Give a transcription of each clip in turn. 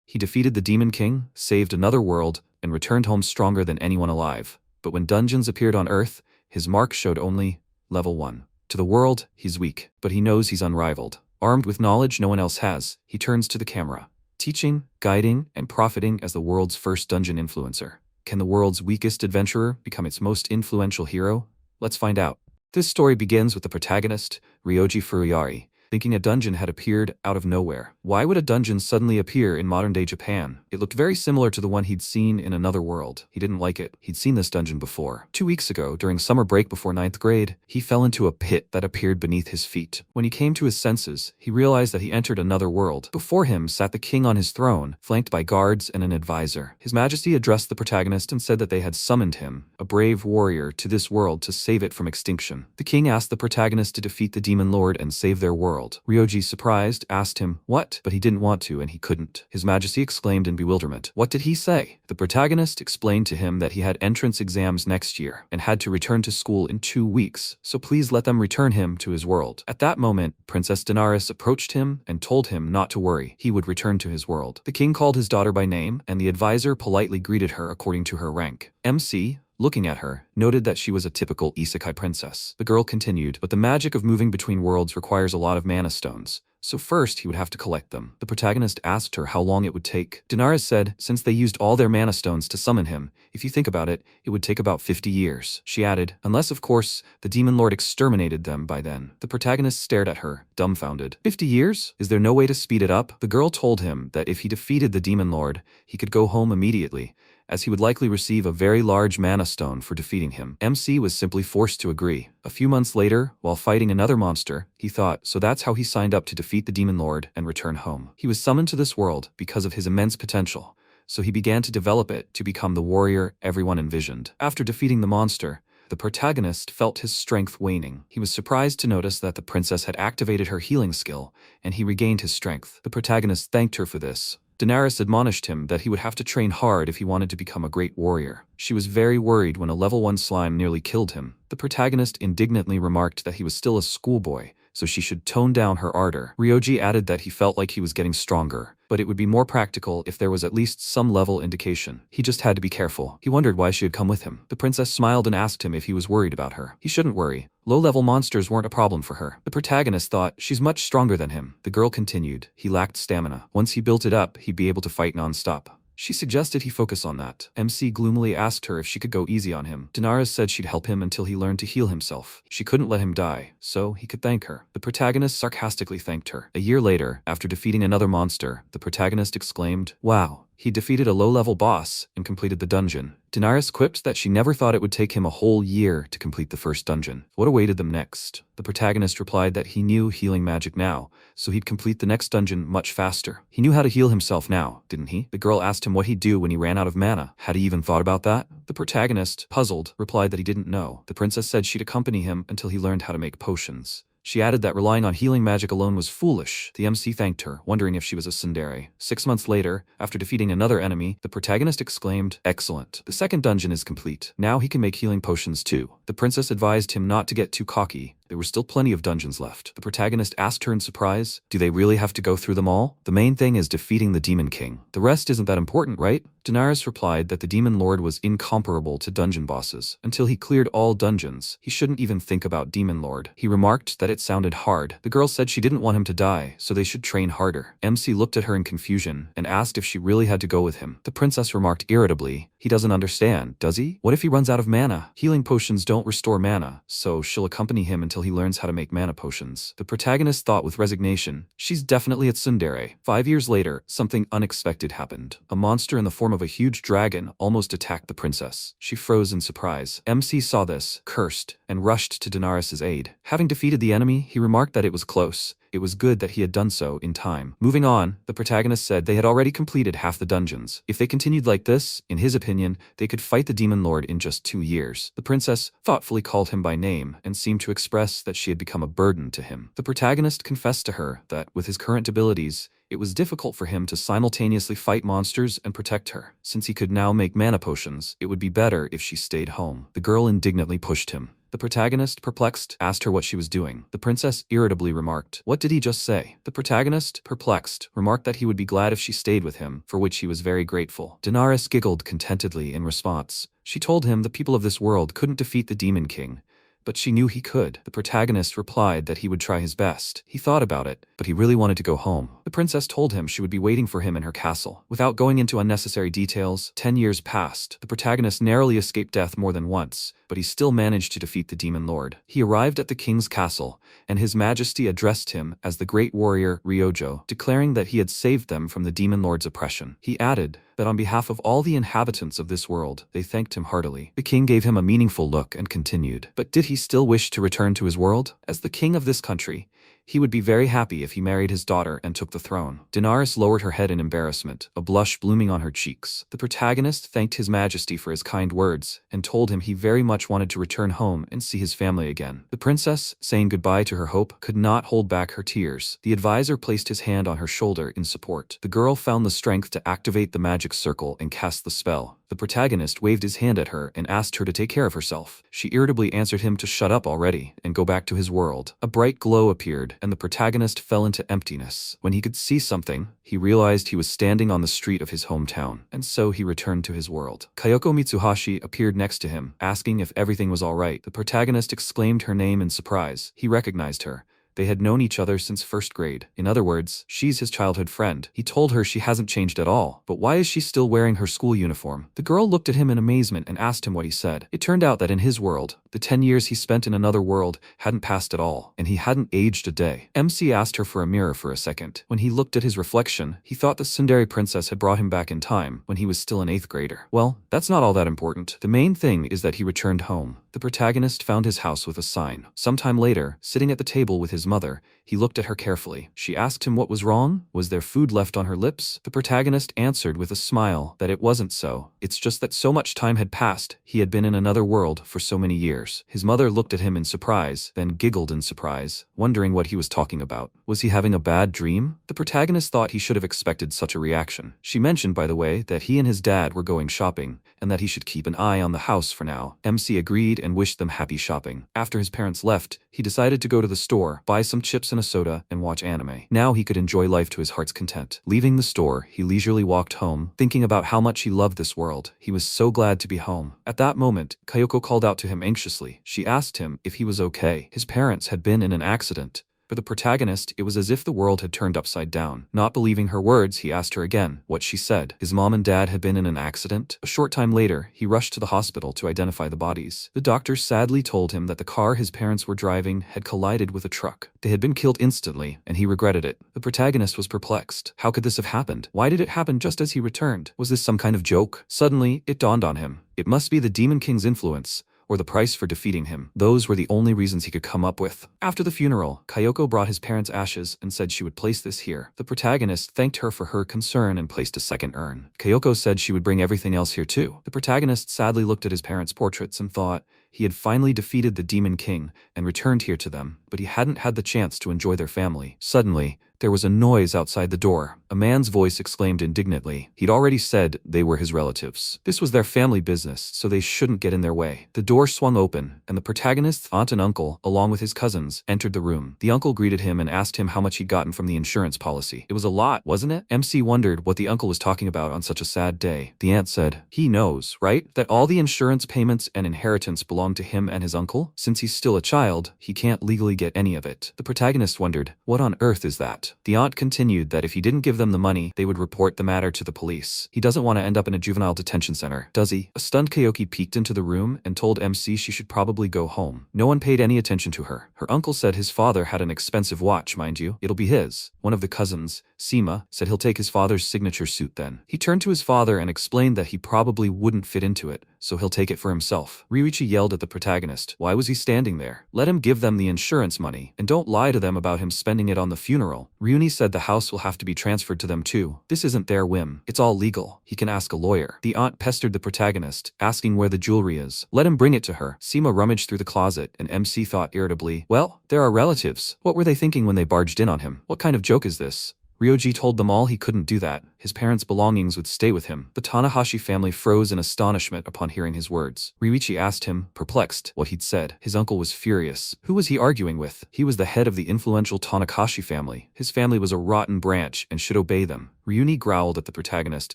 He defeated the Demon King, saved another world, and returned home stronger than anyone alive. But when dungeons appeared on Earth, his mark showed only level 1. To the world, he's weak, but he knows he's unrivaled. Armed with knowledge no one else has, he turns to the camera, teaching, guiding, and profiting as the world's first dungeon influencer. Can the world's weakest adventurer become its most influential hero? Let's find out. This story begins with the protagonist, Rioji Furuyari, thinking a dungeon had appeared out of nowhere. Why would a dungeon suddenly appear in modern-day Japan? It looked very similar to the one he'd seen in another world. He didn't like it. He'd seen this dungeon before. 2 weeks ago, during summer break before 9th grade, he fell into a pit that appeared beneath his feet. When he came to his senses, he realized that he entered another world. Before him sat the king on his throne, flanked by guards and an advisor. His Majesty addressed the protagonist and said that they had summoned him, a brave warrior, to this world to save it from extinction. The king asked the protagonist to defeat the demon lord and save their world. Ryoji, surprised, asked him, "What?" But he didn't want to and he couldn't. His Majesty exclaimed in bewilderment. What did he say? The protagonist explained to him that he had entrance exams next year and had to return to school in 2 weeks, so please let them return him to his world. At that moment, Princess Daenerys approached him and told him not to worry, he would return to his world. The king called his daughter by name and the advisor politely greeted her according to her rank. MC, looking at her, noted that she was a typical isekai princess. The girl continued, but the magic of moving between worlds requires a lot of mana stones, so first he would have to collect them. The protagonist asked her how long it would take. Daenerys said, since they used all their mana stones to summon him, if you think about it, it would take about 50 years. She added, unless of course, the demon lord exterminated them by then. The protagonist stared at her, dumbfounded. 50 years? Is there no way to speed it up? The girl told him that if he defeated the demon lord, he could go home immediately, as he would likely receive a very large mana stone for defeating him. MC was simply forced to agree. A few months later, while fighting another monster, he thought, so that's how he signed up to defeat the demon lord and return home. He was summoned to this world because of his immense potential, so he began to develop it to become the warrior everyone envisioned. After defeating the monster, the protagonist felt his strength waning. He was surprised to notice that the princess had activated her healing skill, and he regained his strength. The protagonist thanked her for this. Daenerys admonished him that he would have to train hard if he wanted to become a great warrior. She was very worried when a level 1 slime nearly killed him. The protagonist indignantly remarked that he was still a schoolboy, so she should tone down her ardor. Ryoji added that he felt like he was getting stronger, but it would be more practical if there was at least some level indication. He just had to be careful. He wondered why she had come with him. The princess smiled and asked him if he was worried about her. He shouldn't worry. Low-level monsters weren't a problem for her. The protagonist thought, she's much stronger than him. The girl continued, he lacked stamina. Once he built it up, he'd be able to fight non-stop. She suggested he focus on that. MC gloomily asked her if she could go easy on him. Daenerys said she'd help him until he learned to heal himself. She couldn't let him die, so he could thank her. The protagonist sarcastically thanked her. A year later, after defeating another monster, the protagonist exclaimed, wow. He defeated a low-level boss and completed the dungeon. Daenerys quipped that she never thought it would take him a whole year to complete the first dungeon. What awaited them next? The protagonist replied that he knew healing magic now, so he'd complete the next dungeon much faster. He knew how to heal himself now, didn't he? The girl asked him what he'd do when he ran out of mana. Had he even thought about that? The protagonist, puzzled, replied that he didn't know. The princess said she'd accompany him until he learned how to make potions. She added that relying on healing magic alone was foolish. The MC thanked her, wondering if she was a tsundere. 6 months later, after defeating another enemy, the protagonist exclaimed, excellent. The second dungeon is complete. Now he can make healing potions too. The princess advised him not to get too cocky. There were still plenty of dungeons left. The protagonist asked her in surprise, do they really have to go through them all? The main thing is defeating the Demon King. The rest isn't that important, right? Daenerys replied that the Demon Lord was incomparable to dungeon bosses. Until he cleared all dungeons, he shouldn't even think about Demon Lord. He remarked that it sounded hard. The girl said she didn't want him to die, so they should train harder. MC looked at her in confusion and asked if she really had to go with him. The princess remarked irritably, he doesn't understand, does he? What if he runs out of mana? Healing potions don't restore mana, so she'll accompany him until he learns how to make mana potions. The protagonist thought with resignation, she's definitely a tsundere. 5 years later, something unexpected happened. A monster in the form of a huge dragon almost attacked the princess. She froze in surprise. MC saw this, cursed, and rushed to Daenerys' aid. Having defeated the enemy, he remarked that it was close. It was good that he had done so in time. Moving on, the protagonist said they had already completed half the dungeons. If they continued like this, in his opinion, they could fight the Demon Lord in just 2 years. The princess thoughtfully called him by name and seemed to express that she had become a burden to him. The protagonist confessed to her that, with his current abilities, it was difficult for him to simultaneously fight monsters and protect her. Since he could now make mana potions, it would be better if she stayed home. The girl indignantly pushed him. The protagonist, perplexed, asked her what she was doing. The princess irritably remarked, "What did he just say?" The protagonist, perplexed, remarked that he would be glad if she stayed with him, for which he was very grateful. Daenerys giggled contentedly in response. She told him the people of this world couldn't defeat the Demon King, but she knew he could. The protagonist replied that he would try his best. He thought about it, but he really wanted to go home. The princess told him she would be waiting for him in her castle. Without going into unnecessary details, 10 years passed. The protagonist narrowly escaped death more than once, but he still managed to defeat the Demon Lord. He arrived at the king's castle, and His Majesty addressed him as the great warrior Rioji, declaring that he had saved them from the Demon Lord's oppression. He added that on behalf of all the inhabitants of this world, they thanked him heartily. The king gave him a meaningful look and continued, "But did he still wish to return to his world? As the king of this country, he would be very happy if he married his daughter and took the throne." Daenerys lowered her head in embarrassment, a blush blooming on her cheeks. The protagonist thanked His Majesty for his kind words and told him he very much wanted to return home and see his family again. The princess, saying goodbye to her hope, could not hold back her tears. The advisor placed his hand on her shoulder in support. The girl found the strength to activate the magic circle and cast the spell. The protagonist waved his hand at her and asked her to take care of herself. She irritably answered him to shut up already and go back to his world. A bright glow appeared, and the protagonist fell into emptiness. When he could see something, he realized he was standing on the street of his hometown, and so he returned to his world. Kyoko Mitsuhashi appeared next to him, asking if everything was all right. The protagonist exclaimed her name in surprise. He recognized her. They had known each other since first grade. In other words, she's his childhood friend. He told her she hasn't changed at all, but why is she still wearing her school uniform? The girl looked at him in amazement and asked him what he said. It turned out that in his world, the 10 years he spent in another world hadn't passed at all, and he hadn't aged a day. MC asked her for a mirror for a second. When he looked at his reflection, he thought the tsundere princess had brought him back in time when he was still an 8th grader. Well, that's not all that important. The main thing is that he returned home. The protagonist found his house with a sign. Sometime later, sitting at the table with his mother, he looked at her carefully. She asked him what was wrong. Was there food left on her lips? The protagonist answered with a smile that it wasn't so. It's just that so much time had passed. He had been in another world for so many years. His mother looked at him in surprise, then giggled in surprise, wondering what he was talking about. Was he having a bad dream? The protagonist thought he should have expected such a reaction. She mentioned, by the way, that he and his dad were going shopping, and that he should keep an eye on the house for now. MC agreed and wished them happy shopping. After his parents left, he decided to go to the store, buy some chips and a soda, and watch anime. Now he could enjoy life to his heart's content. Leaving the store, he leisurely walked home, thinking about how much he loved this world. He was so glad to be home. At that moment, Kyoko called out to him anxiously. She asked him if he was okay. His parents had been in an accident. For the protagonist, it was as if the world had turned upside down. Not believing her words, he asked her again what she said. His mom and dad had been in an accident. A short time later, he rushed to the hospital to identify the bodies. The doctors sadly told him that the car his parents were driving had collided with a truck. They had been killed instantly, and he regretted it. The protagonist was perplexed. How could this have happened? Why did it happen just as he returned? Was this some kind of joke? Suddenly, it dawned on him. It must be the Demon King's influence, or the price for defeating him. Those were the only reasons he could come up with. After the funeral, Kyoko brought his parents' ashes and said she would place this here. The protagonist thanked her for her concern and placed a second urn. Kyoko said she would bring everything else here too. The protagonist sadly looked at his parents' portraits and thought he had finally defeated the Demon King and returned here to them, but he hadn't had the chance to enjoy their family. Suddenly, there was a noise outside the door. A man's voice exclaimed indignantly. He'd already said they were his relatives. This was their family business, so they shouldn't get in their way. The door swung open, and the protagonist's aunt and uncle, along with his cousins, entered the room. The uncle greeted him and asked him how much he'd gotten from the insurance policy. It was a lot, wasn't it? MC wondered what the uncle was talking about on such a sad day. The aunt said, he knows, right? That all the insurance payments and inheritance belong to him and his uncle? Since he's still a child, he can't legally get any of it. The protagonist wondered, what on earth is that? The aunt continued that if he didn't give them the money, they would report the matter to the police. He doesn't want to end up in a juvenile detention center, does he? A stunned Kyoko peeked into the room and told MC she should probably go home. No one paid any attention to her. Her uncle said his father had an expensive watch, mind you. It'll be his. One of the cousins, Sima, said he'll take his father's signature suit then. He turned to his father and explained that he probably wouldn't fit into it, so he'll take it for himself. Rioji yelled at the protagonist. Why was he standing there? Let him give them the insurance money, and don't lie to them about him spending it on the funeral. Ryuni said the house will have to be transferred to them too. This isn't their whim. It's all legal. He can ask a lawyer. The aunt pestered the protagonist, asking where the jewelry is. Let him bring it to her. Sima rummaged through the closet, and MC thought irritably, well, there are relatives. What were they thinking when they barged in on him? What kind of joke is this? Rioji told them all he couldn't do that, his parents' belongings would stay with him. The Tanahashi family froze in astonishment upon hearing his words. Rioji asked him, perplexed, what he'd said. His uncle was furious. Who was he arguing with? He was the head of the influential Tanakashi family. His family was a rotten branch and should obey them. Ryuni growled at the protagonist,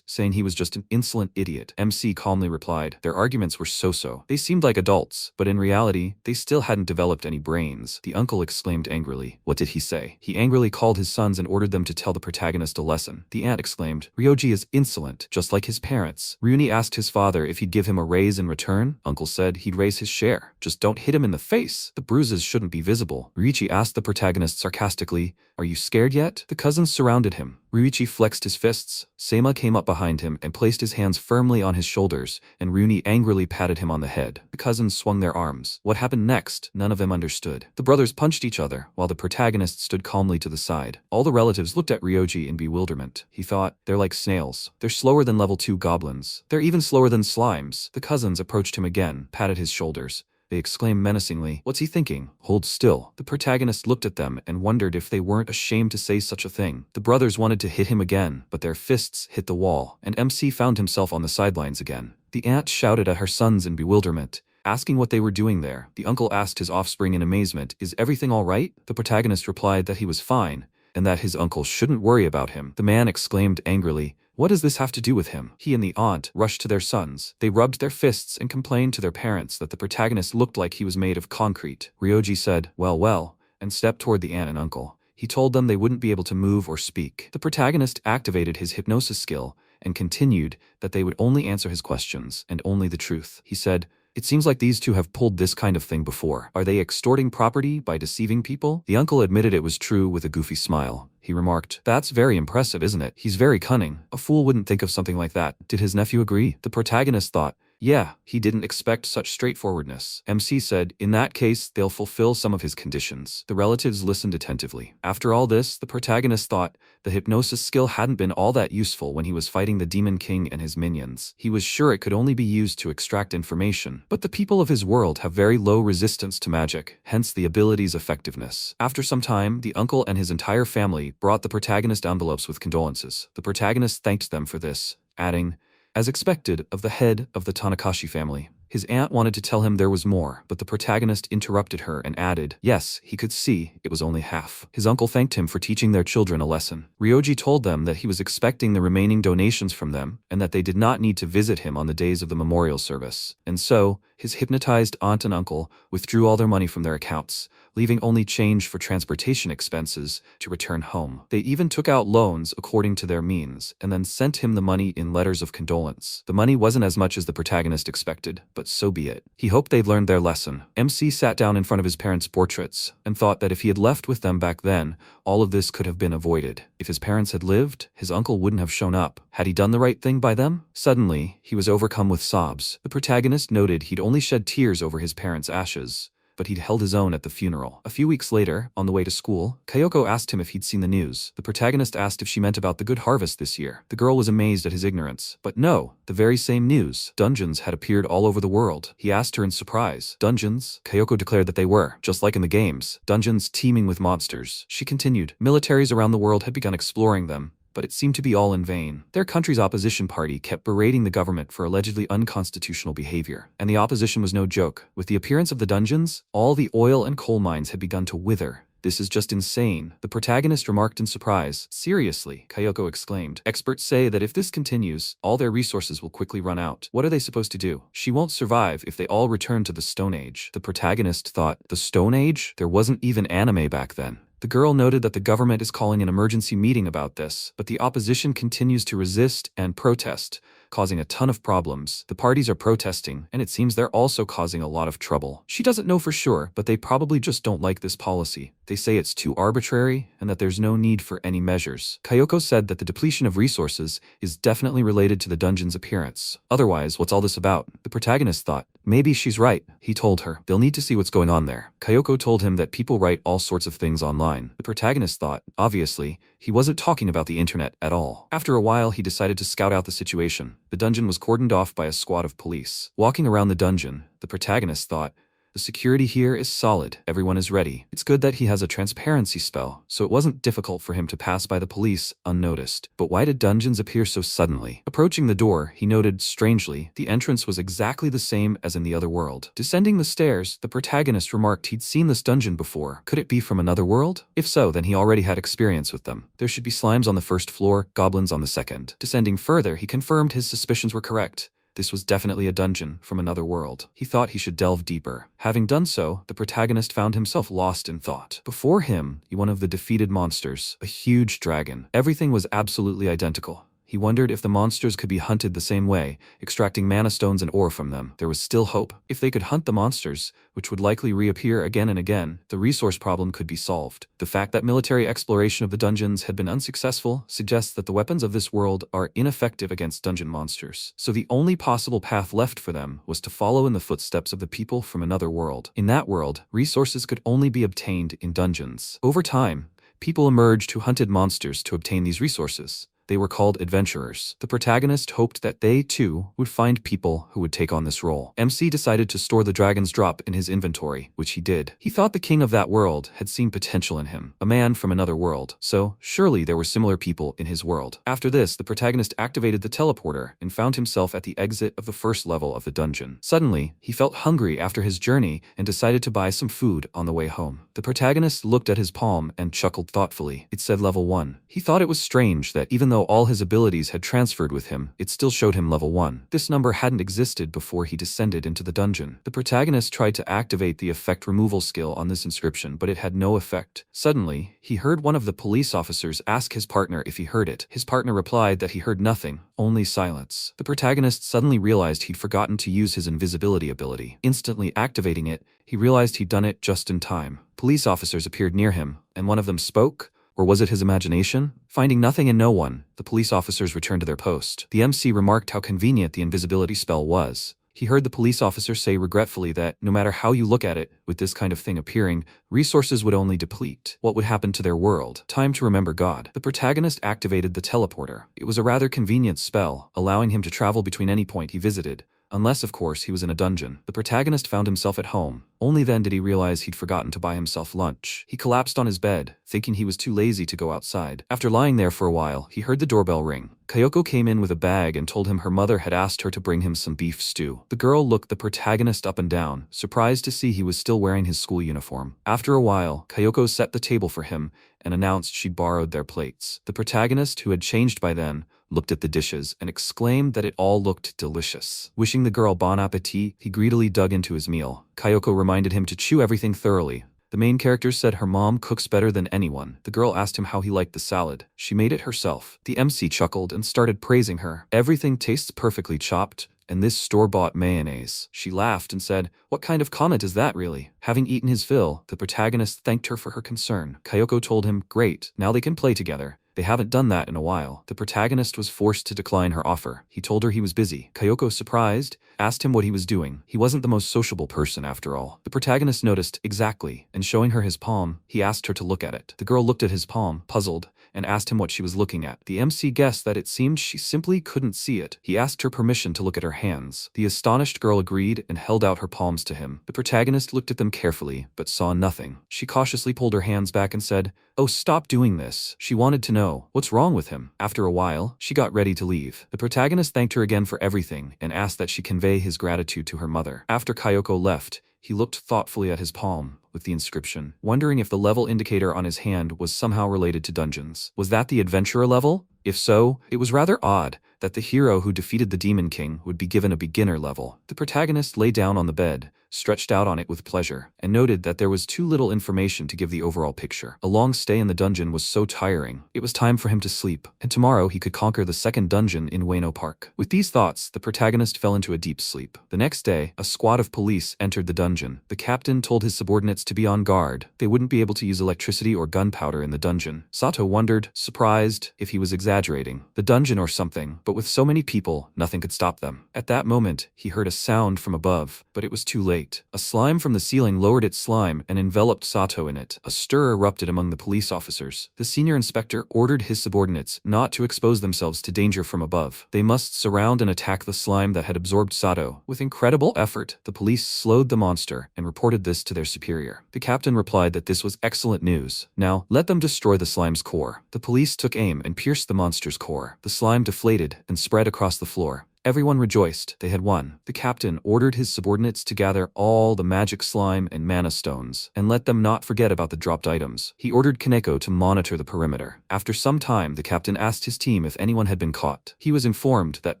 saying he was just an insolent idiot. MC calmly replied, their arguments were so-so. They seemed like adults, but in reality, they still hadn't developed any brains. The uncle exclaimed angrily. What did he say? He angrily called his sons and ordered them to tell the protagonist a lesson. The aunt exclaimed, Rioji is insolent, just like his parents. Ryuni asked his father if he'd give him a raise in return. Uncle said he'd raise his share. Just don't hit him in the face. The bruises shouldn't be visible. Rioji asked the protagonist sarcastically, are you scared yet? The cousins surrounded him. Rioji flexed his fists. Seima came up behind him and placed his hands firmly on his shoulders, and Ryuni angrily patted him on the head. The cousins swung their arms. What happened next? None of them understood. The brothers punched each other, while the protagonist stood calmly to the side. All the relatives looked at Rioji in bewilderment. He thought, they're like snails. They're slower than level 2 goblins. They're even slower than slimes. The cousins approached him again, patted his shoulders. They exclaimed menacingly, what's he thinking? Hold still. The protagonist looked at them and wondered if they weren't ashamed to say such a thing. The brothers wanted to hit him again, but their fists hit the wall, and MC found himself on the sidelines again. The aunt shouted at her sons in bewilderment, asking what they were doing there. The uncle asked his offspring in amazement, is everything all right? The protagonist replied that he was fine, and that his uncle shouldn't worry about him. The man exclaimed angrily, what does this have to do with him? He and the aunt rushed to their sons. They rubbed their fists and complained to their parents that the protagonist looked like he was made of concrete. Rioji said, well, and stepped toward the aunt and uncle. He told them they wouldn't be able to move or speak. The protagonist activated his hypnosis skill and continued that they would only answer his questions and only the truth. He said, it seems like these two have pulled this kind of thing before. Are they extorting property by deceiving people? The uncle admitted it was true with a goofy smile. He remarked, that's very impressive, isn't it? He's very cunning. A fool wouldn't think of something like that. Did his nephew agree? The protagonist thought, yeah, he didn't expect such straightforwardness. MC said, in that case, they'll fulfill some of his conditions. The relatives listened attentively. After all this, the protagonist thought the hypnosis skill hadn't been all that useful when he was fighting the Demon King and his minions. He was sure it could only be used to extract information. But the people of his world have very low resistance to magic, hence the ability's effectiveness. After some time, the uncle and his entire family brought the protagonist envelopes with condolences. The protagonist thanked them for this, adding, as expected of the head of the Tanakashi family. His aunt wanted to tell him there was more, but the protagonist interrupted her and added, yes, he could see, it was only half. His uncle thanked him for teaching their children a lesson. Rioji told them that he was expecting the remaining donations from them, and that they did not need to visit him on the days of the memorial service. And so, his hypnotized aunt and uncle withdrew all their money from their accounts, leaving only change for transportation expenses to return home. They even took out loans according to their means, and then sent him the money in letters of condolence. The money wasn't as much as the protagonist expected, but so be it. He hoped they'd learned their lesson. MC sat down in front of his parents' portraits, and thought that if he had left with them back then, all of this could have been avoided. If his parents had lived, his uncle wouldn't have shown up. Had he done the right thing by them? Suddenly, he was overcome with sobs. The protagonist noted he'd only shed tears over his parents' ashes, but he'd held his own at the funeral. A few weeks later, on the way to school, Kyoko asked him if he'd seen the news. The protagonist asked if she meant about the good harvest this year. The girl was amazed at his ignorance. But no, the very same news. Dungeons had appeared all over the world. He asked her in surprise. Dungeons? Kyoko declared that they were, just like in the games, dungeons teeming with monsters. She continued, militaries around the world had begun exploring them, but it seemed to be all in vain. Their country's opposition party kept berating the government for allegedly unconstitutional behavior. And the opposition was no joke. With the appearance of the dungeons, all the oil and coal mines had begun to wither. This is just insane. The protagonist remarked in surprise. Seriously, Kyoko exclaimed. Experts say that if this continues, all their resources will quickly run out. What are they supposed to do? She won't survive if they all return to the Stone Age. The protagonist thought, the Stone Age? There wasn't even anime back then. The girl noted that the government is calling an emergency meeting about this, but the opposition continues to resist and protest, causing a ton of problems. The parties are protesting, and it seems they're also causing a lot of trouble. She doesn't know for sure, but they probably just don't like this policy. They say it's too arbitrary, and that there's no need for any measures. Kyoko said that the depletion of resources is definitely related to the dungeon's appearance. Otherwise, what's all this about? The protagonist thought, maybe she's right. He told her, they'll need to see what's going on there. Kyoko told him that people write all sorts of things online. The protagonist thought, obviously, he wasn't talking about the internet at all. After a while, he decided to scout out the situation. The dungeon was cordoned off by a squad of police. Walking around the dungeon, the protagonist thought, The security here is solid. Everyone is ready. It's good that he has a transparency spell, so it wasn't difficult for him to pass by the police unnoticed. But why did dungeons appear so suddenly? Approaching the door, he noted, strangely, the entrance was exactly the same as in the other world. Descending the stairs, the protagonist remarked he'd seen this dungeon before. Could it be from another world? If so, then he already had experience with them. There should be slimes on the first floor, goblins on the second. Descending further, he confirmed his suspicions were correct. This was definitely a dungeon from another world. He thought he should delve deeper. Having done so, the protagonist found himself lost in thought. Before him, one of the defeated monsters, a huge dragon. Everything was absolutely identical. He wondered if the monsters could be hunted the same way, extracting mana stones and ore from them. There was still hope. If they could hunt the monsters, which would likely reappear again and again, the resource problem could be solved. The fact that military exploration of the dungeons had been unsuccessful suggests that the weapons of this world are ineffective against dungeon monsters. So the only possible path left for them was to follow in the footsteps of the people from another world. In that world, resources could only be obtained in dungeons. Over time, people emerged who hunted monsters to obtain these resources. They were called adventurers. The protagonist hoped that they, too, would find people who would take on this role. MC decided to store the dragon's drop in his inventory, which he did. He thought the king of that world had seen potential in him, a man from another world, so surely there were similar people in his world. After this, the protagonist activated the teleporter and found himself at the exit of the first level of the dungeon. Suddenly, he felt hungry after his journey and decided to buy some food on the way home. The protagonist looked at his palm and chuckled thoughtfully. It said level 1. He thought it was strange that even though all his abilities had transferred with him, it still showed him level 1. This number hadn't existed before he descended into the dungeon. The protagonist tried to activate the effect removal skill on this inscription, but it had no effect. Suddenly, he heard one of the police officers ask his partner if he heard it. His partner replied that he heard nothing, only silence. The protagonist suddenly realized he'd forgotten to use his invisibility ability. Instantly activating it, he realized he'd done it just in time. Police officers appeared near him, and one of them spoke. Or was it his imagination? Finding nothing and no one, the police officers returned to their post. The MC remarked how convenient the invisibility spell was. He heard the police officer say regretfully that, no matter how you look at it, with this kind of thing appearing, resources would only deplete. What would happen to their world? Time to remember God. The protagonist activated the teleporter. It was a rather convenient spell, allowing him to travel between any point he visited. Unless, of course, he was in a dungeon. The protagonist found himself at home. Only then did he realize he'd forgotten to buy himself lunch. He collapsed on his bed, thinking he was too lazy to go outside. After lying there for a while, he heard the doorbell ring. Kayoko came in with a bag and told him her mother had asked her to bring him some beef stew. The girl looked the protagonist up and down, surprised to see he was still wearing his school uniform. After a while, Kayoko set the table for him and announced she'd borrowed their plates. The protagonist, who had changed by then, looked at the dishes and exclaimed that it all looked delicious. Wishing the girl bon appetit, he greedily dug into his meal. Kayoko reminded him to chew everything thoroughly. The main character said her mom cooks better than anyone. The girl asked him how he liked the salad. She made it herself. The MC chuckled and started praising her. Everything tastes perfectly chopped, and this store-bought mayonnaise. She laughed and said, "What kind of comment is that really?" Having eaten his fill, the protagonist thanked her for her concern. Kayoko told him, "Great, now they can play together." They haven't done that in a while. The protagonist was forced to decline her offer. He told her he was busy. Kayoko, surprised, asked him what he was doing. He wasn't the most sociable person after all. The protagonist noticed, exactly, and showing her his palm, he asked her to look at it. The girl looked at his palm, puzzled, and asked him what she was looking at. The MC guessed that it seemed she simply couldn't see it. He asked her permission to look at her hands. The astonished girl agreed and held out her palms to him. The protagonist looked at them carefully, but saw nothing. She cautiously pulled her hands back and said, "Oh, stop doing this." She wanted to know, what's wrong with him? After a while, she got ready to leave. The protagonist thanked her again for everything and asked that she convey his gratitude to her mother. After Kayoko left, he looked thoughtfully at his palm, with the inscription, wondering if the level indicator on his hand was somehow related to dungeons. Was that the adventurer level? If so, it was rather odd that the hero who defeated the Demon King would be given a beginner level. The protagonist lay down on the bed, stretched out on it with pleasure, and noted that there was too little information to give the overall picture. A long stay in the dungeon was so tiring. It was time for him to sleep, and tomorrow he could conquer the second dungeon in Ueno Park. With these thoughts, the protagonist fell into a deep sleep. The next day, a squad of police entered the dungeon. The captain told his subordinates to be on guard. They wouldn't be able to use electricity or gunpowder in the dungeon. Sato wondered, surprised, if he was exaggerating the dungeon or something, but but with so many people, nothing could stop them. At that moment, he heard a sound from above, but it was too late. A slime from the ceiling lowered its slime and enveloped Sato in it. A stir erupted among the police officers. The senior inspector ordered his subordinates not to expose themselves to danger from above. They must surround and attack the slime that had absorbed Sato. With incredible effort, the police slowed the monster and reported this to their superior. The captain replied that this was excellent news. Now, let them destroy the slime's core. The police took aim and pierced the monster's core. The slime deflated and spread across the floor. Everyone rejoiced. They had won. The captain ordered his subordinates to gather all the magic slime and mana stones, and let them not forget about the dropped items. He ordered Kaneko to monitor the perimeter. After some time, the captain asked his team if anyone had been caught. He was informed that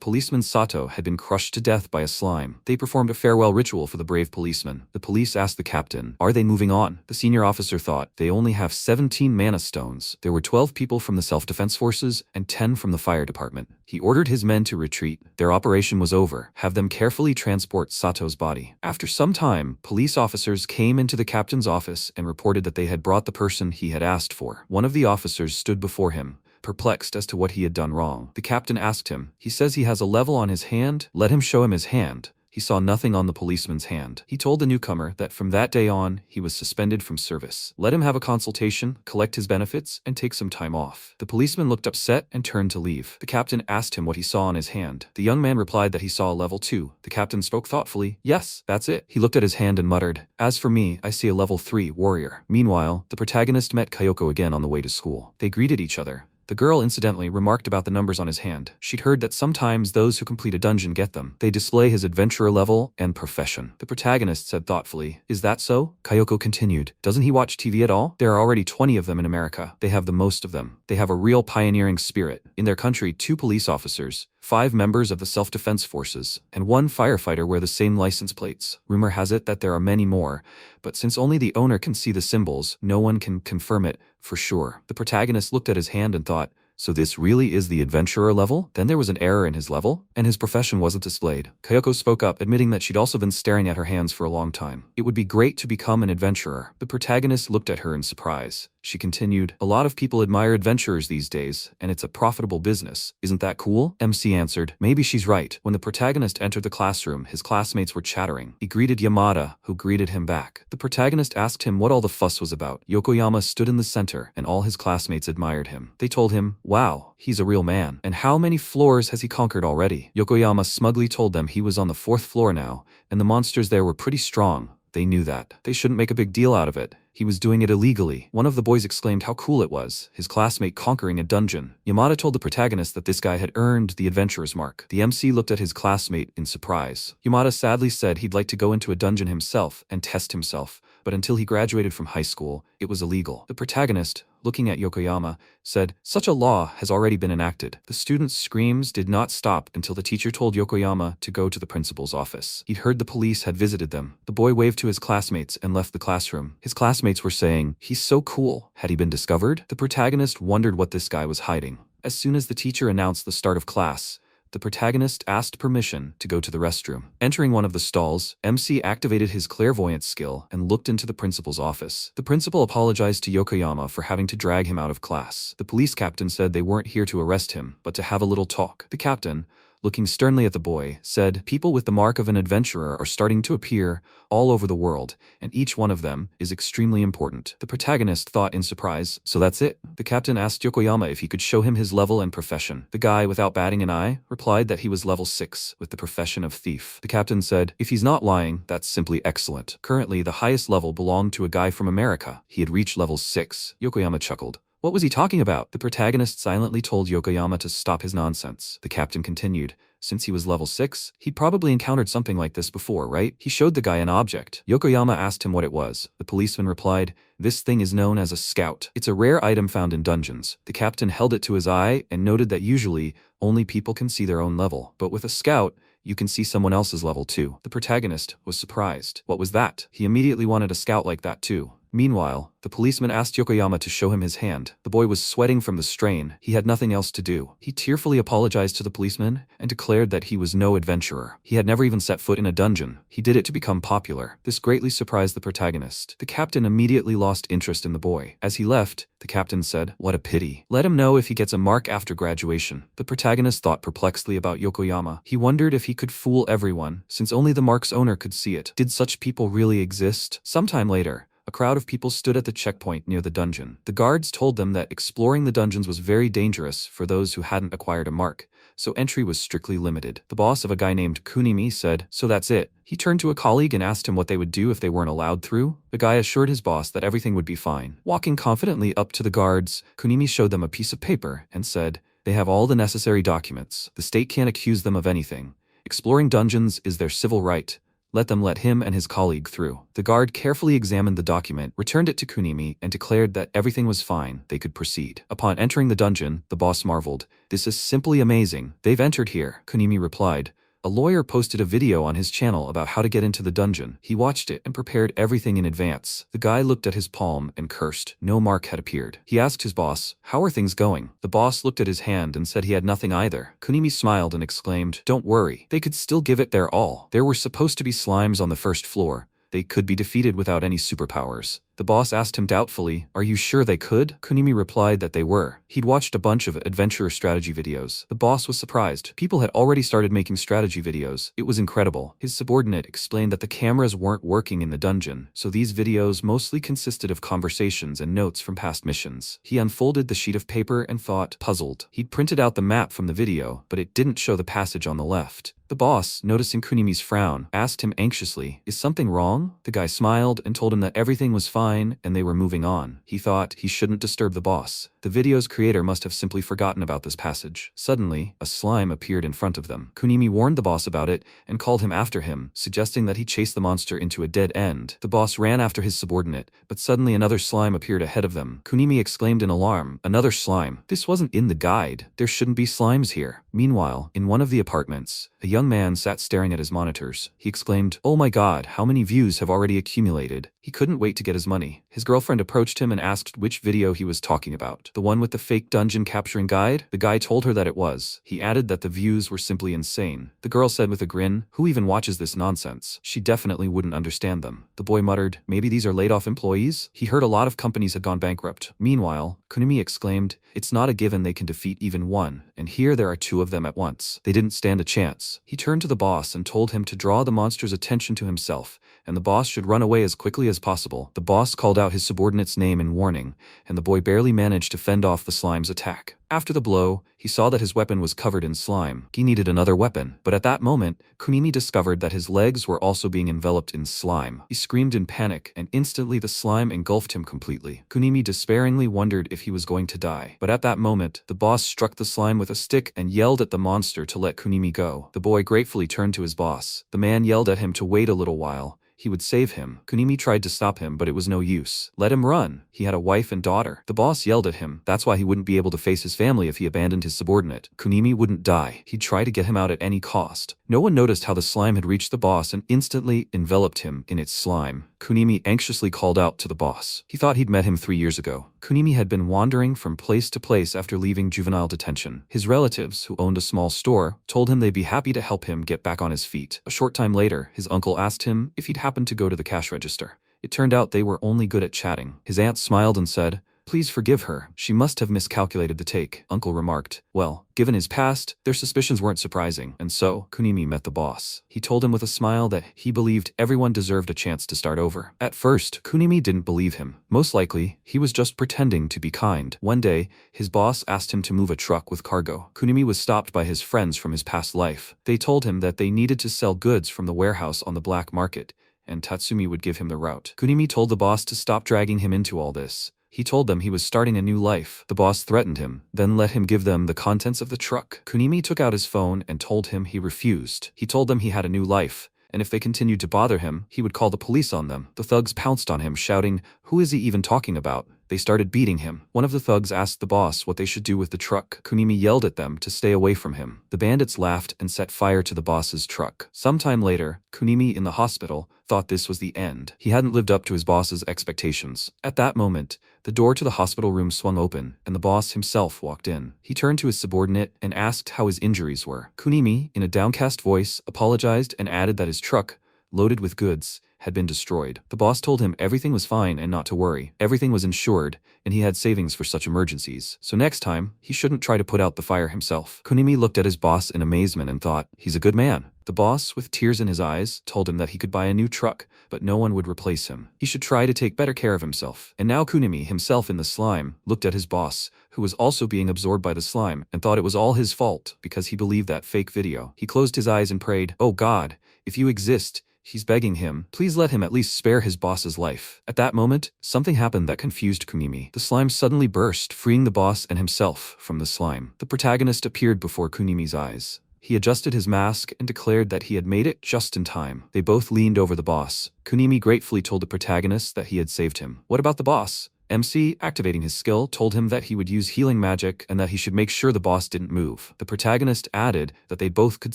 policeman Sato had been crushed to death by a slime. They performed a farewell ritual for the brave policeman. The police asked the captain, "Are they moving on?" The senior officer thought, "They only have 17 mana stones." There were 12 people from the self-defense forces and 10 from the fire department. He ordered his men to retreat. Their operation was over. Have them carefully transport Sato's body. After some time, police officers came into the captain's office and reported that they had brought the person he had asked for. One of the officers stood before him, perplexed as to what he had done wrong. The captain asked him, "He says he has a level on his hand. Let him show him his hand." He saw nothing on the policeman's hand. He told the newcomer that from that day on, he was suspended from service. Let him have a consultation, collect his benefits, and take some time off. The policeman looked upset and turned to leave. The captain asked him what he saw on his hand. The young man replied that he saw a level 2. The captain spoke thoughtfully. "Yes, that's it." He looked at his hand and muttered, "As for me, I see a level 3 warrior." Meanwhile, the protagonist met Kayoko again on the way to school. They greeted each other. The girl incidentally remarked about the numbers on his hand. She'd heard that sometimes those who complete a dungeon get them. They display his adventurer level and profession. The protagonist said thoughtfully, "Is that so?" Kayoko continued, "Doesn't he watch TV at all? There are already 20 of them in America. They have the most of them. They have a real pioneering spirit. In their country, 2 police officers, 5 members of the self-defense forces, and 1 firefighter wear the same license plates. Rumor has it that there are many more, but since only the owner can see the symbols, no one can confirm it for sure." The protagonist looked at his hand and thought, "So this really is the adventurer level?" Then there was an error in his level, and his profession wasn't displayed. Kayoko spoke up, admitting that she'd also been staring at her hands for a long time. "It would be great to become an adventurer." The protagonist looked at her in surprise. She continued, "A lot of people admire adventurers these days, and it's a profitable business. Isn't that cool?" MC answered, "Maybe she's right." When the protagonist entered the classroom, his classmates were chattering. He greeted Yamada, who greeted him back. The protagonist asked him what all the fuss was about. Yokoyama stood in the center, and all his classmates admired him. They told him, "Wow, he's a real man. And how many floors has he conquered already?" Yokoyama smugly told them he was on the 4th floor now, and the monsters there were pretty strong. They knew that. They shouldn't make a big deal out of it. He was doing it illegally. One of the boys exclaimed how cool it was, his classmate conquering a dungeon. Yamada told the protagonist that this guy had earned the adventurer's mark. The MC looked at his classmate in surprise. Yamada sadly said he'd like to go into a dungeon himself and test himself, but until he graduated from high school, it was illegal. The protagonist, looking at Yokoyama, said, "Such a law has already been enacted." The students' screams did not stop until the teacher told Yokoyama to go to the principal's office. He'd heard the police had visited them. The boy waved to his classmates and left the classroom. His classmates were saying, "He's so cool. Had he been discovered?" The protagonist wondered what this guy was hiding. As soon as the teacher announced the start of class, the protagonist asked permission to go to the restroom. Entering one of the stalls, MC activated his clairvoyance skill and looked into the principal's office. The principal apologized to Yokoyama for having to drag him out of class. The police captain said they weren't here to arrest him, but to have a little talk. The captain, looking sternly at the boy, said, "People with the mark of an adventurer are starting to appear all over the world, and each one of them is extremely important." The protagonist thought in surprise, "So that's it?" The captain asked Yokoyama if he could show him his level and profession. The guy, without batting an eye, replied that he was level 6, with the profession of thief. The captain said, "If he's not lying, that's simply excellent." Currently, the highest level belonged to a guy from America. He had reached level 6. Yokoyama chuckled. What was he talking about? The protagonist silently told Yokoyama to stop his nonsense. The captain continued, "Since he was level 6, he'd probably encountered something like this before, right?" He showed the guy an object. Yokoyama asked him what it was. The policeman replied, "This thing is known as a scout. It's a rare item found in dungeons." The captain held it to his eye and noted that usually only people can see their own level. But with a scout, you can see someone else's level too. The protagonist was surprised. What was that? He immediately wanted a scout like that too. Meanwhile, the policeman asked Yokoyama to show him his hand. The boy was sweating from the strain. He had nothing else to do. He tearfully apologized to the policeman and declared that he was no adventurer. He had never even set foot in a dungeon. He did it to become popular. This greatly surprised the protagonist. The captain immediately lost interest in the boy. As he left, the captain said, "What a pity. Let him know if he gets a mark after graduation." The protagonist thought perplexedly about Yokoyama. He wondered if he could fool everyone, since only the mark's owner could see it. Did such people really exist? Sometime later, a crowd of people stood at the checkpoint near the dungeon. The guards told them that exploring the dungeons was very dangerous for those who hadn't acquired a mark, so entry was strictly limited. The boss of a guy named Kunimi said, "So that's it." He turned to a colleague and asked him what they would do if they weren't allowed through. The guy assured his boss that everything would be fine. Walking confidently up to the guards, Kunimi showed them a piece of paper and said, "They have all the necessary documents. The state can't accuse them of anything. Exploring dungeons is their civil right. Let them let him and his colleague through." The guard carefully examined the document, returned it to Kunimi, and declared that everything was fine. They could proceed. Upon entering the dungeon, the boss marveled. "This is simply amazing. They've entered here." Kunimi replied, "A lawyer posted a video on his channel about how to get into the dungeon. He watched it and prepared everything in advance." The guy looked at his palm and cursed. No mark had appeared. He asked his boss, "How are things going?" The boss looked at his hand and said he had nothing either. Kunimi smiled and exclaimed, "Don't worry. They could still give it their all. There were supposed to be slimes on the first floor. They could be defeated without any superpowers." The boss asked him doubtfully, "Are you sure they could?" Kunimi replied that they were. He'd watched a bunch of adventure strategy videos. The boss was surprised. People had already started making strategy videos. It was incredible. His subordinate explained that the cameras weren't working in the dungeon, so these videos mostly consisted of conversations and notes from past missions. He unfolded the sheet of paper and thought, puzzled. He'd printed out the map from the video, but it didn't show the passage on the left. The boss, noticing Kunimi's frown, asked him anxiously, "Is something wrong?" The guy smiled and told him that everything was fine and they were moving on. He thought he shouldn't disturb the boss. The video's creator must have simply forgotten about this passage. Suddenly, a slime appeared in front of them. Kunimi warned the boss about it and called him after him, suggesting that he chase the monster into a dead end. The boss ran after his subordinate, but suddenly another slime appeared ahead of them. Kunimi exclaimed in alarm, "Another slime. This wasn't in the guide. There shouldn't be slimes here." Meanwhile, in one of the apartments, a young man sat staring at his monitors. He exclaimed, "Oh my god, how many views have already accumulated?" He couldn't wait to get his money. His girlfriend approached him and asked which video he was talking about. The one with the fake dungeon capturing guide? The guy told her that it was. He added that the views were simply insane. The girl said with a grin, "Who even watches this nonsense? She definitely wouldn't understand them." The boy muttered, "Maybe these are laid-off employees?" He heard a lot of companies had gone bankrupt. Meanwhile, Kunimi exclaimed, "It's not a given they can defeat even one, and here there are two of them at once. They didn't stand a chance." He turned to the boss and told him to draw the monster's attention to himself, and the boss should run away as quickly as possible. The boss called out his subordinate's name in warning, and the boy barely managed to fend off the slime's attack. After the blow, he saw that his weapon was covered in slime. He needed another weapon, but at that moment, Kunimi discovered that his legs were also being enveloped in slime. He screamed in panic, and instantly the slime engulfed him completely. Kunimi despairingly wondered if he was going to die. But at that moment, the boss struck the slime with a stick and yelled at the monster to let Kunimi go. The boy gratefully turned to his boss. The man yelled at him to wait a little while. He would save him. Kunimi tried to stop him, but it was no use. Let him run. He had a wife and daughter. The boss yelled at him. That's why he wouldn't be able to face his family if he abandoned his subordinate. Kunimi wouldn't die. He'd try to get him out at any cost. No one noticed how the slime had reached the boss and instantly enveloped him in its slime. Kunimi anxiously called out to the boss. He thought he'd met him 3 years ago. Kunimi had been wandering from place to place after leaving juvenile detention. His relatives, who owned a small store, told him they'd be happy to help him get back on his feet. A short time later, his uncle asked him if he'd happened to go to the cash register. It turned out they were only good at chatting. His aunt smiled and said, "Please forgive her. She must have miscalculated the take." Uncle remarked, "Well, given his past, their suspicions weren't surprising." And so, Kunimi met the boss. He told him with a smile that he believed everyone deserved a chance to start over. At first, Kunimi didn't believe him. Most likely, he was just pretending to be kind. One day, his boss asked him to move a truck with cargo. Kunimi was stopped by his friends from his past life. They told him that they needed to sell goods from the warehouse on the black market, and Tatsumi would give him the route. Kunimi told the boss to stop dragging him into all this. He told them he was starting a new life. The boss threatened him, then let him give them the contents of the truck. Kunimi took out his phone and told him he refused. He told them he had a new life, and if they continued to bother him, he would call the police on them. The thugs pounced on him, shouting, "Who is he even talking about? They started beating him. One of the thugs asked the boss what they should do with the truck. Kunimi yelled at them to stay away from him. The bandits laughed and set fire to the boss's truck. Sometime later, Kunimi in the hospital thought this was the end. He hadn't lived up to his boss's expectations. At that moment, the door to the hospital room swung open, and the boss himself walked in. He turned to his subordinate and asked how his injuries were. Kunimi, in a downcast voice, apologized and added that his truck, loaded with goods, had been destroyed. The boss told him everything was fine and not to worry. Everything was insured, and he had savings for such emergencies. So next time, he shouldn't try to put out the fire himself. Kunimi looked at his boss in amazement and thought, he's a good man. The boss, with tears in his eyes, told him that he could buy a new truck, but no one would replace him. He should try to take better care of himself. And now Kunimi, himself in the slime, looked at his boss, who was also being absorbed by the slime, and thought it was all his fault because he believed that fake video. He closed his eyes and prayed, "Oh God, if you exist," he's begging him, please let him at least spare his boss's life. At that moment, something happened that confused Kunimi. The slime suddenly burst, freeing the boss and himself from the slime. The protagonist appeared before Kunimi's eyes. He adjusted his mask and declared that he had made it just in time. They both leaned over the boss. Kunimi gratefully told the protagonist that he had saved him. What about the boss? MC, activating his skill, told him that he would use healing magic and that he should make sure the boss didn't move. The protagonist added that they both could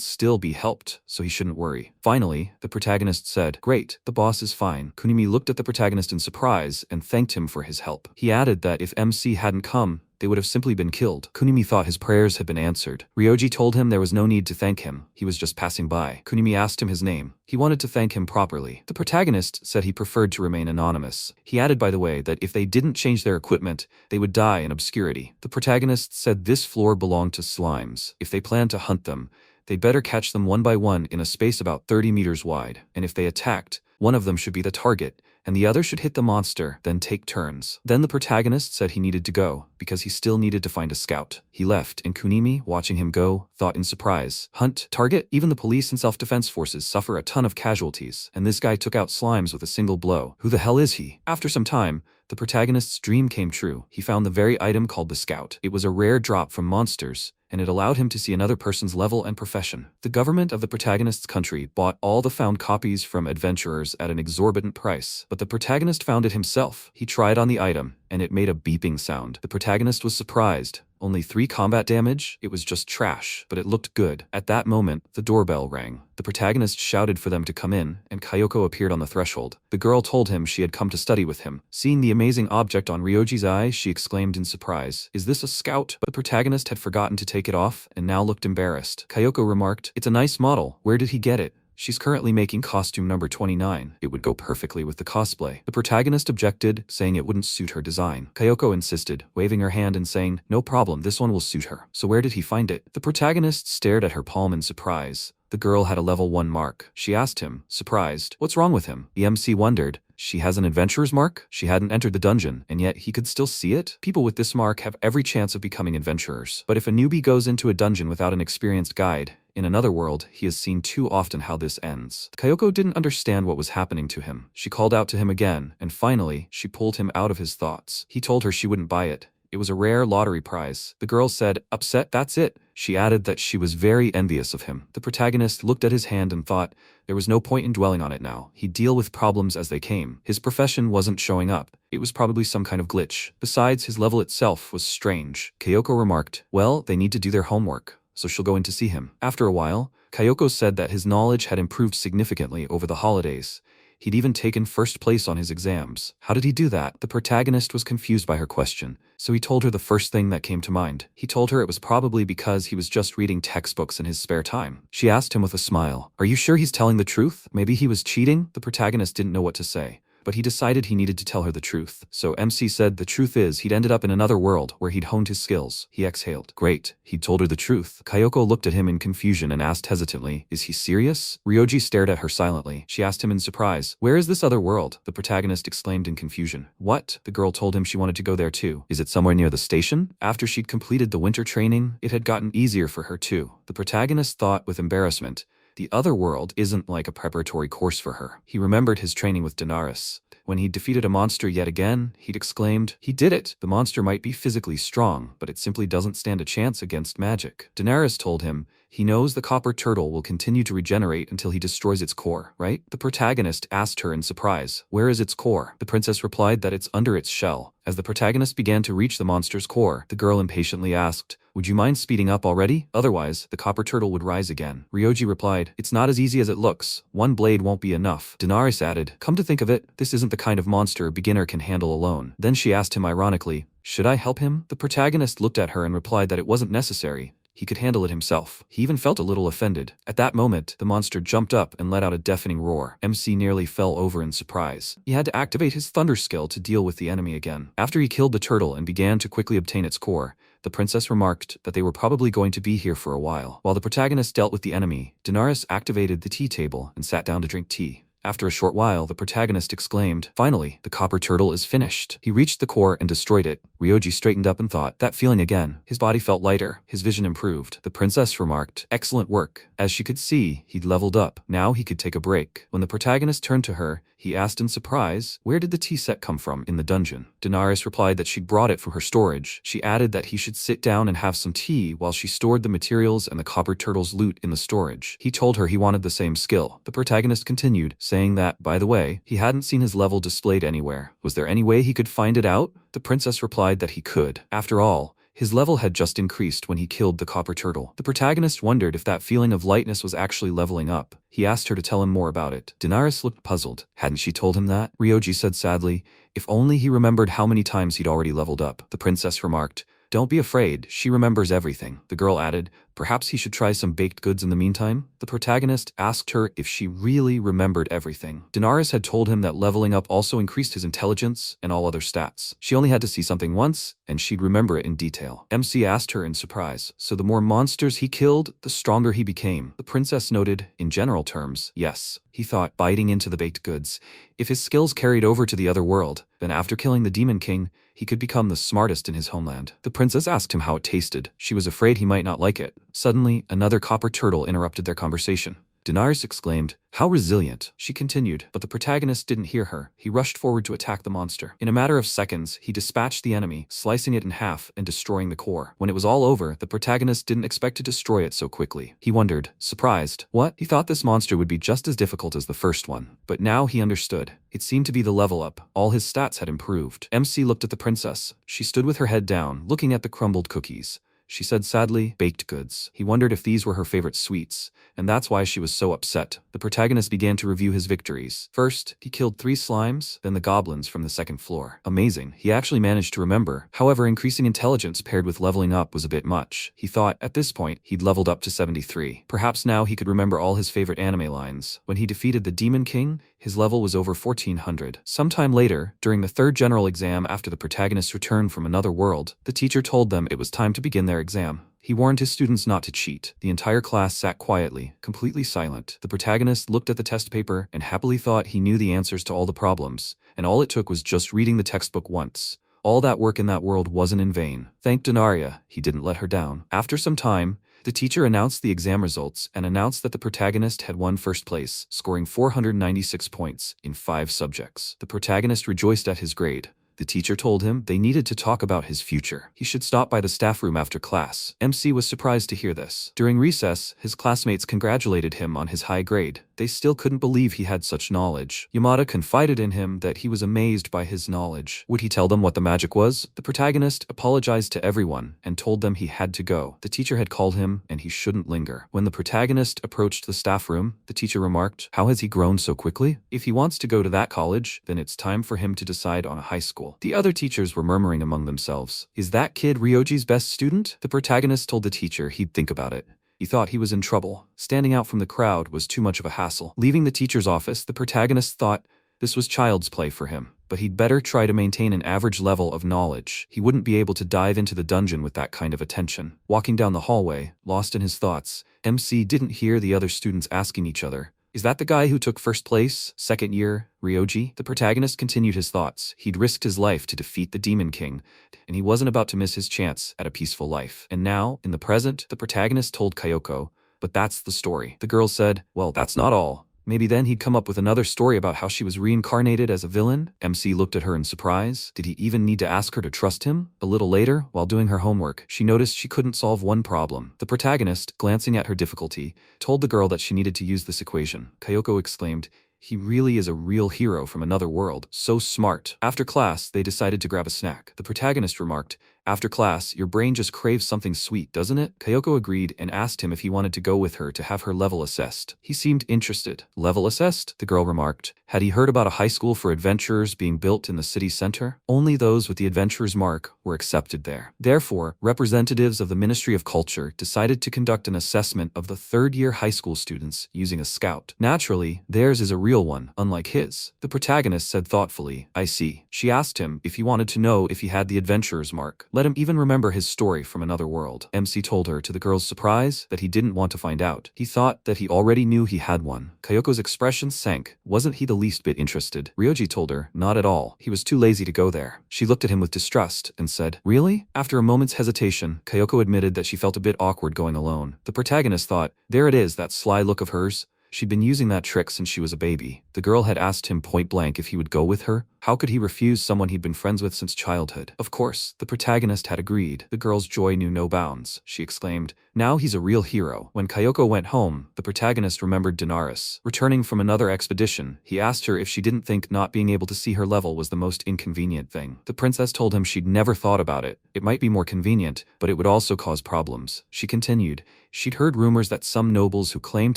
still be helped, so he shouldn't worry. Finally, the protagonist said, "Great, the boss is fine." Kunimi looked at the protagonist in surprise and thanked him for his help. He added that if MC hadn't come, they would have simply been killed. Kunimi thought his prayers had been answered. Rioji told him there was no need to thank him. He was just passing by. Kunimi asked him his name. He wanted to thank him properly. The protagonist said he preferred to remain anonymous. He added, by the way, that if they didn't change their equipment, they would die in obscurity. The protagonist said this floor belonged to slimes. If they planned to hunt them, they'd better catch them one by one in a space about 30 meters wide. And if they attacked, one of them should be the target, and the other should hit the monster, then take turns. Then the protagonist said he needed to go, because he still needed to find a scout. He left, and Kunimi, watching him go, thought in surprise, hunt, target, even the police and self-defense forces suffer a ton of casualties, and this guy took out slimes with a single blow. Who the hell is he? After some time, the protagonist's dream came true. He found the very item called the Scout. It was a rare drop from monsters, and it allowed him to see another person's level and profession. The government of the protagonist's country bought all the found copies from adventurers at an exorbitant price, but the protagonist found it himself. He tried on the item, and it made a beeping sound. The protagonist was surprised. Only 3 combat damage? It was just trash, but it looked good. At that moment, the doorbell rang. The protagonist shouted for them to come in, and Kayoko appeared on the threshold. The girl told him she had come to study with him. Seeing the amazing object on Ryoji's eye, she exclaimed in surprise, "Is this a scout?" But the protagonist had forgotten to take it off, and now looked embarrassed. Kayoko remarked, "It's a nice model. Where did he get it?" She's currently making costume number 29. It would go perfectly with the cosplay. The protagonist objected, saying it wouldn't suit her design. Kayoko insisted, waving her hand and saying, "No problem, this one will suit her." So where did he find it? The protagonist stared at her palm in surprise. The girl had a level 1 mark. She asked him, surprised, what's wrong with him? The MC wondered, she has an adventurer's mark? She hadn't entered the dungeon, and yet he could still see it? People with this mark have every chance of becoming adventurers. But if a newbie goes into a dungeon without an experienced guide, in another world, he has seen too often how this ends. Kayoko didn't understand what was happening to him. She called out to him again, and finally, she pulled him out of his thoughts. He told her she wouldn't buy it. It was a rare lottery prize. The girl said, "Upset, that's it." She added that she was very envious of him. The protagonist looked at his hand and thought, there was no point in dwelling on it now. He'd deal with problems as they came. His profession wasn't showing up. It was probably some kind of glitch. Besides, his level itself was strange. Kayoko remarked, "Well, they need to do their homework, so she'll go in to see him." After a while, Kayoko said that his knowledge had improved significantly over the holidays. He'd even taken first place on his exams. How did he do that? The protagonist was confused by her question, so he told her the first thing that came to mind. He told her it was probably because he was just reading textbooks in his spare time. She asked him with a smile, "Are you sure he's telling the truth? Maybe he was cheating?" The protagonist didn't know what to say, but he decided he needed to tell her the truth. So MC said the truth is he'd ended up in another world where he'd honed his skills. He exhaled. Great, he'd told her the truth. Kayoko looked at him in confusion and asked hesitantly, "Is he serious?" Ryoji stared at her silently. She asked him in surprise, "Where is this other world?" The protagonist exclaimed in confusion. "What?" The girl told him she wanted to go there too. "Is it somewhere near the station?" After she'd completed the winter training, it had gotten easier for her too. The protagonist thought with embarrassment, the other world isn't like a preparatory course for her. He remembered his training with Daenerys. When he defeated a monster yet again, he'd exclaimed, "He did it! The monster might be physically strong, but it simply doesn't stand a chance against magic." Daenerys told him, He knows the copper turtle will continue to regenerate until he destroys its core, right? The protagonist asked her in surprise, where is its core? The princess replied that it's under its shell. As the protagonist began to reach the monster's core, the girl impatiently asked, would you mind speeding up already? Otherwise, the copper turtle would rise again. Rioji replied, it's not as easy as it looks. One blade won't be enough. Daenerys added, come to think of it, this isn't the kind of monster a beginner can handle alone. Then she asked him ironically, should I help him? The protagonist looked at her and replied that it wasn't necessary. He could handle it himself. He even felt a little offended. At that moment, the monster jumped up and let out a deafening roar. MC nearly fell over in surprise. He had to activate his thunder skill to deal with the enemy again. After he killed the turtle and began to quickly obtain its core, the princess remarked that they were probably going to be here for a while. While the protagonist dealt with the enemy, Daenerys activated the tea table and sat down to drink tea. After a short while, the protagonist exclaimed, finally, the copper turtle is finished. He reached the core and destroyed it. Ryoji straightened up and thought, that feeling again. His body felt lighter. His vision improved. The princess remarked, excellent work. As she could see, he'd leveled up. Now he could take a break. When the protagonist turned to her, he asked in surprise, where did the tea set come from in the dungeon? Daenerys replied that she'd brought it from her storage. She added that he should sit down and have some tea while she stored the materials and the copper turtle's loot in the storage. He told her he wanted the same skill. The protagonist continued, saying that, by the way, he hadn't seen his level displayed anywhere. Was there any way he could find it out? The princess replied that he could. After all, his level had just increased when he killed the copper turtle. The protagonist wondered if that feeling of lightness was actually leveling up. He asked her to tell him more about it. Daenerys looked puzzled. Hadn't she told him that? Ryoji said sadly, if only he remembered how many times he'd already leveled up. The princess remarked, don't be afraid, she remembers everything. The girl added, perhaps he should try some baked goods in the meantime? The protagonist asked her if she really remembered everything. Daenerys had told him that leveling up also increased his intelligence and all other stats. She only had to see something once, and she'd remember it in detail. MC asked her in surprise, so the more monsters he killed, the stronger he became. The princess noted, in general terms, yes. He thought, biting into the baked goods. If his skills carried over to the other world, then after killing the Demon King, he could become the smartest in his homeland. The princess asked him how it tasted. She was afraid he might not like it. Suddenly, another copper turtle interrupted their conversation. Daenerys exclaimed, how resilient. She continued, but the protagonist didn't hear her. He rushed forward to attack the monster. In a matter of seconds, he dispatched the enemy, slicing it in half and destroying the core. When it was all over, the protagonist didn't expect to destroy it so quickly. He wondered, surprised, what? He thought this monster would be just as difficult as the first one. But now he understood. It seemed to be the level up. All his stats had improved. MC looked at the princess. She stood with her head down, looking at the crumbled cookies. She said sadly, baked goods. He wondered if these were her favorite sweets, and that's why she was so upset. The protagonist began to review his victories. First, he killed 3 slimes, then the goblins from the second floor. Amazing, he actually managed to remember. However, increasing intelligence paired with leveling up was a bit much. He thought, at this point, he'd leveled up to 73. Perhaps now he could remember all his favorite anime lines. When he defeated the Demon King, his level was over 1400. Sometime later, during the 3rd general exam after the protagonist returned from another world, the teacher told them it was time to begin their exam. He warned his students not to cheat. The entire class sat quietly, completely silent. The protagonist looked at the test paper and happily thought he knew the answers to all the problems, and all it took was just reading the textbook once. All that work in that world wasn't in vain. Thank Daenerys, he didn't let her down. After some time, the teacher announced the exam results and announced that the protagonist had won first place, scoring 496 points in 5 subjects. The protagonist rejoiced at his grade. The teacher told him they needed to talk about his future. He should stop by the staff room after class. MC was surprised to hear this. During recess, his classmates congratulated him on his high grade. They still couldn't believe he had such knowledge. Yamada confided in him that he was amazed by his knowledge. Would he tell them what the magic was? The protagonist apologized to everyone and told them he had to go. The teacher had called him and he shouldn't linger. When the protagonist approached the staff room, the teacher remarked, how has he grown so quickly? If he wants to go to that college, then it's time for him to decide on a high school. The other teachers were murmuring among themselves. Is that kid Ryoji's best student? The protagonist told the teacher he'd think about it. He thought he was in trouble. Standing out from the crowd was too much of a hassle. Leaving the teacher's office, the protagonist thought this was child's play for him, but he'd better try to maintain an average level of knowledge. He wouldn't be able to dive into the dungeon with that kind of attention. Walking down the hallway, lost in his thoughts, MC didn't hear the other students asking each other, is that the guy who took first place, second year, Rioji? The protagonist continued his thoughts. He'd risked his life to defeat the Demon King, and he wasn't about to miss his chance at a peaceful life. And now, in the present, the protagonist told Kayoko, but that's the story. The girl said, well, that's not all. Maybe then he'd come up with another story about how she was reincarnated as a villain. MC looked at her in surprise. Did he even need to ask her to trust him? A little later, while doing her homework, she noticed she couldn't solve one problem. The protagonist, glancing at her difficulty, told the girl that she needed to use this equation. Kayoko exclaimed, "He really is a real hero from another world. So smart." After class, they decided to grab a snack. The protagonist remarked, "After class, your brain just craves something sweet, doesn't it?" Kayoko agreed and asked him if he wanted to go with her to have her level assessed. He seemed interested. "Level assessed?" the girl remarked. Had he heard about a high school for adventurers being built in the city center? Only those with the adventurer's mark were accepted there. Therefore, representatives of the Ministry of Culture decided to conduct an assessment of the third-year high school students using a scout. Naturally, theirs is a real one, unlike his. The protagonist said thoughtfully, "I see." She asked him if he wanted to know if he had the adventurer's mark. Let him even remember his story from another world. MC told her, to the girl's surprise, that he didn't want to find out. He thought that he already knew he had one. Kayoko's expression sank. Wasn't he the least bit interested? Rioji told her, not at all. He was too lazy to go there. She looked at him with distrust and said, "Really?" After a moment's hesitation, Kayoko admitted that she felt a bit awkward going alone. The protagonist thought, there it is, that sly look of hers. She'd been using that trick since she was a baby. The girl had asked him point blank if he would go with her. How could he refuse someone he'd been friends with since childhood? Of course, the protagonist had agreed. The girl's joy knew no bounds. She exclaimed, "Now he's a real hero." When Kayoko went home, the protagonist remembered Dinaris. Returning from another expedition, he asked her if she didn't think not being able to see her level was the most inconvenient thing. The princess told him she'd never thought about it. It might be more convenient, but it would also cause problems. She continued, she'd heard rumors that some nobles who claimed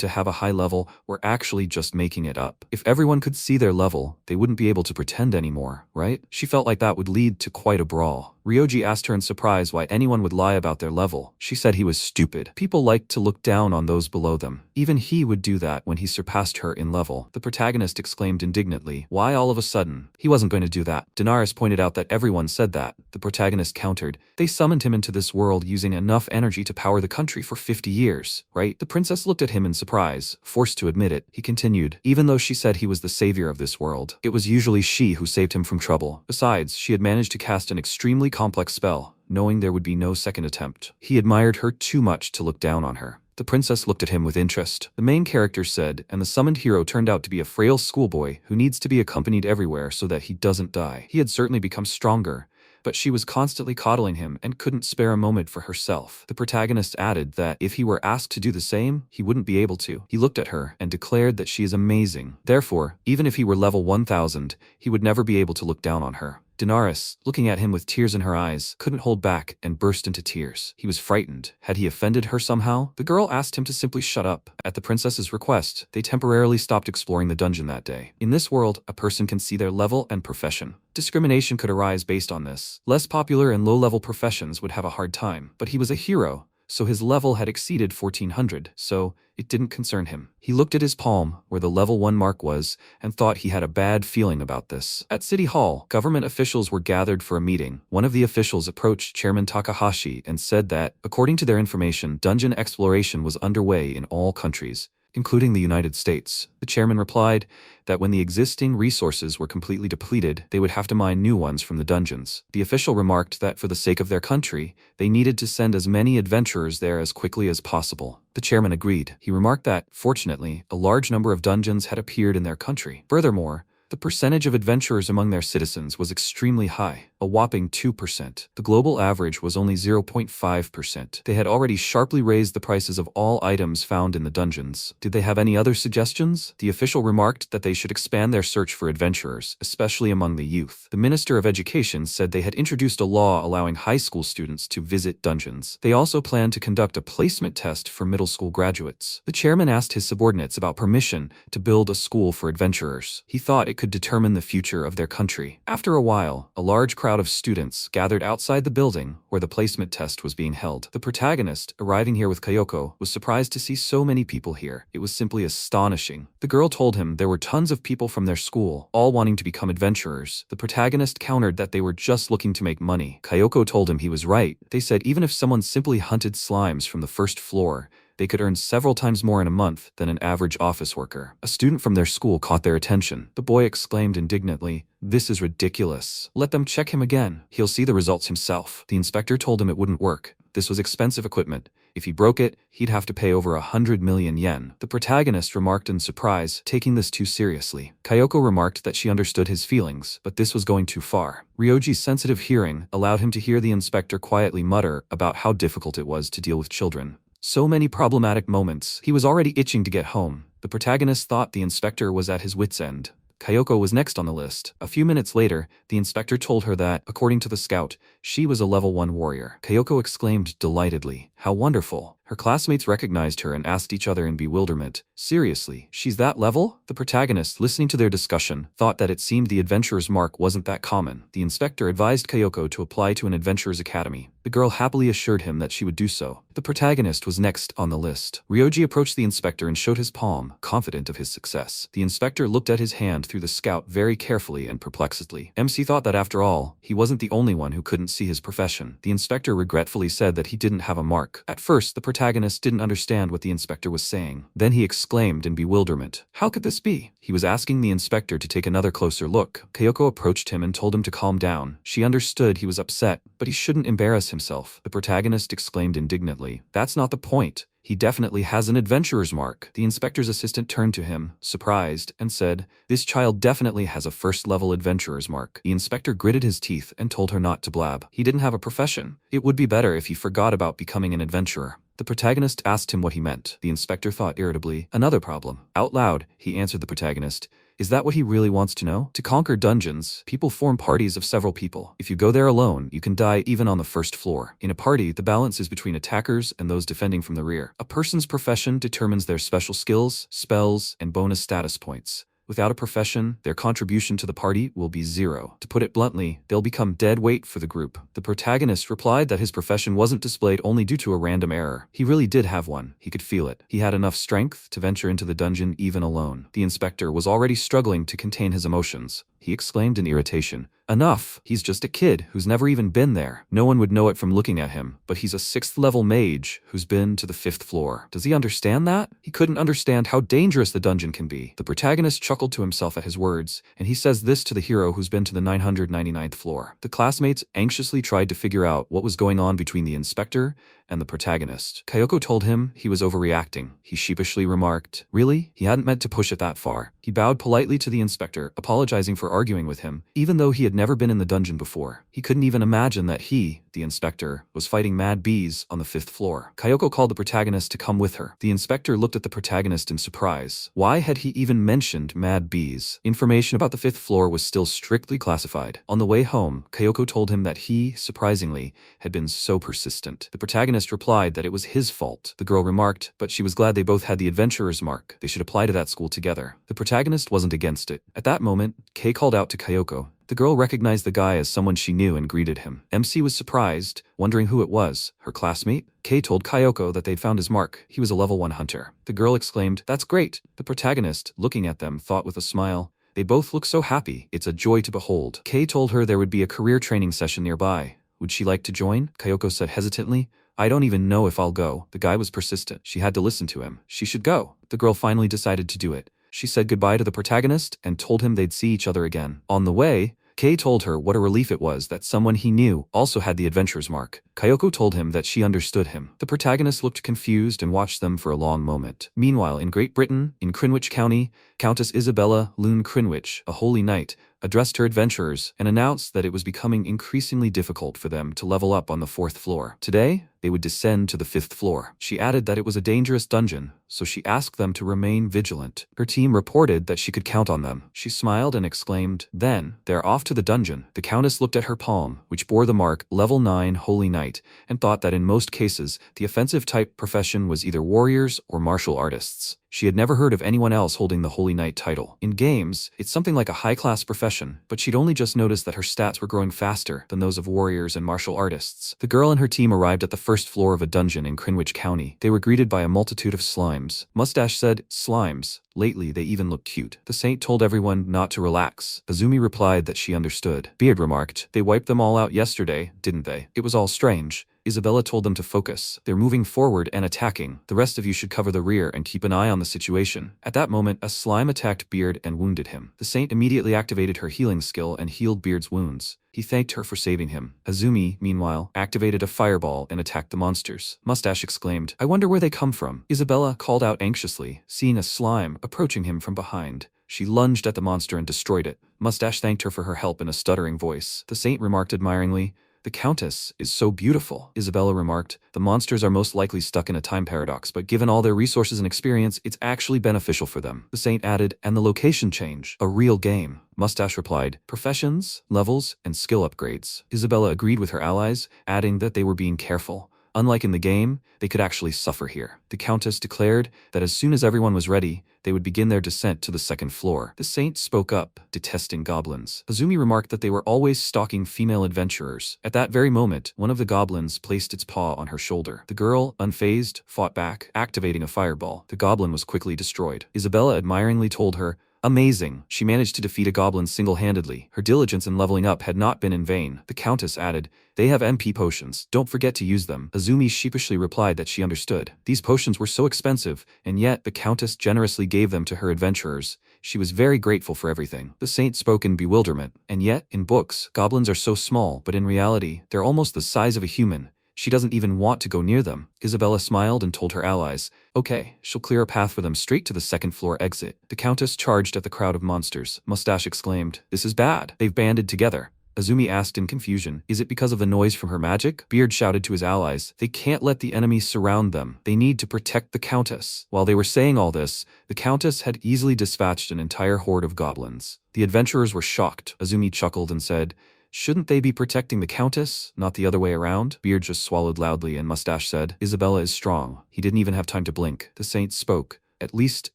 to have a high level were actually just making it up. If everyone could see their level, they wouldn't be able to pretend anymore, right? She felt like that would lead to quite a brawl. Rioji asked her in surprise why anyone would lie about their level. She said he was stupid. People liked to look down on those below them. Even he would do that when he surpassed her in level. The protagonist exclaimed indignantly, "Why all of a sudden?" He wasn't going to do that. Dinaris pointed out that everyone said that. The protagonist countered, "They summoned him into this world using enough energy to power the country for 50 years, right?" The princess looked at him in surprise, forced to admit it. He continued, "Even though she said he was the savior of this world, it was usually she who saved him from trouble. Besides, she had managed to cast an extremely complex spell, knowing there would be no second attempt. He admired her too much to look down on her." The princess looked at him with interest. The main character said, and the summoned hero turned out to be a frail schoolboy who needs to be accompanied everywhere so that he doesn't die. He had certainly become stronger, but she was constantly coddling him and couldn't spare a moment for herself. The protagonist added that if he were asked to do the same, he wouldn't be able to. He looked at her and declared that she is amazing. Therefore, even if he were level 1000, he would never be able to look down on her. Dinaris, looking at him with tears in her eyes, couldn't hold back and burst into tears. He was frightened. Had he offended her somehow? The girl asked him to simply shut up. At the princess's request, they temporarily stopped exploring the dungeon that day. In this world, a person can see their level and profession. Discrimination could arise based on this. Less popular and low-level professions would have a hard time. But he was a hero, so his level had exceeded 1400, so it didn't concern him. He looked at his palm, where the level 1 mark was, and thought he had a bad feeling about this. At City Hall, government officials were gathered for a meeting. One of the officials approached Chairman Takahashi and said that, according to their information, dungeon exploration was underway in all countries, including the United States. The chairman replied that when the existing resources were completely depleted, they would have to mine new ones from the dungeons. The official remarked that for the sake of their country, they needed to send as many adventurers there as quickly as possible. The chairman agreed. He remarked that, fortunately, a large number of dungeons had appeared in their country. Furthermore, the percentage of adventurers among their citizens was extremely high, a whopping 2%. The global average was only 0.5%. They had already sharply raised the prices of all items found in the dungeons. Did they have any other suggestions? The official remarked that they should expand their search for adventurers, especially among the youth. The Minister of Education said they had introduced a law allowing high school students to visit dungeons. They also planned to conduct a placement test for middle school graduates. The chairman asked his subordinates about permission to build a school for adventurers. He thought it could determine the future of their country. After a while, a large crowd of students gathered outside the building where the placement test was being held. The protagonist, arriving here with Kayoko, was surprised to see so many people here. It was simply astonishing. The girl told him there were tons of people from their school, all wanting to become adventurers. The protagonist countered that they were just looking to make money. Kayoko told him he was right. They said even if someone simply hunted slimes from the first floor, they could earn several times more in a month than an average office worker. A student from their school caught their attention. The boy exclaimed indignantly, "This is ridiculous. Let them check him again. He'll see the results himself." The inspector told him it wouldn't work. This was expensive equipment. If he broke it, he'd have to pay over 100 million yen. The protagonist remarked in surprise, taking this too seriously. Kayoko remarked that she understood his feelings, but this was going too far. Ryoji's sensitive hearing allowed him to hear the inspector quietly mutter about how difficult it was to deal with children. So many problematic moments. He was already itching to get home. The protagonist thought the inspector was at his wit's end. Kayoko was next on the list. A few minutes later, the inspector told her that, according to the scout, she was a level 1 warrior. Kayoko exclaimed delightedly, "How wonderful." Her classmates recognized her and asked each other in bewilderment, "Seriously, she's that level?" The protagonist, listening to their discussion, thought that it seemed the adventurer's mark wasn't that common. The inspector advised Kayoko to apply to an adventurer's academy. The girl happily assured him that she would do so. The protagonist was next on the list. Ryoji approached the inspector and showed his palm, confident of his success. The inspector looked at his hand through the scout very carefully and perplexedly. MC thought that after all, he wasn't the only one who couldn't see his profession. The inspector regretfully said that he didn't have a mark. At first, the protagonist didn't understand what the inspector was saying. Then he exclaimed in bewilderment, "How could this be?" He was asking the inspector to take another closer look. Kayoko approached him and told him to calm down. She understood he was upset, but he shouldn't embarrass himself. The protagonist exclaimed indignantly, "That's not the point. He definitely has an adventurer's mark." The inspector's assistant turned to him, surprised, and said, "This child definitely has a first-level adventurer's mark." The inspector gritted his teeth and told her not to blab. He didn't have a profession. It would be better if he forgot about becoming an adventurer. The protagonist asked him what he meant. The inspector thought irritably, "Another problem." Out loud, he answered the protagonist, "Is that what he really wants to know?" To conquer dungeons, people form parties of several people. If you go there alone, you can die even on the first floor. In a party, the balance is between attackers and those defending from the rear. A person's profession determines their special skills, spells, and bonus status points. Without a profession, their contribution to the party will be 0. To put it bluntly, they'll become dead weight for the group. The protagonist replied that his profession wasn't displayed only due to a random error. He really did have one. He could feel it. He had enough strength to venture into the dungeon even alone. The inspector was already struggling to contain his emotions. He exclaimed in irritation, "Enough! He's just a kid who's never even been there. No one would know it from looking at him, but he's a 6th-level mage who's been to the 5th floor. Does he understand that?" He couldn't understand how dangerous the dungeon can be. The protagonist chuckled to himself at his words, and he says this to the hero who's been to the 999th floor. The classmates anxiously tried to figure out what was going on between the inspector and the protagonist. Kayoko told him he was overreacting. He sheepishly remarked, "Really? He hadn't meant to push it that far." He bowed politely to the inspector, apologizing for arguing with him, even though he had never been in the dungeon before. He couldn't even imagine that he, the inspector, was fighting mad bees on the 5th floor. Kayoko called the protagonist to come with her. The inspector looked at the protagonist in surprise. Why had he even mentioned mad bees? Information about the 5th floor was still strictly classified. On the way home, Kayoko told him that he, surprisingly, had been so persistent. The protagonist replied that it was his fault. The girl remarked, but she was glad they both had the adventurer's mark. They should apply to that school together. The protagonist wasn't against it. At that moment, Kay called out to Kayoko. The girl recognized the guy as someone she knew and greeted him. MC was surprised, wondering who it was. Her classmate? Kay told Kayoko that they'd found his mark. He was a level 1 hunter. The girl exclaimed, "That's great." The protagonist, looking at them, thought with a smile, "They both look so happy. It's a joy to behold." Kay told her there would be a career training session nearby. Would she like to join? Kayoko said hesitantly, "I don't even know if I'll go." The guy was persistent. She had to listen to him. She should go. The girl finally decided to do it. She said goodbye to the protagonist and told him they'd see each other again. On the way, Kay told her what a relief it was that someone he knew also had the adventurer's mark. Kayoko told him that she understood him. The protagonist looked confused and watched them for a long moment. Meanwhile, in Great Britain, in Crinwich County, Countess Isabella Lune Crinwich, a holy knight, addressed her adventurers and announced that it was becoming increasingly difficult for them to level up on the 4th floor. Today, they would descend to the 5th floor. She added that it was a dangerous dungeon, so she asked them to remain vigilant. Her team reported that she could count on them. She smiled and exclaimed, "Then, they're off to the dungeon." The countess looked at her palm, which bore the mark Level 9 Holy Knight, and thought that in most cases, the offensive type profession was either warriors or martial artists. She had never heard of anyone else holding the Holy Knight title. In games, it's something like a high-class profession, but she'd only just noticed that her stats were growing faster than those of warriors and martial artists. The girl and her team arrived at the 1st floor of a dungeon in Crinwich County. They were greeted by a multitude of slimes. Mustache said, "Slimes. Lately, they even look cute." The saint told everyone not to relax. Azumi replied that she understood. Beard remarked, "They wiped them all out yesterday, didn't they? It was all strange. Isabella told them to focus. They're moving forward and attacking. The rest of you should cover the rear and keep an eye on the situation. At that moment, a slime attacked Beard and wounded him. The saint immediately activated her healing skill and healed Beard's wounds. He thanked her for saving him. Azumi, meanwhile, activated a fireball and attacked the monsters. Mustache exclaimed, "I wonder where they come from." Isabella called out anxiously, seeing a slime approaching him from behind. She lunged at the monster and destroyed it. Mustache thanked her for her help in a stuttering voice. The saint remarked admiringly, "The Countess is so beautiful." Isabella remarked, "The monsters are most likely stuck in a time paradox, but given all their resources and experience, it's actually beneficial for them." The saint added, "And the location change. A real game." Mustache replied, "Professions, levels, and skill upgrades." Isabella agreed with her allies, adding that they were being careful. Unlike in the game, they could actually suffer here. The Countess declared that as soon as everyone was ready, they would begin their descent to the second floor. The saint spoke up, detesting goblins. Azumi remarked that they were always stalking female adventurers. At that very moment, one of the goblins placed its paw on her shoulder. The girl, unfazed, fought back, activating a fireball. The goblin was quickly destroyed. Isabella admiringly told her, "Amazing. She managed to defeat a goblin single-handedly. Her diligence in leveling up had not been in vain." The Countess added, "They have MP potions. Don't forget to use them." Azumi sheepishly replied that she understood. These potions were so expensive, and yet the Countess generously gave them to her adventurers. She was very grateful for everything. The saint spoke in bewilderment. And yet, in books, goblins are so small, but in reality, they're almost the size of a human. She doesn't even want to go near them. Isabella smiled and told her allies, "Okay, she'll clear a path for them straight to the second floor exit." The Countess charged at the crowd of monsters. Mustache exclaimed, "This is bad. They've banded together." Azumi asked in confusion, "Is it because of the noise from her magic?" Beard shouted to his allies, "They can't let the enemy surround them. They need to protect the Countess." While they were saying all this, the Countess had easily dispatched an entire horde of goblins. The adventurers were shocked. Azumi chuckled and said, "Shouldn't they be protecting the Countess, not the other way around?" Beard just swallowed loudly and Mustache said, "Isabella is strong." He didn't even have time to blink. The saint spoke. "At least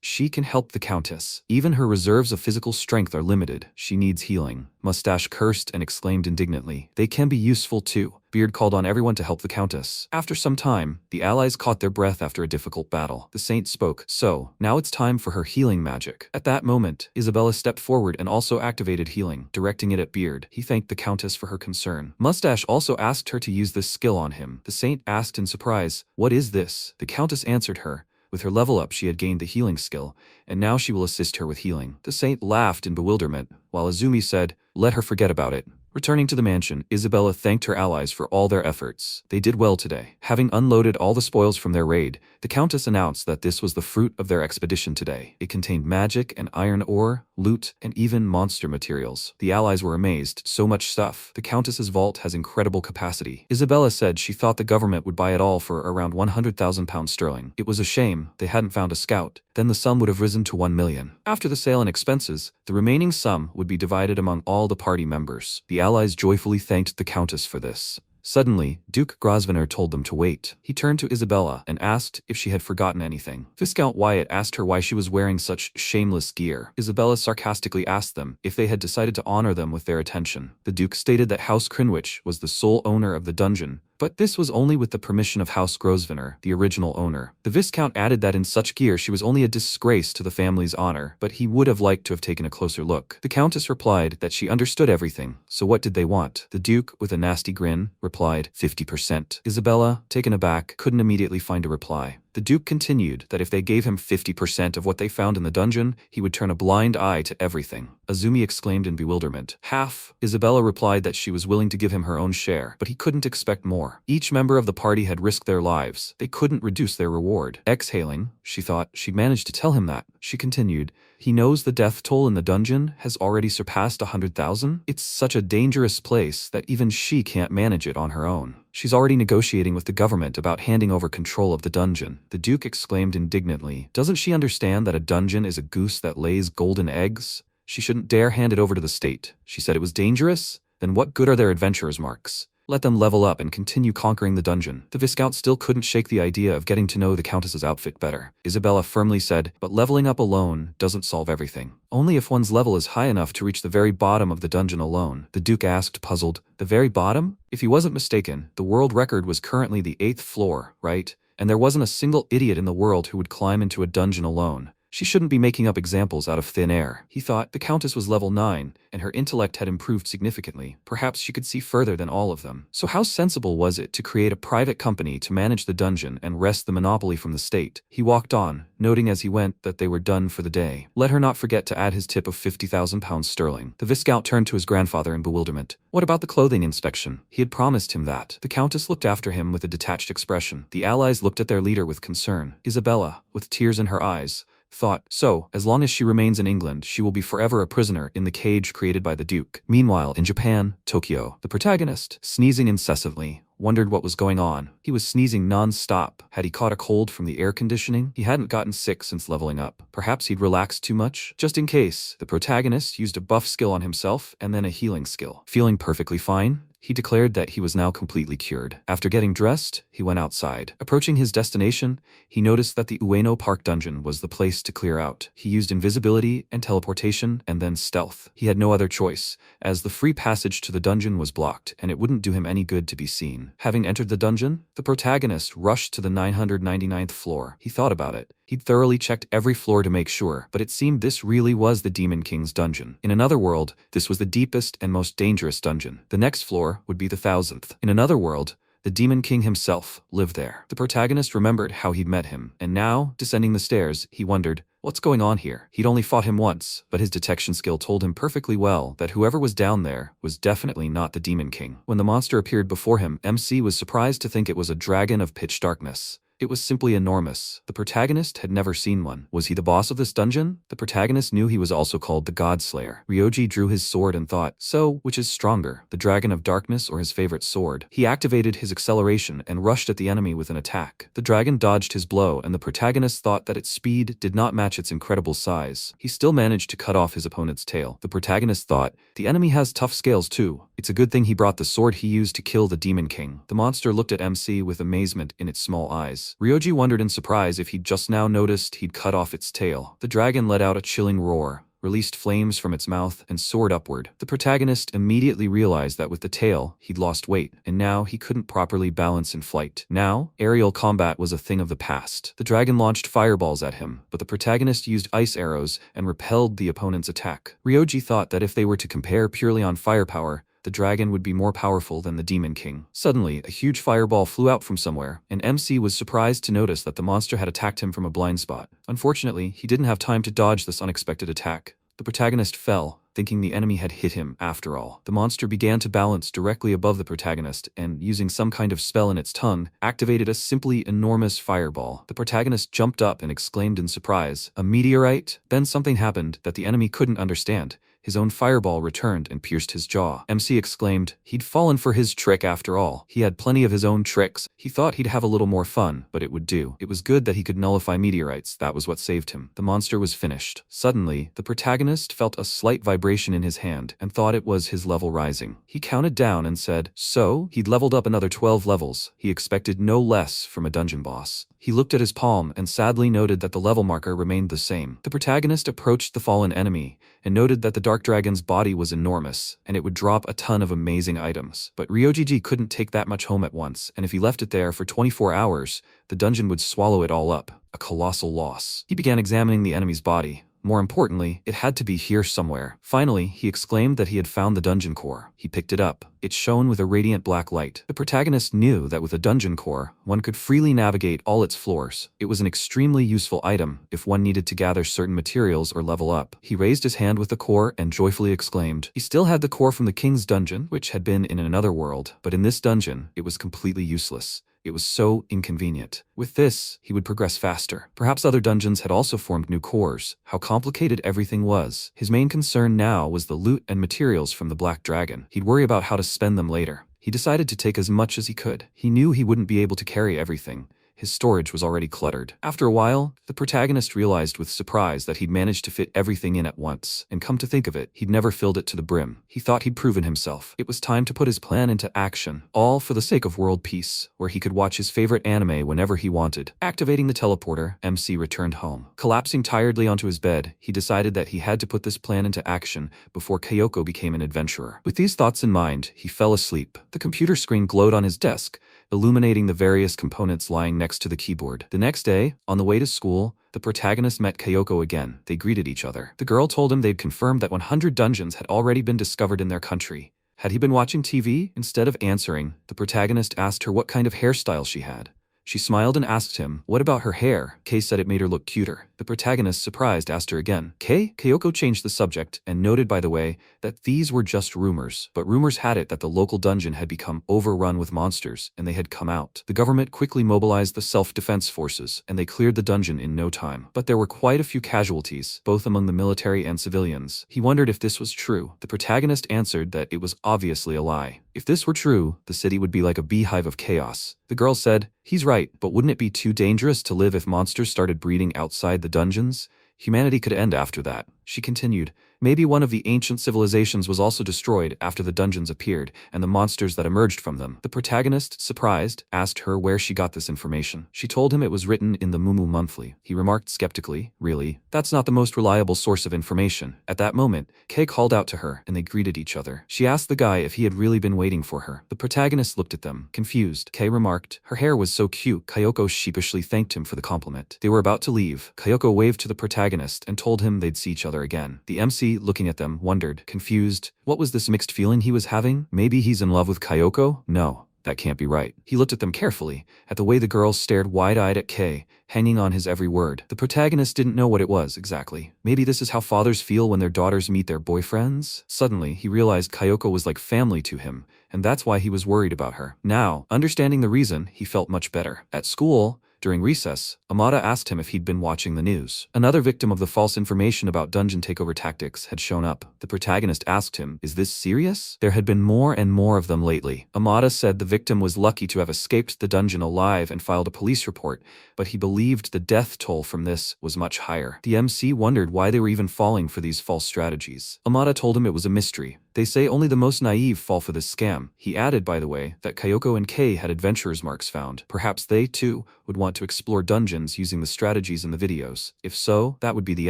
she can help the Countess. Even her reserves of physical strength are limited. She needs healing." Mustache cursed and exclaimed indignantly, "They can be useful too." Beard called on everyone to help the Countess. After some time, the allies caught their breath after a difficult battle. The saint spoke, "So, now it's time for her healing magic." At that moment, Isabella stepped forward and also activated healing, directing it at Beard. He thanked the Countess for her concern. Mustache also asked her to use this skill on him. The saint asked in surprise, "What is this?" The Countess answered her. With her level up, she had gained the healing skill, and now she will assist her with healing. The saint laughed in bewilderment, while Azumi said, "Let her forget about it." Returning to the mansion, Isabella thanked her allies for all their efforts. They did well today. Having unloaded all the spoils from their raid, the Countess announced that this was the fruit of their expedition today. It contained magic and iron ore, loot, and even monster materials. The allies were amazed. So much stuff. The Countess's vault has incredible capacity. Isabella said she thought the government would buy it all for around 100,000 pounds sterling. It was a shame they hadn't found a scout. Then the sum would have risen to 1 million. After the sale and expenses, the remaining sum would be divided among all the party members. The allies joyfully thanked the Countess for this. Suddenly, Duke Grosvenor told them to wait. He turned to Isabella and asked if she had forgotten anything. Viscount Wyatt asked her why she was wearing such shameless gear. Isabella sarcastically asked them if they had decided to honor them with their attention. The Duke stated that House Crinwich was the sole owner of the dungeon, but this was only with the permission of House Grosvenor, the original owner. The Viscount added that in such gear she was only a disgrace to the family's honor, but he would have liked to have taken a closer look. The Countess replied that she understood everything, so what did they want? The Duke, with a nasty grin, replied, 50%. Isabella, taken aback, couldn't immediately find a reply. The Duke continued that if they gave him 50% of what they found in the dungeon, he would turn a blind eye to everything. Azumi exclaimed in bewilderment, "Half?" Isabella replied that she was willing to give him her own share, but he couldn't expect more. Each member of the party had risked their lives. They couldn't reduce their reward. Exhaling, she thought she'd managed to tell him that. She continued, "He knows the death toll in the dungeon has already surpassed 100,000? It's such a dangerous place that even she can't manage it on her own. She's already negotiating with the government about handing over control of the dungeon." The Duke exclaimed indignantly, "Doesn't she understand that a dungeon is a goose that lays golden eggs? She shouldn't dare hand it over to the state. She said it was dangerous? Then what good are their adventurer's marks? Let them level up and continue conquering the dungeon." The Viscount still couldn't shake the idea of getting to know the Countess's outfit better. Isabella firmly said, "But leveling up alone doesn't solve everything. Only if one's level is high enough to reach the very bottom of the dungeon alone." The Duke asked, puzzled, "The very bottom?" If he wasn't mistaken, the world record was currently the 8th floor, right? And there wasn't a single idiot in the world who would climb into a dungeon alone. She shouldn't be making up examples out of thin air. He thought the Countess was level 9, and her intellect had improved significantly. Perhaps she could see further than all of them. So how sensible was it to create a private company to manage the dungeon and wrest the monopoly from the state? He walked on, noting as he went that they were done for the day. Let her not forget to add his tip of £50,000. The Viscount turned to his grandfather in bewilderment. What about the clothing inspection? He had promised him that. The Countess looked after him with a detached expression. The allies looked at their leader with concern. Isabella, with tears in her eyes, thought, so, as long as she remains in England, she will be forever a prisoner in the cage created by the Duke. Meanwhile, in Japan, Tokyo, the protagonist, sneezing incessantly, wondered what was going on. He was sneezing non-stop. Had he caught a cold from the air conditioning? He hadn't gotten sick since leveling up. Perhaps he'd relaxed too much? Just in case, the protagonist used a buff skill on himself and then a healing skill. Feeling perfectly fine, he declared that he was now completely cured. After getting dressed, he went outside. Approaching his destination, he noticed that the Ueno Park dungeon was the place to clear out. He used invisibility and teleportation and then stealth. He had no other choice, as the free passage to the dungeon was blocked, and it wouldn't do him any good to be seen. Having entered the dungeon, the protagonist rushed to the 999th floor. He thought about it. He'd thoroughly checked every floor to make sure, but it seemed this really was the Demon King's dungeon. In another world, this was the deepest and most dangerous dungeon. The next floor would be the 1000th. In another world, the Demon King himself lived there. The protagonist remembered how he'd met him, and now, descending the stairs, he wondered, what's going on here? He'd only fought him once, but his detection skill told him perfectly well that whoever was down there was definitely not the Demon King. When the monster appeared before him, MC was surprised to think it was a dragon of pitch darkness. It was simply enormous. The protagonist had never seen one. Was he the boss of this dungeon? The protagonist knew he was also called the Godslayer. Rioji drew his sword and thought, so, which is stronger, the Dragon of Darkness or his favorite sword? He activated his acceleration and rushed at the enemy with an attack. The dragon dodged his blow, and the protagonist thought that its speed did not match its incredible size. He still managed to cut off his opponent's tail. The protagonist thought, the enemy has tough scales too. It's a good thing he brought the sword he used to kill the Demon King. The monster looked at MC with amazement in its small eyes. Rioji wondered in surprise if he'd just now noticed he'd cut off its tail. The dragon let out a chilling roar, released flames from its mouth, and soared upward. The protagonist immediately realized that with the tail, he'd lost weight, and now he couldn't properly balance in flight. Now, aerial combat was a thing of the past. The dragon launched fireballs at him, but the protagonist used ice arrows and repelled the opponent's attack. Rioji thought that if they were to compare purely on firepower, the dragon would be more powerful than the Demon King. Suddenly, a huge fireball flew out from somewhere, and MC was surprised to notice that the monster had attacked him from a blind spot. Unfortunately, he didn't have time to dodge this unexpected attack. The protagonist fell, thinking the enemy had hit him after all. The monster began to balance directly above the protagonist and, using some kind of spell in its tongue, activated a simply enormous fireball. The protagonist jumped up and exclaimed in surprise, "A meteorite?" Then something happened that the enemy couldn't understand. His own fireball returned and pierced his jaw. MC exclaimed, he'd fallen for his trick after all. He had plenty of his own tricks. He thought he'd have a little more fun, but it would do. It was good that he could nullify meteorites. That was what saved him. The monster was finished. Suddenly, the protagonist felt a slight vibration in his hand and thought it was his level rising. He counted down and said, so, he'd leveled up another 12 levels. He expected no less from a dungeon boss. He looked at his palm and sadly noted that the level marker remained the same. The protagonist approached the fallen enemy and noted that the dark dragon's body was enormous, and it would drop a ton of amazing items. But Ryoji couldn't take that much home at once, and if he left it there for 24 hours, the dungeon would swallow it all up. A colossal loss. He began examining the enemy's body. More importantly, it had to be here somewhere. Finally, he exclaimed that he had found the dungeon core. He picked it up. It shone with a radiant black light. The protagonist knew that with a dungeon core, one could freely navigate all its floors. It was an extremely useful item if one needed to gather certain materials or level up. He raised his hand with the core and joyfully exclaimed. He still had the core from the king's dungeon, which had been in another world, but in this dungeon, it was completely useless. It was so inconvenient. With this, he would progress faster. Perhaps other dungeons had also formed new cores. How complicated everything was. His main concern now was the loot and materials from the Black Dragon. He'd worry about how to spend them later. He decided to take as much as he could. He knew he wouldn't be able to carry everything. His storage was already cluttered. After a while, the protagonist realized with surprise that he'd managed to fit everything in at once, and come to think of it, he'd never filled it to the brim. He thought he'd proven himself. It was time to put his plan into action, all for the sake of world peace, where he could watch his favorite anime whenever he wanted. Activating the teleporter, MC returned home. Collapsing tiredly onto his bed, he decided that he had to put this plan into action before Kyoko became an adventurer. With these thoughts in mind, he fell asleep. The computer screen glowed on his desk, illuminating the various components lying next to the keyboard. The next day, on the way to school, the protagonist met Kyoko again. They greeted each other. The girl told him they'd confirmed that 100 dungeons had already been discovered in their country. Had he been watching TV? Instead of answering, the protagonist asked her what kind of hairstyle she had. She smiled and asked him, what about her hair? Kei said it made her look cuter. The protagonist, surprised, asked her again. Kyoko changed the subject and noted, by the way, that these were just rumors. But rumors had it that the local dungeon had become overrun with monsters and they had come out. The government quickly mobilized the self-defense forces and they cleared the dungeon in no time. But there were quite a few casualties, both among the military and civilians. He wondered if this was true. The protagonist answered that it was obviously a lie. If this were true, the city would be like a beehive of chaos. The girl said, he's right, but wouldn't it be too dangerous to live if monsters started breeding outside the dungeons? Humanity could end after that. She continued, maybe one of the ancient civilizations was also destroyed after the dungeons appeared and the monsters that emerged from them. The protagonist, surprised, asked her where she got this information. She told him it was written in the Mumu Monthly. He remarked skeptically, really? That's not the most reliable source of information. At that moment, Kei called out to her and they greeted each other. She asked the guy if he had really been waiting for her. The protagonist looked at them, confused. Kei remarked, her hair was so cute. Kyoko sheepishly thanked him for the compliment. They were about to leave. Kyoko waved to the protagonist and told him they'd see each other again. The MC, looking at them, wondered, confused, what was this mixed feeling he was having? Maybe he's in love with Kyoko? No, that can't be right. He looked at them carefully, at the way the girl stared wide-eyed at Kei, hanging on his every word. The protagonist didn't know what it was exactly. Maybe this is how fathers feel when their daughters meet their boyfriends? Suddenly, he realized Kyoko was like family to him, and that's why he was worried about her. Now, understanding the reason, he felt much better. At school, during recess, Amada asked him if he'd been watching the news. Another victim of the false information about dungeon takeover tactics had shown up. The protagonist asked him, is this serious? There had been more and more of them lately. Amada said the victim was lucky to have escaped the dungeon alive and filed a police report, but he believed the death toll from this was much higher. The MC wondered why they were even falling for these false strategies. Amada told him it was a mystery. They say only the most naive fall for this scam. He added, by the way, that Kyoko and Kei had adventurer's marks found. Perhaps they, too, would want to explore dungeons using the strategies in the videos. If so, that would be the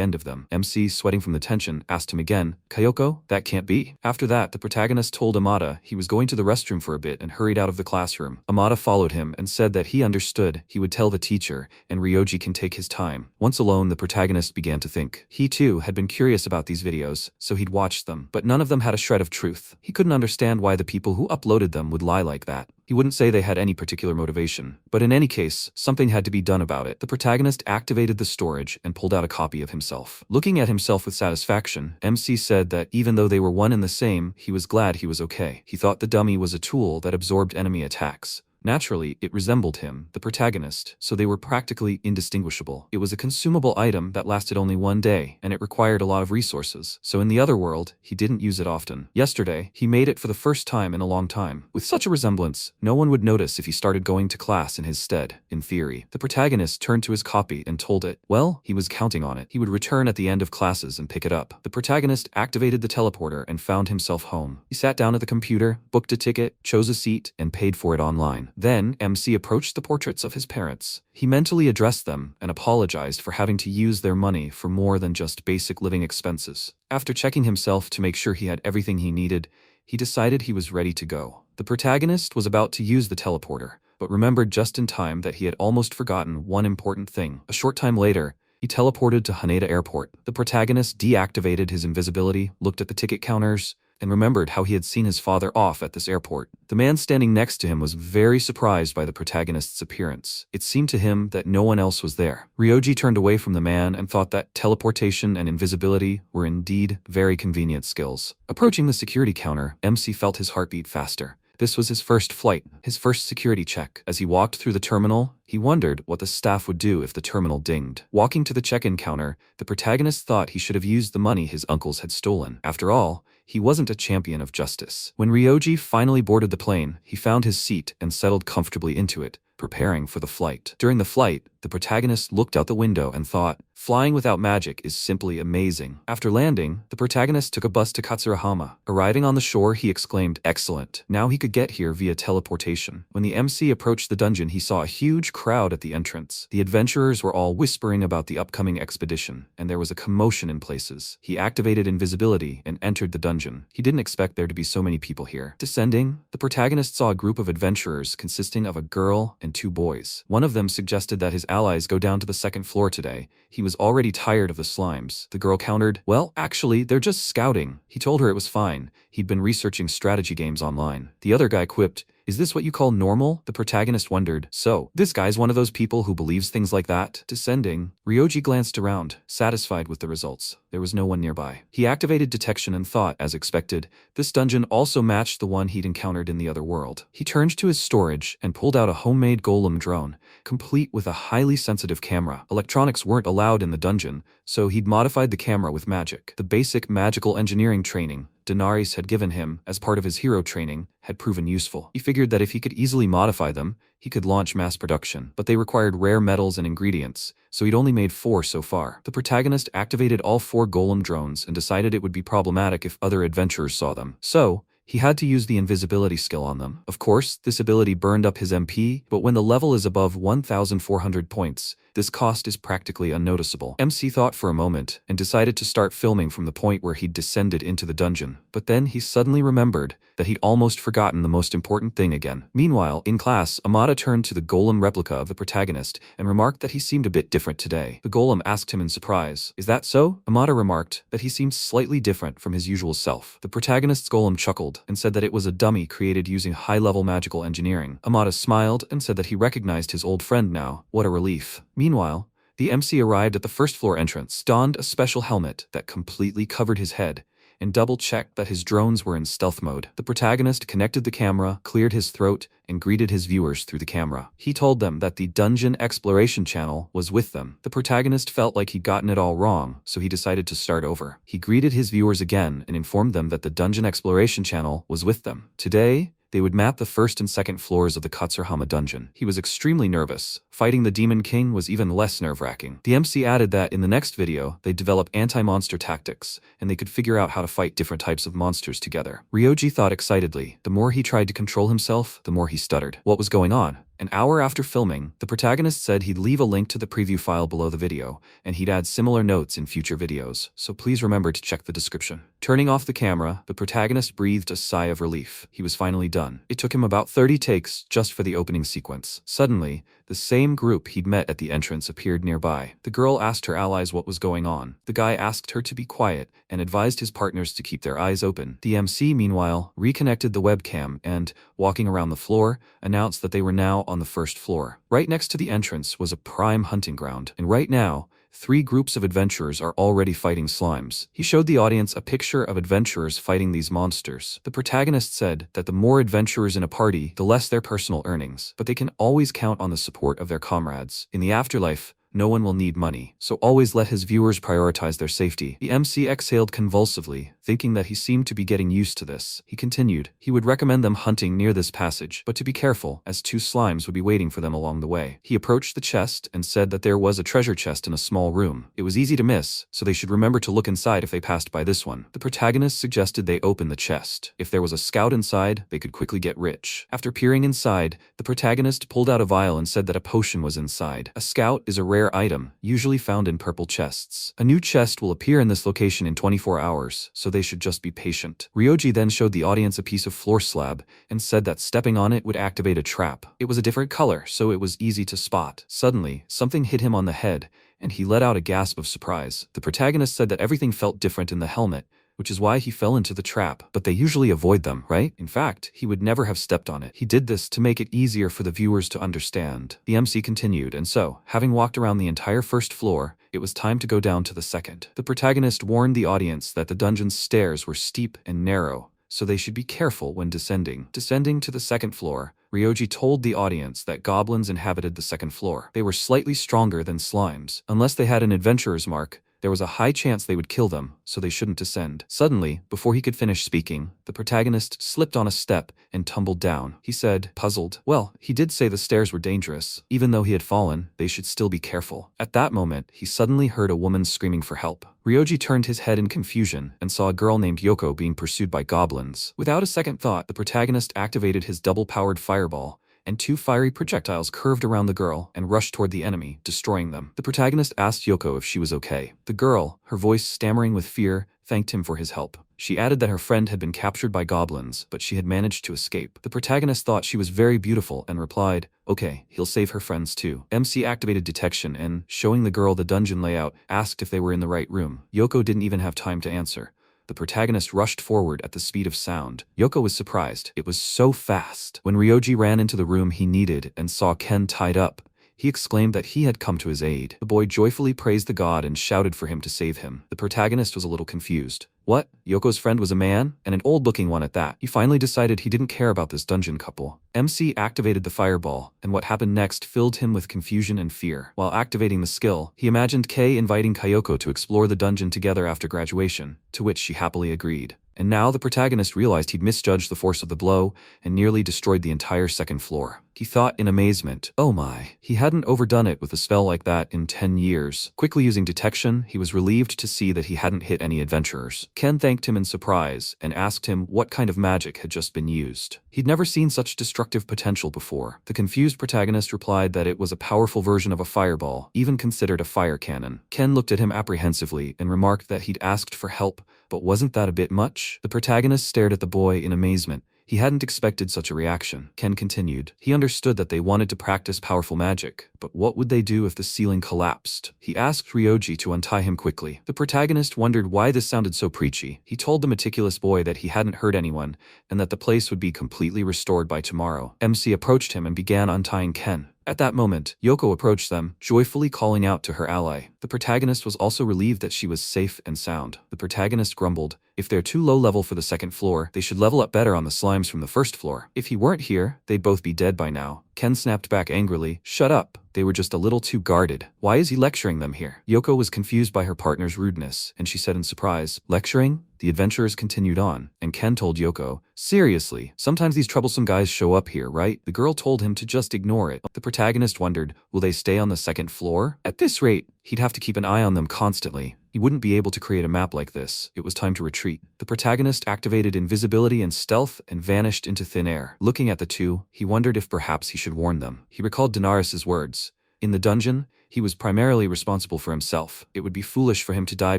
end of them. MC, sweating from the tension, asked him again, Kyoko? That can't be. After that, the protagonist told Amada he was going to the restroom for a bit and hurried out of the classroom. Amada followed him and said that he understood. He would tell the teacher, and Rioji can take his time. Once alone, the protagonist began to think. He, too, had been curious about these videos, so he'd watched them. But none of them had a shred of truth. He couldn't understand why the people who uploaded them would lie like that. He wouldn't say they had any particular motivation, but in any case, something had to be done about it. The protagonist activated the storage and pulled out a copy of himself. Looking at himself with satisfaction, MC said that even though they were one and the same, he was glad he was okay. He thought the dummy was a tool that absorbed enemy attacks. Naturally, it resembled him, the protagonist, so they were practically indistinguishable. It was a consumable item that lasted only one day, and it required a lot of resources, so in the other world, he didn't use it often. Yesterday, he made it for the first time in a long time. With such a resemblance, no one would notice if he started going to class in his stead, in theory. The protagonist turned to his copy and told it, well, he was counting on it. He would return at the end of classes and pick it up. The protagonist activated the teleporter and found himself home. He sat down at the computer, booked a ticket, chose a seat, and paid for it online. Then, MC approached the portraits of his parents. He mentally addressed them and apologized for having to use their money for more than just basic living expenses. After checking himself to make sure he had everything he needed, he decided he was ready to go. The protagonist was about to use the teleporter, but remembered just in time that he had almost forgotten one important thing. A short time later, he teleported to Haneda Airport. The protagonist deactivated his invisibility, looked at the ticket counters, and remembered how he had seen his father off at this airport. The man standing next to him was very surprised by the protagonist's appearance. It seemed to him that no one else was there. Ryoji turned away from the man and thought that teleportation and invisibility were indeed very convenient skills. Approaching the security counter, MC felt his heartbeat faster. This was his first flight, his first security check. As he walked through the terminal, he wondered what the staff would do if the terminal dinged. Walking to the check-in counter, the protagonist thought he should have used the money his uncles had stolen. After all, he wasn't a champion of justice. When Ryoji finally boarded the plane, he found his seat and settled comfortably into it, preparing for the flight. During the flight, the protagonist looked out the window and thought, Flying without magic is simply amazing. After landing, the protagonist took a bus to Katsurahama. Arriving on the shore, he exclaimed, "Excellent. Now he could get here via teleportation." When the MC approached the dungeon, he saw a huge crowd at the entrance. The adventurers were all whispering about the upcoming expedition, and there was a commotion in places. He activated invisibility and entered the dungeon. He didn't expect there to be so many people here. Descending, the protagonist saw a group of adventurers consisting of a girl and 2 boys. One of them suggested that his allies go down to the 2nd floor today. He was already tired of the slimes. The girl countered, "Well, actually, they're just scouting." He told her it was fine. He'd been researching strategy games online. The other guy quipped, "Is this what you call normal?" The protagonist wondered, "So, this guy's one of those people who believes things like that?" Descending, Rioji glanced around, satisfied with the results. There was no one nearby. He activated detection and thought, as expected, this dungeon also matched the one he'd encountered in the other world. He turned to his storage and pulled out a homemade golem drone, complete with a highly sensitive camera. Electronics weren't allowed in the dungeon, so he'd modified the camera with magic. The basic magical engineering training Daenerys had given him as part of his hero training had proven useful. He figured that if he could easily modify them, he could launch mass production, but they required rare metals and ingredients, so he'd only made 4 so far. The protagonist activated all 4 golem drones and decided it would be problematic if other adventurers saw them. So, he had to use the invisibility skill on them. Of course, this ability burned up his MP, but when the level is above 1,400 points, this cost is practically unnoticeable. MC thought for a moment and decided to start filming from the point where he'd descended into the dungeon. But then he suddenly remembered that he'd almost forgotten the most important thing again. Meanwhile, in class, Amada turned to the golem replica of the protagonist and remarked that he seemed a bit different today. The golem asked him in surprise, "Is that so?" Amada remarked that he seemed slightly different from his usual self. The protagonist's golem chuckled and said that it was a dummy created using high-level magical engineering. Amada smiled and said that he recognized his old friend now. What a relief. Meanwhile, the MC arrived at the 1st floor entrance, donned a special helmet that completely covered his head, and double-checked that his drones were in stealth mode. The protagonist connected the camera, cleared his throat, and greeted his viewers through the camera. He told them that the Dungeon Exploration channel was with them. The protagonist felt like he'd gotten it all wrong, so he decided to start over. He greeted his viewers again and informed them that the Dungeon Exploration channel was with them. Today, they would map the 1st and 2nd floors of the Katsurahama dungeon. He was extremely nervous. Fighting the Demon King was even less nerve-wracking. The MC added that in the next video, they'd develop anti-monster tactics, and they could figure out how to fight different types of monsters together. Ryoji thought excitedly. The more he tried to control himself, the more he stuttered. What was going on? An hour after filming, the protagonist said he'd leave a link to the preview file below the video, and he'd add similar notes in future videos, so please remember to check the description. Turning off the camera, the protagonist breathed a sigh of relief. He was finally done. It took him about 30 takes just for the opening sequence. Suddenly, the same group he'd met at the entrance appeared nearby. The girl asked her allies what was going on. The guy asked her to be quiet and advised his partners to keep their eyes open. The MC, meanwhile, reconnected the webcam and, walking around the floor, announced that they were now on the 1st floor. Right next to the entrance was a prime hunting ground, and right now, 3 groups of adventurers are already fighting slimes. He showed the audience a picture of adventurers fighting these monsters. The protagonist said that the more adventurers in a party, the less their personal earnings, but they can always count on the support of their comrades. In the afterlife, no one will need money, so always let his viewers prioritize their safety. The MC exhaled convulsively, thinking that he seemed to be getting used to this. He continued, he would recommend them hunting near this passage, but to be careful, as 2 slimes would be waiting for them along the way. He approached the chest and said that there was a treasure chest in a small room. It was easy to miss, so they should remember to look inside if they passed by this one. The protagonist suggested they open the chest. If there was a scout inside, they could quickly get rich. After peering inside, the protagonist pulled out a vial and said that a potion was inside. A scout is a rare item, usually found in purple chests. A new chest will appear in this location in 24 hours, so they should just be patient. Ryoji then showed the audience a piece of floor slab and said that stepping on it would activate a trap. It was a different color, so it was easy to spot. Suddenly, something hit him on the head, and he let out a gasp of surprise. The protagonist said that everything felt different in the helmet, which is why he fell into the trap. But they usually avoid them, right? In fact, he would never have stepped on it. He did this to make it easier for the viewers to understand. The MC continued, and so, having walked around the entire 1st floor, it was time to go down to the 2nd. The protagonist warned the audience that the dungeon's stairs were steep and narrow, so they should be careful when descending. Descending to the 2nd floor, Ryoji told the audience that goblins inhabited the 2nd floor. They were slightly stronger than slimes. Unless they had an adventurer's mark, There was a high chance they would kill them, so they shouldn't descend. Suddenly, before he could finish speaking, the protagonist slipped on a step and tumbled down. He said, puzzled, well, he did say the stairs were dangerous. Even though he had fallen, they should still be careful. At that moment, he suddenly heard a woman screaming for help. Ryoji turned his head in confusion and saw a girl named Yoko being pursued by goblins. Without a second thought, the protagonist activated his double-powered fireball, and 2 fiery projectiles curved around the girl and rushed toward the enemy, destroying them. The protagonist asked Yoko if she was okay. The girl, her voice stammering with fear, thanked him for his help. She added that her friend had been captured by goblins, but she had managed to escape. The protagonist thought she was very beautiful and replied, okay, he'll save her friends too. MC activated detection and, showing the girl the dungeon layout, asked if they were in the right room. Yoko didn't even have time to answer. The protagonist rushed forward at the speed of sound. Yoko was surprised. It was so fast. When Ryoji ran into the room he needed and saw Ken tied up, he exclaimed that he had come to his aid. The boy joyfully praised the god and shouted for him to save him. The protagonist was a little confused. What? Yoko's friend was a man? And an old-looking one at that. He finally decided he didn't care about this dungeon couple. MC activated the fireball, and what happened next filled him with confusion and fear. While activating the skill, he imagined Kei inviting Kayoko to explore the dungeon together after graduation, to which she happily agreed. And now the protagonist realized he'd misjudged the force of the blow and nearly destroyed the entire second floor. He thought in amazement, oh my, he hadn't overdone it with a spell like that in 10 years. Quickly using detection, he was relieved to see that he hadn't hit any adventurers. Ken thanked him in surprise and asked him what kind of magic had just been used. He'd never seen such destructive potential before. The confused protagonist replied that it was a powerful version of a fireball, even considered a fire cannon. Ken looked at him apprehensively and remarked that he'd asked for help, but wasn't that a bit much? The protagonist stared at the boy in amazement. He hadn't expected such a reaction. Ken continued. He understood that they wanted to practice powerful magic, but what would they do if the ceiling collapsed? He asked Ryoji to untie him quickly. The protagonist wondered why this sounded so preachy. He told the meticulous boy that he hadn't hurt anyone, and that the place would be completely restored by tomorrow. MC approached him and began untying Ken. At that moment, Yoko approached them, joyfully calling out to her ally. The protagonist was also relieved that she was safe and sound. The protagonist grumbled, if they're too low level for the second floor, they should level up better on the slimes from the first floor. If he weren't here, they'd both be dead by now. Ken snapped back angrily, shut up. They were just a little too guarded. Why is he lecturing them here? Yoko was confused by her partner's rudeness, and she said in surprise, lecturing? The adventurers continued on, and Ken told Yoko, seriously, sometimes these troublesome guys show up here, right? The girl told him to just ignore it. The protagonist wondered, will they stay on the second floor? At this rate, he'd have to keep an eye on them constantly. He wouldn't be able to create a map like this. It was time to retreat. The protagonist activated invisibility and stealth and vanished into thin air. Looking at the two, he wondered if perhaps he should warn them. He recalled Daenerys' words. In the dungeon, he was primarily responsible for himself. It would be foolish for him to die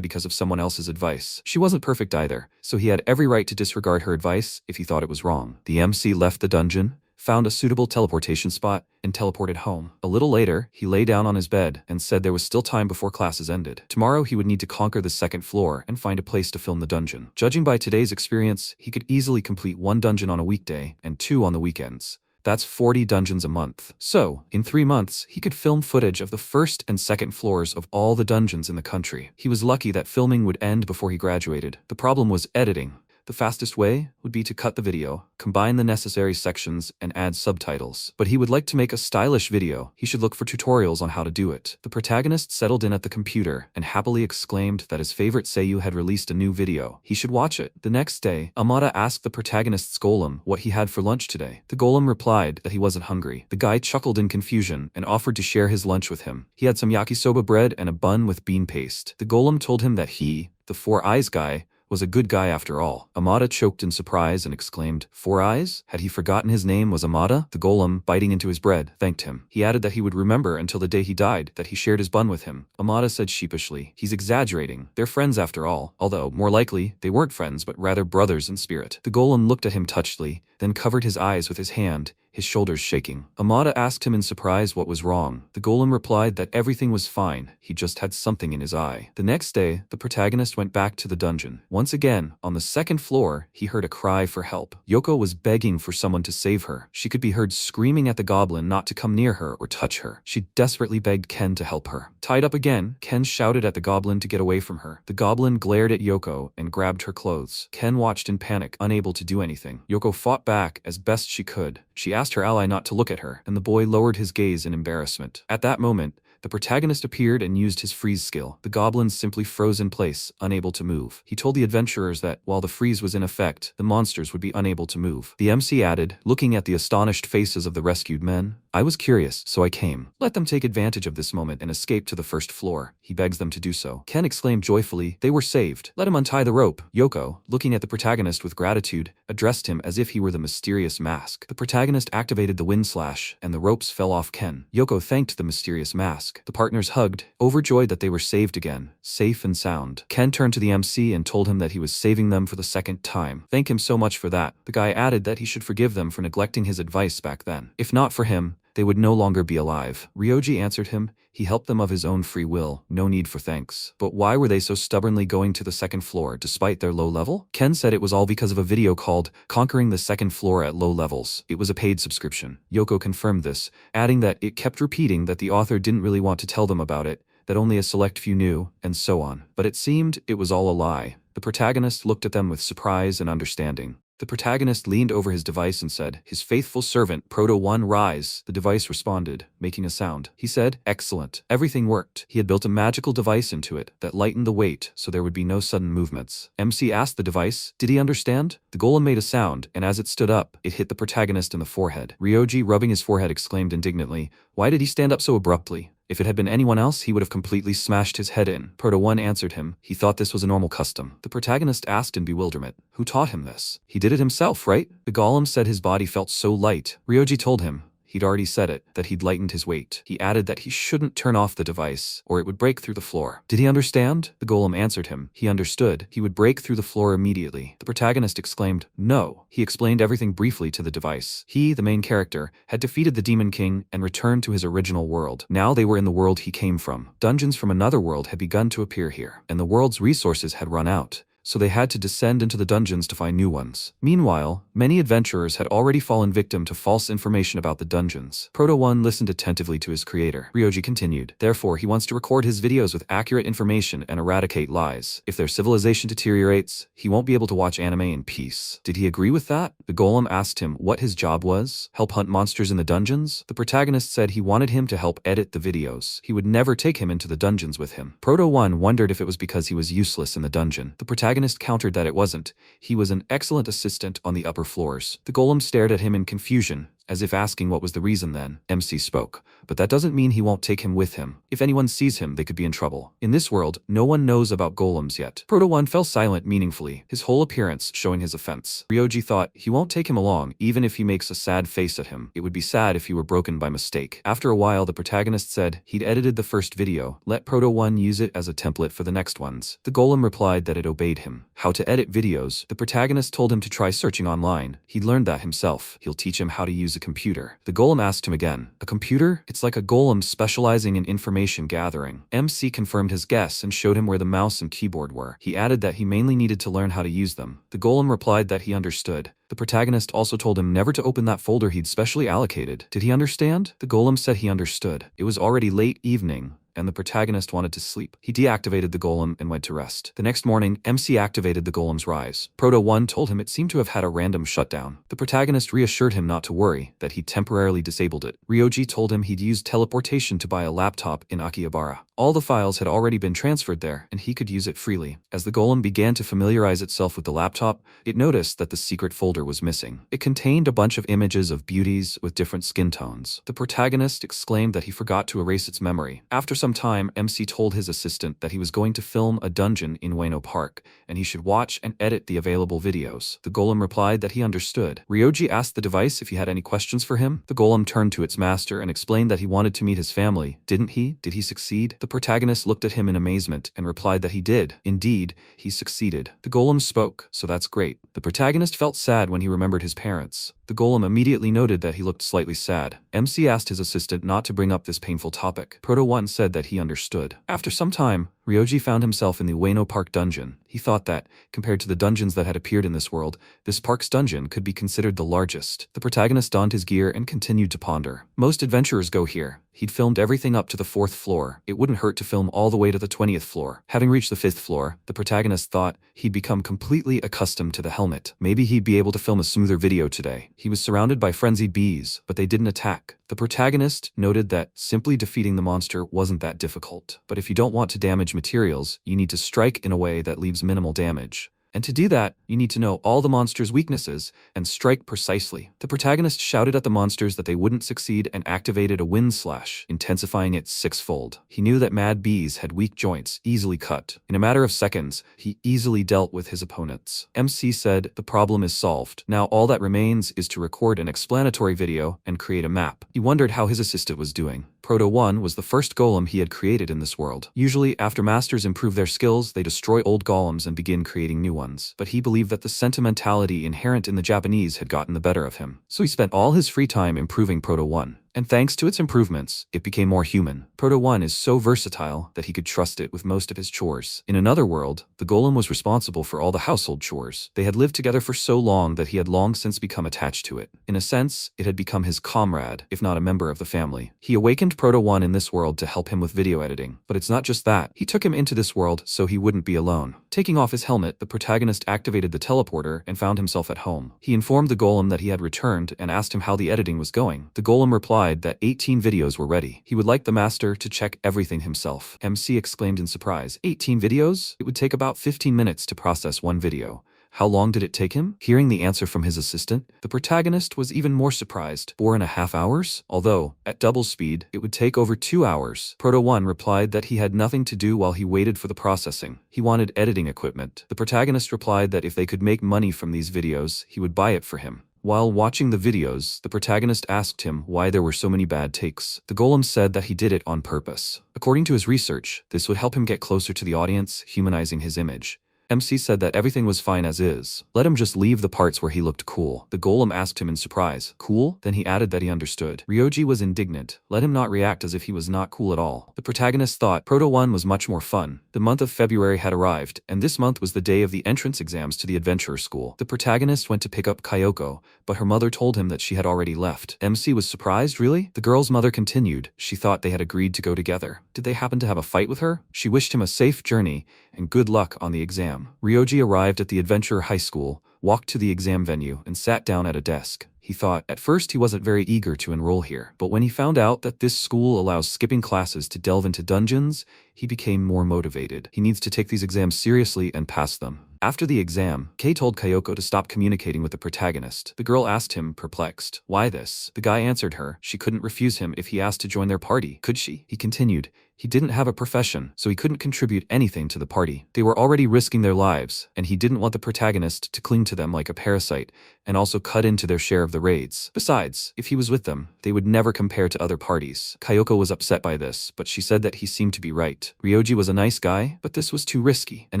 because of someone else's advice. She wasn't perfect either, so he had every right to disregard her advice if he thought it was wrong. The MC left the dungeon, found a suitable teleportation spot, and teleported home. A little later, he lay down on his bed and said there was still time before classes ended. Tomorrow he would need to conquer the second floor and find a place to film the dungeon. Judging by today's experience, he could easily complete 1 dungeon on a weekday and 2 on the weekends. That's 40 dungeons a month. So, in 3 months, he could film footage of the first and second floors of all the dungeons in the country. He was lucky that filming would end before he graduated. The problem was editing. The fastest way would be to cut the video, combine the necessary sections, and add subtitles. But he would like to make a stylish video. He should look for tutorials on how to do it. The protagonist settled in at the computer and happily exclaimed that his favorite seiyuu had released a new video. He should watch it. The next day, Amada asked the protagonist's golem what he had for lunch today. The golem replied that he wasn't hungry. The guy chuckled in confusion and offered to share his lunch with him. He had some yakisoba bread and a bun with bean paste. The golem told him that he, the 4 eyes guy, was a good guy after all. Amada choked in surprise and exclaimed, 4 eyes? Had he forgotten his name was Amada? The golem, biting into his bread, thanked him. He added that he would remember until the day he died that he shared his bun with him. Amada said sheepishly, he's exaggerating. They're friends after all, although, more likely, they weren't friends but rather brothers in spirit. The golem looked at him touchedly, then covered his eyes with his hand, his shoulders shaking. Amada asked him in surprise what was wrong. The golem replied that everything was fine, he just had something in his eye. The next day, the protagonist went back to the dungeon. Once again, on the second floor, he heard a cry for help. Yoko was begging for someone to save her. She could be heard screaming at the goblin not to come near her or touch her. She desperately begged Ken to help her. Tied up again, Ken shouted at the goblin to get away from her. The goblin glared at Yoko and grabbed her clothes. Ken watched in panic, unable to do anything. Yoko fought back as best she could. She asked her ally not to look at her, and the boy lowered his gaze in embarrassment. At that moment, The protagonist appeared and used his freeze skill. The goblins simply froze in place, unable to move. He told the adventurers that, while the freeze was in effect, the monsters would be unable to move. The MC added, looking at the astonished faces of the rescued men, "I was curious, so I came. Let them take advantage of this moment and escape to the first floor." He begs them to do so. Ken exclaimed joyfully, "They were saved. Let him untie the rope." Yoko, looking at the protagonist with gratitude, addressed him as if he were the mysterious mask. The protagonist activated the wind slash, and the ropes fell off Ken. Yoko thanked the mysterious mask. The partners hugged, overjoyed that they were saved again, safe and sound. Ken turned to the MC and told him that he was saving them for the second time. "Thank him so much for that." The guy added that he should forgive them for neglecting his advice back then. If not for him, they would no longer be alive. Ryoji answered him, he helped them of his own free will, no need for thanks. But why were they so stubbornly going to the second floor despite their low level? Ken said it was all because of a video called Conquering the Second Floor at Low Levels. It was a paid subscription. Yoko confirmed this, adding that it kept repeating that the author didn't really want to tell them about it, that only a select few knew, and so on. But it seemed it was all a lie. The protagonist looked at them with surprise and understanding. The protagonist leaned over his device and said, "His faithful servant, Proto-1, rise." The device responded, making a sound. He said, "Excellent. Everything worked." He had built a magical device into it that lightened the weight so there would be no sudden movements. MC asked the device, did he understand? The golem made a sound, and as it stood up, it hit the protagonist in the forehead. Ryoji, rubbing his forehead, exclaimed indignantly, "Why did he stand up so abruptly? If it had been anyone else, he would have completely smashed his head in." Proto-1 answered him. He thought this was a normal custom. The protagonist asked in bewilderment, "Who taught him this? He did it himself, right?" The golem said his body felt so light. Ryoji told him, he'd already said it, that he'd lightened his weight. He added that he shouldn't turn off the device, or it would break through the floor. Did he understand? The golem answered him. He understood. He would break through the floor immediately. The protagonist exclaimed, "No." He explained everything briefly to the device. He, the main character, had defeated the Demon King and returned to his original world. Now they were in the world he came from. Dungeons from another world had begun to appear here, and the world's resources had run out, so they had to descend into the dungeons to find new ones. Meanwhile, many adventurers had already fallen victim to false information about the dungeons. Proto-1 listened attentively to his creator. Ryoji continued, "Therefore, he wants to record his videos with accurate information and eradicate lies. If their civilization deteriorates, he won't be able to watch anime in peace." Did he agree with that? The golem asked him what his job was. Help hunt monsters in the dungeons? The protagonist said he wanted him to help edit the videos. He would never take him into the dungeons with him. Proto-1 wondered if it was because he was useless in the dungeon. The protagonist countered that it wasn't. He was an excellent assistant on the upper floors. The golem stared at him in confusion, as if asking what was the reason. Then MC spoke, "But that doesn't mean he won't take him with him. If anyone sees him, they could be in trouble. In this world, no one knows about golems yet." Proto-1 fell silent meaningfully, his whole appearance showing his offense. Ryoji thought he won't take him along even if he makes a sad face at him. It would be sad if he were broken by mistake. After a while, the protagonist said he'd edited the first video. Let Proto-1 use it as a template for the next ones. The golem replied that it obeyed him. How to edit videos? The protagonist told him to try searching online. He'd learned that himself. He'll teach him how to use a computer. The golem asked him again, "A computer? It's like a golem specializing in information gathering." MC confirmed his guess and showed him where the mouse and keyboard were. He added that he mainly needed to learn how to use them. The golem replied that he understood. The protagonist also told him never to open that folder he'd specially allocated. Did he understand? The golem said he understood. It was already late evening, and the protagonist wanted to sleep. He deactivated the golem and went to rest. The next morning, MC activated the golem's rise. Proto-1 told him it seemed to have had a random shutdown. The protagonist reassured him not to worry, that he'd temporarily disabled it. Ryoji told him he'd used teleportation to buy a laptop in Akihabara. All the files had already been transferred there, and he could use it freely. As the golem began to familiarize itself with the laptop, it noticed that the secret folder was missing. It contained a bunch of images of beauties with different skin tones. The protagonist exclaimed that he forgot to erase its memory. After some time, MC told his assistant that he was going to film a dungeon in Ueno Park, and he should watch and edit the available videos. The golem replied that he understood. Ryoji asked the device if he had any questions for him. The golem turned to its master and explained that he wanted to meet his family. Didn't he? Did he succeed? The protagonist looked at him in amazement and replied that he did. Indeed, he succeeded. The golem spoke, "So that's great." The protagonist felt sad when he remembered his parents. The golem immediately noted that he looked slightly sad. MC asked his assistant not to bring up this painful topic. Proto-1 said that he understood. After some time, Ryoji found himself in the Ueno Park dungeon. He thought that, compared to the dungeons that had appeared in this world, this park's dungeon could be considered the largest. The protagonist donned his gear and continued to ponder. Most adventurers go here. He'd filmed everything up to the 4th floor. It wouldn't hurt to film all the way to the 20th floor. Having reached the 5th floor, the protagonist thought he'd become completely accustomed to the helmet. Maybe he'd be able to film a smoother video today. He was surrounded by frenzied bees, but they didn't attack. The protagonist noted that simply defeating the monster wasn't that difficult. But if you don't want to damage materials, you need to strike in a way that leaves minimal damage. And to do that, you need to know all the monster's weaknesses and strike precisely. The protagonist shouted at the monsters that they wouldn't succeed and activated a wind slash, intensifying it sixfold. He knew that mad bees had weak joints, easily cut. In a matter of seconds, he easily dealt with his opponents. MC said, "The problem is solved. Now all that remains is to record an explanatory video and create a map." He wondered how his assistant was doing. Proto 1 was the first golem he had created in this world. Usually, after masters improve their skills, they destroy old golems and begin creating new ones. But he believed that the sentimentality inherent in the Japanese had gotten the better of him. So he spent all his free time improving Proto 1. And thanks to its improvements, it became more human. Proto 1 is so versatile that he could trust it with most of his chores. In another world, the golem was responsible for all the household chores. They had lived together for so long that he had long since become attached to it. In a sense, it had become his comrade, if not a member of the family. He awakened Proto 1 in this world to help him with video editing. But it's not just that. He took him into this world so he wouldn't be alone. Taking off his helmet, the protagonist activated the teleporter and found himself at home. He informed the golem that he had returned and asked him how the editing was going. The golem replied that 18 videos were ready. He would like the master to check everything himself. MC exclaimed in surprise, 18 videos? It would take about 15 minutes to process one video. How long did it take him? Hearing the answer from his assistant, the protagonist was even more surprised. 4.5 hours? Although, at double speed, it would take over 2 hours. Proto 1 replied that he had nothing to do while he waited for the processing. He wanted editing equipment. The protagonist replied that if they could make money from these videos, he would buy it for him. While watching the videos, the protagonist asked him why there were so many bad takes. The golem said that he did it on purpose. According to his research, this would help him get closer to the audience, humanizing his image. MC said that everything was fine as is. Let him just leave the parts where he looked cool. The golem asked him in surprise, "Cool?" Then he added that he understood. Rioji was indignant. Let him not react as if he was not cool at all. The protagonist thought Proto 1 was much more fun. The month of February had arrived, and this month was the day of the entrance exams to the adventurer school. The protagonist went to pick up Kyoko, but her mother told him that she had already left. MC was surprised, really? The girl's mother continued. She thought they had agreed to go together. Did they happen to have a fight with her? She wished him a safe journey and good luck on the exam. Ryoji arrived at the Adventurer High School, walked to the exam venue, and sat down at a desk. He thought, at first he wasn't very eager to enroll here, but when he found out that this school allows skipping classes to delve into dungeons, he became more motivated. He needs to take these exams seriously and pass them. After the exam, Kei told Kyoko to stop communicating with the protagonist. The girl asked him, perplexed, why this? The guy answered her, she couldn't refuse him if he asked to join their party, could she? He continued, he didn't have a profession, so he couldn't contribute anything to the party. They were already risking their lives, and he didn't want the protagonist to cling to them like a parasite, and also cut into their share of the raids. Besides, if he was with them, they would never compare to other parties. Kyoko was upset by this, but she said that he seemed to be right. Ryoji was a nice guy, but this was too risky. An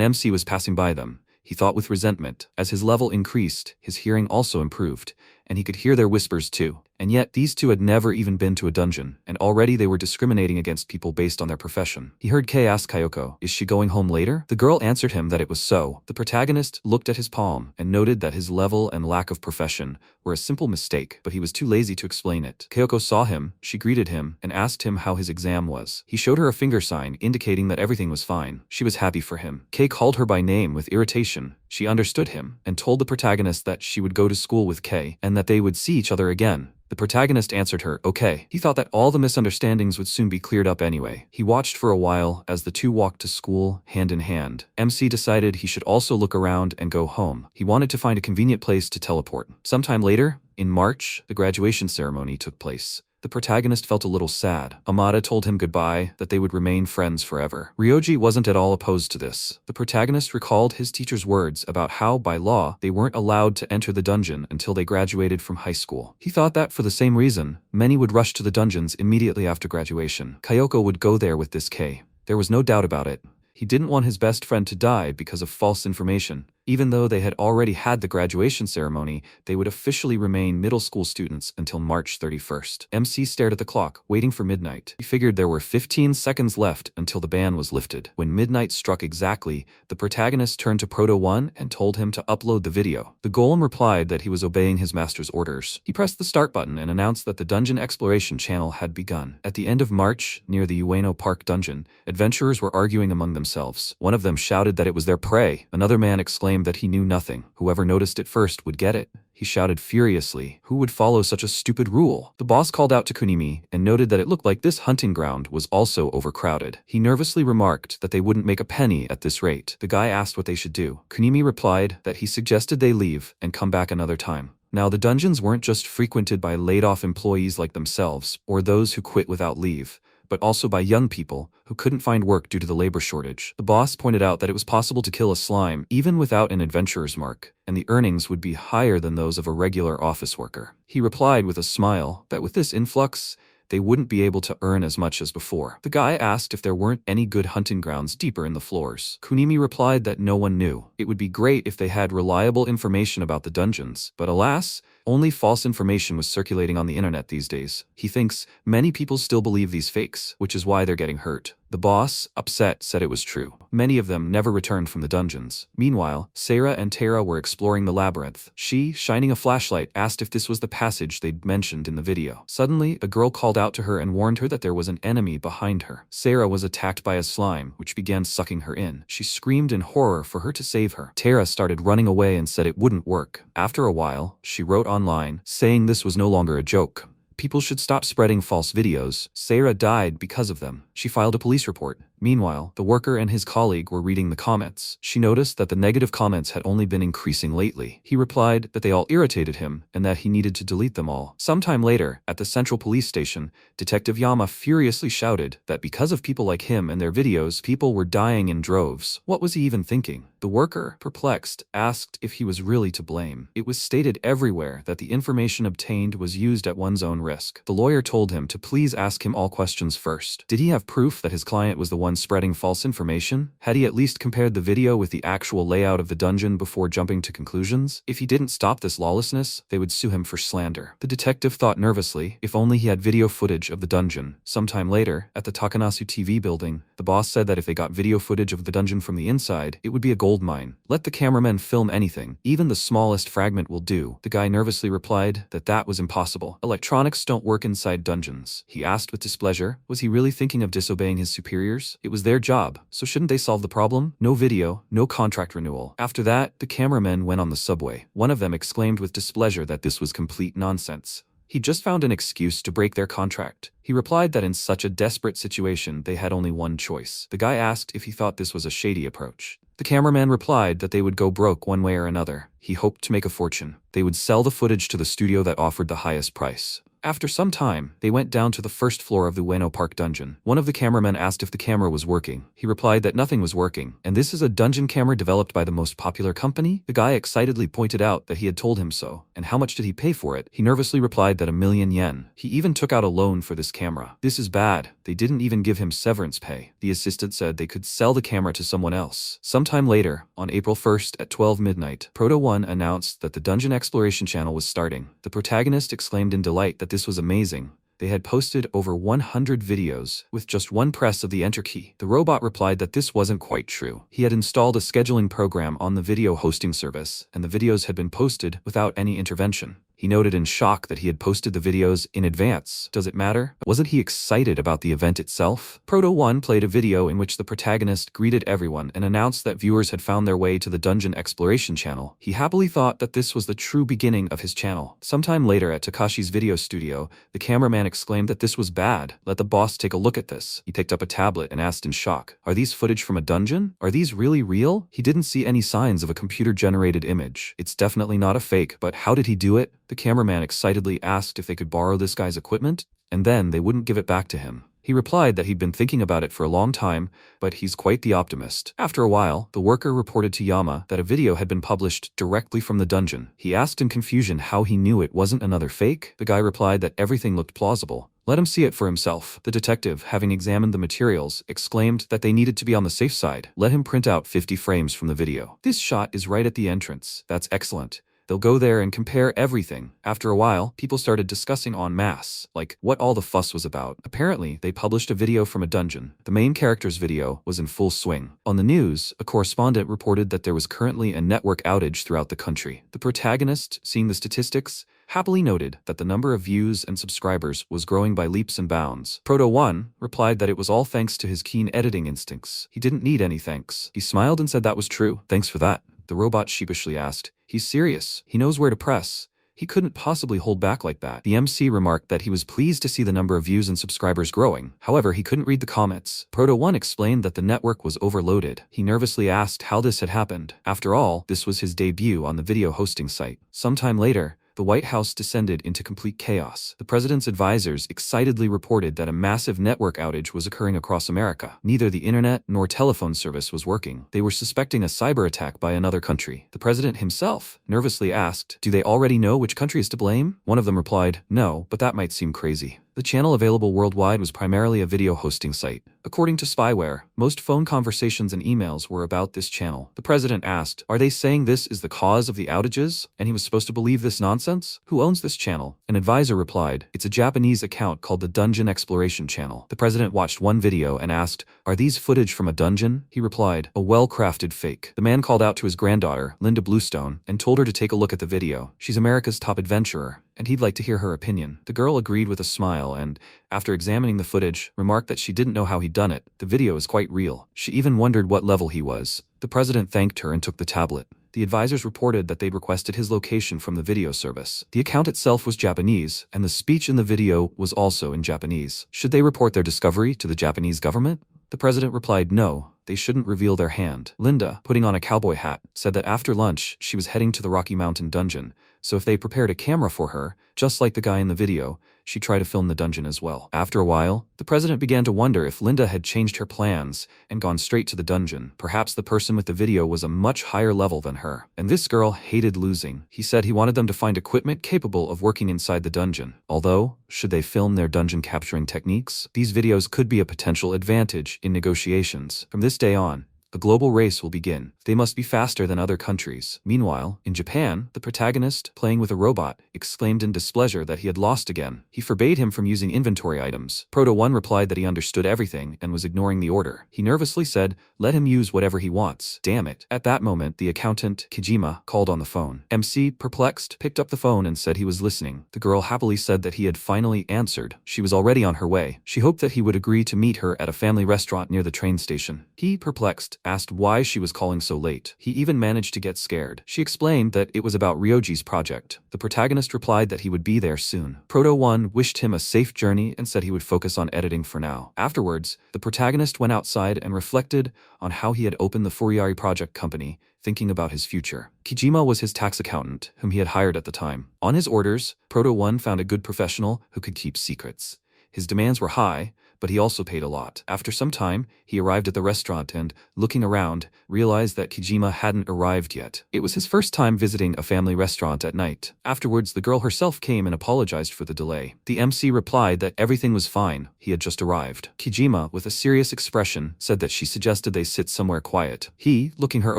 MC was passing by them. He thought with resentment. As his level increased, his hearing also improved, and he could hear their whispers too. And yet, these two had never even been to a dungeon, and already they were discriminating against people based on their profession. He heard Kei ask Kyoko, is she going home later? The girl answered him that it was so. The protagonist looked at his palm and noted that his level and lack of profession were a simple mistake, but he was too lazy to explain it. Kyoko saw him, she greeted him, and asked him how his exam was. He showed her a finger sign indicating that everything was fine. She was happy for him. Kei called her by name with irritation. She understood him, and told the protagonist that she would go to school with Kei, and that they would see each other again. The protagonist answered her, okay. He thought that all the misunderstandings would soon be cleared up anyway. He watched for a while as the two walked to school, hand in hand. MC decided he should also look around and go home. He wanted to find a convenient place to teleport. Sometime later, in March, the graduation ceremony took place. The protagonist felt a little sad. Amada told him goodbye, that they would remain friends forever. Ryoji wasn't at all opposed to this. The protagonist recalled his teacher's words about how, by law, they weren't allowed to enter the dungeon until they graduated from high school. He thought that, for the same reason, many would rush to the dungeons immediately after graduation. Kyoko would go there with this Kei. There was no doubt about it. He didn't want his best friend to die because of false information. Even though they had already had the graduation ceremony, they would officially remain middle school students until March 31st. MC stared at the clock, waiting for midnight. He figured there were 15 seconds left until the ban was lifted. When midnight struck exactly, the protagonist turned to Proto 1 and told him to upload the video. The golem replied that he was obeying his master's orders. He pressed the start button and announced that the dungeon exploration channel had begun. At the end of March, near the Ueno Park dungeon, adventurers were arguing among themselves. One of them shouted that it was their prey. Another man exclaimed claimed that he knew nothing. Whoever noticed it first would get it. He shouted furiously. Who would follow such a stupid rule? The boss called out to Kunimi and noted that it looked like this hunting ground was also overcrowded. He nervously remarked that they wouldn't make a penny at this rate. The guy asked what they should do. Kunimi replied that he suggested they leave and come back another time. Now, the dungeons weren't just frequented by laid-off employees like themselves or those who quit without leave, but also by young people who couldn't find work due to the labor shortage. The boss pointed out that it was possible to kill a slime even without an adventurer's mark, and the earnings would be higher than those of a regular office worker. He replied with a smile that with this influx, they wouldn't be able to earn as much as before. The guy asked if there weren't any good hunting grounds deeper in the floors. Kunimi replied that no one knew. It would be great if they had reliable information about the dungeons, but alas, only false information was circulating on the internet these days. He thinks many people still believe these fakes, which is why they're getting hurt. The boss, upset, said it was true. Many of them never returned from the dungeons. Meanwhile, Sarah and Tara were exploring the labyrinth. She, shining a flashlight, asked if this was the passage they'd mentioned in the video. Suddenly, a girl called out to her and warned her that there was an enemy behind her. Sarah was attacked by a slime, which began sucking her in. She screamed in horror for her to save her. Tara started running away and said it wouldn't work. After a while, she wrote online, saying this was no longer a joke. People should stop spreading false videos. Sarah died because of them. She filed a police report. Meanwhile, the worker and his colleague were reading the comments. She noticed that the negative comments had only been increasing lately. He replied that they all irritated him and that he needed to delete them all. Sometime later, at the central police station, Detective Yama furiously shouted that because of people like him and their videos, people were dying in droves. What was he even thinking? The worker, perplexed, asked if he was really to blame. It was stated everywhere that the information obtained was used at one's own risk. The lawyer told him to please ask him all questions first. Did he have proof that his client was the one spreading false information? Had he at least compared the video with the actual layout of the dungeon before jumping to conclusions? If he didn't stop this lawlessness, they would sue him for slander. The detective thought nervously, if only he had video footage of the dungeon. Sometime later, at the Takanasu TV building, the boss said that if they got video footage of the dungeon from the inside, it would be a gold mine. Let the cameramen film anything. Even the smallest fragment will do. The guy nervously replied that that was impossible. Electronics don't work inside dungeons. He asked with displeasure, was he really thinking of disobeying his superiors? It was their job, so shouldn't they solve the problem? No video, no contract renewal. After that, the cameramen went on the subway. One of them exclaimed with displeasure that this was complete nonsense. He just found an excuse to break their contract. He replied that in such a desperate situation, they had only one choice. The guy asked if he thought this was a shady approach. The cameraman replied that they would go broke one way or another. He hoped to make a fortune. They would sell the footage to the studio that offered the highest price. After some time, they went down to the first floor of the Ueno Park dungeon. One of the cameramen asked if the camera was working. He replied that nothing was working. And this is a dungeon camera developed by the most popular company? The guy excitedly pointed out that he had told him so. And how much did he pay for it? He nervously replied that 1,000,000 yen. He even took out a loan for this camera. This is bad. They didn't even give him severance pay. The assistant said they could sell the camera to someone else. Sometime later, on April 1st at 12 midnight, Proto One announced that the dungeon exploration channel was starting. The protagonist exclaimed in delight that this was amazing. They had posted over 100 videos with just one press of the enter key. The robot replied that this wasn't quite true. He had installed a scheduling program on the video hosting service, and the videos had been posted without any intervention. He noted in shock that he had posted the videos in advance. Does it matter? Wasn't he excited about the event itself? Proto One played a video in which the protagonist greeted everyone and announced that viewers had found their way to the dungeon exploration channel. He happily thought that this was the true beginning of his channel. Sometime later at Takashi's video studio, the cameraman exclaimed that this was bad. Let the boss take a look at this. He picked up a tablet and asked in shock, are these footage from a dungeon? Are these really real? He didn't see any signs of a computer-generated image. It's definitely not a fake, but how did he do it? The cameraman excitedly asked if they could borrow this guy's equipment, and then they wouldn't give it back to him. He replied that he'd been thinking about it for a long time, but he's quite the optimist. After a while, the worker reported to Yama that a video had been published directly from the dungeon. He asked in confusion how he knew it wasn't another fake. The guy replied that everything looked plausible. Let him see it for himself. The detective, having examined the materials, exclaimed that they needed to be on the safe side. Let him print out 50 frames from the video. This shot is right at the entrance. That's excellent. They'll go there and compare everything. After a while, people started discussing en masse, like what all the fuss was about. Apparently, they published a video from a dungeon. The main character's video was in full swing. On the news, a correspondent reported that there was currently a network outage throughout the country. The protagonist, seeing the statistics, happily noted that the number of views and subscribers was growing by leaps and bounds. Proto One replied that it was all thanks to his keen editing instincts. He didn't need any thanks. He smiled and said that was true. Thanks for that. The The robot sheepishly asked. He's serious. He knows where to press. He couldn't possibly hold back like that. The MC remarked that he was pleased to see the number of views and subscribers growing. However, he couldn't read the comments. Proto1 explained that the network was overloaded. He nervously asked how this had happened. After all, this was his debut on the video hosting site. Sometime later, the White House descended into complete chaos. The president's advisors excitedly reported that a massive network outage was occurring across America. Neither the internet nor telephone service was working. They were suspecting a cyber attack by another country. The president himself nervously asked, "Do they already know which country is to blame?" One of them replied, "No, but that might seem crazy." The channel available worldwide was primarily a video hosting site. According to spyware, most phone conversations and emails were about this channel. The president asked, "Are they saying this is the cause of the outages?" And he was supposed to believe this nonsense? Who owns this channel? An advisor replied, "It's a Japanese account called the Dungeon Exploration Channel." The president watched one video and asked, "Are these footage from a dungeon?" He replied, "A well-crafted fake." The man called out to his granddaughter, Linda Bluestone, and told her to take a look at the video. She's America's top adventurer, and he'd like to hear her opinion. The girl agreed with a smile and, after examining the footage, remarked that she didn't know how he'd done it. The video is quite real. She even wondered what level he was. The president thanked her and took the tablet. The advisors reported that they'd requested his location from the video service. The account itself was Japanese, and the speech in the video was also in Japanese. Should they report their discovery to the Japanese government? The president replied no, they shouldn't reveal their hand. Linda, putting on a cowboy hat, said that after lunch she was heading to the Rocky Mountain dungeon, so if they prepared a camera for her, just like the guy in the video, she'd try to film the dungeon as well. After a while, the president began to wonder if Linda had changed her plans and gone straight to the dungeon. Perhaps the person with the video was a much higher level than her. And this girl hated losing. He said he wanted them to find equipment capable of working inside the dungeon. Although, should they film their dungeon capturing techniques? These videos could be a potential advantage in negotiations. From this day on, a global race will begin. They must be faster than other countries. Meanwhile, in Japan, the protagonist, playing with a robot, exclaimed in displeasure that he had lost again. He forbade him from using inventory items. Proto1 replied that he understood everything and was ignoring the order. He nervously said, "Let him use whatever he wants. Damn it." At that moment, the accountant, Kijima, called on the phone. MC, perplexed, picked up the phone and said he was listening. The girl happily said that he had finally answered. She was already on her way. She hoped that he would agree to meet her at a family restaurant near the train station. He, perplexed, asked why she was calling so late. He even managed to get scared. She explained that it was about Rioji's project. The protagonist replied that he would be there soon. Proto1 wished him a safe journey and said he would focus on editing for now. Afterwards, the protagonist went outside and reflected on how he had opened the Furiari project company, thinking about his future. Kijima was his tax accountant, whom he had hired at the time. On his orders, Proto1 found a good professional who could keep secrets. His demands were high, but he also paid a lot. After some time, he arrived at the restaurant and, looking around, realized that Kijima hadn't arrived yet. It was his first time visiting a family restaurant at night. Afterwards, the girl herself came and apologized for the delay. The MC replied that everything was fine, he had just arrived. Kijima, with a serious expression, said that she suggested they sit somewhere quiet. He, looking her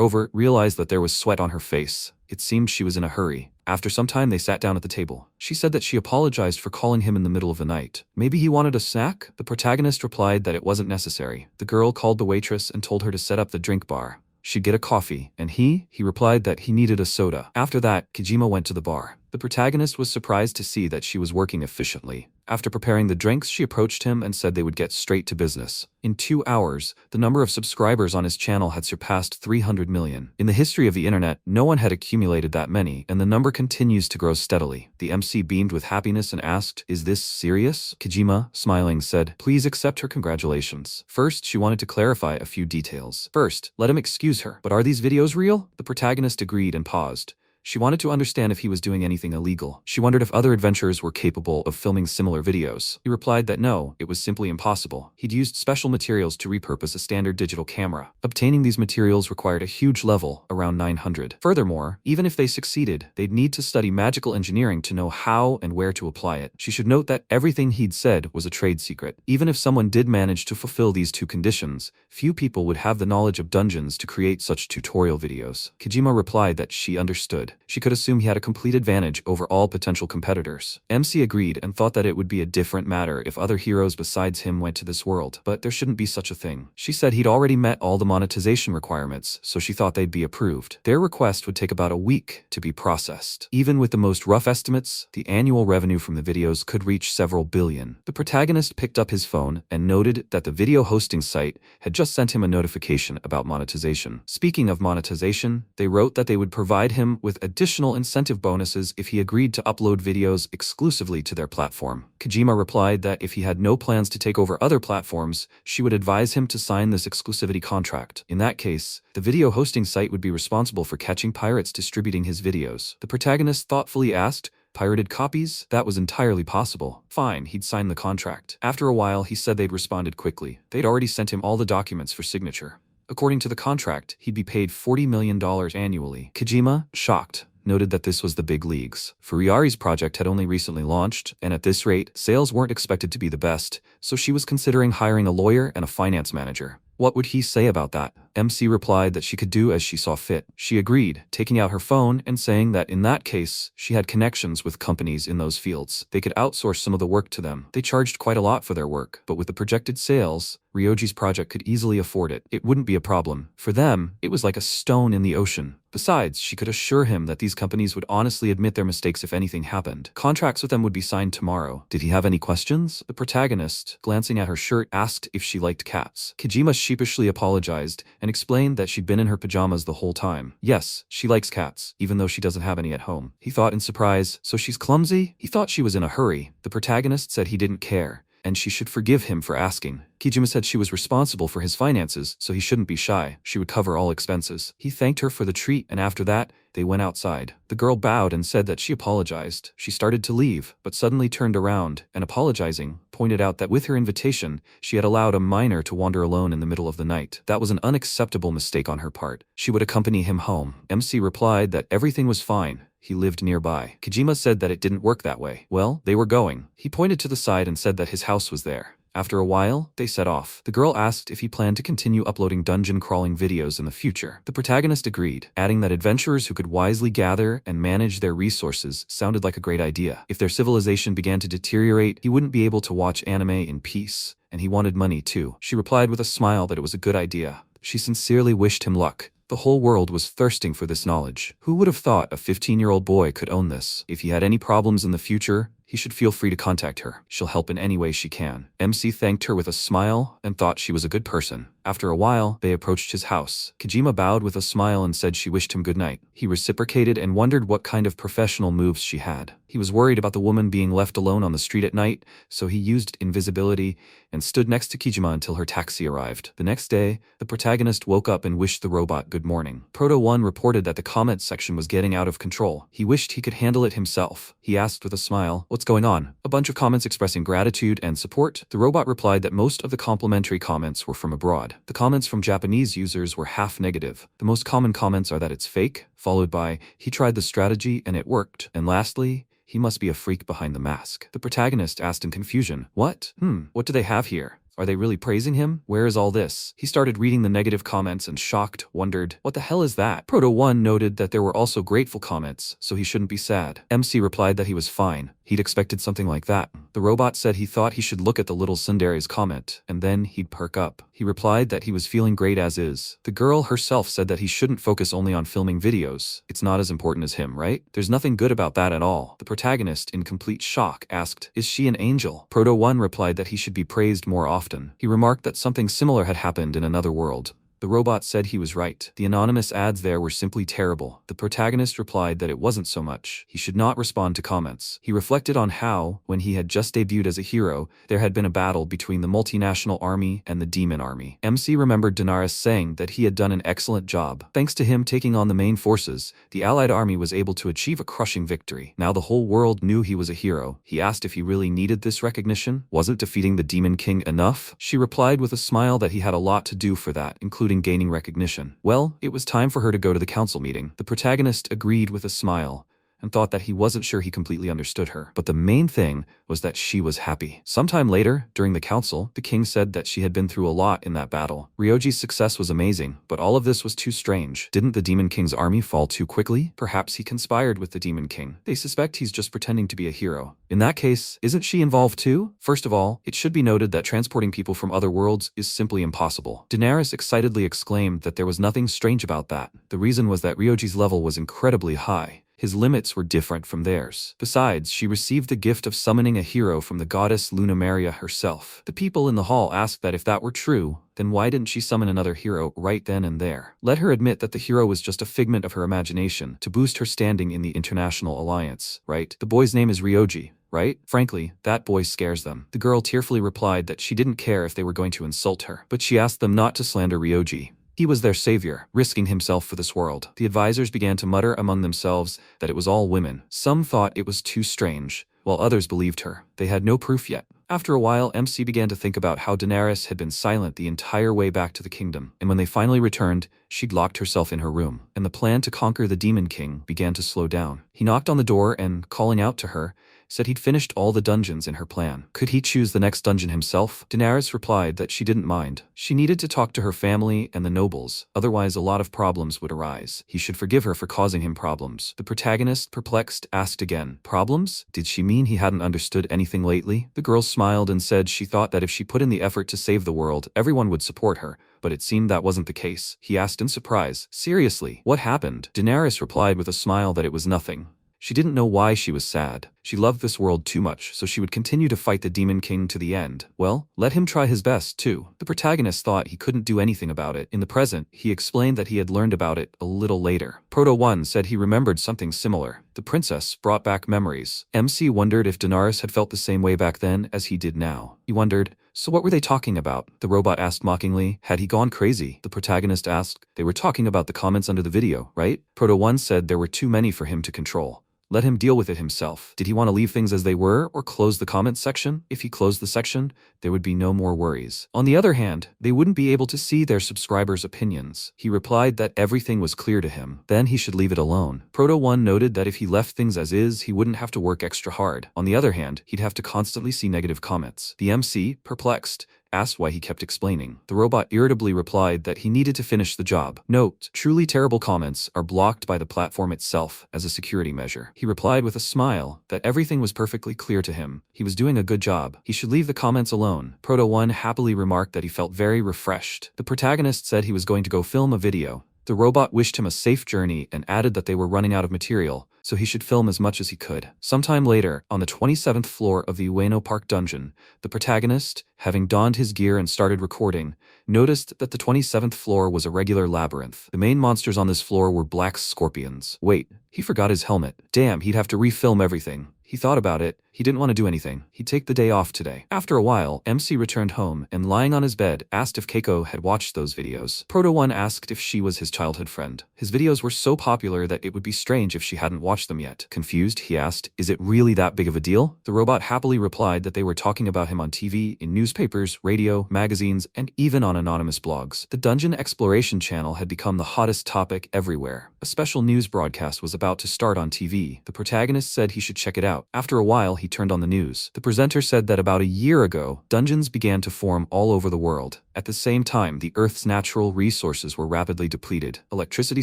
over, realized that there was sweat on her face. It seemed she was in a hurry. After some time they sat down at the table. She said that she apologized for calling him in the middle of the night. Maybe he wanted a snack? The protagonist replied that it wasn't necessary. The girl called the waitress and told her to set up the drink bar. She'd get a coffee. And he replied that he needed a soda. After that, Kijima went to the bar. The protagonist was surprised to see that she was working efficiently. After preparing the drinks, she approached him and said they would get straight to business. In 2 hours, the number of subscribers on his channel had surpassed 300 million. In the history of the internet, no one had accumulated that many, and the number continues to grow steadily. The MC beamed with happiness and asked, "Is this serious?" Kijima, smiling, said, "Please accept her congratulations." First, she wanted to clarify a few details. First, let him excuse her. "But are these videos real?" The protagonist agreed and paused. She wanted to understand if he was doing anything illegal. She wondered if other adventurers were capable of filming similar videos. He replied that no, it was simply impossible. He'd used special materials to repurpose a standard digital camera. Obtaining these materials required a huge level, around 900. Furthermore, even if they succeeded, they'd need to study magical engineering to know how and where to apply it. She should note that everything he'd said was a trade secret. Even if someone did manage to fulfill these two conditions, few people would have the knowledge of dungeons to create such tutorial videos. Kijima replied that she understood. She could assume he had a complete advantage over all potential competitors. MC agreed and thought that it would be a different matter if other heroes besides him went to this world, but there shouldn't be such a thing. She said he'd already met all the monetization requirements, so she thought they'd be approved. Their request would take about a week to be processed. Even with the most rough estimates, the annual revenue from the videos could reach several billion. The protagonist picked up his phone and noted that the video hosting site had just sent him a notification about monetization. Speaking of monetization, they wrote that they would provide him with additional incentive bonuses if he agreed to upload videos exclusively to their platform. Kojima replied that if he had no plans to take over other platforms, she would advise him to sign this exclusivity contract. In that case, the video hosting site would be responsible for catching pirates distributing his videos. The protagonist thoughtfully asked, "Pirated copies?" That was entirely possible. Fine, he'd sign the contract. After a while, he said they'd responded quickly. They'd already sent him all the documents for signature. According to the contract, he'd be paid $40 million annually. Kojima, shocked, noted that this was the big leagues. Furiari's project had only recently launched, and at this rate, sales weren't expected to be the best, so she was considering hiring a lawyer and a finance manager. What would he say about that? MC replied that she could do as she saw fit. She agreed, taking out her phone and saying that in that case, she had connections with companies in those fields. They could outsource some of the work to them. They charged quite a lot for their work, but with the projected sales, Rioji's project could easily afford it. It wouldn't be a problem. For them, it was like a stone in the ocean. Besides, she could assure him that these companies would honestly admit their mistakes if anything happened. Contracts with them would be signed tomorrow. Did he have any questions? The protagonist, glancing at her shirt, asked if she liked cats. Kojima sheepishly apologized and explained that she'd been in her pajamas the whole time. Yes, she likes cats, even though she doesn't have any at home. He thought in surprise, so she's clumsy? He thought she was in a hurry. The protagonist said he didn't care, and she should forgive him for asking. Kojima said she was responsible for his finances, so he shouldn't be shy. She would cover all expenses. He thanked her for the treat, and after that, they went outside. The girl bowed and said that she apologized. She started to leave, but suddenly turned around and, apologizing, pointed out that with her invitation, she had allowed a minor to wander alone in the middle of the night. That was an unacceptable mistake on her part. She would accompany him home. MC replied that everything was fine. He lived nearby. Kojima said that it didn't work that way. Well, they were going. He pointed to the side and said that his house was there. After a while, they set off. The girl asked if he planned to continue uploading dungeon-crawling videos in the future. The protagonist agreed, adding that adventurers who could wisely gather and manage their resources sounded like a great idea. If their civilization began to deteriorate, he wouldn't be able to watch anime in peace, and he wanted money too. She replied with a smile that it was a good idea. She sincerely wished him luck. The whole world was thirsting for this knowledge. Who would have thought a 15-year-old boy could own this? If he had any problems in the future, he should feel free to contact her. She'll help in any way she can. MC thanked her with a smile and thought she was a good person. After a while, they approached his house. Kojima bowed with a smile and said she wished him good night. He reciprocated and wondered what kind of professional moves she had. He was worried about the woman being left alone on the street at night, so he used invisibility and stood next to Kojima until her taxi arrived. The next day, the protagonist woke up and wished the robot good morning. Proto-1 reported that the comment section was getting out of control. He wished he could handle it himself. He asked with a smile, "What's going on?" A bunch of comments expressing gratitude and support. The robot replied that most of the complimentary comments were from abroad. The comments from Japanese users were half negative. The most common comments are that it's fake, followed by, "He tried the strategy and it worked," and lastly, "He must be a freak behind the mask." The protagonist asked in confusion, What do they have here? Are they really praising him? Where is all this? He started reading the negative comments and shocked, wondered, what the hell is that? Proto-1 noted that there were also grateful comments, so he shouldn't be sad. MC replied that he was fine. He'd expected something like that. The robot said he thought he should look at the little tsundere's comment, and then he'd perk up. He replied that he was feeling great as is. The girl herself said that he shouldn't focus only on filming videos. It's not as important as him, right? There's nothing good about that at all. The protagonist, in complete shock, asked, is she an angel? Proto-1 replied that he should be praised more often. He remarked that something similar had happened in another world. The robot said he was right. The anonymous ads there were simply terrible. The protagonist replied that it wasn't so much. He should not respond to comments. He reflected on how, when he had just debuted as a hero, there had been a battle between the multinational army and the demon army. MC remembered Daenerys saying that he had done an excellent job. Thanks to him taking on the main forces, the allied army was able to achieve a crushing victory. Now the whole world knew he was a hero. He asked if he really needed this recognition. Wasn't defeating the Demon King enough? She replied with a smile that he had a lot to do for that, including gaining recognition. Well, it was time for her to go to the council meeting. The protagonist agreed with a smile and thought that he wasn't sure he completely understood her. But the main thing was that she was happy. Sometime later, during the council, the king said that she had been through a lot in that battle. Ryoji's success was amazing, but all of this was too strange. Didn't the Demon King's army fall too quickly? Perhaps he conspired with the Demon King. They suspect he's just pretending to be a hero. In that case, isn't she involved too? First of all, it should be noted that transporting people from other worlds is simply impossible. Daenerys excitedly exclaimed that there was nothing strange about that. The reason was that Ryoji's level was incredibly high. His limits were different from theirs. Besides, she received the gift of summoning a hero from the goddess Lunameria herself. The people in the hall asked that if that were true, then why didn't she summon another hero right then and there? Let her admit that the hero was just a figment of her imagination to boost her standing in the International Alliance, right? The boy's name is Rioji, right? Frankly, that boy scares them. The girl tearfully replied that she didn't care if they were going to insult her, but she asked them not to slander Rioji. He was their savior, risking himself for this world. The advisors began to mutter among themselves that it was all women. Some thought it was too strange, while others believed her. They had no proof yet. After a while, MC began to think about how Daenerys had been silent the entire way back to the kingdom, and when they finally returned, she'd locked herself in her room, and the plan to conquer the Demon King began to slow down. He knocked on the door and, calling out to her, said he'd finished all the dungeons in her plan. Could he choose the next dungeon himself? Daenerys replied that she didn't mind. She needed to talk to her family and the nobles, otherwise a lot of problems would arise. He should forgive her for causing him problems. The protagonist, perplexed, asked again, "Problems? Did she mean he hadn't understood anything lately?" The girl smiled and said she thought that if she put in the effort to save the world, everyone would support her, but it seemed that wasn't the case. He asked in surprise, "Seriously, what happened?" Daenerys replied with a smile that it was nothing. She didn't know why she was sad. She loved this world too much, so she would continue to fight the Demon King to the end. Well, let him try his best, too. The protagonist thought he couldn't do anything about it. In the present, he explained that he had learned about it a little later. Proto 1 said he remembered something similar. The princess brought back memories. MC wondered if Daenerys had felt the same way back then as he did now. He wondered, so what were they talking about? The robot asked mockingly. Had he gone crazy? The protagonist asked. They were talking about the comments under the video, right? Proto 1 said there were too many for him to control. Let him deal with it himself. Did he want to leave things as they were or close the comments section? If he closed the section, there would be no more worries. On the other hand, they wouldn't be able to see their subscribers' opinions. He replied that everything was clear to him. Then he should leave it alone. Proto 1 noted that if he left things as is, he wouldn't have to work extra hard. On the other hand, he'd have to constantly see negative comments. The MC, perplexed, asked why he kept explaining. The robot irritably replied that he needed to finish the job. Note, truly terrible comments are blocked by the platform itself as a security measure. He replied with a smile that everything was perfectly clear to him. He was doing a good job. He should leave the comments alone. Proto 1 happily remarked that he felt very refreshed. The protagonist said he was going to go film a video. The robot wished him a safe journey and added that they were running out of material, so he should film as much as he could. Sometime later, on the 27th floor of the Ueno Park dungeon, the protagonist, having donned his gear and started recording, noticed that the 27th floor was a regular labyrinth. The main monsters on this floor were black scorpions. Wait, he forgot his helmet. Damn, he'd have to refilm everything. He thought about it. He didn't want to do anything. He'd take the day off today. After a while, MC returned home and, lying on his bed, asked if Keiko had watched those videos. Proto 1 asked if she was his childhood friend. His videos were so popular that it would be strange if she hadn't watched them yet. Confused, he asked, "Is it really that big of a deal?" The robot happily replied that they were talking about him on TV, in newspapers, radio, magazines, and even on anonymous blogs. The Dungeon Exploration channel had become the hottest topic everywhere. A special news broadcast was about to start on TV. The protagonist said he should check it out. After a while, he turned on the news. The presenter said that about a year ago, dungeons began to form all over the world. At the same time, the Earth's natural resources were rapidly depleted. Electricity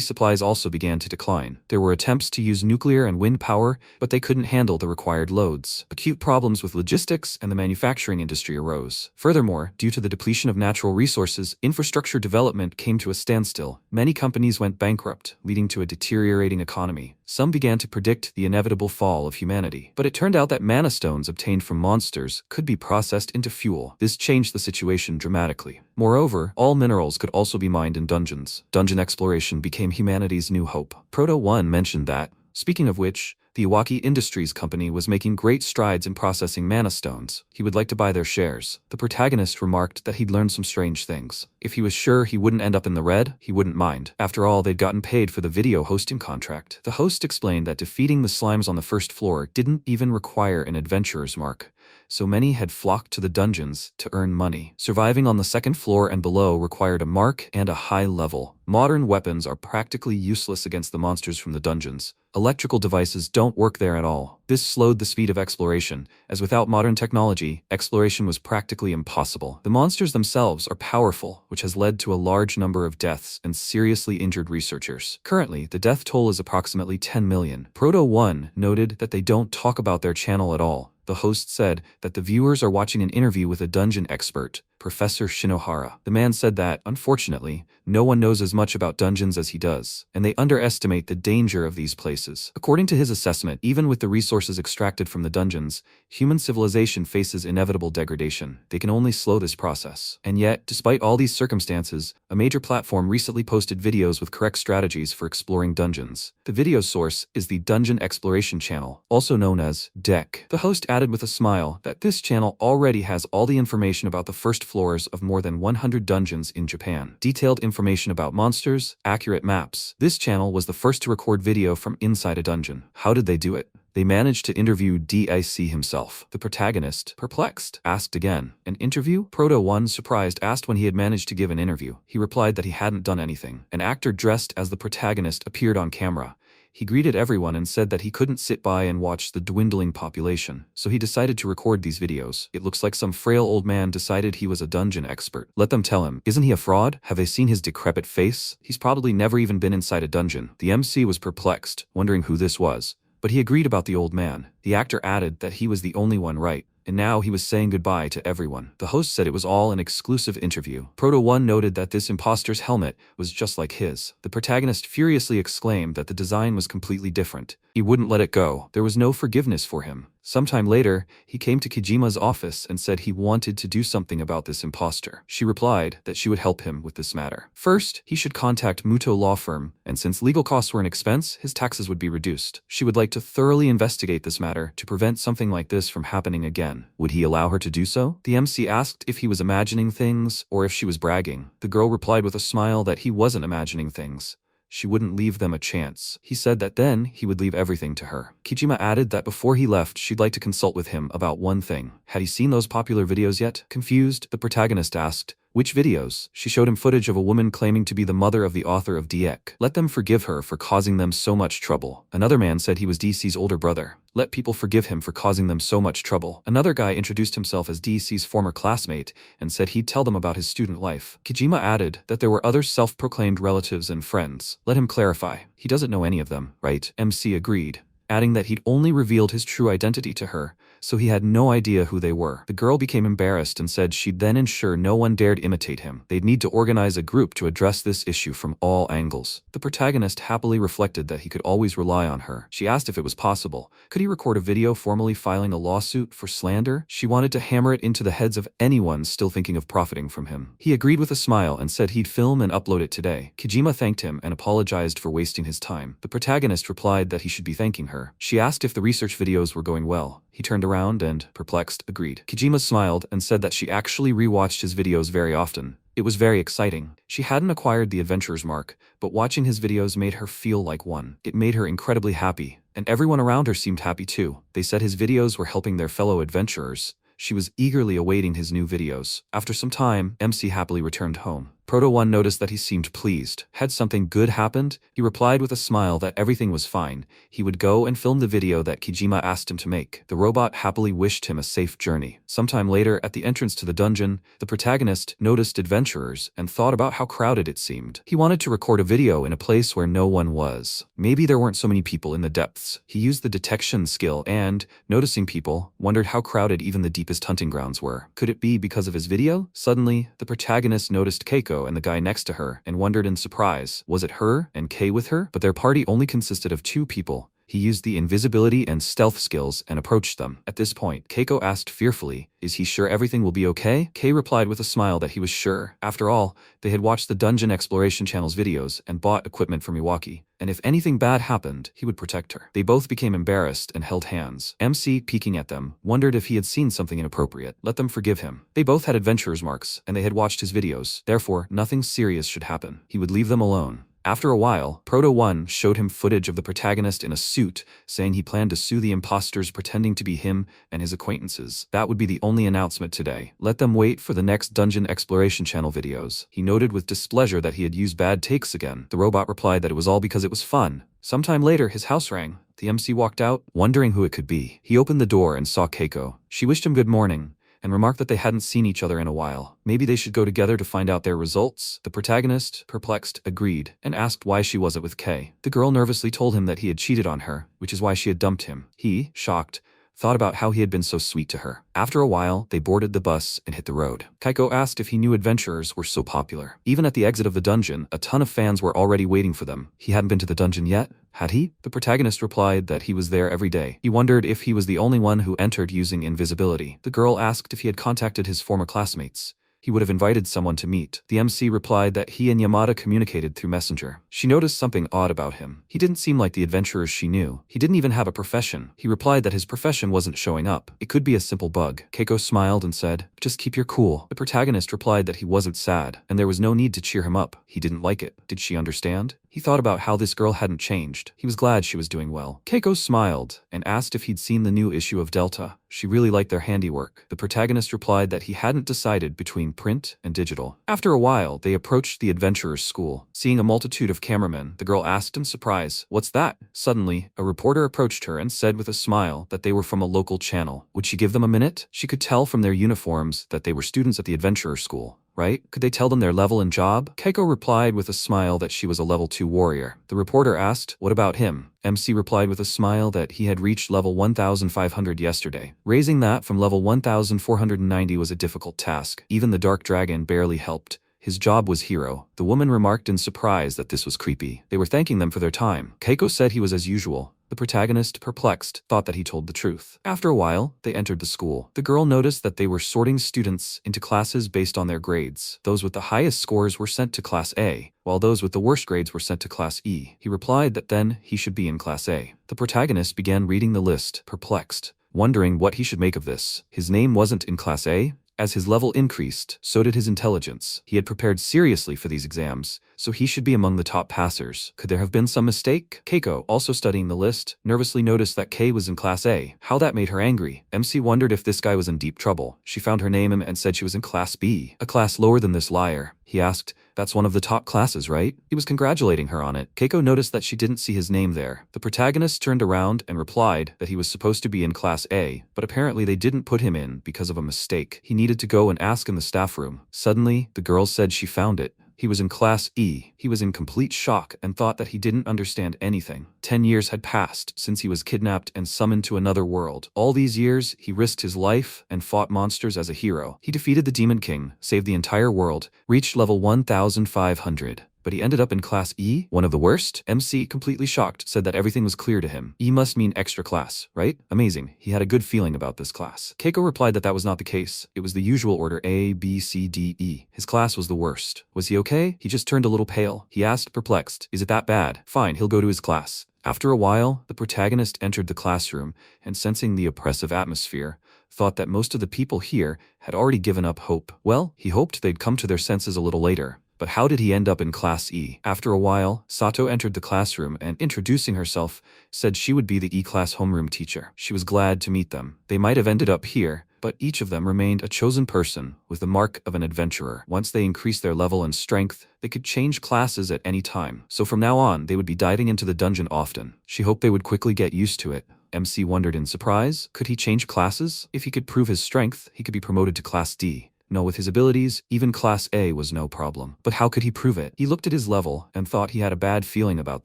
supplies also began to decline. There were attempts to use nuclear and wind power, but they couldn't handle the required loads. Acute problems with logistics and the manufacturing industry arose. Furthermore, due to the depletion of natural resources, infrastructure development came to a standstill. Many companies went bankrupt, leading to a deteriorating economy. Some began to predict the inevitable fall of humanity. But it turned out that mana stones obtained from monsters could be processed into fuel. This changed the situation dramatically. Moreover, all minerals could also be mined in dungeons. Dungeon exploration became humanity's new hope. Proto 1 mentioned that, speaking of which, the Iwaki Industries company was making great strides in processing mana stones. He would like to buy their shares. The protagonist remarked that he'd learned some strange things. If he was sure he wouldn't end up in the red, he wouldn't mind. After all, they'd gotten paid for the video hosting contract. The host explained that defeating the slimes on the first floor didn't even require an adventurer's mark. So many had flocked to the dungeons to earn money. Surviving on the second floor and below required a mark and a high level. Modern weapons are practically useless against the monsters from the dungeons. Electrical devices don't work there at all. This slowed the speed of exploration, as without modern technology, exploration was practically impossible. The monsters themselves are powerful, which has led to a large number of deaths and seriously injured researchers. Currently, the death toll is approximately 10 million. Proto1 noted that they don't talk about their channel at all. The host said that the viewers are watching an interview with a dungeon expert, Professor Shinohara. The man said that, unfortunately, no one knows as much about dungeons as he does, and they underestimate the danger of these places. According to his assessment, even with the resources extracted from the dungeons, human civilization faces inevitable degradation. They can only slow this process. And yet, despite all these circumstances, a major platform recently posted videos with correct strategies for exploring dungeons. The video source is the Dungeon Exploration Channel, also known as DEC. The host added with a smile that this channel already has all the information about the first floors of more than 100 dungeons in Japan. Detailed information about monsters, accurate maps. This channel was the first to record video from inside a dungeon. How did they do it? They managed to interview DIC himself. The protagonist, perplexed, asked again. An interview? Proto1, surprised, asked when he had managed to give an interview. He replied that he hadn't done anything. An actor dressed as the protagonist appeared on camera. He greeted everyone and said that he couldn't sit by and watch the dwindling population, so he decided to record these videos. It looks like some frail old man decided he was a dungeon expert. Let them tell him. Isn't he a fraud? Have they seen his decrepit face? He's probably never even been inside a dungeon. The MC was perplexed, wondering who this was. But he agreed about the old man. The actor added that he was the only one right, and now he was saying goodbye to everyone. The host said it was all an exclusive interview. Proto1 noted that this imposter's helmet was just like his. The protagonist furiously exclaimed that the design was completely different. He wouldn't let it go. There was no forgiveness for him. Sometime later, he came to Kijima's office and said he wanted to do something about this imposter. She replied that she would help him with this matter. First, he should contact Muto law firm, and since legal costs were an expense, his taxes would be reduced. She would like to thoroughly investigate this matter to prevent something like this from happening again. Would he allow her to do so? The MC asked if he was imagining things or if she was bragging. The girl replied with a smile that he wasn't imagining things. She wouldn't leave them a chance. He said that then he would leave everything to her. Kijima added that before he left, she'd like to consult with him about one thing. Had he seen those popular videos yet? Confused, the protagonist asked, which videos? She showed him footage of a woman claiming to be the mother of the author of DEC. Let them forgive her for causing them so much trouble. Another man said he was DC's older brother. Let people forgive him for causing them so much trouble. Another guy introduced himself as DC's former classmate and said he'd tell them about his student life. Kijima added that there were other self-proclaimed relatives and friends. Let him clarify. He doesn't know any of them, right? MC agreed, adding that he'd only revealed his true identity to her, so he had no idea who they were. The girl became embarrassed and said she'd then ensure no one dared imitate him. They'd need to organize a group to address this issue from all angles. The protagonist happily reflected that he could always rely on her. She asked if it was possible. Could he record a video formally filing a lawsuit for slander? She wanted to hammer it into the heads of anyone still thinking of profiting from him. He agreed with a smile and said he'd film and upload it today. Kijima thanked him and apologized for wasting his time. The protagonist replied that he should be thanking her. She asked if the research videos were going well. He turned around and, perplexed, agreed. Kijima smiled and said that she actually rewatched his videos very often. It was very exciting. She hadn't acquired the adventurer's mark, but watching his videos made her feel like one. It made her incredibly happy, and everyone around her seemed happy too. They said his videos were helping their fellow adventurers. She was eagerly awaiting his new videos. After some time, MC happily returned home. Proto1 noticed that he seemed pleased. Had something good happened? He replied with a smile that everything was fine. He would go and film the video that Kijima asked him to make. The robot happily wished him a safe journey. Sometime later, at the entrance to the dungeon, the protagonist noticed adventurers and thought about how crowded it seemed. He wanted to record a video in a place where no one was. Maybe there weren't so many people in the depths. He used the detection skill and, noticing people, wondered how crowded even the deepest hunting grounds were. Could it be because of his video? Suddenly, the protagonist noticed Keiko and the guy next to her and wondered in surprise, was it her and Kei with her? But their party only consisted of 2 people. He used the invisibility and stealth skills and approached them. At this point, Keiko asked fearfully, is he sure everything will be okay? Kei replied with a smile that he was sure. After all, they had watched the Dungeon Exploration Channel's videos and bought equipment from Iwaki, and if anything bad happened, he would protect her. They both became embarrassed and held hands. MC, peeking at them, wondered if he had seen something inappropriate. Let them forgive him. They both had adventurer's marks, and they had watched his videos. Therefore, nothing serious should happen. He would leave them alone. After a while, Proto 1 showed him footage of the protagonist in a suit, saying he planned to sue the imposters pretending to be him and his acquaintances. That would be the only announcement today. Let them wait for the next Dungeon Exploration Channel videos. He noted with displeasure that he had used bad takes again. The robot replied that it was all because it was fun. Sometime later, his house rang. The MC walked out, wondering who it could be. He opened the door and saw Keiko. She wished him good morning and remarked that they hadn't seen each other in a while. Maybe they should go together to find out their results. The protagonist, perplexed, agreed and asked why she wasn't with Kei. The girl nervously told him that he had cheated on her, which is why she had dumped him. He, shocked, thought about how he had been so sweet to her. After a while, they boarded the bus and hit the road. Keiko asked if he knew adventurers were so popular. Even at the exit of the dungeon, a ton of fans were already waiting for them. He hadn't been to the dungeon yet, had he? The protagonist replied that he was there every day. He wondered if he was the only one who entered using invisibility. The girl asked if he had contacted his former classmates. He would have invited someone to meet. The MC replied that he and Yamada communicated through Messenger. She noticed something odd about him. He didn't seem like the adventurers she knew. He didn't even have a profession. He replied that his profession wasn't showing up. It could be a simple bug. Keiko smiled and said, "Just keep your cool." The protagonist replied that he wasn't sad, and there was no need to cheer him up. He didn't like it. Did she understand? He thought about how this girl hadn't changed. He was glad she was doing well. Keiko smiled and asked if he'd seen the new issue of Delta. She really liked their handiwork. The protagonist replied that he hadn't decided between print and digital. After a while, they approached the adventurer's school. Seeing a multitude of cameramen, the girl asked in surprise, "What's that?" Suddenly, a reporter approached her and said with a smile that they were from a local channel. Would she give them a minute? She could tell from their uniforms that they were students at the adventurer school. Right? Could they tell them their level and job? Keiko replied with a smile that she was a level 2 warrior. The reporter asked, "What about him?" MC replied with a smile that he had reached level 1500 yesterday. Raising that from level 1490 was a difficult task. Even the Dark Dragon barely helped. His job was hero. The woman remarked in surprise that this was creepy. They were thanking them for their time. Keiko said he was as usual. The protagonist, perplexed, thought that he told the truth. After a while, they entered the school. The girl noticed that they were sorting students into classes based on their grades. Those with the highest scores were sent to Class A, while those with the worst grades were sent to Class E. He replied that then he should be in Class A. The protagonist began reading the list, perplexed, wondering what he should make of this. His name wasn't in Class A. As his level increased, so did his intelligence. He had prepared seriously for these exams, so he should be among the top passers. Could there have been some mistake? Keiko, also studying the list, nervously noticed that Kei was in Class A. How that made her angry. MC wondered if this guy was in deep trouble. She found her name and said she was in Class B, a class lower than this liar. He asked, "That's one of the top classes, right?" He was congratulating her on it. Keiko noticed that she didn't see his name there. The protagonist turned around and replied that he was supposed to be in Class A, but apparently they didn't put him in because of a mistake. He needed to go and ask in the staff room. Suddenly, the girl said she found it. He was in Class E. He was in complete shock and thought that he didn't understand anything. 10 years had passed since he was kidnapped and summoned to another world. All these years, he risked his life and fought monsters as a hero. He defeated the Demon King, saved the entire world, reached level 1500. But he ended up in Class E, one of the worst? MC, completely shocked, said that everything was clear to him. E must mean extra class, right? Amazing. He had a good feeling about this class. Keiko replied that that was not the case. It was the usual order A, B, C, D, E. His class was the worst. Was he okay? He just turned a little pale. He asked, perplexed, "Is it that bad?" "Fine, he'll go to his class." After a while, the protagonist entered the classroom and, sensing the oppressive atmosphere, thought that most of the people here had already given up hope. Well, he hoped they'd come to their senses a little later. But how did he end up in Class E? After a while, Sato entered the classroom and, introducing herself, said she would be the E-class homeroom teacher. She was glad to meet them. They might have ended up here, but each of them remained a chosen person with the mark of an adventurer. Once they increased their level and strength, they could change classes at any time. So from now on, they would be diving into the dungeon often. She hoped they would quickly get used to it. MC wondered in surprise, could he change classes? If he could prove his strength, he could be promoted to Class D. No, with his abilities, even Class A was no problem. But how could he prove it? He looked at his level and thought he had a bad feeling about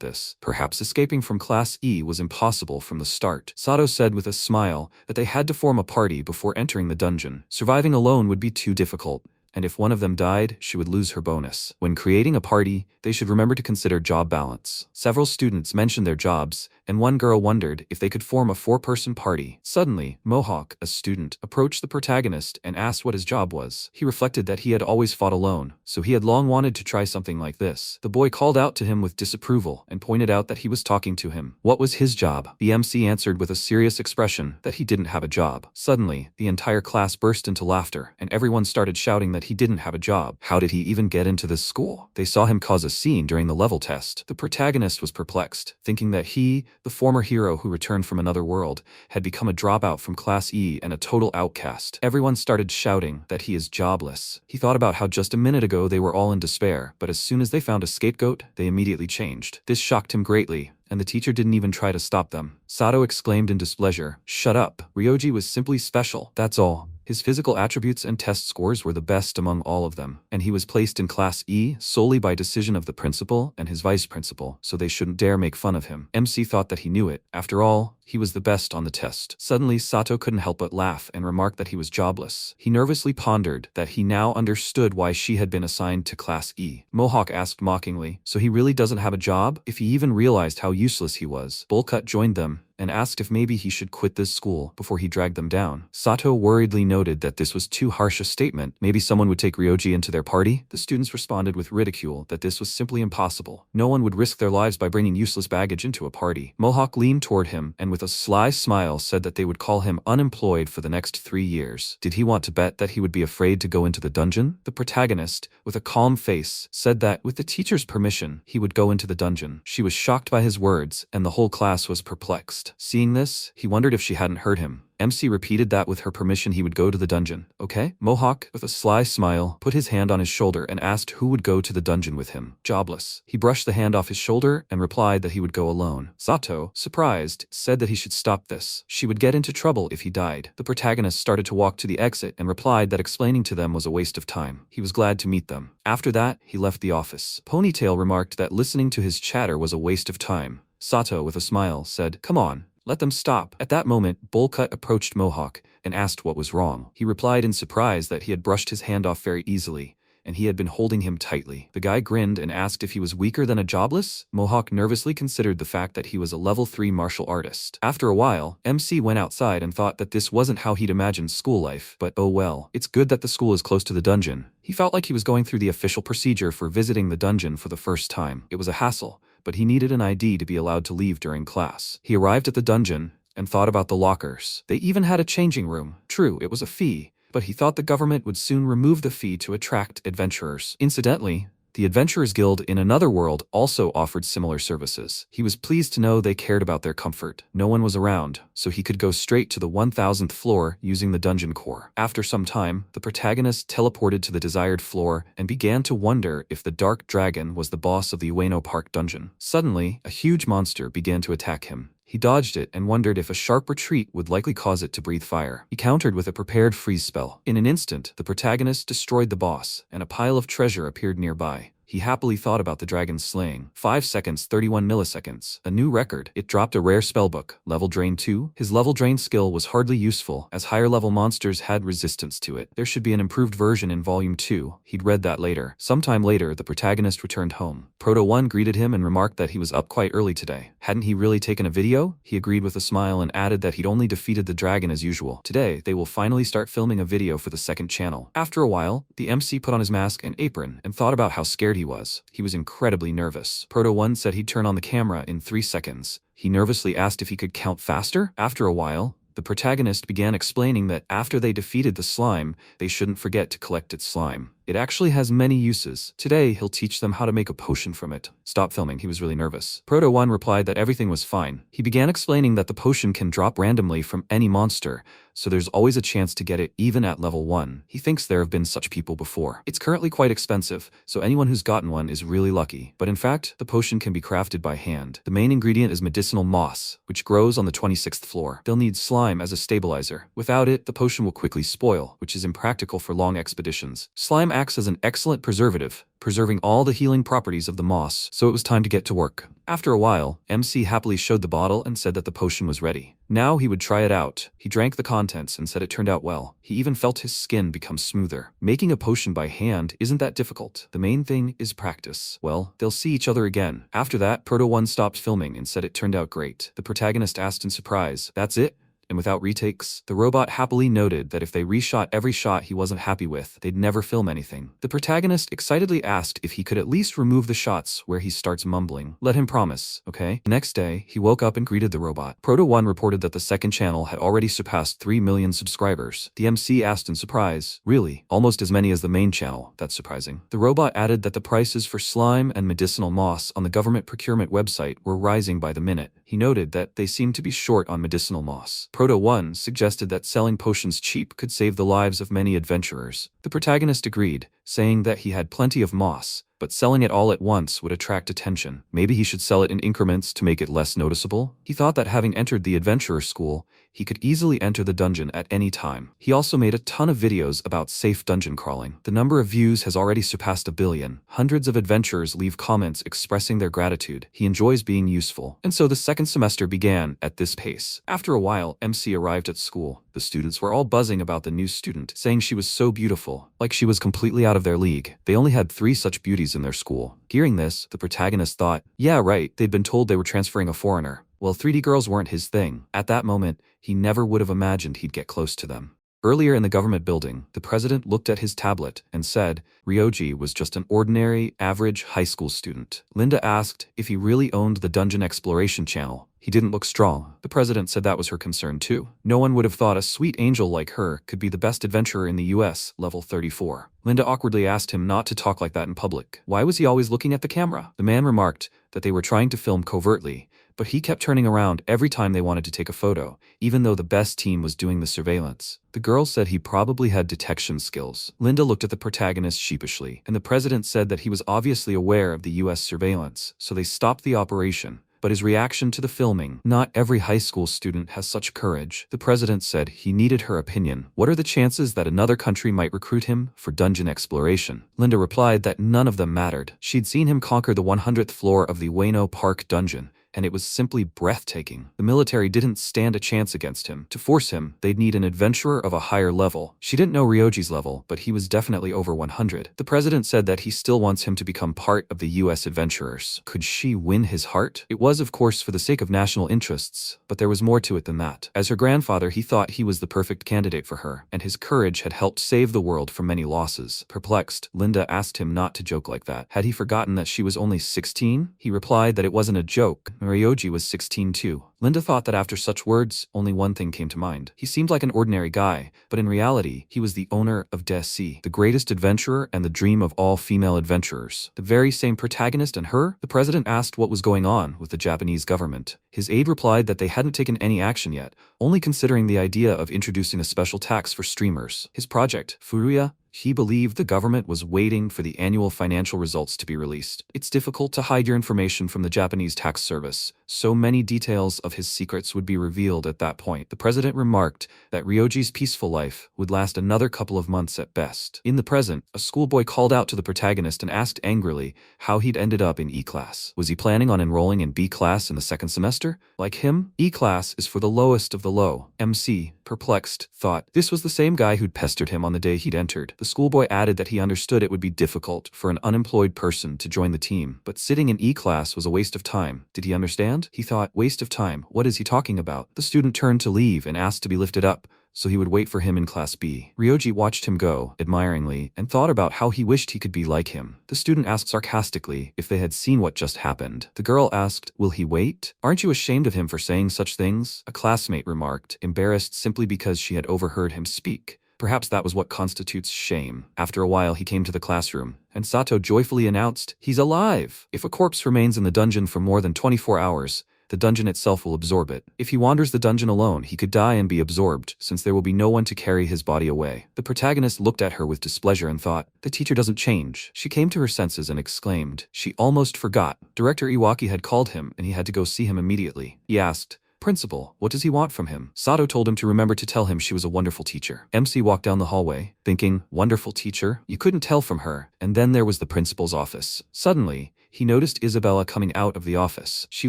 this. Perhaps escaping from Class E was impossible from the start. Sato said with a smile that they had to form a party before entering the dungeon. Surviving alone would be too difficult, and if one of them died, she would lose her bonus. When creating a party, they should remember to consider job balance. Several students mentioned their jobs, and one girl wondered if they could form a 4-person party. Suddenly, Mohawk, a student, approached the protagonist and asked what his job was. He reflected that he had always fought alone, so he had long wanted to try something like this. The boy called out to him with disapproval and pointed out that he was talking to him. What was his job? The MC answered with a serious expression that he didn't have a job. Suddenly, the entire class burst into laughter, and everyone started shouting that he didn't have a job. How did he even get into this school? They saw him cause a scene during the level test. The protagonist was perplexed, thinking that he, the former hero who returned from another world, had become a dropout from Class E and a total outcast. Everyone started shouting that he is jobless. He thought about how just a minute ago they were all in despair, but as soon as they found a scapegoat, they immediately changed. This shocked him greatly, and the teacher didn't even try to stop them. Sato exclaimed in displeasure, "Shut up. Ryoji was simply special, that's all." His physical attributes and test scores were the best among all of them, and he was placed in Class E solely by decision of the principal and his vice principal, so they shouldn't dare make fun of him. MC thought that he knew it. After all, he was the best on the test. Suddenly, Sato couldn't help but laugh and remarked that he was jobless. He nervously pondered that he now understood why she had been assigned to Class E. Mohawk asked mockingly, "So he really doesn't have a job?" If he even realized how useless he was. Bullcut joined them and asked if maybe he should quit this school before he dragged them down. Sato worriedly noted that this was too harsh a statement. Maybe someone would take Ryoji into their party? The students responded with ridicule that this was simply impossible. No one would risk their lives by bringing useless baggage into a party. Mohawk leaned toward him and with a sly smile said that they would call him unemployed for the next 3 years. Did he want to bet that he would be afraid to go into the dungeon? The protagonist, with a calm face, said that with the teacher's permission, he would go into the dungeon. She was shocked by his words, and the whole class was perplexed. Seeing this, he wondered if she hadn't heard him. MC repeated that with her permission he would go to the dungeon. Okay? Mohawk, with a sly smile, put his hand on his shoulder and asked who would go to the dungeon with him. Jobless. He brushed the hand off his shoulder and replied that he would go alone. Sato, surprised, said that he should stop this. She would get into trouble if he died. The protagonist started to walk to the exit and replied that explaining to them was a waste of time. He was glad to meet them. After that, he left the office. Ponytail remarked that listening to his chatter was a waste of time. Sato, with a smile, said, "Come on. Let them stop." At that moment, Bullcut approached Mohawk and asked what was wrong. He replied in surprise that he had brushed his hand off very easily, and he had been holding him tightly. The guy grinned and asked if he was weaker than a jobless. Mohawk nervously considered the fact that he was a level 3 martial artist. After a while, MC went outside and thought that this wasn't how he'd imagined school life, but oh well. It's good that the school is close to the dungeon. He felt like he was going through the official procedure for visiting the dungeon for the first time. It was a hassle, but he needed an ID to be allowed to leave during class. He arrived at the dungeon and thought about the lockers. They even had a changing room. True, it was a fee, but he thought the government would soon remove the fee to attract adventurers. Incidentally, the Adventurers Guild in another world also offered similar services. He was pleased to know they cared about their comfort. No one was around, so he could go straight to the 1000th floor using the dungeon core. After some time, the protagonist teleported to the desired floor and began to wonder if the Dark Dragon was the boss of the Ueno Park dungeon. Suddenly, a huge monster began to attack him. He dodged it and wondered if a sharp retreat would likely cause it to breathe fire. He countered with a prepared freeze spell. In an instant, the protagonist destroyed the boss, and a pile of treasure appeared nearby. He happily thought about the dragon's slaying. 5 seconds 31 milliseconds. A new record. It dropped a rare spellbook. Level Drain 2. His level drain skill was hardly useful, as higher level monsters had resistance to it. There should be an improved version in Volume 2. He'd read that later. Sometime later, the protagonist returned home. Proto 1 greeted him and remarked that he was up quite early today. Hadn't he really taken a video? He agreed with a smile and added that he'd only defeated the dragon as usual. Today, they will finally start filming a video for the second channel. After a while, the MC put on his mask and apron and thought about how scared he was. He was incredibly nervous. Proto 1 said he'd turn on the camera in 3 seconds. He nervously asked if he could count faster. After a while, the protagonist began explaining that after they defeated the slime, they shouldn't forget to collect its slime. It actually has many uses. Today, he'll teach them how to make a potion from it. Stop filming, he was really nervous. Proto 1 replied that everything was fine. He began explaining that the potion can drop randomly from any monster, so there's always a chance to get it even at level 1. He thinks there have been such people before. It's currently quite expensive, so anyone who's gotten one is really lucky. But in fact, the potion can be crafted by hand. The main ingredient is medicinal moss, which grows on the 26th floor. They'll need slime as a stabilizer. Without it, the potion will quickly spoil, which is impractical for long expeditions. Slime acts as an excellent preservative, preserving all the healing properties of the moss, so it was time to get to work. After a while, MC happily showed the bottle and said that the potion was ready. Now he would try it out. He drank the contents and said it turned out well. He even felt his skin become smoother. Making a potion by hand isn't that difficult. The main thing is practice. Well, they'll see each other again. After that, Proto 1 stopped filming and said it turned out great. The protagonist asked in surprise, "That's it? and without retakes. The robot happily noted that if they reshot every shot he wasn't happy with, they'd never film anything. The protagonist excitedly asked if he could at least remove the shots where he starts mumbling. Let him promise, okay? The next day, he woke up and greeted the robot. Proto1 reported that the second channel had already surpassed 3 million subscribers. The MC asked in surprise, really? Almost as many as the main channel. That's surprising. The robot added that the prices for slime and medicinal moss on the government procurement website were rising by the minute. He noted that they seemed to be short on medicinal moss. Proto1 suggested that selling potions cheap could save the lives of many adventurers. The protagonist agreed, saying that he had plenty of moss, but selling it all at once would attract attention. Maybe he should sell it in increments to make it less noticeable? He thought that having entered the adventurer school, he could easily enter the dungeon at any time. He also made a ton of videos about safe dungeon crawling. The number of views has already surpassed 1 billion. Hundreds of adventurers leave comments expressing their gratitude. He enjoys being useful. And so the second semester began at this pace. After a while, MC arrived at school. The students were all buzzing about the new student, saying she was so beautiful, like she was completely out of their league. They only had 3 such beauties in their school. Hearing this, the protagonist thought, yeah, right, they'd been told they were transferring a foreigner. Well, 3D girls weren't his thing. At that moment, he never would have imagined he'd get close to them. Earlier in the government building, the president looked at his tablet and said Rioji was just an ordinary, average high school student. Linda asked if he really owned the Dungeon Exploration channel. He didn't look strong. The president said that was her concern too. No one would have thought a sweet angel like her could be the best adventurer in the US, level 34. Linda awkwardly asked him not to talk like that in public. Why was he always looking at the camera? The man remarked that they were trying to film covertly, but he kept turning around every time they wanted to take a photo, even though the best team was doing the surveillance. The girl said he probably had detection skills. Linda looked at the protagonist sheepishly, and the president said that he was obviously aware of the US surveillance, so they stopped the operation. But his reaction to the filming, not every high school student has such courage. The president said he needed her opinion. What are the chances that another country might recruit him for dungeon exploration? Linda replied that none of them mattered. She'd seen him conquer the 100th floor of the Ueno Park dungeon, and it was simply breathtaking. The military didn't stand a chance against him. To force him, they'd need an adventurer of a higher level. She didn't know Ryoji's level, but he was definitely over 100. The president said that he still wants him to become part of the US adventurers. Could she win his heart? It was, of course, for the sake of national interests, but there was more to it than that. As her grandfather, he thought he was the perfect candidate for her, and his courage had helped save the world from many losses. Perplexed, Linda asked him not to joke like that. Had he forgotten that she was only 16? He replied that it wasn't a joke. Ryoji was 16 too. Linda thought that after such words, only one thing came to mind. He seemed like an ordinary guy, but in reality, he was the owner of Desi, the greatest adventurer and the dream of all female adventurers. The very same protagonist and her? The president asked what was going on with the Japanese government. His aide replied that they hadn't taken any action yet, only considering the idea of introducing a special tax for streamers. His project, Furuya, he believed the government was waiting for the annual financial results to be released. It's difficult to hide your information from the Japanese tax service. So many details of his secrets would be revealed at that point. The president remarked that Ryoji's peaceful life would last another couple of months at best. In the present, a schoolboy called out to the protagonist and asked angrily how he'd ended up in E-class. Was he planning on enrolling in B-class in the second semester? Like him, E-class is for the lowest of the low. MC, perplexed, thought this was the same guy who'd pestered him on the day he'd entered. The schoolboy added that he understood it would be difficult for an unemployed person to join the team, but sitting in E-class was a waste of time. Did he understand? He thought, waste of time, what is he talking about? The student turned to leave and asked to be lifted up, so he would wait for him in Class B. Ryoji watched him go, admiringly, and thought about how he wished he could be like him. The student asked sarcastically if they had seen what just happened. The girl asked, will he wait? Aren't you ashamed of him for saying such things? A classmate remarked, embarrassed simply because she had overheard him speak. Perhaps that was what constitutes shame. After a while he came to the classroom, and Sato joyfully announced, he's alive! If a corpse remains in the dungeon for more than 24 hours, the dungeon itself will absorb it. If he wanders the dungeon alone, he could die and be absorbed, since there will be no one to carry his body away. The protagonist looked at her with displeasure and thought, the teacher doesn't change. She came to her senses and exclaimed, she almost forgot. Director Iwaki had called him, and he had to go see him immediately. He asked, Principal, what does he want from him? Sato told him to remember to tell him she was a wonderful teacher. MC walked down the hallway, thinking, wonderful teacher? You couldn't tell from her. And then there was the principal's office. Suddenly, he noticed Isabella coming out of the office. She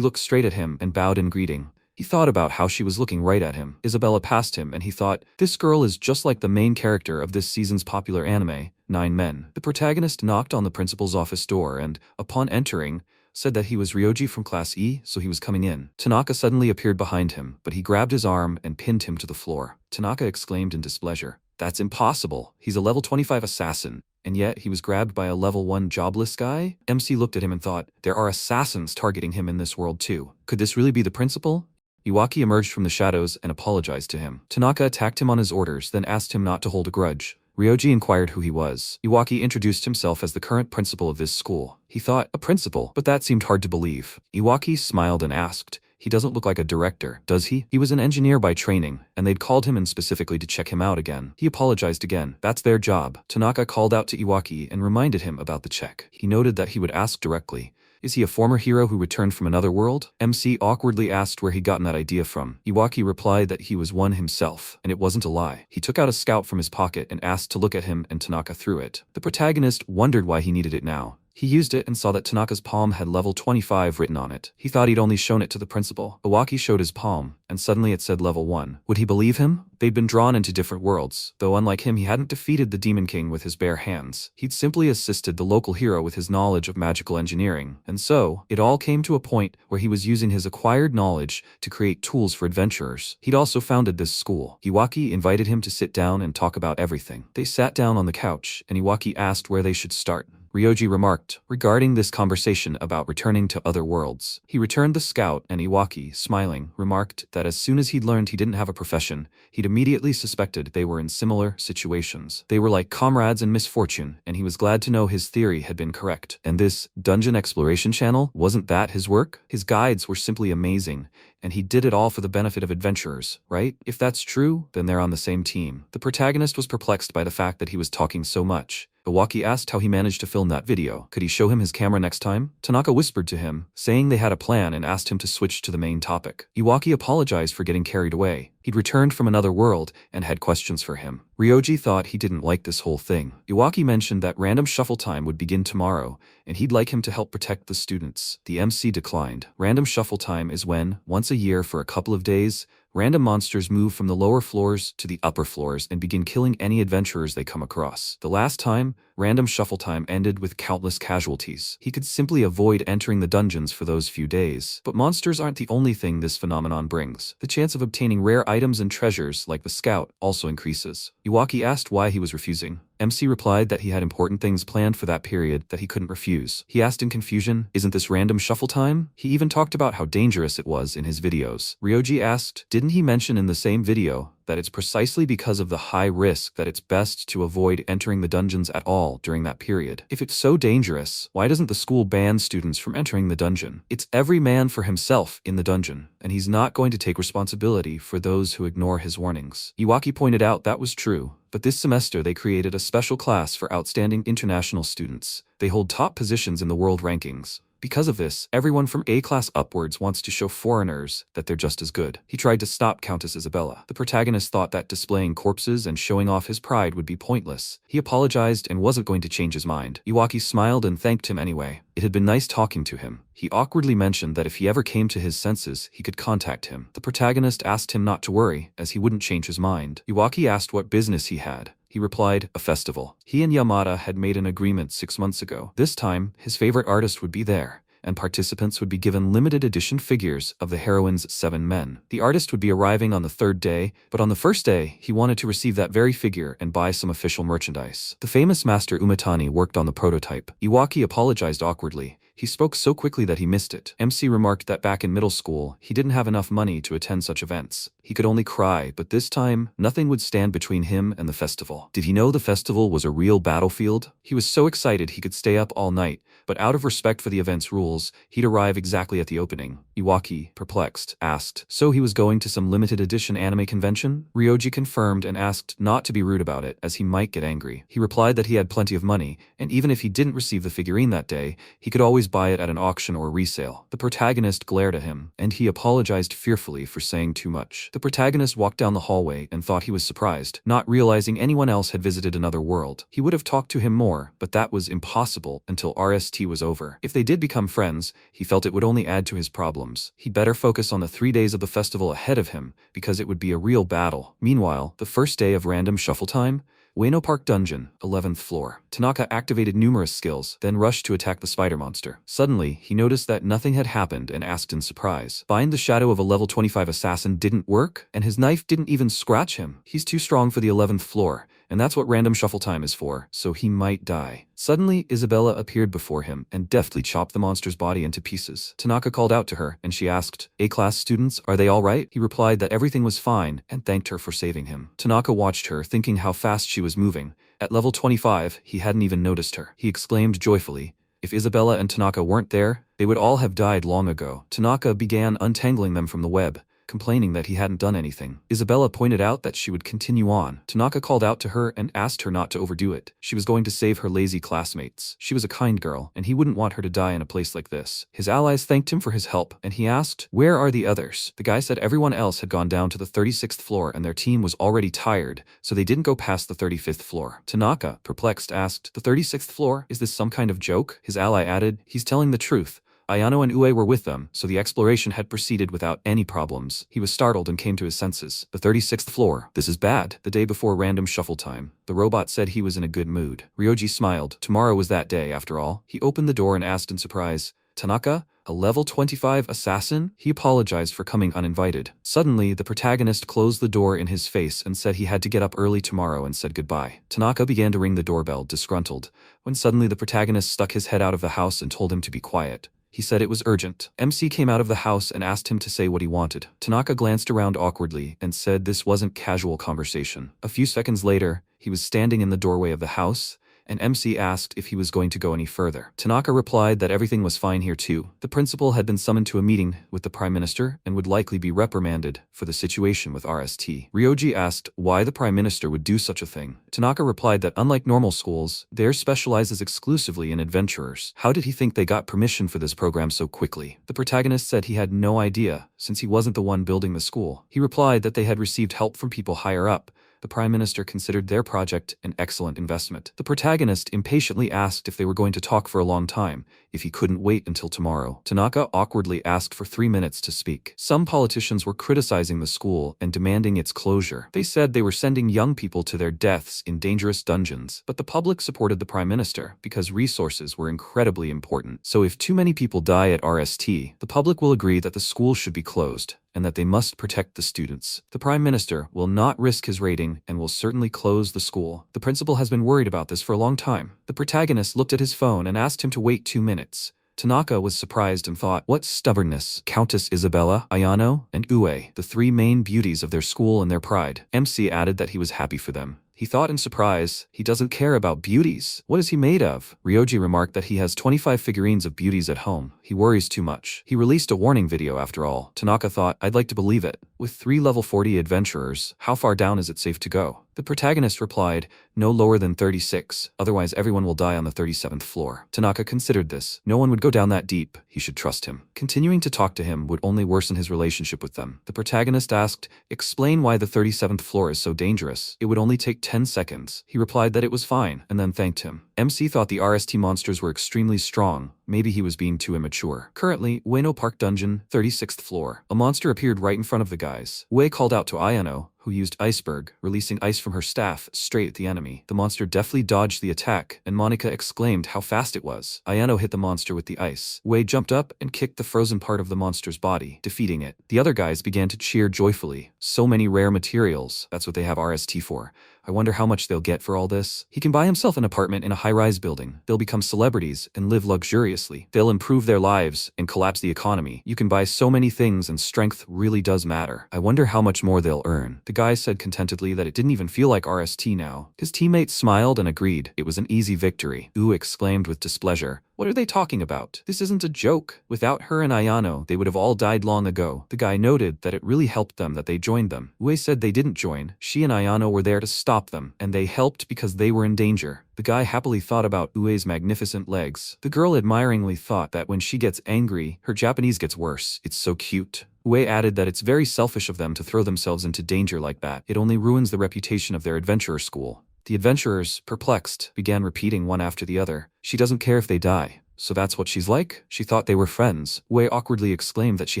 looked straight at him and bowed in greeting. He thought about how she was looking right at him. Isabella passed him and he thought, this girl is just like the main character of this season's popular anime, 9 Men. The protagonist knocked on the principal's office door and, upon entering, said that he was Rioji from Class E, so he was coming in. Tanaka suddenly appeared behind him, but he grabbed his arm and pinned him to the floor. Tanaka exclaimed in displeasure, "That's impossible. He's a level 25 assassin. And yet, he was grabbed by a level 1 jobless guy?" MC looked at him and thought, there are assassins targeting him in this world too. Could this really be the principal? Iwaki emerged from the shadows and apologized to him. Tanaka attacked him on his orders, then asked him not to hold a grudge. Rioji inquired who he was. Iwaki introduced himself as the current principal of this school. He thought, a principal, but that seemed hard to believe. Iwaki smiled and asked, "He doesn't look like a director, does he?" He was an engineer by training, and they'd called him in specifically to check him out again. He apologized again. That's their job. Tanaka called out to Iwaki and reminded him about the check. He noted that he would ask directly, "Is he a former hero who returned from another world?" MC awkwardly asked where he'd gotten that idea from. Iwaki replied that he was one himself, and it wasn't a lie. He took out a scout from his pocket and asked to look at him, and Tanaka threw it. The protagonist wondered why he needed it now. He used it and saw that Tanaka's palm had level 25 written on it. He thought he'd only shown it to the principal. Iwaki showed his palm, and suddenly it said level 1. Would he believe him? They'd been drawn into different worlds, though unlike him he hadn't defeated the Demon King with his bare hands. He'd simply assisted the local hero with his knowledge of magical engineering, and so, it all came to a point where he was using his acquired knowledge to create tools for adventurers. He'd also founded this school. Iwaki invited him to sit down and talk about everything. They sat down on the couch, and Iwaki asked where they should start. Rioji remarked, regarding this conversation about returning to other worlds. He returned the scout, and Iwaki, smiling, remarked that as soon as he'd learned he didn't have a profession, he'd immediately suspected they were in similar situations. They were like comrades in misfortune, and he was glad to know his theory had been correct. And this dungeon exploration channel, wasn't that his work? His guides were simply amazing, and he did it all for the benefit of adventurers, right? If that's true, then they're on the same team. The protagonist was perplexed by the fact that he was talking so much. Iwaki asked how he managed to film that video. Could he show him his camera next time? Tanaka whispered to him, saying they had a plan, and asked him to switch to the main topic. Iwaki apologized for getting carried away. He'd returned from another world and had questions for him. Rioji thought he didn't like this whole thing. Iwaki mentioned that random shuffle time would begin tomorrow, and he'd like him to help protect the students. The MC declined. Random shuffle time is when, once a year for a couple of days, random monsters move from the lower floors to the upper floors and begin killing any adventurers they come across. The last time, random shuffle time ended with countless casualties. He could simply avoid entering the dungeons for those few days. But monsters aren't the only thing this phenomenon brings. The chance of obtaining rare items and treasures, like the scout, also increases. Iwaki asked why he was refusing. MC replied that he had important things planned for that period that he couldn't refuse. He asked in confusion, "Isn't this random shuffle time?" He even talked about how dangerous it was in his videos. Rioji asked, didn't he mention in the same video that it's precisely because of the high risk that it's best to avoid entering the dungeons at all during that period? If it's so dangerous, why doesn't the school ban students from entering the dungeon? It's every man for himself in the dungeon, and he's not going to take responsibility for those who ignore his warnings. Iwaki pointed out that was true, but this semester they created a special class for outstanding international students. They hold top positions in the world rankings. Because of this, everyone from A-class upwards wants to show foreigners that they're just as good. He tried to stop Countess Isabella. The protagonist thought that displaying corpses and showing off his pride would be pointless. He apologized and wasn't going to change his mind. Iwaki smiled and thanked him anyway. It had been nice talking to him. He awkwardly mentioned that if he ever came to his senses, he could contact him. The protagonist asked him not to worry, as he wouldn't change his mind. Iwaki asked what business he had. He replied, a festival. He and Yamada had made an agreement 6 months ago. This time, his favorite artist would be there, and participants would be given limited edition figures of the heroine's 7 men. The artist would be arriving on the 3rd day, but on the 1st day, he wanted to receive that very figure and buy some official merchandise. The famous master Umatani worked on the prototype. Iwaki apologized awkwardly. He spoke so quickly that he missed it. MC remarked that back in middle school, he didn't have enough money to attend such events. He could only cry, but this time, nothing would stand between him and the festival. Did he know the festival was a real battlefield? He was so excited he could stay up all night, but out of respect for the event's rules, he'd arrive exactly at the opening. Iwaki, perplexed, asked, so he was going to some limited edition anime convention? Rioji confirmed and asked not to be rude about it, as he might get angry. He replied that he had plenty of money, and even if he didn't receive the figurine that day, he could always buy it at an auction or resale. The protagonist glared at him, and he apologized fearfully for saying too much. The protagonist walked down the hallway and thought he was surprised, not realizing anyone else had visited another world. He would have talked to him more, but that was impossible until RST was over. If they did become friends, he felt it would only add to his problems. He'd better focus on the 3 days of the festival ahead of him, because it would be a real battle. Meanwhile, the first day of random shuffle time Ueno Park Dungeon, 11th floor. Tanaka activated numerous skills, then rushed to attack the spider monster. Suddenly, he noticed that nothing had happened and asked in surprise. Bind the shadow of a level 25 assassin didn't work, and his knife didn't even scratch him. He's too strong for the 11th floor, and that's what random shuffle time is for, so he might die. Suddenly, Isabella appeared before him and deftly chopped the monster's body into pieces. Tanaka called out to her, and she asked, "A-class students, are they all right?" He replied that everything was fine and thanked her for saving him. Tanaka watched her, thinking how fast she was moving. At level 25, he hadn't even noticed her. He exclaimed joyfully, if Isabella and Tanaka weren't there, they would all have died long ago. Tanaka began untangling them from the web, complaining that he hadn't done anything. Isabella pointed out that she would continue on. Tanaka called out to her and asked her not to overdo it. She was going to save her lazy classmates. She was a kind girl, and he wouldn't want her to die in a place like this. His allies thanked him for his help, and he asked, "Where are the others?" The guy said everyone else had gone down to the 36th floor and their team was already tired, so they didn't go past the 35th floor. Tanaka, perplexed, asked, "The 36th floor? Is this some kind of joke?" His ally added, "He's telling the truth. Ayano and Ue were with them, so the exploration had proceeded without any problems." He was startled and came to his senses. The 36th floor. This is bad. The day before random shuffle time, the robot said he was in a good mood. Ryoji smiled. Tomorrow was that day, after all. He opened the door and asked in surprise, "Tanaka? A level 25 assassin?" He apologized for coming uninvited. Suddenly, the protagonist closed the door in his face and said he had to get up early tomorrow and said goodbye. Tanaka began to ring the doorbell, disgruntled, when suddenly the protagonist stuck his head out of the house and told him to be quiet. He said it was urgent. MC came out of the house and asked him to say what he wanted. Tanaka glanced around awkwardly and said this wasn't casual conversation. A few seconds later, he was standing in the doorway of the house, and MC asked if he was going to go any further. Tanaka replied that everything was fine here too. The principal had been summoned to a meeting with the prime minister and would likely be reprimanded for the situation with RST. Ryoji asked why the prime minister would do such a thing. Tanaka replied that unlike normal schools, theirs specializes exclusively in adventurers. How did he think they got permission for this program so quickly? The protagonist said he had no idea, since he wasn't the one building the school. He replied that they had received help from people higher up. The prime minister considered their project an excellent investment. The protagonist impatiently asked if they were going to talk for a long time, if he couldn't wait until tomorrow. Tanaka awkwardly asked for 3 minutes to speak. Some politicians were criticizing the school and demanding its closure. They said they were sending young people to their deaths in dangerous dungeons, but the public supported the prime minister because resources were incredibly important. So if too many people die at RST, the public will agree that the school should be closed, and that they must protect the students. The prime minister will not risk his rating and will certainly close the school. The principal has been worried about this for a long time. The protagonist looked at his phone and asked him to wait 2 minutes. Tanaka was surprised and thought, what stubbornness. Countess Isabella, Ayano, and Ue, the 3 main beauties of their school and their pride. MC added that he was happy for them. He thought in surprise, he doesn't care about beauties. What is he made of? Ryoji remarked that he has 25 figurines of beauties at home. He worries too much. He released a warning video after all. Tanaka thought, I'd like to believe it. With 3 level 40 adventurers, how far down is it safe to go? The protagonist replied, no lower than 36, otherwise everyone will die on the 37th floor. Tanaka considered this. No one would go down that deep. He should trust him. Continuing to talk to him would only worsen his relationship with them. The protagonist asked, explain why the 37th floor is so dangerous. It would only take 10 seconds. He replied that it was fine, and then thanked him. MC thought the RST monsters were extremely strong. Maybe he was being too immature. Currently, Ueno Park Dungeon, 36th floor. A monster appeared right in front of the guys. Ue called out to Ayano, who used iceberg, releasing ice from her staff straight at the enemy. The monster deftly dodged the attack, and Monica exclaimed how fast it was. Ayano hit the monster with the ice. Ue jumped up and kicked the frozen part of the monster's body, defeating it. The other guys began to cheer joyfully. So many rare materials. That's what they have RST for. I wonder how much they'll get for all this. He can buy himself an apartment in a high-rise building. They'll become celebrities and live luxuriously. They'll improve their lives and collapse the economy. You can buy so many things, and strength really does matter. I wonder how much more they'll earn. The guy said contentedly that it didn't even feel like RST now. His teammates smiled and agreed. It was an easy victory. Ue exclaimed with displeasure. What are they talking about? This isn't a joke. Without her and Ayano, they would have all died long ago. The guy noted that it really helped them that they joined them. Ue said they didn't join. She and Ayano were there to stop them, and they helped because they were in danger. The guy happily thought about Ue's magnificent legs. The girl admiringly thought that when she gets angry, her Japanese gets worse. It's so cute. Ue added that it's very selfish of them to throw themselves into danger like that. It only ruins the reputation of their adventurer school. The adventurers, perplexed, began repeating one after the other. She doesn't care if they die. "So that's what she's like?" She thought they were friends. Wei awkwardly exclaimed that she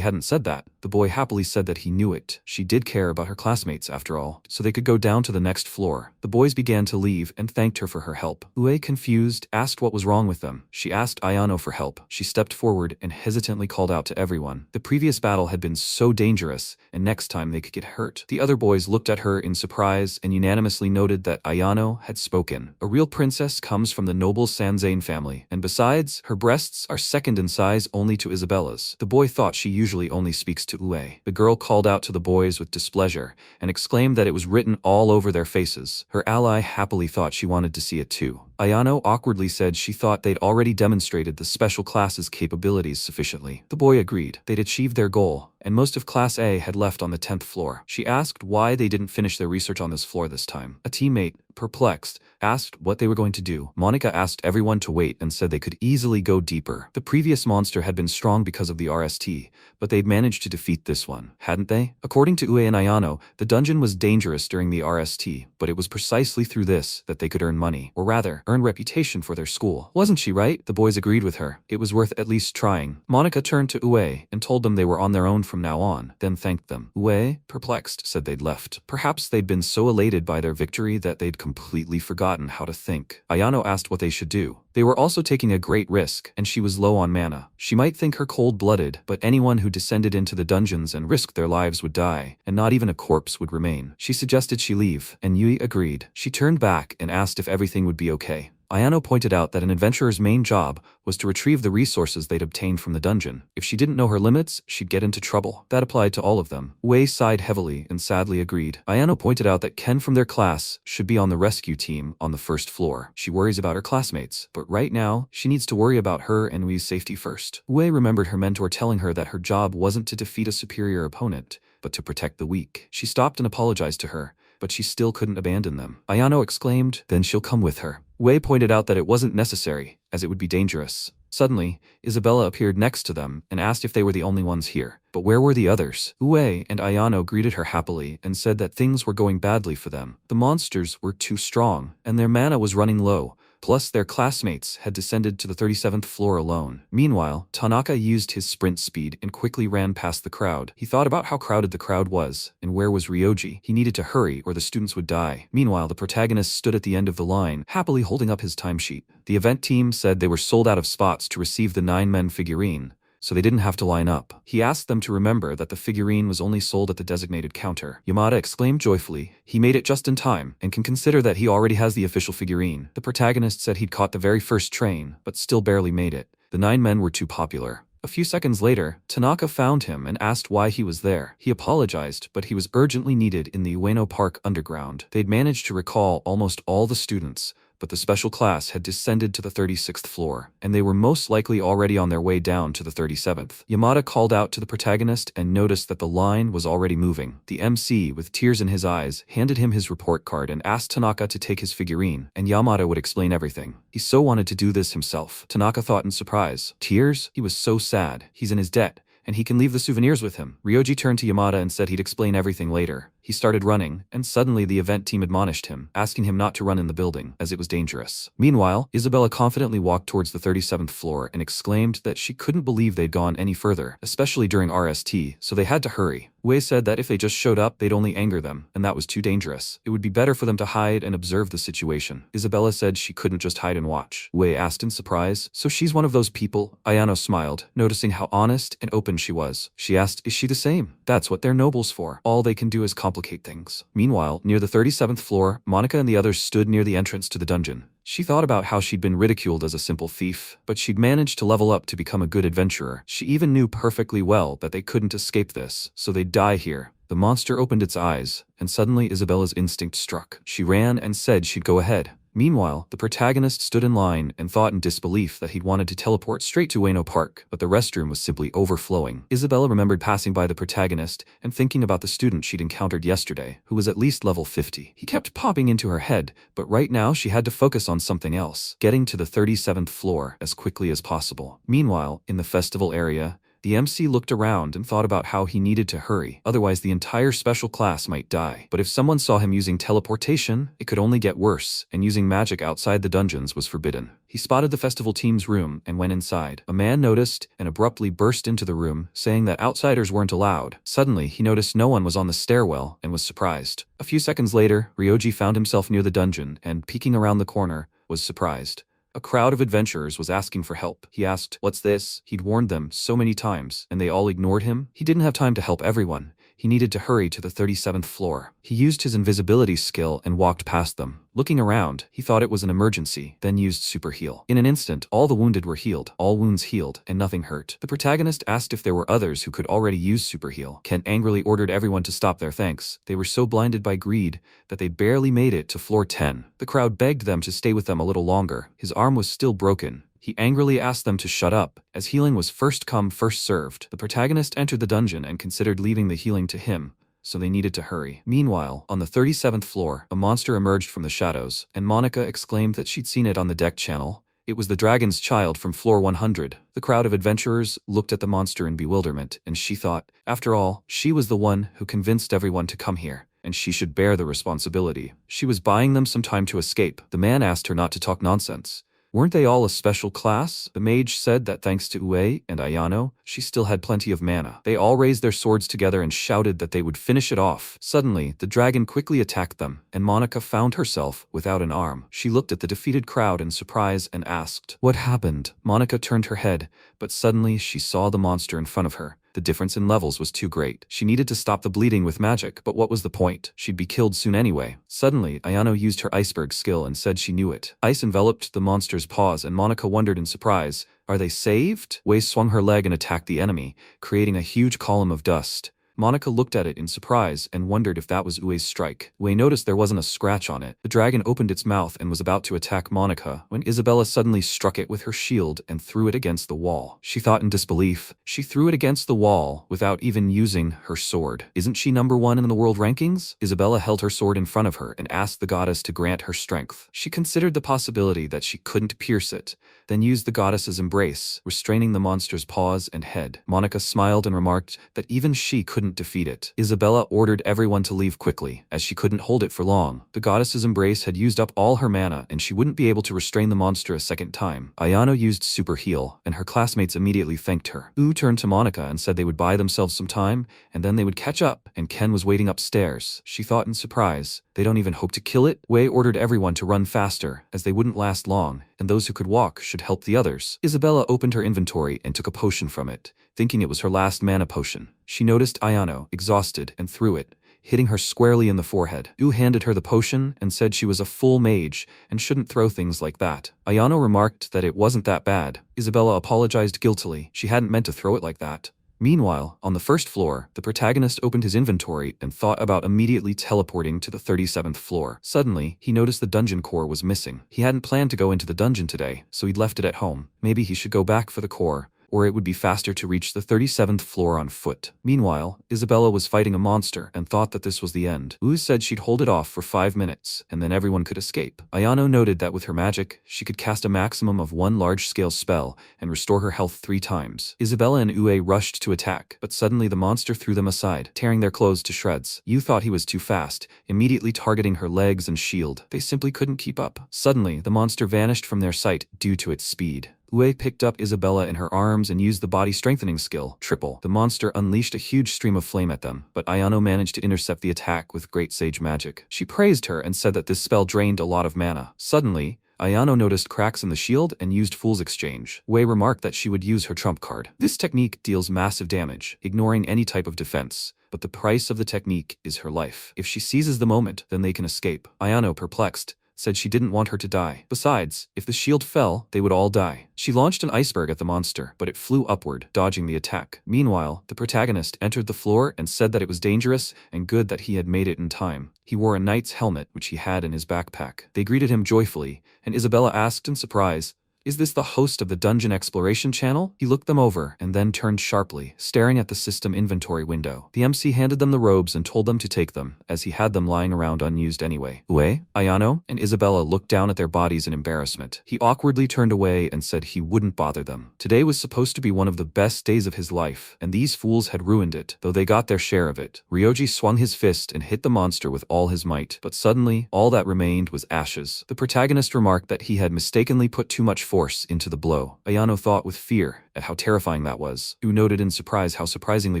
hadn't said that. The boy happily said that he knew it. She did care about her classmates after all, so they could go down to the next floor. The boys began to leave and thanked her for her help. Wei, confused, asked what was wrong with them. She asked Ayano for help. She stepped forward and hesitantly called out to everyone. The previous battle had been so dangerous, and next time they could get hurt. The other boys looked at her in surprise and unanimously noted that Ayano had spoken. A real princess comes from the noble Sanzane family, and besides, her breasts are second in size only to Isabella's. The boy thought she usually only speaks to Ue. The girl called out to the boys with displeasure and exclaimed that it was written all over their faces. Her ally happily thought she wanted to see it too. Ayano awkwardly said she thought they'd already demonstrated the special class's capabilities sufficiently. The boy agreed. They'd achieved their goal, and most of Class A had left on the 10th floor. She asked why they didn't finish their research on this floor this time. A teammate, perplexed, asked what they were going to do. Monica asked everyone to wait and said they could easily go deeper. The previous monster had been strong because of the RST, but they'd managed to defeat this one, hadn't they? According to Ue and Ayano, the dungeon was dangerous during the RST, but it was precisely through this that they could earn money, or rather, earn reputation for their school. Wasn't she right? The boys agreed with her. It was worth at least trying. Monica turned to Ue and told them they were on their own from now on, then thanked them. Ue, perplexed, said they'd left. Perhaps they'd been so elated by their victory that they'd completely forgotten how to think. Ayano asked what they should do. They were also taking a great risk, and she was low on mana. She might think her cold-blooded, but anyone who descended into the dungeons and risked their lives would die, and not even a corpse would remain. She suggested she leave, and Yui agreed. She turned back and asked if everything would be okay. Ayano pointed out that an adventurer's main job was to retrieve the resources they'd obtained from the dungeon. If she didn't know her limits, she'd get into trouble. That applied to all of them. Wei sighed heavily and sadly agreed. Ayano pointed out that Ken from their class should be on the rescue team on the first floor. She worries about her classmates, but right now, she needs to worry about her and Wei's safety first. Wei remembered her mentor telling her that her job wasn't to defeat a superior opponent, but to protect the weak. She stopped and apologized to her, but she still couldn't abandon them. Ayano exclaimed, "Then she'll come with her." Wei pointed out that it wasn't necessary, as it would be dangerous. Suddenly, Isabella appeared next to them and asked if they were the only ones here. But where were the others? Ue and Ayano greeted her happily and said that things were going badly for them. The monsters were too strong, and their mana was running low. Plus, their classmates had descended to the 37th floor alone. Meanwhile, Tanaka used his sprint speed and quickly ran past the crowd. He thought about how crowded the crowd was, and where was Rioji. He needed to hurry or the students would die. Meanwhile, the protagonist stood at the end of the line, happily holding up his timesheet. The event team said they were sold out of spots to receive the 9-men figurine, so they didn't have to line up. He asked them to remember that the figurine was only sold at the designated counter. Yamada exclaimed joyfully, he made it just in time, and can consider that he already has the official figurine. The protagonist said he'd caught the very first train, but still barely made it. The 9 men were too popular. A few seconds later, Tanaka found him and asked why he was there. He apologized, but he was urgently needed in the Ueno Park underground. They'd managed to recall almost all the students, but the special class had descended to the 36th floor, and they were most likely already on their way down to the 37th. Yamada called out to the protagonist and noticed that the line was already moving. The MC, with tears in his eyes, handed him his report card and asked Tanaka to take his figurine, and Yamada would explain everything. He so wanted to do this himself. Tanaka thought in surprise. Tears? He was so sad. He's in his debt, and he can leave the souvenirs with him. Ryoji turned to Yamada and said he'd explain everything later. He started running, and suddenly the event team admonished him, asking him not to run in the building, as it was dangerous. Meanwhile, Isabella confidently walked towards the 37th floor and exclaimed that she couldn't believe they'd gone any further, especially during RST, so they had to hurry. Wei said that if they just showed up, they'd only anger them, and that was too dangerous. It would be better for them to hide and observe the situation. Isabella said she couldn't just hide and watch. Wei asked in surprise, so she's one of those people? Ayano smiled, noticing how honest and open she was. She asked, is she the same? That's what they're nobles for. All they can do is complicate things. Meanwhile, near the 37th floor, Monica and the others stood near the entrance to the dungeon. She thought about how she'd been ridiculed as a simple thief, but she'd managed to level up to become a good adventurer. She even knew perfectly well that they couldn't escape this, so they'd die here. The monster opened its eyes, and suddenly Isabella's instinct struck. She ran and said she'd go ahead. Meanwhile, the protagonist stood in line and thought in disbelief that he'd wanted to teleport straight to Ueno Park, but the restroom was simply overflowing. Isabella remembered passing by the protagonist and thinking about the student she'd encountered yesterday, who was at least level 50. He kept popping into her head, but right now she had to focus on something else, getting to the 37th floor as quickly as possible. Meanwhile, in the festival area, The MC looked around and thought about how he needed to hurry, otherwise the entire special class might die. But if someone saw him using teleportation, it could only get worse, and using magic outside the dungeons was forbidden. He spotted the festival team's room and went inside. A man noticed and abruptly burst into the room, saying that outsiders weren't allowed. Suddenly, he noticed no one was on the stairwell and was surprised. A few seconds later, Rioji found himself near the dungeon and, peeking around the corner, was surprised. A crowd of adventurers was asking for help. He asked, "What's this?" He'd warned them so many times, and they all ignored him. He didn't have time to help everyone. He needed to hurry to the 37th floor. He used his invisibility skill and walked past them. Looking around, he thought it was an emergency, then used super heal. In an instant, all the wounded were healed, all wounds healed, and nothing hurt. The protagonist asked if there were others who could already use super heal. Ken angrily ordered everyone to stop their thanks. They were so blinded by greed that they barely made it to floor 10. The crowd begged them to stay with them a little longer. His arm was still broken. He angrily asked them to shut up, as healing was first come, first served. The protagonist entered the dungeon and considered leaving the healing to him, so they needed to hurry. Meanwhile, on the 37th floor, a monster emerged from the shadows, and Monica exclaimed that she'd seen it on the deck channel. It was the dragon's child from floor 100. The crowd of adventurers looked at the monster in bewilderment, and she thought, after all, she was the one who convinced everyone to come here, and she should bear the responsibility. She was buying them some time to escape. The man asked her not to talk nonsense. Weren't they all a special class? The mage said that thanks to Ue and Ayano, she still had plenty of mana. They all raised their swords together and shouted that they would finish it off. Suddenly, the dragon quickly attacked them, and Monica found herself without an arm. She looked at the defeated crowd in surprise and asked, "What happened?" Monica turned her head, but suddenly she saw the monster in front of her. The difference in levels was too great. She needed to stop the bleeding with magic, but what was the point? She'd be killed soon anyway. Suddenly, Ayano used her iceberg skill and said she knew it. Ice enveloped the monster's paws, and Monica wondered in surprise, "Are they saved?" Wei swung her leg and attacked the enemy, creating a huge column of dust. Monica looked at it in surprise and wondered if that was Ue's strike. Ue noticed there wasn't a scratch on it. The dragon opened its mouth and was about to attack Monica when Isabella suddenly struck it with her shield and threw it against the wall. She thought in disbelief. She threw it against the wall without even using her sword. Isn't she #1 in the world rankings? Isabella held her sword in front of her and asked the goddess to grant her strength. She considered the possibility that she couldn't pierce it, then used the goddess's embrace, restraining the monster's paws and head. Monica smiled and remarked that even she couldn't defeat it. Isabella ordered everyone to leave quickly, as she couldn't hold it for long. The goddess's embrace had used up all her mana, and she wouldn't be able to restrain the monster a second time. Ayano used super heal, and her classmates immediately thanked her. Ue turned to Monica and said they would buy themselves some time, and then they would catch up, and Ken was waiting upstairs. She thought in surprise, they don't even hope to kill it? Wei ordered everyone to run faster, as they wouldn't last long, and those who could walk should help the others. Isabella opened her inventory and took a potion from it, thinking it was her last mana potion. She noticed Ayano, exhausted, and threw it, hitting her squarely in the forehead. Ue handed her the potion and said she was a full mage and shouldn't throw things like that. Ayano remarked that it wasn't that bad. Isabella apologized guiltily. She hadn't meant to throw it like that. Meanwhile, on the first floor, the protagonist opened his inventory and thought about immediately teleporting to the 37th floor. Suddenly, he noticed the dungeon core was missing. He hadn't planned to go into the dungeon today, so he'd left it at home. Maybe he should go back for the core, or it would be faster to reach the 37th floor on foot. Meanwhile, Isabella was fighting a monster and thought that this was the end. Ue said she'd hold it off for 5 minutes, and then everyone could escape. Ayano noted that with her magic, she could cast a maximum of 1 large-scale spell and restore her health 3 times. Isabella and Ue rushed to attack, but suddenly the monster threw them aside, tearing their clothes to shreds. Ue thought he was too fast, immediately targeting her legs and shield. They simply couldn't keep up. Suddenly, the monster vanished from their sight due to its speed. Ue picked up Isabella in her arms and used the body strengthening skill, triple. The monster unleashed a huge stream of flame at them, but Ayano managed to intercept the attack with great sage magic. She praised her and said that this spell drained a lot of mana. Suddenly, Ayano noticed cracks in the shield and used Fool's Exchange. Ue remarked that she would use her trump card. This technique deals massive damage, ignoring any type of defense, but the price of the technique is her life. If she seizes the moment, then they can escape. Ayano, perplexed, said she didn't want her to die. Besides, if the shield fell, they would all die. She launched an iceberg at the monster, but it flew upward, dodging the attack. Meanwhile, the protagonist entered the floor and said that it was dangerous and good that he had made it in time. He wore a knight's helmet, which he had in his backpack. They greeted him joyfully, and Isabella asked in surprise, "Is this the host of the Dungeon Exploration channel?" He looked them over and then turned sharply, staring at the system inventory window. The MC handed them the robes and told them to take them, as he had them lying around unused anyway. Ue, Ayano, and Isabella looked down at their bodies in embarrassment. He awkwardly turned away and said he wouldn't bother them. Today was supposed to be one of the best days of his life, and these fools had ruined it, though they got their share of it. Ryoji swung his fist and hit the monster with all his might, but suddenly, all that remained was ashes. The protagonist remarked that he had mistakenly put too much force into the blow. Ayano thought with fear at how terrifying that was. Who noted in surprise how surprisingly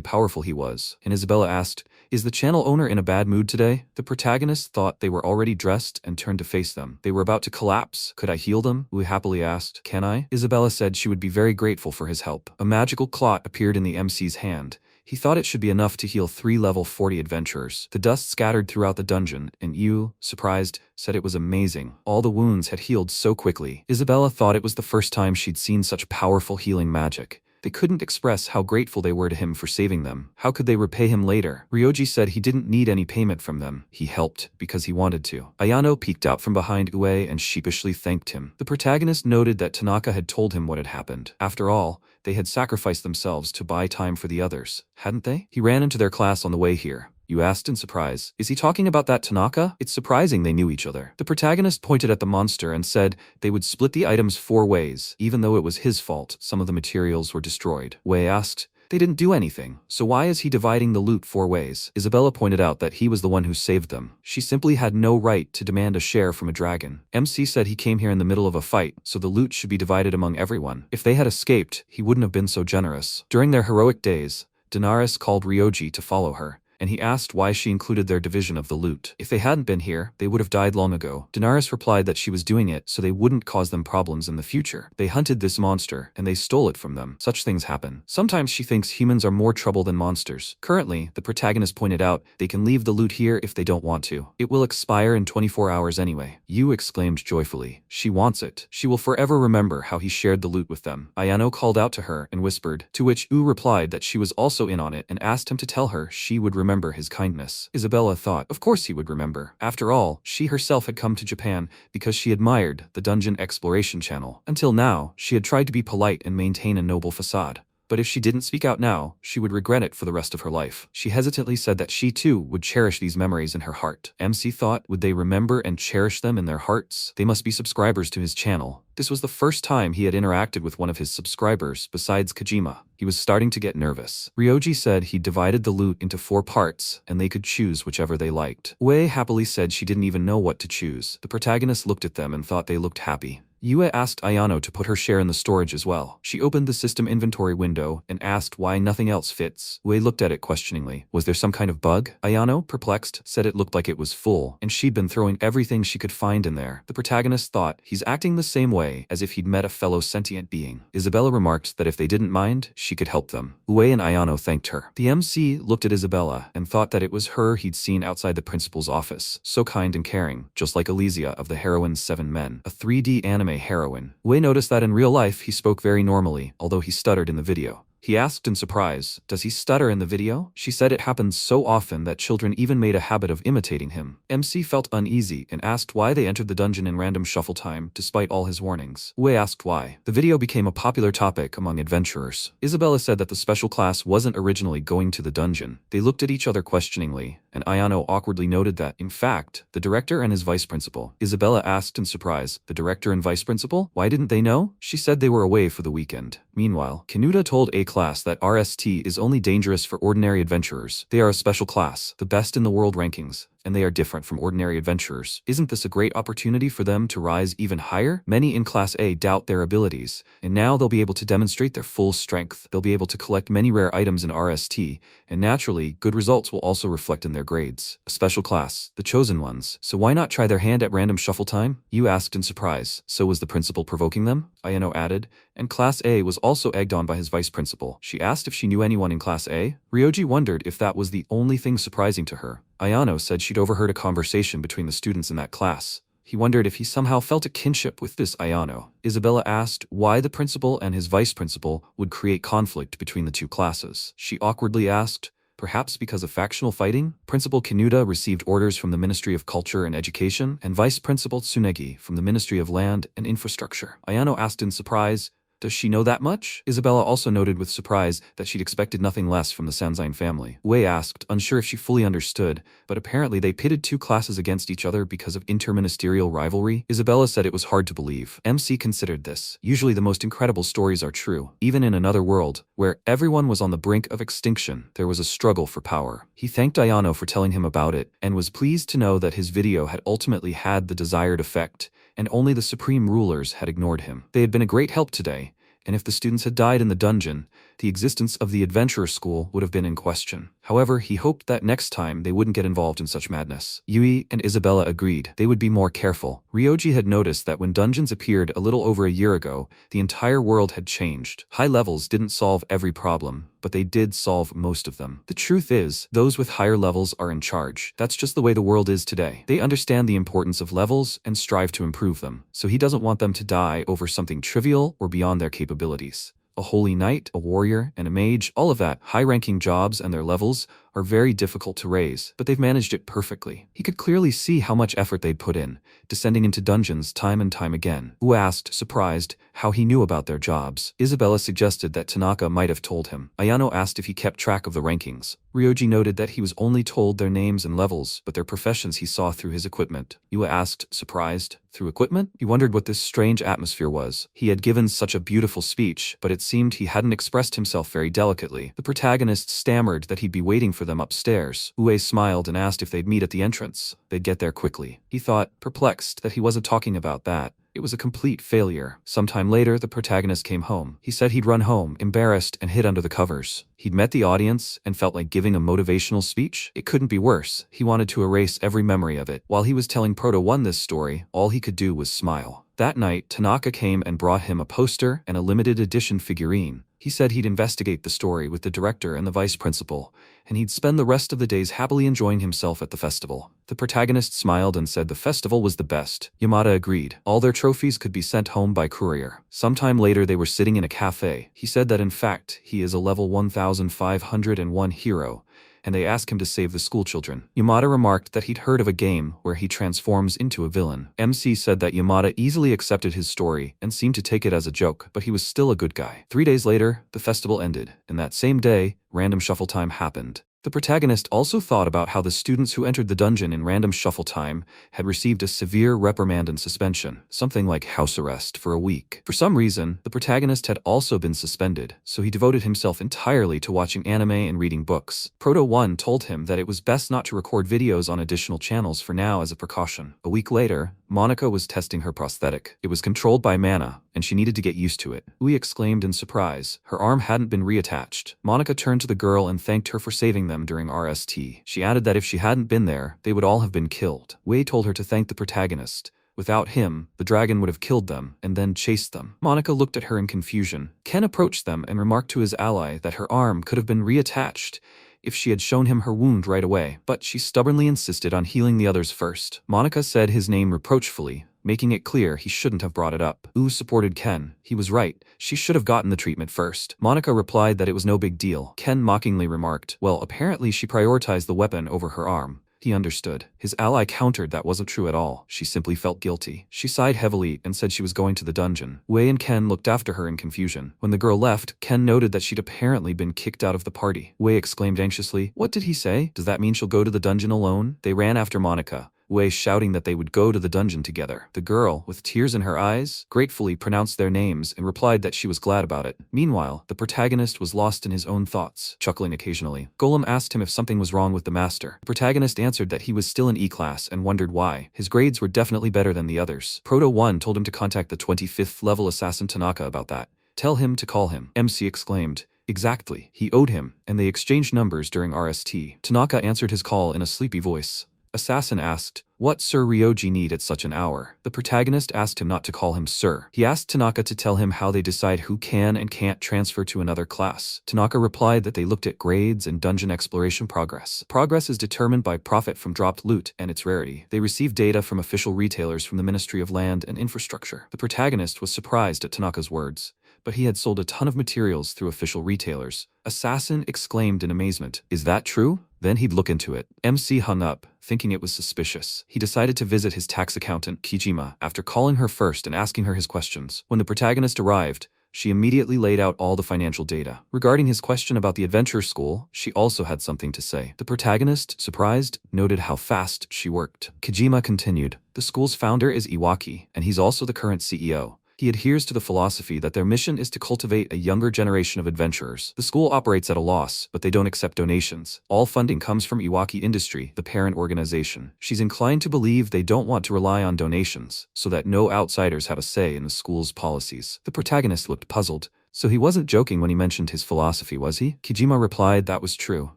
powerful he was, and Isabella asked, "Is the channel owner in a bad mood today?" The protagonist thought they were already dressed and turned to face them. They were about to collapse. "Could I heal them?" Wu happily asked. "Can I?" Isabella said she would be very grateful for his help. A magical clot appeared in the MC's hand. He thought it should be enough to heal 3 level 40 adventurers. The dust scattered throughout the dungeon, and Yu, surprised, said it was amazing. All the wounds had healed so quickly. Isabella thought it was the first time she'd seen such powerful healing magic. They couldn't express how grateful they were to him for saving them. How could they repay him later? Ryoji said he didn't need any payment from them. He helped because he wanted to. Ayano peeked out from behind Ue and sheepishly thanked him. The protagonist noted that Tanaka had told him what had happened. After all, they had sacrificed themselves to buy time for the others, hadn't they? He ran into their class on the way here. You asked in surprise. Is he talking about that Tanaka? It's surprising they knew each other. The protagonist pointed at the monster and said they would split the items 4 ways, even though it was his fault some of the materials were destroyed. Wei asked, "They didn't do anything, so why is he dividing the loot 4 ways?" Isabella pointed out that he was the one who saved them. She simply had no right to demand a share from a dragon. MC said he came here in the middle of a fight, so the loot should be divided among everyone. If they had escaped, he wouldn't have been so generous. During their heroic days, Daenerys called Ryoji to follow her, and he asked why she included their division of the loot. If they hadn't been here, they would have died long ago. Daenerys replied that she was doing it so they wouldn't cause them problems in the future. They hunted this monster, and they stole it from them. Such things happen. Sometimes she thinks humans are more trouble than monsters. Currently, the protagonist pointed out, they can leave the loot here if they don't want to. It will expire in 24 hours anyway. Yu exclaimed joyfully. She wants it. She will forever remember how he shared the loot with them. Ayano called out to her and whispered, to which Yu replied that she was also in on it and asked him to tell her she would remember his kindness. Isabella thought, of course he would remember. After all, she herself had come to Japan because she admired the Dungeon Exploration channel. Until now, she had tried to be polite and maintain a noble facade. But if she didn't speak out now, she would regret it for the rest of her life. She hesitantly said that she too would cherish these memories in her heart. MC thought, would they remember and cherish them in their hearts? They must be subscribers to his channel. This was the first time he had interacted with one of his subscribers besides Kojima. He was starting to get nervous. Ryoji said he divided the loot into 4 parts, and they could choose whichever they liked. Ue happily said she didn't even know what to choose. The protagonist looked at them and thought they looked happy. Yue asked Ayano to put her share in the storage as well. She opened the system inventory window and asked why nothing else fits. Yue looked at it questioningly. Was there some kind of bug? Ayano, perplexed, said it looked like it was full, and she'd been throwing everything she could find in there. The protagonist thought, he's acting the same way as if he'd met a fellow sentient being. Isabella remarked that if they didn't mind, she could help them. Yue and Ayano thanked her. The MC looked at Isabella and thought that it was her he'd seen outside the principal's office. So kind and caring, just like Elysia of the Heroine's 7 Men, a 3D anime heroine. Wei noticed that in real life he spoke very normally, although he stuttered in the video. He asked in surprise, does he stutter in the video? She said it happens so often that children even made a habit of imitating him. MC felt uneasy and asked why they entered the dungeon in random shuffle time, despite all his warnings. Wei asked why. The video became a popular topic among adventurers. Isabella said that the special class wasn't originally going to the dungeon. They looked at each other questioningly, and Ayano awkwardly noted that, in fact, the director and his vice principal. Isabella asked in surprise, the director and vice principal? Why didn't they know? She said they were away for the weekend. Meanwhile, Kanuta told A class that RST is only dangerous for ordinary adventurers. They are a special class, the best in the world rankings, and they are different from ordinary adventurers. Isn't this a great opportunity for them to rise even higher? Many in Class A doubt their abilities, and now they'll be able to demonstrate their full strength. They'll be able to collect many rare items in RST, and naturally, good results will also reflect in their grades. A special class, the chosen ones. So why not try their hand at random shuffle time? You asked in surprise. So was the principal provoking them? Ayano added, and Class A was also egged on by his vice principal. She asked if she knew anyone in Class A. Ryoji wondered if that was the only thing surprising to her. Ayano said she'd overheard a conversation between the students in that class. He wondered if he somehow felt a kinship with this Ayano. Isabella asked why the principal and his vice principal would create conflict between the 2 classes. She awkwardly asked, perhaps because of factional fighting? Principal Kinuda received orders from the Ministry of Culture and Education, and Vice Principal Tsunegi from the Ministry of Land and Infrastructure. Ayano asked in surprise, "Does she know that much?" Isabella also noted with surprise that she'd expected nothing less from the Sanzine family. Wei asked, unsure if she fully understood, but apparently they pitted two classes against each other because of interministerial rivalry. Isabella said it was hard to believe. MC considered this. Usually the most incredible stories are true. Even in another world, where everyone was on the brink of extinction, there was a struggle for power. He thanked Ayano for telling him about it, and was pleased to know that his video had ultimately had the desired effect, and only the supreme rulers had ignored him. They had been a great help today, and if the students had died in the dungeon, the existence of the adventurer school would have been in question. However, he hoped that next time they wouldn't get involved in such madness. Yui and Isabella agreed they would be more careful. Ryoji had noticed that when dungeons appeared a little over a year ago, the entire world had changed. High levels didn't solve every problem, but they did solve most of them. The truth is, those with higher levels are in charge. That's just the way the world is today. They understand the importance of levels and strive to improve them, so he doesn't want them to die over something trivial or beyond their capabilities. A holy knight, a warrior, and a mage, all of that, high-ranking jobs and their levels, are very difficult to raise, but they've managed it perfectly. He could clearly see how much effort they'd put in, descending into dungeons time and time again. Wu asked, surprised, how he knew about their jobs. Isabella suggested that Tanaka might have told him. Ayano asked if he kept track of the rankings. Ryoji noted that he was only told their names and levels, but their professions he saw through his equipment. Yu asked, surprised, through equipment? He wondered what this strange atmosphere was. He had given such a beautiful speech, but it seemed he hadn't expressed himself very delicately. The protagonist stammered that he'd be waiting for them upstairs. Ue smiled and asked if they'd meet at the entrance. They'd get there quickly. He thought, perplexed, that he wasn't talking about that. It was a complete failure. Sometime later, the protagonist came home. He said he'd run home, embarrassed, and hid under the covers. He'd met the audience and felt like giving a motivational speech. It couldn't be worse. He wanted to erase every memory of it. While he was telling Proto 1 this story, all he could do was smile. That night, Tanaka came and brought him a poster and a limited edition figurine. He said he'd investigate the story with the director and the vice principal, and he'd spend the rest of the days happily enjoying himself at the festival. The protagonist smiled and said the festival was the best. Yamada agreed. All their trophies could be sent home by courier. Sometime later they were sitting in a cafe. He said that in fact, he is a level 1501 hero, and they asked him to save the schoolchildren. Yamada remarked that he'd heard of a game where he transforms into a villain. MC said that Yamada easily accepted his story and seemed to take it as a joke, but he was still a good guy. 3 days later, the festival ended, and that same day, random shuffle time happened. The protagonist also thought about how the students who entered the dungeon in random shuffle time had received a severe reprimand and suspension, something like house arrest for a week. For some reason, the protagonist had also been suspended, so he devoted himself entirely to watching anime and reading books. Proto 1 told him that it was best not to record videos on additional channels for now as a precaution. A week later, Monica was testing her prosthetic. It was controlled by mana, and she needed to get used to it. Ui exclaimed in surprise. Her arm hadn't been reattached. Monica turned to the girl and thanked her for saving them during RST. She added that if she hadn't been there, they would all have been killed. Wei told her to thank the protagonist. Without him, the dragon would have killed them and then chased them. Monica looked at her in confusion. Ken approached them and remarked to his ally that her arm could have been reattached if she had shown him her wound right away, but she stubbornly insisted on healing the others first. Monica said his name reproachfully, making it clear he shouldn't have brought it up. Wu supported Ken. He was right. She should have gotten the treatment first. Monica replied that it was no big deal. Ken mockingly remarked, well, apparently she prioritized the weapon over her arm. He understood. His ally countered that wasn't true at all. She simply felt guilty. She sighed heavily and said she was going to the dungeon. Wei and Ken looked after her in confusion. When the girl left, Ken noted that she'd apparently been kicked out of the party. Wei exclaimed anxiously, "What did he say? Does that mean she'll go to the dungeon alone?" They ran after Monica, Wei shouting that they would go to the dungeon together. The girl, with tears in her eyes, gratefully pronounced their names and replied that she was glad about it. Meanwhile, the protagonist was lost in his own thoughts, chuckling occasionally. Golem asked him if something was wrong with the master. The protagonist answered that he was still in E-class and wondered why. His grades were definitely better than the others. Proto 1 told him to contact the 25th level assassin Tanaka about that. Tell him to call him. MC exclaimed. Exactly. He owed him, and they exchanged numbers during RST. Tanaka answered his call in a sleepy voice. Assassin asked, what Sir Rioji need at such an hour? The protagonist asked him not to call him Sir. He asked Tanaka to tell him how they decide who can and can't transfer to another class. Tanaka replied that they looked at grades and dungeon exploration progress. Progress is determined by profit from dropped loot and its rarity. They receive data from official retailers from the Ministry of Land and Infrastructure. The protagonist was surprised at Tanaka's words. but he had sold a ton of materials through official retailers. Assassin exclaimed in amazement. Is that true? Then he'd look into it. MC hung up, thinking it was suspicious. He decided to visit his tax accountant, Kijima, after calling her first and asking her his questions. When the protagonist arrived, she immediately laid out all the financial data. Regarding his question about the adventure school, she also had something to say. The protagonist, surprised, noted how fast she worked. Kijima continued, the school's founder is Iwaki, and he's also the current CEO. He adheres to the philosophy that their mission is to cultivate a younger generation of adventurers. The school operates at a loss, but they don't accept donations. All funding comes from Iwaki Industry, the parent organization. She's inclined to believe they don't want to rely on donations, so that no outsiders have a say in the school's policies. The protagonist looked puzzled. So he wasn't joking when he mentioned his philosophy, was he? Kijima replied that was true.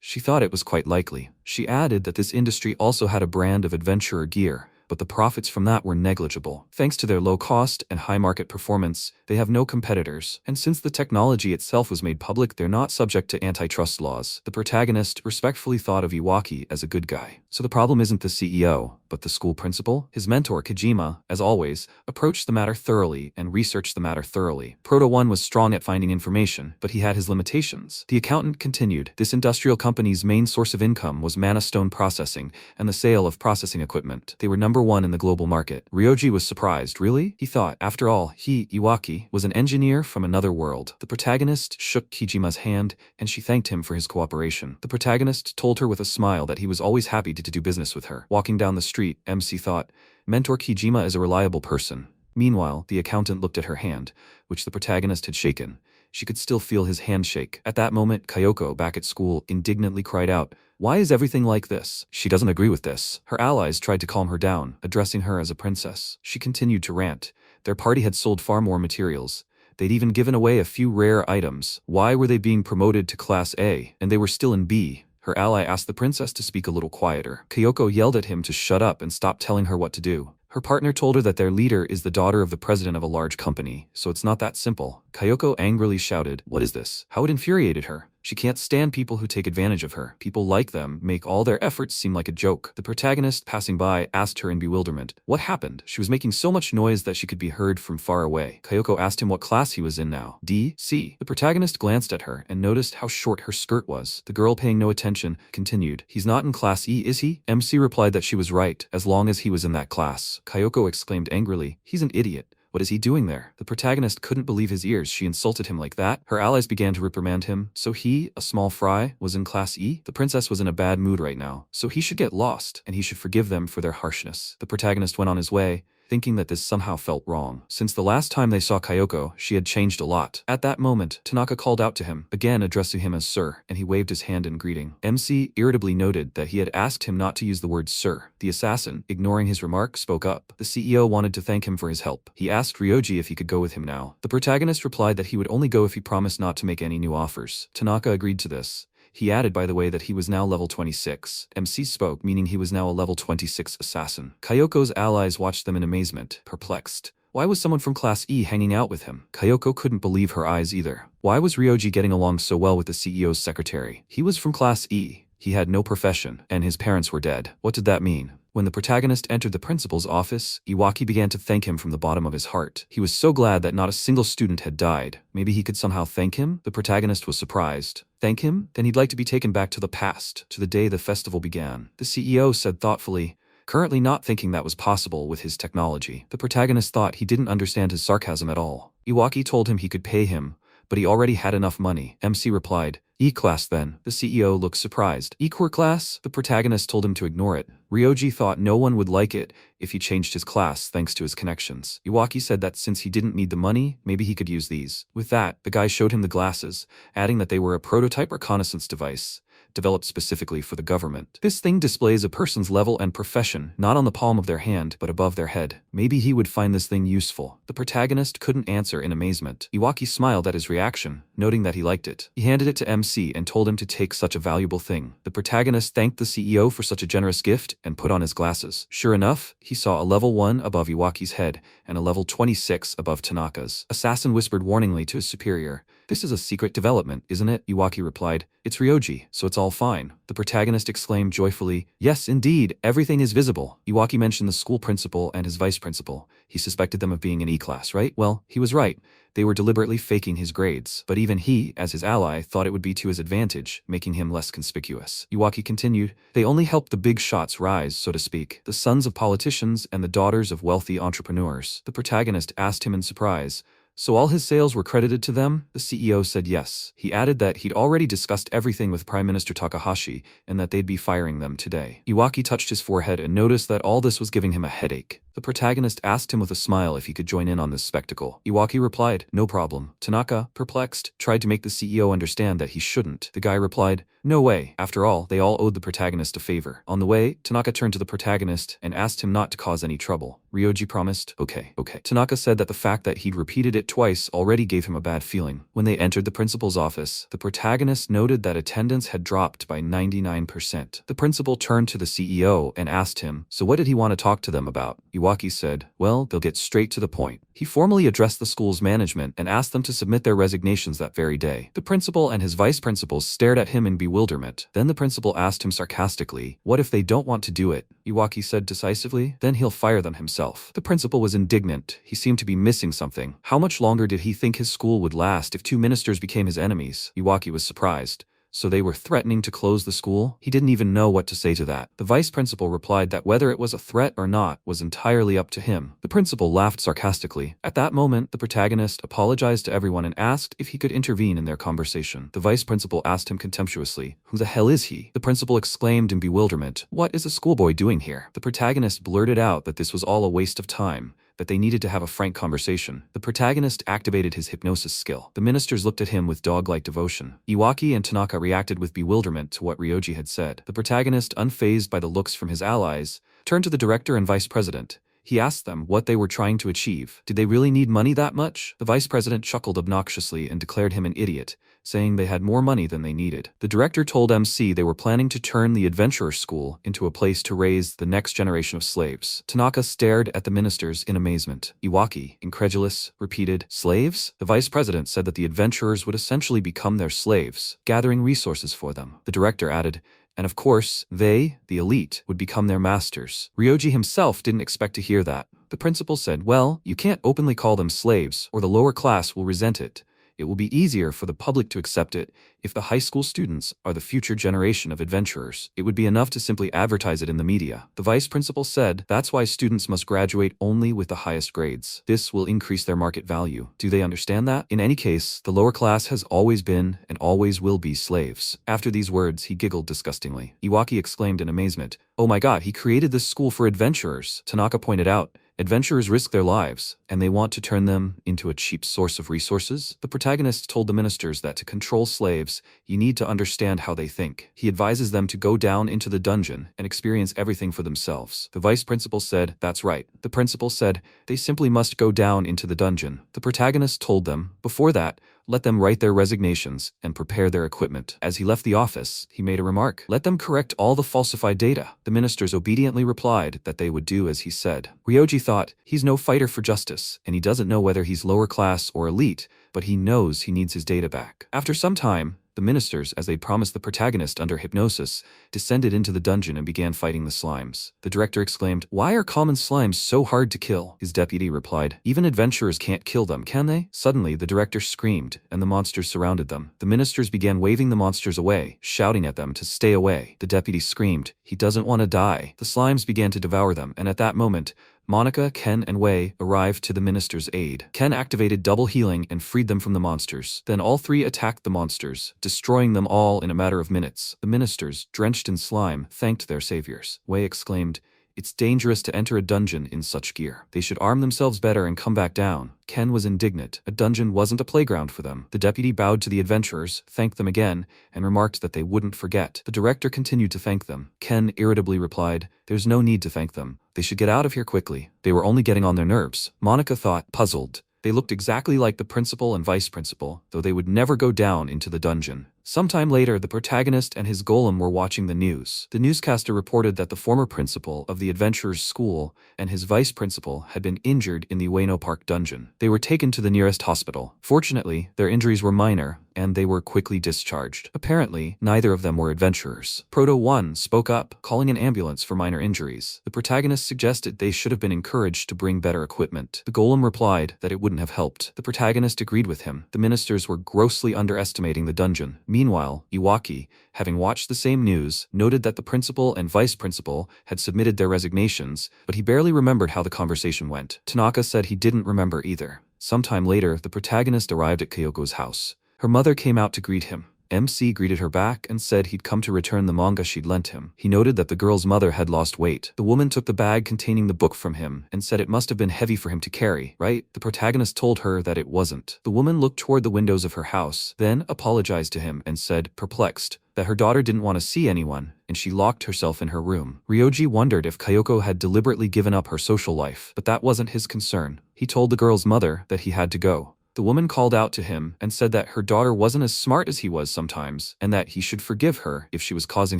She thought it was quite likely. She added that this industry also had a brand of adventurer gear, but the profits from that were negligible. Thanks to their low cost and high market performance, they have no competitors, and since the technology itself was made public, they're not subject to antitrust laws. The protagonist respectfully thought of Iwaki as a good guy. So the problem isn't the CEO, but the school principal? His mentor, Kijima, as always, approached the matter thoroughly and researched the matter thoroughly. Proto 1 was strong at finding information, but he had his limitations. The accountant continued, this industrial company's main source of income was mana stone processing and the sale of processing equipment. They were number one in the global market. Ryoji was surprised. Really? He thought. After all, he, Iwaki, was an engineer from another world. The protagonist shook Kijima's hand, and she thanked him for his cooperation. The protagonist told her with a smile that he was always happy to do business with her. Walking down the street, MC thought, Mentor Kijima is a reliable person. Meanwhile, the accountant looked at her hand, which the protagonist had shaken. She could still feel his handshake. At that moment, Kyoko, back at school, indignantly cried out, why is everything like this? She doesn't agree with this. Her allies tried to calm her down, addressing her as a princess. She continued to rant. Their party had sold far more materials. They'd even given away a few rare items. Why were they being promoted to Class A, and they were still in B? Her ally asked the princess to speak a little quieter. Kyoko yelled at him to shut up and stop telling her what to do. Her partner told her that their leader is the daughter of the president of a large company, so it's not that simple. Kyoko angrily shouted, what is this? How it infuriated her. She can't stand people who take advantage of her. People like them make all their efforts seem like a joke. The protagonist, passing by, asked her in bewilderment, what happened? She was making so much noise that she could be heard from far away. Kyoko asked him what class he was in now. D, C. The protagonist glanced at her and noticed how short her skirt was. The girl, paying no attention, continued, he's not in Class E, is he? MC replied that she was right, as long as he was in that class. Kyoko exclaimed angrily, he's an idiot. What is he doing there? The protagonist couldn't believe his ears. She insulted him like that. Her allies began to reprimand him. So he, a small fry, was in Class E? The princess was in a bad mood right now. So he should get lost, and he should forgive them for their harshness. The protagonist went on his way, thinking that this somehow felt wrong. Since the last time they saw Kyoko, she had changed a lot. At that moment, Tanaka called out to him, again addressing him as sir, and he waved his hand in greeting. MC irritably noted that he had asked him not to use the word sir. The assassin, ignoring his remark, spoke up. The CEO wanted to thank him for his help. He asked Ryoji if he could go with him now. The protagonist replied that he would only go if he promised not to make any new offers. Tanaka agreed to this. He added, by the way, that he was now level 26. MC spoke, meaning he was now a level 26 assassin. Kyoko's allies watched them in amazement, perplexed. Why was someone from Class E hanging out with him? Kyoko couldn't believe her eyes either. Why was Ryoji getting along so well with the CEO's secretary? He was from Class E. He had no profession, and his parents were dead. What did that mean? When the protagonist entered the principal's office, Iwaki began to thank him from the bottom of his heart. He was so glad that not a single student had died. Maybe he could somehow thank him? The protagonist was surprised. Thank him? Then he'd like to be taken back to the past, to the day the festival began. The CEO said thoughtfully, currently not thinking that was possible with his technology. The protagonist thought he didn't understand his sarcasm at all. Iwaki told him he could pay him, but he already had enough money. MC replied, E-class then. The CEO looked surprised. E-core class? The protagonist told him to ignore it. Ryoji thought no one would like it if he changed his class thanks to his connections. Iwaki said that since he didn't need the money, maybe he could use these. With that, the guy showed him the glasses, adding that they were a prototype reconnaissance device, developed specifically for the government. This thing displays a person's level and profession, not on the palm of their hand, but above their head. Maybe he would find this thing useful. The protagonist couldn't answer in amazement. Iwaki smiled at his reaction, noting that he liked it. He handed it to MC and told him to take such a valuable thing. The protagonist thanked the CEO for such a generous gift and put on his glasses. Sure enough, he saw a level 1 above Iwaki's head and a level 26 above Tanaka's. Assassin whispered warningly to his superior, "This is a secret development, isn't it?" Iwaki replied, "It's Ryoji, so it's all fine." The protagonist exclaimed joyfully, "Yes, indeed, everything is visible." Iwaki mentioned the school principal and his vice principal. He suspected them of being in E-class, right? Well, he was right. they were deliberately faking his grades. But even he, as his ally, thought it would be to his advantage, making him less conspicuous. Iwaki continued, they only helped the big shots rise, so to speak, the sons of politicians and the daughters of wealthy entrepreneurs. The protagonist asked him in surprise, so all his sales were credited to them? The CEO said yes. He added that he'd already discussed everything with Prime Minister Takahashi and that they'd be firing them today. Iwaki touched his forehead and noticed that all this was giving him a headache. The protagonist asked him with a smile if he could join in on this spectacle. Iwaki replied, no problem. Tanaka, perplexed, tried to make the CEO understand that he shouldn't. The guy replied, no way. After all, they all owed the protagonist a favor. On the way, Tanaka turned to the protagonist and asked him not to cause any trouble. Ryoji promised, okay. Tanaka said that the fact that he'd repeated it twice already gave him a bad feeling. When they entered the principal's office, the protagonist noted that attendance had dropped by 99%. The principal turned to the CEO and asked him, so what did he want to talk to them about? Iwaki said, well, they'll get straight to the point. He formally addressed the school's management and asked them to submit their resignations that very day. The principal and his vice principals stared at him in bewilderment. Then the principal asked him sarcastically, what if they don't want to do it? Iwaki said decisively, then he'll fire them himself. The principal was indignant. He seemed to be missing something. How much longer did he think his school would last if 2 ministers became his enemies? Iwaki was surprised. So they were threatening to close the school? He didn't even know what to say to that. The vice principal replied that whether it was a threat or not was entirely up to him. The principal laughed sarcastically. At that moment, the protagonist apologized to everyone and asked if he could intervene in their conversation. The vice principal asked him contemptuously, who the hell is he? The principal exclaimed in bewilderment, what is a schoolboy doing here? The protagonist blurted out that this was all a waste of time, that they needed to have a frank conversation. The protagonist activated his hypnosis skill. The ministers looked at him with dog-like devotion. Iwaki and Tanaka reacted with bewilderment to what Ryoji had said. The protagonist, unfazed by the looks from his allies, turned to the director and vice president. He asked them what they were trying to achieve. Did they really need money that much? The vice president chuckled obnoxiously and declared him an idiot, saying they had more money than they needed. The director told MC they were planning to turn the adventurer school into a place to raise the next generation of slaves. Tanaka stared at the ministers in amazement. Iwaki, incredulous, repeated, slaves? The vice president said that the adventurers would essentially become their slaves, gathering resources for them. The director added, and of course, they, the elite, would become their masters. Ryoji himself didn't expect to hear that. The principal said, well, you can't openly call them slaves, or the lower class will resent it. It will be easier for the public to accept it if the high school students are the future generation of adventurers. It would be enough to simply advertise it in the media. The vice principal said, that's why students must graduate only with the highest grades. This will increase their market value. Do they understand that? In any case, the lower class has always been and always will be slaves. After these words, he giggled disgustingly. Iwaki exclaimed in amazement, oh my god, he created this school for adventurers. Tanaka pointed out, adventurers risk their lives, and they want to turn them into a cheap source of resources. The protagonist told the ministers that to control slaves, you need to understand how they think. He advises them to go down into the dungeon and experience everything for themselves. The vice principal said, that's right. The principal said, they simply must go down into the dungeon. The protagonist told them, before that, let them write their resignations and prepare their equipment. As he left the office, he made a remark. Let them correct all the falsified data. The ministers obediently replied that they would do as he said. Ryoji thought, he's no fighter for justice, and he doesn't know whether he's lower class or elite, but he knows he needs his data back. After some time, the ministers, as they promised the protagonist under hypnosis, descended into the dungeon and began fighting the slimes. The director exclaimed, why are common slimes so hard to kill? His deputy replied, even adventurers can't kill them, can they? Suddenly, the director screamed, and the monsters surrounded them. The ministers began waving the monsters away, shouting at them to stay away. The deputy screamed, he doesn't want to die. The slimes began to devour them, and at that moment, Monica, Ken, and Wei arrived to the minister's aid. Ken activated double healing and freed them from the monsters. Then all three attacked the monsters, destroying them all in a matter of minutes. The ministers, drenched in slime, thanked their saviors. Wei exclaimed, it's dangerous to enter a dungeon in such gear. They should arm themselves better and come back down. Ken was indignant. A dungeon wasn't a playground for them. The deputy bowed to the adventurers, thanked them again, and remarked that they wouldn't forget. The director continued to thank them. Ken irritably replied, there's no need to thank them. They should get out of here quickly. They were only getting on their nerves. Monica thought, puzzled. They looked exactly like the principal and vice principal, though they would never go down into the dungeon. Sometime later, the protagonist and his golem were watching the news. The newscaster reported that the former principal of the adventurers' school and his vice principal had been injured in the Ueno Park dungeon. They were taken to the nearest hospital. Fortunately, their injuries were minor, and they were quickly discharged. Apparently, neither of them were adventurers. Proto 1 spoke up, calling an ambulance for minor injuries. The protagonist suggested they should have been encouraged to bring better equipment. The golem replied that it wouldn't have helped. The protagonist agreed with him. The ministers were grossly underestimating the dungeon. Meanwhile, Iwaki, having watched the same news, noted that the principal and vice principal had submitted their resignations, but he barely remembered how the conversation went. Tanaka said he didn't remember either. Sometime later, the protagonist arrived at Kyoko's house. Her mother came out to greet him. MC greeted her back and said he'd come to return the manga she'd lent him. He noted that the girl's mother had lost weight. The woman took the bag containing the book from him and said it must have been heavy for him to carry, right? The protagonist told her that it wasn't. The woman looked toward the windows of her house, then apologized to him and said, perplexed, that her daughter didn't want to see anyone, and she locked herself in her room. Ryoji wondered if Kyoko had deliberately given up her social life, but that wasn't his concern. He told the girl's mother that he had to go. The woman called out to him and said that her daughter wasn't as smart as he was sometimes, and that he should forgive her if she was causing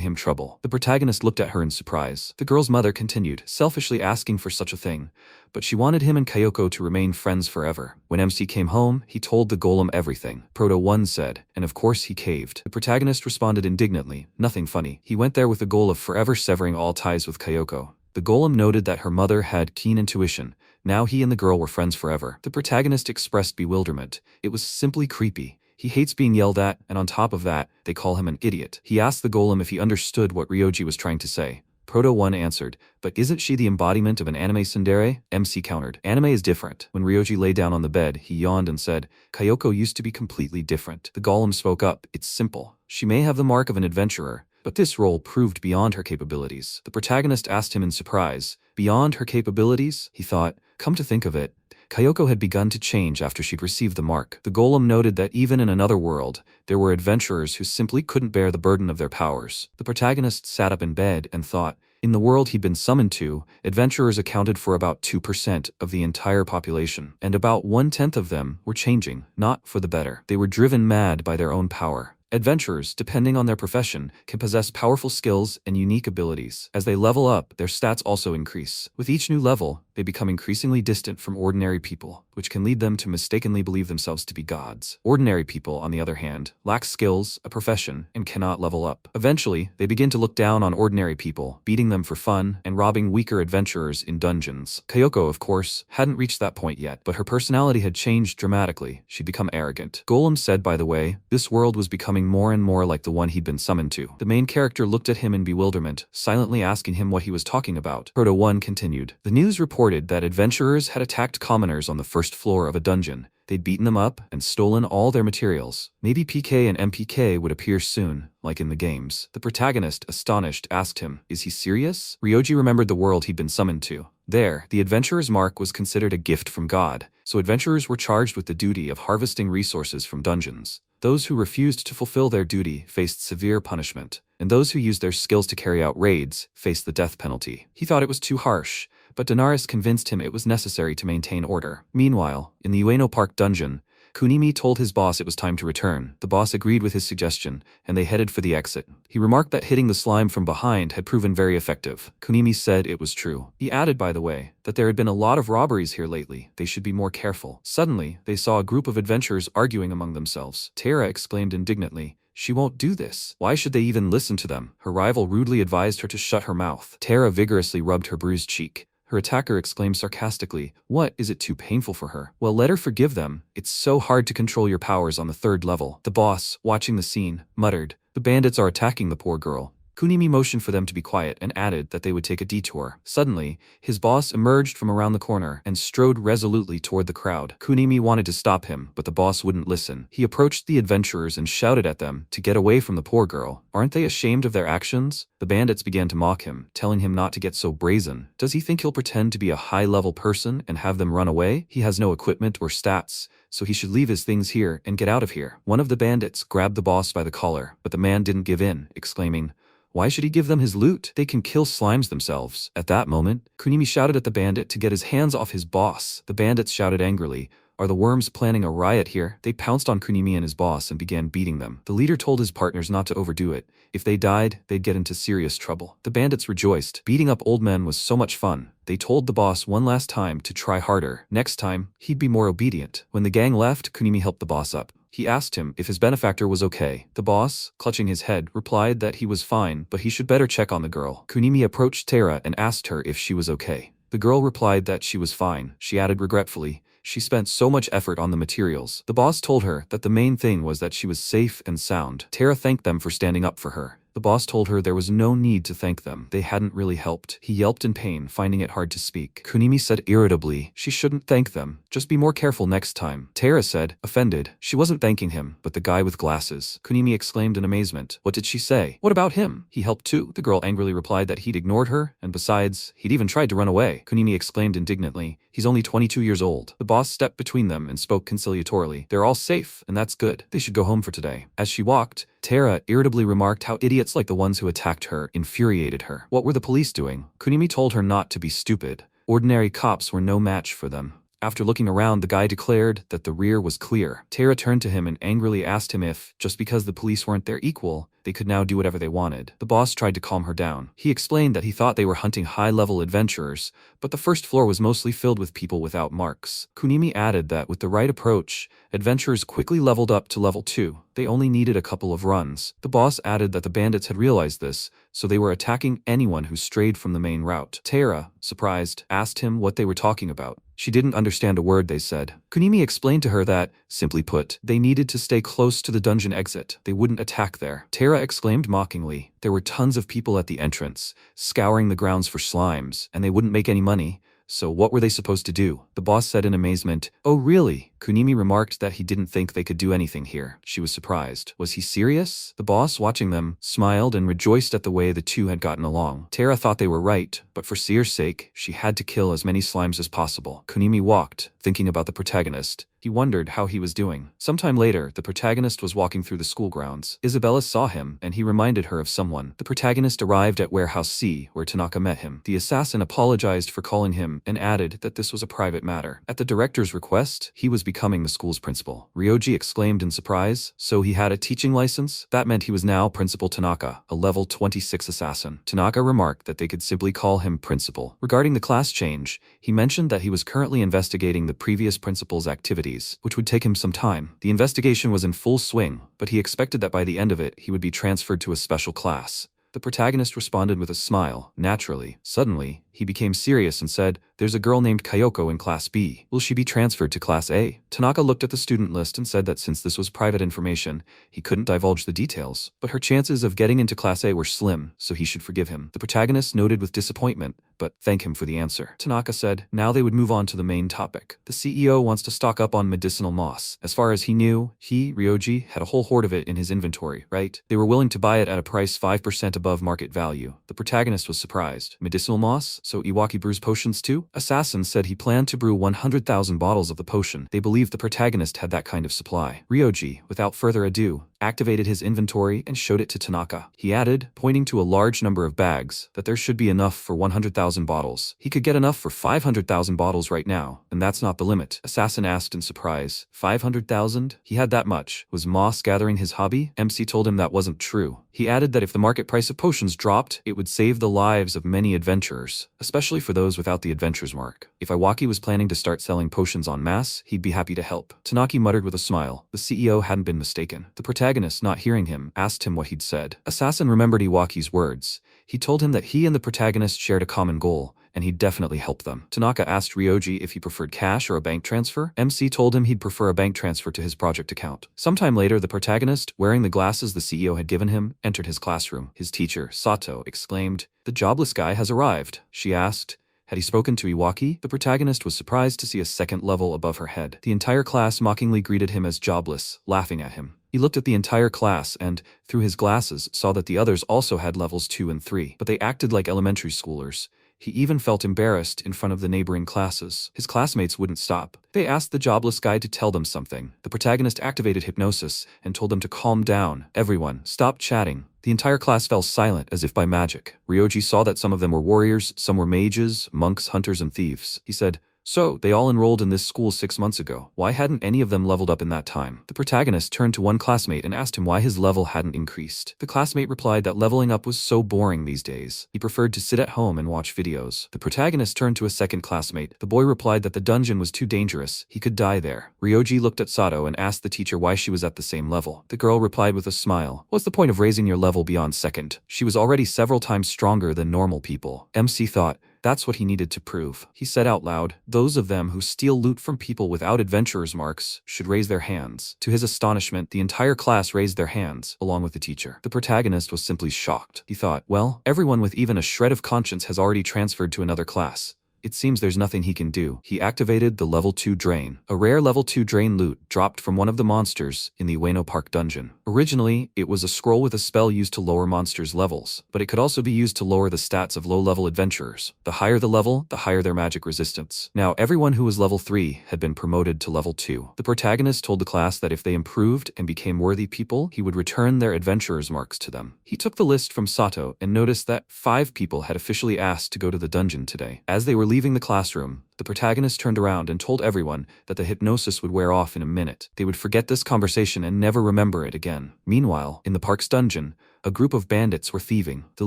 him trouble. The protagonist looked at her in surprise. The girl's mother continued, selfishly asking for such a thing, but she wanted him and Kyoko to remain friends forever. When MC came home, he told the golem everything. Proto 1 said, and of course he caved. The protagonist responded indignantly, nothing funny. He went there with the goal of forever severing all ties with Kyoko. The golem noted that her mother had keen intuition. Now he and the girl were friends forever. The protagonist expressed bewilderment. It was simply creepy. He hates being yelled at, and on top of that, they call him an idiot. He asked the golem if he understood what Ryoji was trying to say. Proto 1 answered, but isn't she the embodiment of an anime tsundere? MC countered, anime is different. When Ryoji lay down on the bed, he yawned and said, Kyoko used to be completely different. The golem spoke up, it's simple. She may have the mark of an adventurer, but this role proved beyond her capabilities. The protagonist asked him in surprise, beyond her capabilities? He thought, come to think of it, Kyoko had begun to change after she'd received the mark. The golem noted that even in another world, there were adventurers who simply couldn't bear the burden of their powers. The protagonist sat up in bed and thought, in the world he'd been summoned to, adventurers accounted for about 2% of the entire population, and about 1/10 of them were changing, not for the better. They were driven mad by their own power. Adventurers, depending on their profession, can possess powerful skills and unique abilities. As they level up, their stats also increase. With each new level, they become increasingly distant from ordinary people, which can lead them to mistakenly believe themselves to be gods. Ordinary people, on the other hand, lack skills, a profession, and cannot level up. Eventually, they begin to look down on ordinary people, beating them for fun and robbing weaker adventurers in dungeons. Kyoko, of course, hadn't reached that point yet, but her personality had changed dramatically. She'd become arrogant. Golem said, by the way, this world was becoming more and more like the one he'd been summoned to. The main character looked at him in bewilderment, silently asking him what he was talking about. Proto 1 continued. The news reported that adventurers had attacked commoners on the first floor of a dungeon. They'd beaten them up and stolen all their materials. Maybe PK and MPK would appear soon, like in the games. The protagonist, astonished, asked him, is he serious? Ryoji remembered the world he'd been summoned to. There, the adventurer's mark was considered a gift from God, so adventurers were charged with the duty of harvesting resources from dungeons. Those who refused to fulfill their duty faced severe punishment, and those who used their skills to carry out raids faced the death penalty. He thought it was too harsh, but Daenerys convinced him it was necessary to maintain order. Meanwhile, in the Ueno Park dungeon, Kunimi told his boss it was time to return. The boss agreed with his suggestion, and they headed for the exit. He remarked that hitting the slime from behind had proven very effective. Kunimi said it was true. He added, by the way, that there had been a lot of robberies here lately. They should be more careful. Suddenly, they saw a group of adventurers arguing among themselves. Tara exclaimed indignantly, she won't do this. Why should they even listen to them? Her rival rudely advised her to shut her mouth. Tara vigorously rubbed her bruised cheek. Her attacker exclaimed sarcastically, what, is it too painful for her? Well, let her forgive them. It's so hard to control your powers on the 3rd level. The boss, watching the scene, muttered, the bandits are attacking the poor girl. Kunimi motioned for them to be quiet and added that they would take a detour. Suddenly, his boss emerged from around the corner and strode resolutely toward the crowd. Kunimi wanted to stop him, but the boss wouldn't listen. He approached the adventurers and shouted at them to get away from the poor girl. Aren't they ashamed of their actions? The bandits began to mock him, telling him not to get so brazen. Does he think he'll pretend to be a high-level person and have them run away? He has no equipment or stats, so he should leave his things here and get out of here. One of the bandits grabbed the boss by the collar, but the man didn't give in, exclaiming, why should he give them his loot? They can kill slimes themselves. At that moment, Kunimi shouted at the bandit to get his hands off his boss. The bandits shouted angrily, are the worms planning a riot here? They pounced on Kunimi and his boss and began beating them. The leader told his partners not to overdo it. If they died, they'd get into serious trouble. The bandits rejoiced. Beating up old men was so much fun. They told the boss one last time to try harder. Next time, he'd be more obedient. When the gang left, Kunimi helped the boss up. He asked him if his benefactor was okay. The boss, clutching his head, replied that he was fine, but he should better check on the girl. Kunimi approached Tara and asked her if she was okay. The girl replied that she was fine. She added regretfully, she spent so much effort on the materials. The boss told her that the main thing was that she was safe and sound. Tara thanked them for standing up for her. The boss told her there was no need to thank them. They hadn't really helped. He yelped in pain, finding it hard to speak. Kunimi said irritably, she shouldn't thank them. Just be more careful next time. Tara said, offended. She wasn't thanking him, but the guy with glasses. Kunimi exclaimed in amazement. What did she say? What about him? He helped too. The girl angrily replied that he'd ignored her, and besides, he'd even tried to run away. Kunimi exclaimed indignantly, he's only 22 years old. The boss stepped between them and spoke conciliatorily. They're all safe, and that's good. They should go home for today. As she walked, Tara irritably remarked how idiots like the ones who attacked her infuriated her. What were the police doing? Kunimi told her not to be stupid. Ordinary cops were no match for them. After looking around, the guy declared that the rear was clear. Tara turned to him and angrily asked him if, just because the police weren't their equal, they could now do whatever they wanted. The boss tried to calm her down. He explained that he thought they were hunting high-level adventurers, but the first floor was mostly filled with people without marks. Kunimi added that with the right approach, adventurers quickly leveled up to level 2. They only needed a couple of runs. The boss added that the bandits had realized this, so they were attacking anyone who strayed from the main route. Tara, surprised, asked him what they were talking about. She didn't understand a word they said. Kunimi explained to her that, simply put, they needed to stay close to the dungeon exit. They wouldn't attack there. Tara exclaimed mockingly. There were tons of people at the entrance, scouring the grounds for slimes, and they wouldn't make any money. So what were they supposed to do? The boss said in amazement, oh really? Kunimi remarked that he didn't think they could do anything here. She was surprised. Was he serious? The boss, watching them, smiled and rejoiced at the way the two had gotten along. Tara thought they were right, but for Seer's sake, she had to kill as many slimes as possible. Kunimi walked, thinking about the protagonist. He wondered how he was doing. Sometime later, the protagonist was walking through the school grounds. Isabella saw him, and he reminded her of someone. The protagonist arrived at Warehouse C, where Tanaka met him. The assassin apologized for calling him and added that this was a private matter. At the director's request, he was becoming the school's principal. Rioji exclaimed in surprise, so he had a teaching license? That meant he was now Principal Tanaka, a level 26 assassin. Tanaka remarked that they could simply call him Principal. Regarding the class change, he mentioned that he was currently investigating the previous principal's activities, which would take him some time. The investigation was in full swing, but he expected that by the end of it, he would be transferred to a special class. The protagonist responded with a smile, naturally. Suddenly, he became serious and said, there's a girl named Kayoko in Class B. Will she be transferred to Class A? Tanaka looked at the student list and said that since this was private information, he couldn't divulge the details. But her chances of getting into Class A were slim, so he should forgive him. The protagonist noted with disappointment, but thanked him for the answer. Tanaka said, now they would move on to the main topic. The CEO wants to stock up on medicinal moss. As far as he knew, he, Rioji, had a whole horde of it in his inventory, right? They were willing to buy it at a price 5% above market value. The protagonist was surprised. Medicinal moss? So Iwaki brews potions too? Assassin said he planned to brew 100,000 bottles of the potion. They believed the protagonist had that kind of supply. Rioji, without further ado, activated his inventory and showed it to Tanaka. He added, pointing to a large number of bags, that there should be enough for 100,000 bottles. He could get enough for 500,000 bottles right now, and that's not the limit. Assassin asked in surprise, 500,000? He had that much. Was moss gathering his hobby? MC told him that wasn't true. He added that if the market price of potions dropped, it would save the lives of many adventurers, especially for those without the adventurer's mark. If Iwaki was planning to start selling potions en masse, he'd be happy to help. Tanaki muttered with a smile. The CEO hadn't been mistaken. The protagonist, not hearing him, asked him what he'd said. Assassin remembered Iwaki's words. He told him that he and the protagonist shared a common goal, and he'd definitely help them. Tanaka asked Rioji if he preferred cash or a bank transfer. MC told him he'd prefer a bank transfer to his project account. Sometime later, the protagonist, wearing the glasses the CEO had given him, entered his classroom. His teacher, Sato, exclaimed, "The jobless guy has arrived." She asked, had he spoken to Iwaki? The protagonist was surprised to see a second level above her head. The entire class mockingly greeted him as jobless, laughing at him. He looked at the entire class and, through his glasses, saw that the others also had levels 2 and 3, but they acted like elementary schoolers. He even felt embarrassed in front of the neighboring classes. His classmates wouldn't stop. They asked the jobless guy to tell them something. The protagonist activated hypnosis and told them to calm down. Everyone stopped chatting. The entire class fell silent as if by magic. Ryoji saw that some of them were warriors, some were mages, monks, hunters, and thieves. He said, So, they all enrolled in this school 6 months ago. Why hadn't any of them leveled up in that time? The protagonist turned to one classmate and asked him why his level hadn't increased. The classmate replied that leveling up was so boring these days. He preferred to sit at home and watch videos. The protagonist turned to a second classmate. The boy replied that the dungeon was too dangerous. He could die there. Rioji looked at Sato and asked the teacher why she was at the same level. The girl replied with a smile, "What's the point of raising your level beyond second? She was already several times stronger than normal people." MC thought, that's what he needed to prove. He said out loud, "Those of them who steal loot from people without adventurer's marks should raise their hands." To his astonishment, the entire class raised their hands, along with the teacher. The protagonist was simply shocked. He thought, well, everyone with even a shred of conscience has already transferred to another class. It seems there's nothing he can do. He activated the level 2 drain. A rare level 2 drain loot dropped from one of the monsters in the Ueno Park dungeon. Originally, it was a scroll with a spell used to lower monsters' levels, but it could also be used to lower the stats of low-level adventurers. The higher the level, the higher their magic resistance. Now, everyone who was level 3 had been promoted to level 2. The protagonist told the class that if they improved and became worthy people, he would return their adventurer's marks to them. He took the list from Sato and noticed that 5 people had officially asked to go to the dungeon today. As they were leaving the classroom, the protagonist turned around and told everyone that the hypnosis would wear off in a minute. They would forget this conversation and never remember it again. Meanwhile, in the park's dungeon, a group of bandits were thieving. The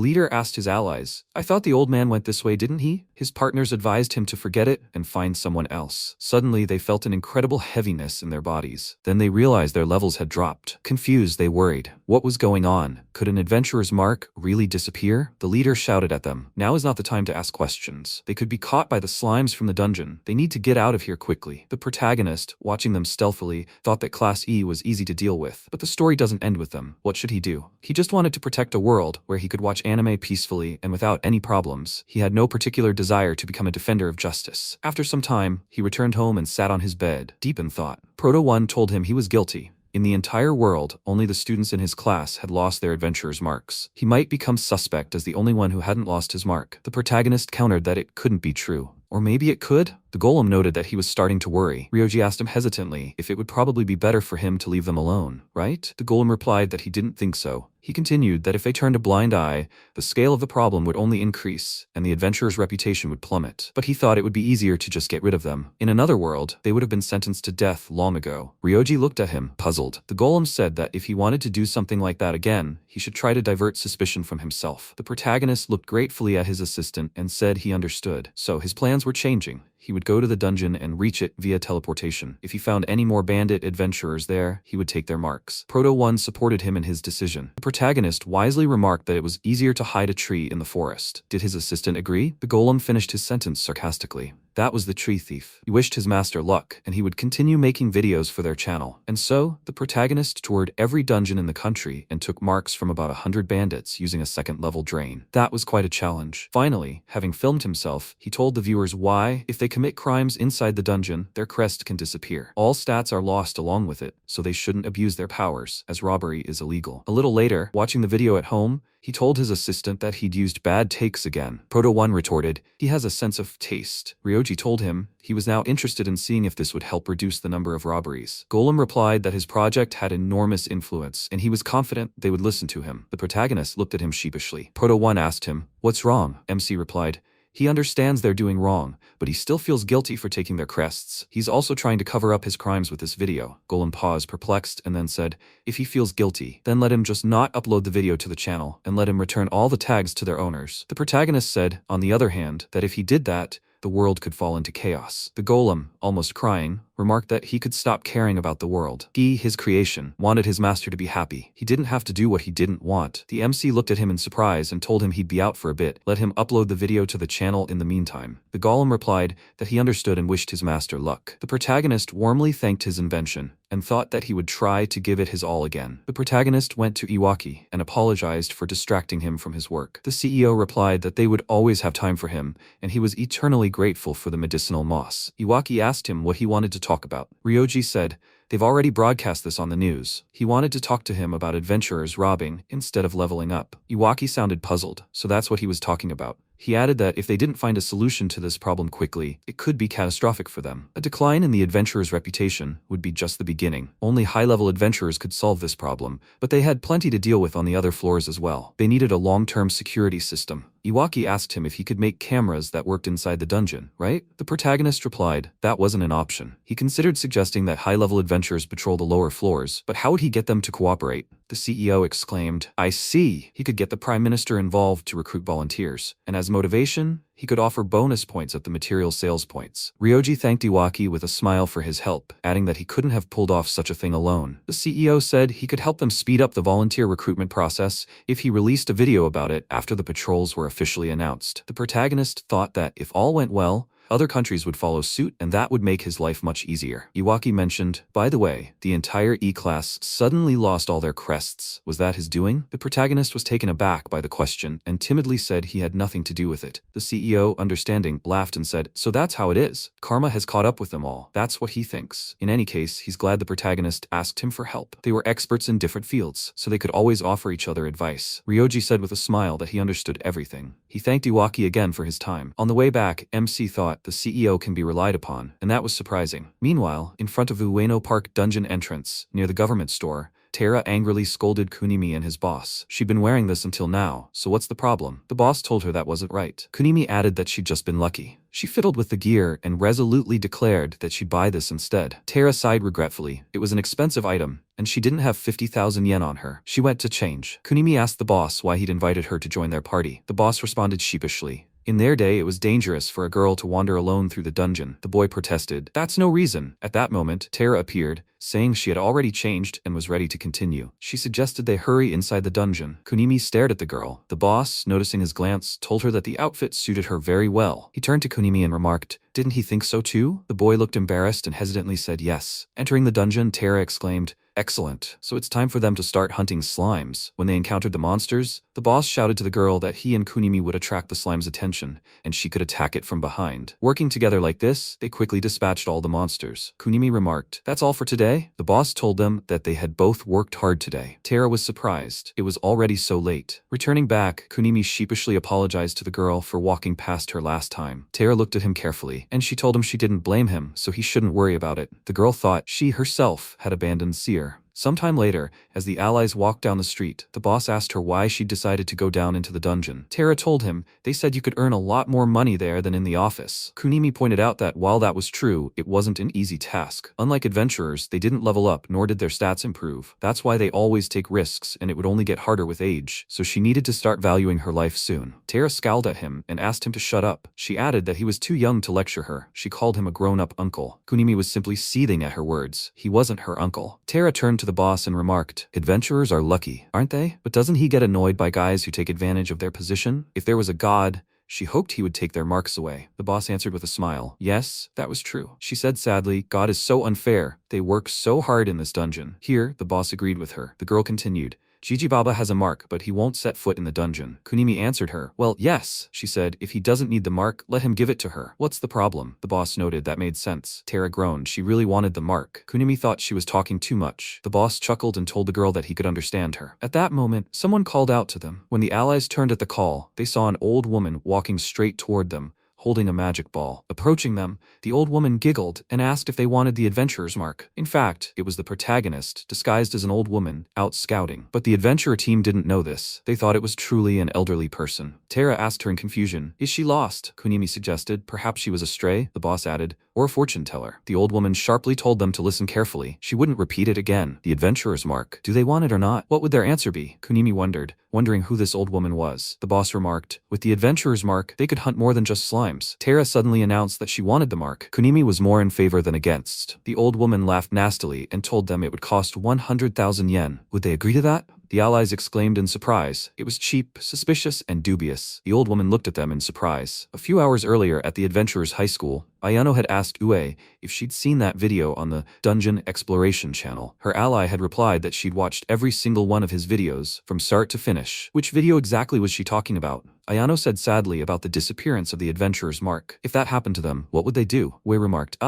leader asked his allies, "I thought the old man went this way, didn't he?" His partners advised him to forget it and find someone else. Suddenly, they felt an incredible heaviness in their bodies. Then they realized their levels had dropped. Confused, they worried. What was going on? Could an adventurer's mark really disappear? The leader shouted at them, "Now is not the time to ask questions. They could be caught by the slimes from the dungeon. They need to get out of here quickly." The protagonist, watching them stealthily, thought that Class E was easy to deal with. But the story doesn't end with them. What should he do? He just wanted to protect a world where he could watch anime peacefully and without any problems. He had no particular desire to become a defender of justice. After some time, he returned home and sat on his bed, deep in thought. Proto 1 told him he was guilty. In the entire world, only the students in his class had lost their adventurer's marks. He might become suspect as the only one who hadn't lost his mark. The protagonist countered that it couldn't be true. Or maybe it could? The golem noted that he was starting to worry. Rioji asked him hesitantly if it would probably be better for him to leave them alone, right? The golem replied that he didn't think so. He continued that if they turned a blind eye, the scale of the problem would only increase, and the adventurer's reputation would plummet. But he thought it would be easier to just get rid of them. In another world, they would have been sentenced to death long ago. Rioji looked at him, puzzled. The golem said that if he wanted to do something like that again, he should try to divert suspicion from himself. The protagonist looked gratefully at his assistant and said he understood. So his plans were changing. He would go to the dungeon and reach it via teleportation. If he found any more bandit adventurers there, he would take their marks. Proto 1 supported him in his decision. The protagonist wisely remarked that it was easier to hide a tree in the forest. Did his assistant agree? The golem finished his sentence sarcastically. That was the tree thief. He wished his master luck, and he would continue making videos for their channel. And so, the protagonist toured every dungeon in the country and took marks from about 100 bandits using a second-level drain. That was quite a challenge. Finally, having filmed himself, he told the viewers why, if they commit crimes inside the dungeon, their crest can disappear. All stats are lost along with it, so they shouldn't abuse their powers, as robbery is illegal. A little later, watching the video at home, he told his assistant that he'd used bad takes again. Proto 1 retorted, he has a sense of taste. Rioji told him he was now interested in seeing if this would help reduce the number of robberies. Golem replied that his project had enormous influence, and he was confident they would listen to him. The protagonist looked at him sheepishly. Proto 1 asked him, "What's wrong?" MC replied, he understands they're doing wrong, but he still feels guilty for taking their crests. He's also trying to cover up his crimes with this video. Golem paused, perplexed, and then said, if he feels guilty, then let him just not upload the video to the channel, and let him return all the tags to their owners. The protagonist said, on the other hand, that if he did that, the world could fall into chaos. The golem, almost crying, remarked that he could stop caring about the world. He, his creation, wanted his master to be happy. He didn't have to do what he didn't want. The MC looked at him in surprise and told him he'd be out for a bit. Let him upload the video to the channel in the meantime. The golem replied that he understood and wished his master luck. The protagonist warmly thanked his invention and thought that he would try to give it his all again. The protagonist went to Iwaki and apologized for distracting him from his work. The CEO replied that they would always have time for him, and he was eternally grateful for the medicinal moss. Iwaki asked him what he wanted to talk about. Rioji said, they've already broadcast this on the news. He wanted to talk to him about adventurers robbing instead of leveling up. Iwaki sounded puzzled, so that's what he was talking about. He added that if they didn't find a solution to this problem quickly, it could be catastrophic for them. A decline in the adventurer's reputation would be just the beginning. Only high-level adventurers could solve this problem, but they had plenty to deal with on the other floors as well. They needed a long-term security system. Iwaki asked him if he could make cameras that worked inside the dungeon, right? The protagonist replied, that wasn't an option. He considered suggesting that high-level adventurers patrol the lower floors, but how would he get them to cooperate? The CEO exclaimed, I see. He could get the Prime Minister involved to recruit volunteers, and as motivation, he could offer bonus points at the material sales points. Rioji thanked Iwaki with a smile for his help, adding that he couldn't have pulled off such a thing alone. The CEO said he could help them speed up the volunteer recruitment process if he released a video about it after the patrols were officially announced. The protagonist thought that if all went well, other countries would follow suit, and that would make his life much easier. Iwaki mentioned, by the way, the entire E-class suddenly lost all their crests. Was that his doing? The protagonist was taken aback by the question and timidly said he had nothing to do with it. The CEO, understanding, laughed and said, so that's how it is. Karma has caught up with them all. That's what he thinks. In any case, he's glad the protagonist asked him for help. They were experts in different fields, so they could always offer each other advice. Ryoji said with a smile that he understood everything. He thanked Iwaki again for his time. On the way back, MC thought the CEO can be relied upon, and that was surprising. Meanwhile, in front of the Ueno Park dungeon entrance, near the government store, Tara angrily scolded Kunimi and his boss. She'd been wearing this until now, so what's the problem? The boss told her that wasn't right. Kunimi added that she'd just been lucky. She fiddled with the gear and resolutely declared that she'd buy this instead. Tara sighed regretfully. It was an expensive item, and she didn't have 50,000 yen on her. She went to change. Kunimi asked the boss why he'd invited her to join their party. The boss responded sheepishly. In their day, it was dangerous for a girl to wander alone through the dungeon. The boy protested. That's no reason. At that moment, Tara appeared, saying she had already changed and was ready to continue. She suggested they hurry inside the dungeon. Kunimi stared at the girl. The boss, noticing his glance, told her that the outfit suited her very well. He turned to Kunimi and remarked, didn't he think so too? The boy looked embarrassed and hesitantly said yes. Entering the dungeon, Tara exclaimed, excellent. So it's time for them to start hunting slimes. When they encountered the monsters, the boss shouted to the girl that he and Kunimi would attract the slime's attention, and she could attack it from behind. Working together like this, they quickly dispatched all the monsters. Kunimi remarked, that's all for today? The boss told them that they had both worked hard today. Tara was surprised. It was already so late. Returning back, Kunimi sheepishly apologized to the girl for walking past her last time. Tara looked at him carefully, and she told him she didn't blame him, so he shouldn't worry about it. The girl thought she herself had abandoned Seer. Sometime later, as the allies walked down the street, the boss asked her why she'd decided to go down into the dungeon. Tara told him they said you could earn a lot more money there than in the office. Kunimi pointed out that while that was true, it wasn't an easy task. Unlike adventurers, they didn't level up nor did their stats improve. That's why they always take risks, and it would only get harder with age, so she needed to start valuing her life soon. Tara scowled at him and asked him to shut up. She added that he was too young to lecture her. She called him a grown-up uncle. Kunimi was simply seething at her words. He wasn't her uncle. Tara turned to the boss and remarked, adventurers are lucky, aren't they? But doesn't he get annoyed by guys who take advantage of their position? If there was a god, she hoped he would take their marks away. The boss answered with a smile. Yes, that was true. She said sadly, God is so unfair. They work so hard in this dungeon. Here, the boss agreed with her. The girl continued. Jiji Baba has a mark, but he won't set foot in the dungeon. Kunimi answered her. Well, yes, she said. If he doesn't need the mark, let him give it to her. What's the problem? The boss noted that made sense. Tara groaned. She really wanted the mark. Kunimi thought she was talking too much. The boss chuckled and told the girl that he could understand her. At that moment, someone called out to them. When the allies turned at the call, they saw an old woman walking straight toward them, holding a magic ball. Approaching them, the old woman giggled and asked if they wanted the adventurer's mark. In fact, it was the protagonist, disguised as an old woman, out scouting. But the adventurer team didn't know this. They thought it was truly an elderly person. Tara asked her in confusion, is she lost? Kunimi suggested, perhaps she was a stray, the boss added, or a fortune teller. The old woman sharply told them to listen carefully. She wouldn't repeat it again. The adventurer's mark. Do they want it or not? What would their answer be? Kunimi wondered, wondering who this old woman was. The boss remarked, with the adventurer's mark, they could hunt more than just slimes. Tara suddenly announced that she wanted the mark. Kunimi was more in favor than against. The old woman laughed nastily and told them it would cost 100,000 yen. Would they agree to that? The allies exclaimed in surprise. It was cheap, suspicious, and dubious. The old woman looked at them in surprise. A few hours earlier at the adventurer's high school, Ayano had asked Ue if she'd seen that video on the Dungeon Exploration channel. Her ally had replied that she'd watched every single one of his videos, from start to finish. Which video exactly was she talking about? Ayano said sadly about the disappearance of the adventurer's mark. If that happened to them, what would they do? Ue remarked,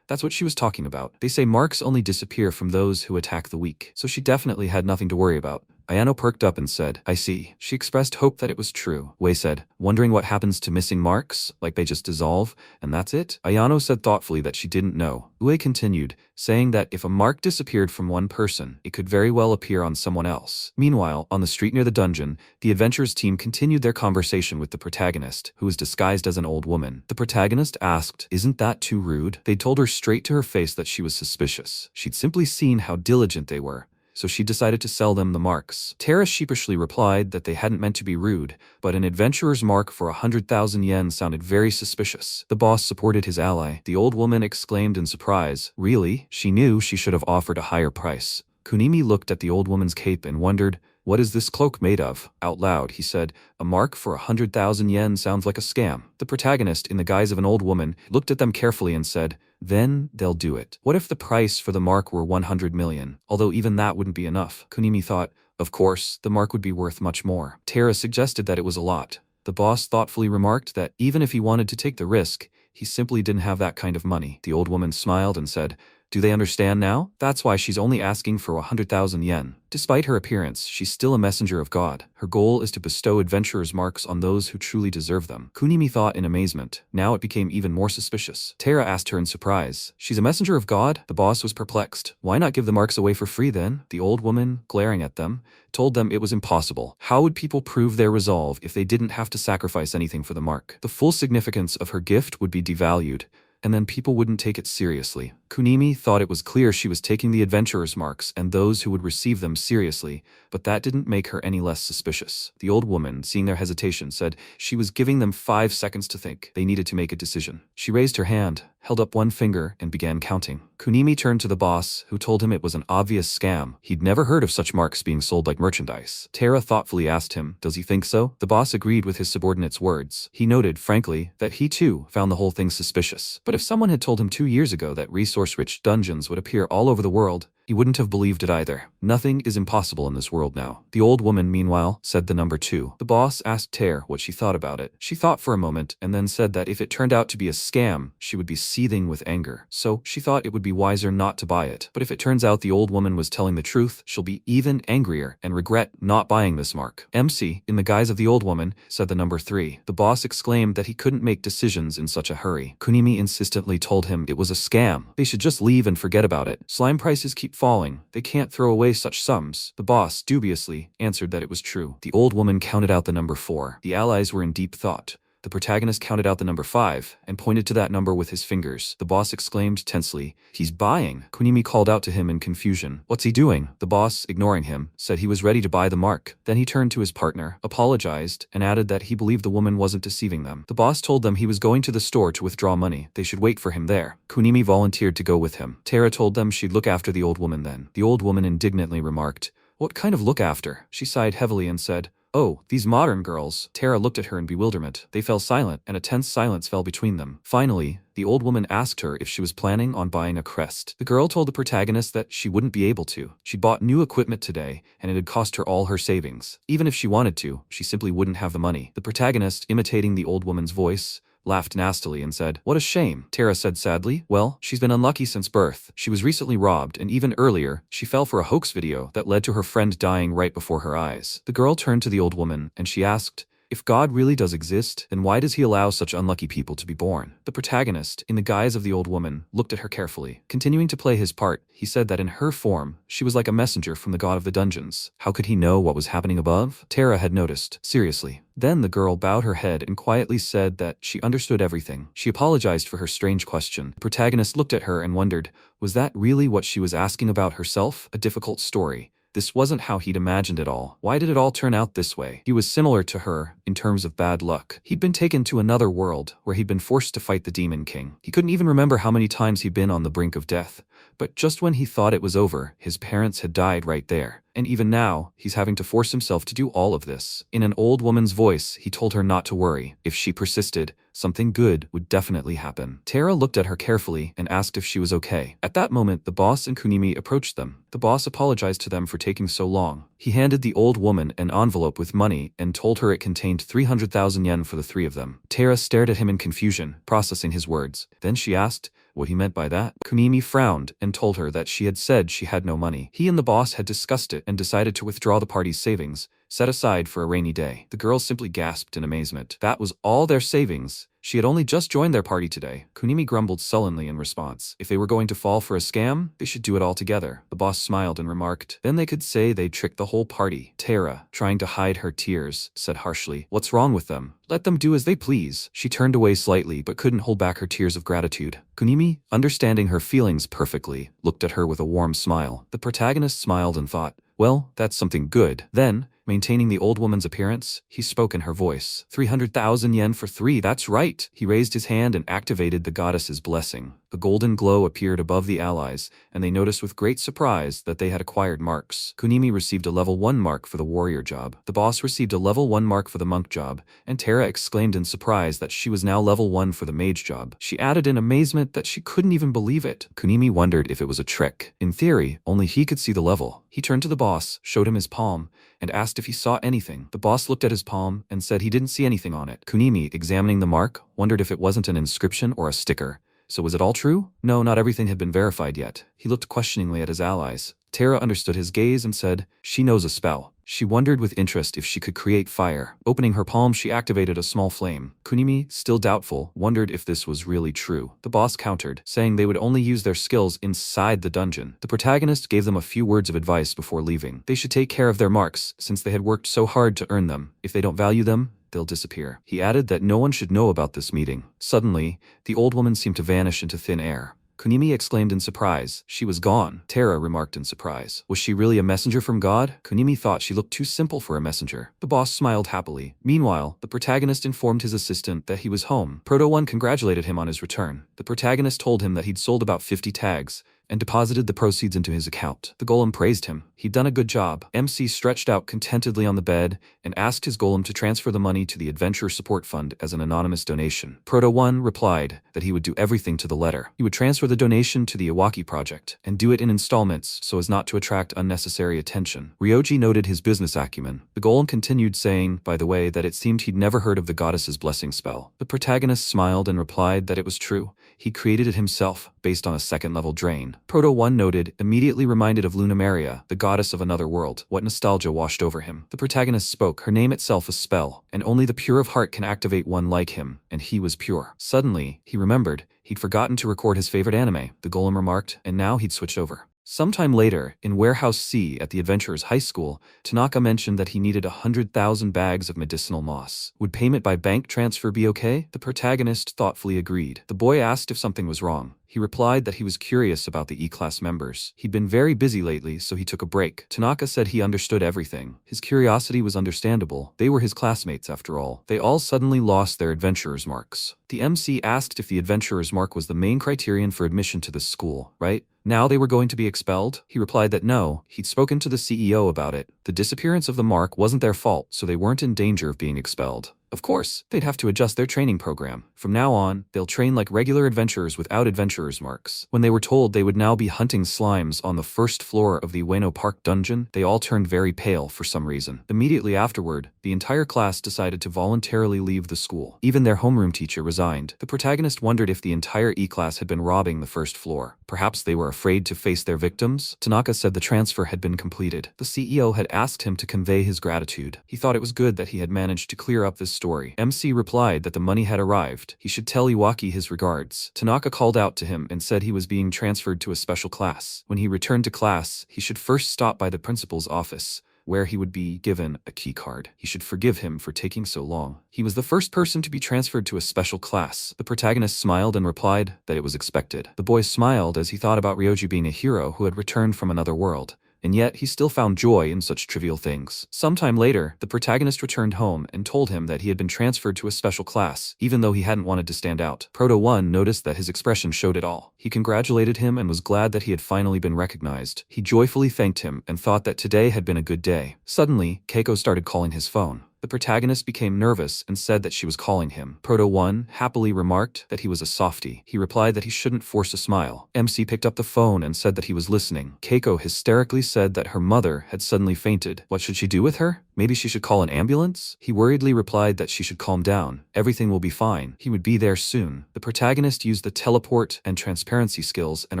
that's what she was talking about. They say marks only disappear from those who attack the weak, so she definitely had nothing to worry about. Ayano perked up and said, I see. She expressed hope that it was true. Wei said, wondering what happens to missing marks, like they just dissolve, and that's it? Ayano said thoughtfully that she didn't know. Wei continued, saying that if a mark disappeared from one person, it could very well appear on someone else. Meanwhile, on the street near the dungeon, the adventurers team continued their conversation with the protagonist, who was disguised as an old woman. The protagonist asked, isn't that too rude? They told her straight to her face that she was suspicious. She'd simply seen how diligent they were, so she decided to sell them the marks. Tara sheepishly replied that they hadn't meant to be rude, but an adventurer's mark for 100,000 yen sounded very suspicious. The boss supported his ally. The old woman exclaimed in surprise, really? She knew she should have offered a higher price. Kunimi looked at the old woman's cape and wondered, what is this cloak made of? Out loud, he said, a mark for 100,000 yen sounds like a scam. The protagonist, in the guise of an old woman, looked at them carefully and said, then they'll do it. What if the price for the mark were 100 million? Although even that wouldn't be enough. Kunimi thought, of course, the mark would be worth much more. Tara suggested that it was a lot. The boss thoughtfully remarked that even if he wanted to take the risk, he simply didn't have that kind of money. The old woman smiled and said, do they understand now? That's why she's only asking for 100,000 yen. Despite her appearance, she's still a messenger of God. Her goal is to bestow adventurers' marks on those who truly deserve them. Kunimi thought in amazement. Now it became even more suspicious. Tara asked her in surprise, she's a messenger of God? The boss was perplexed. Why not give the marks away for free then? The old woman, glaring at them, told them it was impossible. How would people prove their resolve if they didn't have to sacrifice anything for the mark? The full significance of her gift would be devalued, and then people wouldn't take it seriously. Kunimi thought it was clear she was taking the adventurer's marks and those who would receive them seriously, but that didn't make her any less suspicious. The old woman, seeing their hesitation, said she was giving them 5 seconds to think. They needed to make a decision. She raised her hand, held up one finger, and began counting. Kunimi turned to the boss, who told him it was an obvious scam. He'd never heard of such marks being sold like merchandise. Tara thoughtfully asked him, does he think so? The boss agreed with his subordinate's words. He noted, frankly, that he too found the whole thing suspicious. But if someone had told him 2 years ago that resource-rich dungeons would appear all over the world, he wouldn't have believed it either. Nothing is impossible in this world now. The old woman, meanwhile, said the number 2. The boss asked Tara what she thought about it. She thought for a moment and then said that if it turned out to be a scam, she would be seething with anger. So she thought it would be wiser not to buy it. But if it turns out the old woman was telling the truth, she'll be even angrier and regret not buying this mark. MC, in the guise of the old woman, said the number 3. The boss exclaimed that he couldn't make decisions in such a hurry. Kunimi insistently told him it was a scam. They should just leave and forget about it. Slime prices keep falling. They can't throw away such sums. The boss, dubiously, answered that it was true. The old woman counted out the number 4. The allies were in deep thought. The protagonist counted out the number 5 and pointed to that number with his fingers. The boss exclaimed tensely, he's buying. Kunimi called out to him in confusion. What's he doing? The boss, ignoring him, said he was ready to buy the mark. Then he turned to his partner, apologized, and added that he believed the woman wasn't deceiving them. The boss told them he was going to the store to withdraw money. They should wait for him there. Kunimi volunteered to go with him. Tara told them she'd look after the old woman then. The old woman indignantly remarked, what kind of look after? She sighed heavily and said, oh, these modern girls. Tara looked at her in bewilderment. They fell silent, and a tense silence fell between them. Finally, the old woman asked her if she was planning on buying a crest. The girl told the protagonist that she wouldn't be able to. She'd bought new equipment today, and it had cost her all her savings. Even if she wanted to, she simply wouldn't have the money. The protagonist, imitating the old woman's voice, laughed nastily and said, what a shame. Tara said sadly, well, she's been unlucky since birth. She was recently robbed, and even earlier, she fell for a hoax video that led to her friend dying right before her eyes. The girl turned to the old woman, and she asked, if God really does exist, then why does he allow such unlucky people to be born? The protagonist, in the guise of the old woman, looked at her carefully. Continuing to play his part, he said that in her form, she was like a messenger from the god of the dungeons. How could he know what was happening above? Tara had noticed. Seriously. Then the girl bowed her head and quietly said that she understood everything. She apologized for her strange question. The protagonist looked at her and wondered, was that really what she was asking about herself? A difficult story. This wasn't how he'd imagined it all. Why did it all turn out this way? He was similar to her in terms of bad luck. He'd been taken to another world where he'd been forced to fight the Demon King. He couldn't even remember how many times he'd been on the brink of death. But just when he thought it was over, his parents had died right there. And even now, he's having to force himself to do all of this. In an old woman's voice, he told her not to worry. If she persisted, something good would definitely happen. Tara looked at her carefully and asked if she was okay. At that moment, the boss and Kunimi approached them. The boss apologized to them for taking so long. He handed the old woman an envelope with money and told her it contained 300,000 yen for the 3 of them. Tara stared at him in confusion, processing his words. Then she asked, what he meant by that. Kunimi frowned and told her that she had said she had no money. He and the boss had discussed it and decided to withdraw the party's savings, set aside for a rainy day. The girls simply gasped in amazement. That was all their savings. She had only just joined their party today. Kunimi grumbled sullenly in response. If they were going to fall for a scam, they should do it all together. The boss smiled and remarked, then they could say they tricked the whole party. Tara, trying to hide her tears, said harshly, what's wrong with them? Let them do as they please. She turned away slightly but couldn't hold back her tears of gratitude. Kunimi, understanding her feelings perfectly, looked at her with a warm smile. The protagonist smiled and thought, well, that's something good. Then, maintaining the old woman's appearance, he spoke in her voice. 300,000 yen for 3, that's right. He raised his hand and activated the goddess's blessing. A golden glow appeared above the allies, and they noticed with great surprise that they had acquired marks. Kunimi received a level 1 mark for the warrior job. The boss received a level 1 mark for the monk job, and Tara exclaimed in surprise that she was now level 1 for the mage job. She added in amazement that she couldn't even believe it. Kunimi wondered if it was a trick. In theory, only he could see the level. He turned to the boss, showed him his palm, and asked if he saw anything. The boss looked at his palm and said he didn't see anything on it. Kunimi, examining the mark, wondered if it wasn't an inscription or a sticker. So was it all true? No, not everything had been verified yet. He looked questioningly at his allies. Tara understood his gaze and said, she knows a spell. She wondered with interest if she could create fire. Opening her palm, she activated a small flame. Kunimi, still doubtful, wondered if this was really true. The boss countered, saying they would only use their skills inside the dungeon. The protagonist gave them a few words of advice before leaving. They should take care of their marks, since they had worked so hard to earn them. If they don't value them, they'll disappear. He added that no one should know about this meeting. Suddenly, the old woman seemed to vanish into thin air. Kunimi exclaimed in surprise. She was gone. Tara remarked in surprise. Was she really a messenger from God? Kunimi thought she looked too simple for a messenger. The boss smiled happily. Meanwhile, the protagonist informed his assistant that he was home. Proto One congratulated him on his return. The protagonist told him that he'd sold about 50 tags and deposited the proceeds into his account. The golem praised him. He'd done a good job. MC stretched out contentedly on the bed and asked his golem to transfer the money to the Adventure Support Fund as an anonymous donation. Proto One replied that he would do everything to the letter. He would transfer the donation to the Iwaki project and do it in installments so as not to attract unnecessary attention. Rioji noted his business acumen. The golem continued saying, by the way, that it seemed he'd never heard of the goddess's blessing spell. The protagonist smiled and replied that it was true. He created it himself, based on a second-level drain. Proto One noted, immediately reminded of Lunamaria, the goddess of another world. What nostalgia washed over him. The protagonist spoke, her name itself a spell, and only the pure of heart can activate one like him, and he was pure. Suddenly, he remembered, he'd forgotten to record his favorite anime, the golem remarked, and now he'd switched over. Sometime later, in Warehouse C at the Adventurers High School, Tanaka mentioned that he needed 100,000 bags of medicinal moss. Would payment by bank transfer be okay? The protagonist thoughtfully agreed. The boy asked if something was wrong. He replied that he was curious about the E-class members. He'd been very busy lately, so he took a break. Tanaka said he understood everything. His curiosity was understandable. They were his classmates after all. They all suddenly lost their adventurer's marks. The MC asked if the adventurer's mark was the main criterion for admission to the school, right? Now they were going to be expelled? He replied that no, he'd spoken to the CEO about it. The disappearance of the mark wasn't their fault, so they weren't in danger of being expelled. Of course, they'd have to adjust their training program. From now on, they'll train like regular adventurers without adventurer's marks. When they were told they would now be hunting slimes on the first floor of the Ueno Park dungeon, they all turned very pale for some reason. Immediately afterward, the entire class decided to voluntarily leave the school. Even their homeroom teacher resigned. The protagonist wondered if the entire E-class had been robbing the first floor. Perhaps they were afraid to face their victims? Tanaka said the transfer had been completed. The CEO had asked him to convey his gratitude. He thought it was good that he had managed to clear up this story. MC replied that the money had arrived. He should tell Iwaki his regards. Tanaka called out to him and said he was being transferred to a special class. When he returned to class, he should first stop by the principal's office, where he would be given a key card. He should forgive him for taking so long. He was the first person to be transferred to a special class. The protagonist smiled and replied that it was expected. The boy smiled as he thought about Rioji being a hero who had returned from another world. And yet, he still found joy in such trivial things. Sometime later, the protagonist returned home and told him that he had been transferred to a special class, even though he hadn't wanted to stand out. Proto One noticed that his expression showed it all. He congratulated him and was glad that he had finally been recognized. He joyfully thanked him and thought that today had been a good day. Suddenly, Keiko started calling his phone. The protagonist became nervous and said that she was calling him. Proto One happily remarked that he was a softie. He replied that he shouldn't force a smile. MC picked up the phone and said that he was listening. Keiko hysterically said that her mother had suddenly fainted. What should she do with her? Maybe she should call an ambulance? He worriedly replied that she should calm down. Everything will be fine. He would be there soon. The protagonist used the teleport and transparency skills and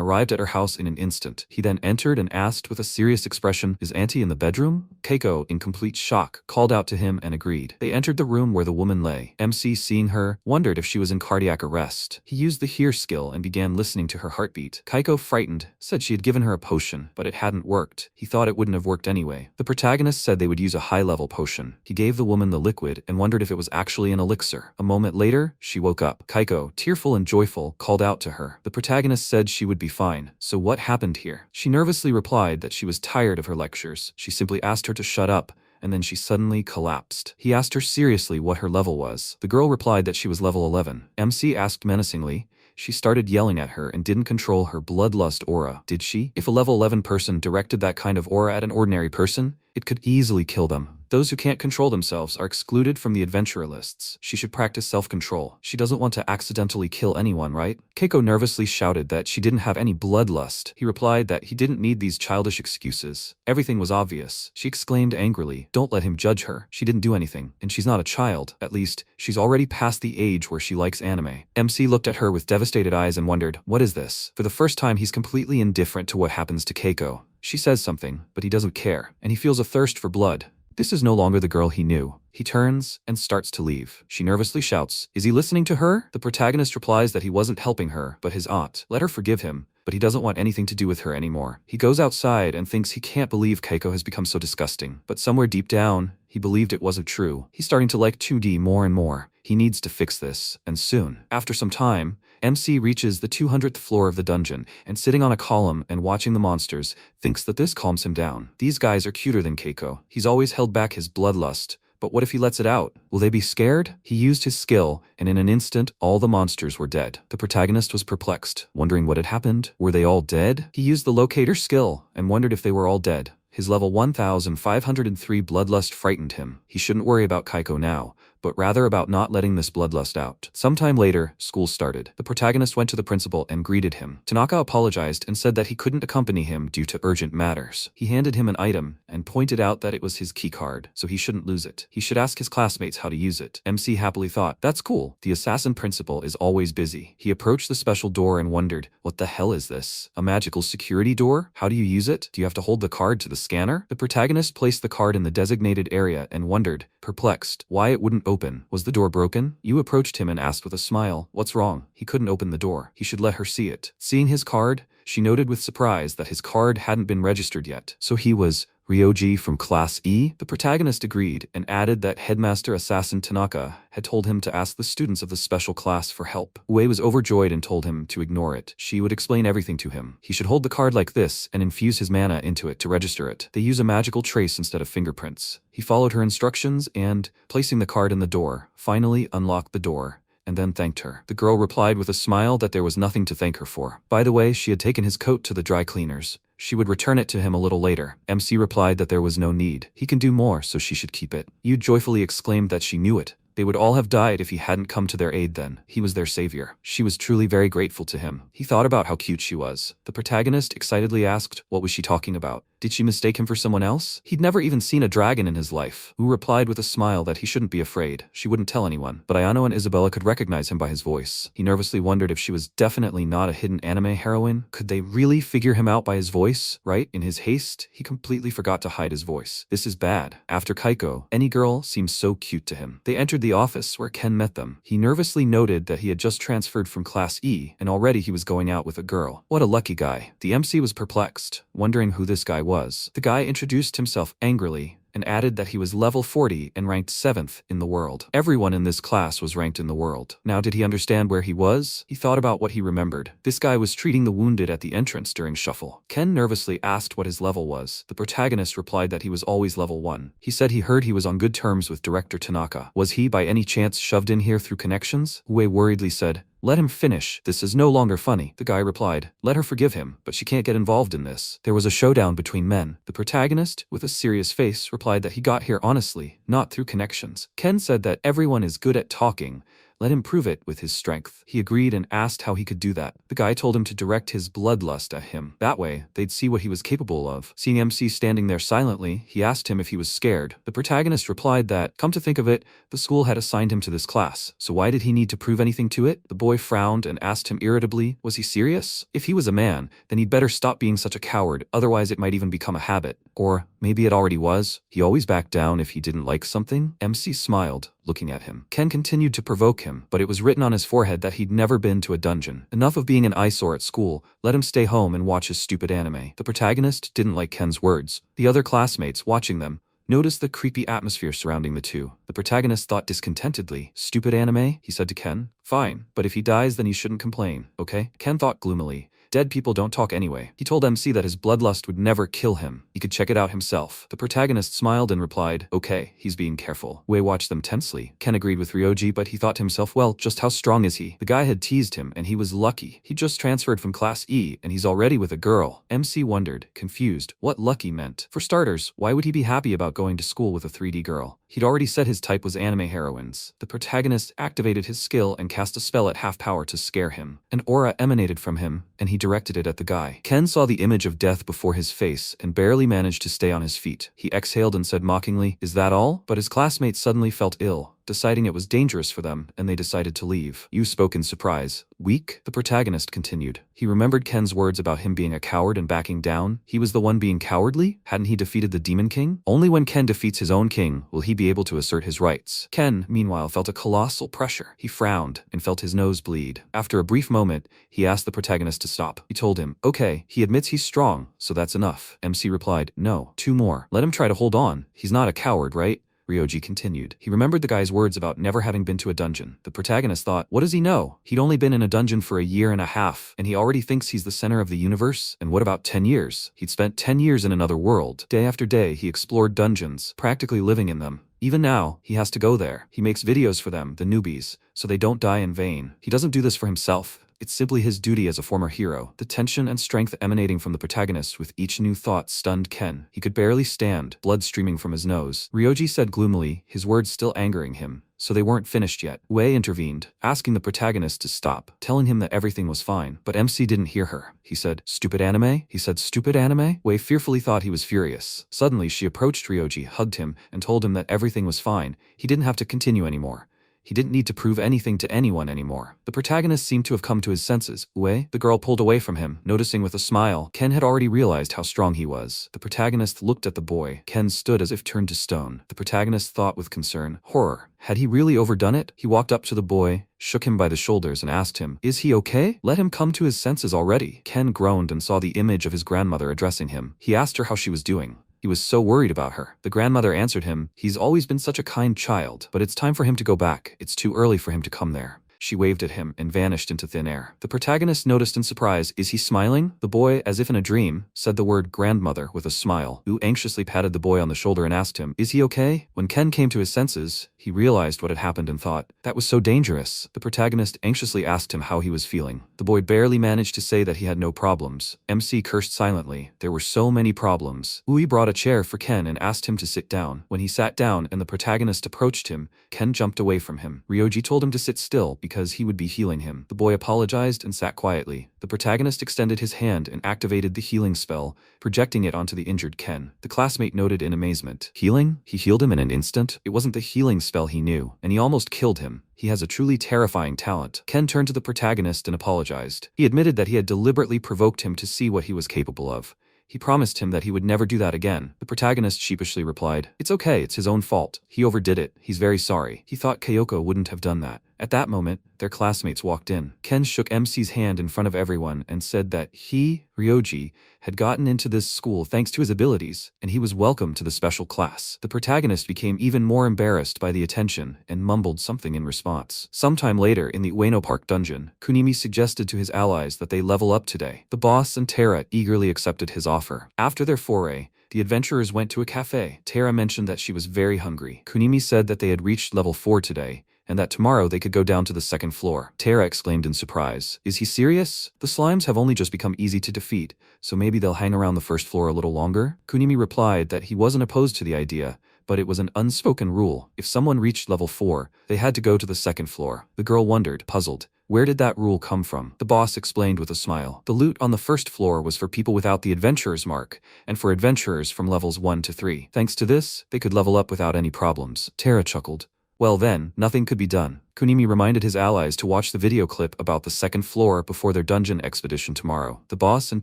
arrived at her house in an instant. He then entered and asked with a serious expression, "Is Auntie in the bedroom?" Keiko, in complete shock, called out to him and agreed. They entered the room where the woman lay. MC, seeing her, wondered if she was in cardiac arrest. He used the hear skill and began listening to her heartbeat. Keiko, frightened, said she had given her a potion, but it hadn't worked. He thought it wouldn't have worked anyway. The protagonist said they would use a high-level potion. He gave the woman the liquid and wondered if it was actually an elixir. A moment later, she woke up. Keiko, tearful and joyful, called out to her. The protagonist said she would be fine. So what happened here? She nervously replied that she was tired of her lectures. She simply asked her to shut up, and then she suddenly collapsed. He asked her seriously what her level was. The girl replied that she was level 11. MC asked menacingly. She started yelling at her and didn't control her bloodlust aura, did she? If a level 11 person directed that kind of aura at an ordinary person, it could easily kill them. Those who can't control themselves are excluded from the adventurer lists. She should practice self-control. She doesn't want to accidentally kill anyone, right? Keiko nervously shouted that she didn't have any bloodlust. He replied that he didn't need these childish excuses. Everything was obvious. She exclaimed angrily, "Don't let him judge her. She didn't do anything, and she's not a child. At least, she's already past the age where she likes anime." MC looked at her with devastated eyes and wondered, what is this? For the first time, he's completely indifferent to what happens to Keiko. She says something, but he doesn't care, and he feels a thirst for blood. This is no longer the girl he knew. He turns and starts to leave. She nervously shouts, "Is he listening to her?" The protagonist replies that he wasn't helping her, but his aunt. Let her forgive him, but he doesn't want anything to do with her anymore. He goes outside and thinks he can't believe Keiko has become so disgusting. But somewhere deep down, he believed it wasn't true. He's starting to like 2D more and more. He needs to fix this, and soon. After some time, MC reaches the 200th floor of the dungeon, and sitting on a column and watching the monsters, thinks that this calms him down. These guys are cuter than Keiko. He's always held back his bloodlust. But what if he lets it out? Will they be scared? He used his skill, and in an instant, all the monsters were dead. The protagonist was perplexed, wondering what had happened. Were they all dead? He used the locator skill, and wondered if they were all dead. His level 1503 bloodlust frightened him. He shouldn't worry about Keiko now, but rather about not letting this bloodlust out. Sometime later, school started. The protagonist went to the principal and greeted him. Tanaka apologized and said that he couldn't accompany him due to urgent matters. He handed him an item and pointed out that it was his keycard, so he shouldn't lose it. He should ask his classmates how to use it. MC happily thought, that's cool. The assassin principal is always busy. He approached the special door and wondered, what the hell is this? A magical security door? How do you use it? Do you have to hold the card to the scanner? The protagonist placed the card in the designated area and wondered, perplexed, why it wouldn't open. Was the door broken? You approached him and asked with a smile, what's wrong? He couldn't open the door. He should let her see it. Seeing his card, she noted with surprise that his card hadn't been registered yet. So he was Rioji from Class E? The protagonist agreed and added that Headmaster Assassin Tanaka had told him to ask the students of the special class for help. Ue was overjoyed and told him to ignore it. She would explain everything to him. He should hold the card like this and infuse his mana into it to register it. They use a magical trace instead of fingerprints. He followed her instructions and, placing the card in the door, finally unlocked the door and then thanked her. The girl replied with a smile that there was nothing to thank her for. By the way, she had taken his coat to the dry cleaners. She would return it to him a little later. MC replied that there was no need. He can do more, so she should keep it. Yu joyfully exclaimed that she knew it. They would all have died if he hadn't come to their aid then. He was their savior. She was truly very grateful to him. He thought about how cute she was. The protagonist excitedly asked, what was she talking about? Did she mistake him for someone else? He'd never even seen a dragon in his life. Wu replied with a smile that he shouldn't be afraid. She wouldn't tell anyone. But Ayano and Isabella could recognize him by his voice. He nervously wondered if she was definitely not a hidden anime heroine. Could they really figure him out by his voice? Right? In his haste, he completely forgot to hide his voice. This is bad. After Keiko, any girl seems so cute to him. They entered the office where Ken met them. He nervously noted that he had just transferred from Class E, and already he was going out with a girl. What a lucky guy. The MC was perplexed, wondering who this guy was. The guy introduced himself angrily and added that he was level 40 and ranked 7th in the world. Everyone in this class was ranked in the world. Now did he understand where he was? He thought about what he remembered. This guy was treating the wounded at the entrance during shuffle. Ken nervously asked what his level was. The protagonist replied that he was always level 1. He said he heard he was on good terms with Director Tanaka. Was he by any chance shoved in here through connections? Ue worriedly said, let him finish. This is no longer funny. The guy replied, let her forgive him, but she can't get involved in this. There was a showdown between men. The protagonist, with a serious face, replied that he got here honestly, not through connections. Ken said that everyone is good at talking, let him prove it with his strength. He agreed and asked how he could do that. The guy told him to direct his bloodlust at him. That way, they'd see what he was capable of. Seeing MC standing there silently, he asked him if he was scared. The protagonist replied that, come to think of it, the school had assigned him to this class, so why did he need to prove anything to it? The boy frowned and asked him irritably, was he serious? If he was a man, then he'd better stop being such a coward, otherwise it might even become a habit. Or maybe it already was. He always backed down if he didn't like something. MC smiled, looking at him. Ken continued to provoke him, but it was written on his forehead that he'd never been to a dungeon. Enough of being an eyesore at school, let him stay home and watch his stupid anime. The protagonist didn't like Ken's words. The other classmates, watching them, noticed the creepy atmosphere surrounding the two. The protagonist thought discontentedly. Stupid anime? He said to Ken. Fine, but if he dies then you shouldn't complain, okay? Ken thought gloomily. Dead people don't talk anyway. He told MC that his bloodlust would never kill him. He could check it out himself. The protagonist smiled and replied, okay, he's being careful. Wei watched them tensely. Ken agreed with Rioji, but he thought to himself, well, just how strong is he? The guy had teased him, and he was lucky. He just transferred from Class E, and he's already with a girl. MC wondered, confused, what lucky meant. For starters, why would he be happy about going to school with a 3D girl? He'd already said his type was anime heroines. The protagonist activated his skill and cast a spell at half power to scare him. An aura emanated from him, and he directed it at the guy. Ken saw the image of death before his face and barely managed to stay on his feet. He exhaled and said mockingly, is that all? But his classmates suddenly felt ill, deciding it was dangerous for them, and they decided to leave. You spoke in surprise. Weak? The protagonist continued. He remembered Ken's words about him being a coward and backing down. He was the one being cowardly? Hadn't he defeated the Demon King? Only when Ken defeats his own king will he be able to assert his rights. Ken, meanwhile, felt a colossal pressure. He frowned and felt his nose bleed. After a brief moment, he asked the protagonist to stop. He told him, okay, he admits he's strong, so that's enough. MC replied, no, 2 more. Let him try to hold on. He's not a coward, right? Rioji continued. He remembered the guy's words about never having been to a dungeon. The protagonist thought, what does he know? He'd only been in a dungeon for a year and a half, and he already thinks he's the center of the universe? And what about 10 years? He'd spent 10 years in another world. Day after day, he explored dungeons, practically living in them. Even now, he has to go there. He makes videos for them, the newbies, so they don't die in vain. He doesn't do this for himself. It's simply his duty as a former hero. The tension and strength emanating from the protagonist with each new thought stunned Ken. He could barely stand, blood streaming from his nose. Rioji said gloomily, his words still angering him. So they weren't finished yet. Wei intervened, asking the protagonist to stop, telling him that everything was fine. But MC didn't hear her. He said, stupid anime? He said, stupid anime? Wei fearfully thought he was furious. Suddenly, she approached Rioji, hugged him, and told him that everything was fine. He didn't have to continue anymore. He didn't need to prove anything to anyone anymore. The protagonist seemed to have come to his senses. Wei? The girl pulled away from him, noticing with a smile. Ken had already realized how strong he was. The protagonist looked at the boy. Ken stood as if turned to stone. The protagonist thought with concern. Horror. Had he really overdone it? He walked up to the boy, shook him by the shoulders and asked him, is he okay? Let him come to his senses already. Ken groaned and saw the image of his grandmother addressing him. He asked her how she was doing. He was so worried about her. The grandmother answered him, he's always been such a kind child, but it's time for him to go back. It's too early for him to come there. She waved at him and vanished into thin air. The protagonist noticed in surprise, is he smiling? The boy, as if in a dream, said the word grandmother with a smile. Wu anxiously patted the boy on the shoulder and asked him, is he okay? When Ken came to his senses, he realized what had happened and thought, that was so dangerous. The protagonist anxiously asked him how he was feeling. The boy barely managed to say that he had no problems. MC cursed silently. There were so many problems. Wu brought a chair for Ken and asked him to sit down. When he sat down and the protagonist approached him, Ken jumped away from him. Rioji told him to sit still because he would be healing him. The boy apologized and sat quietly. The protagonist extended his hand and activated the healing spell, projecting it onto the injured Ken. The classmate noted in amazement. Healing? He healed him in an instant? It wasn't the healing spell he knew, and he almost killed him. He has a truly terrifying talent. Ken turned to the protagonist and apologized. He admitted that he had deliberately provoked him to see what he was capable of. He promised him that he would never do that again. The protagonist sheepishly replied, it's okay, it's his own fault. He overdid it. He's very sorry. He thought Kyoko wouldn't have done that. At that moment, their classmates walked in. Ken shook MC's hand in front of everyone and said that he, Rioji, had gotten into this school thanks to his abilities, and he was welcome to the special class. The protagonist became even more embarrassed by the attention and mumbled something in response. Sometime later, in the Ueno Park dungeon, Kunimi suggested to his allies that they level up today. The boss and Tara eagerly accepted his offer. After their foray, the adventurers went to a cafe. Tara mentioned that she was very hungry. Kunimi said that they had reached level 4 today, and that tomorrow they could go down to the 2nd floor. Tara exclaimed in surprise, is he serious? The slimes have only just become easy to defeat, so maybe they'll hang around the 1st floor a little longer? Kunimi replied that he wasn't opposed to the idea, but it was an unspoken rule. If someone reached level 4, they had to go to the second floor. The girl wondered, puzzled. Where did that rule come from? The boss explained with a smile. The loot on the first floor was for people without the adventurer's mark, and for adventurers from levels 1 to 3. Thanks to this, they could level up without any problems. Terra chuckled. Well then, nothing could be done. Kunimi reminded his allies to watch the video clip about the second floor before their dungeon expedition tomorrow. The boss and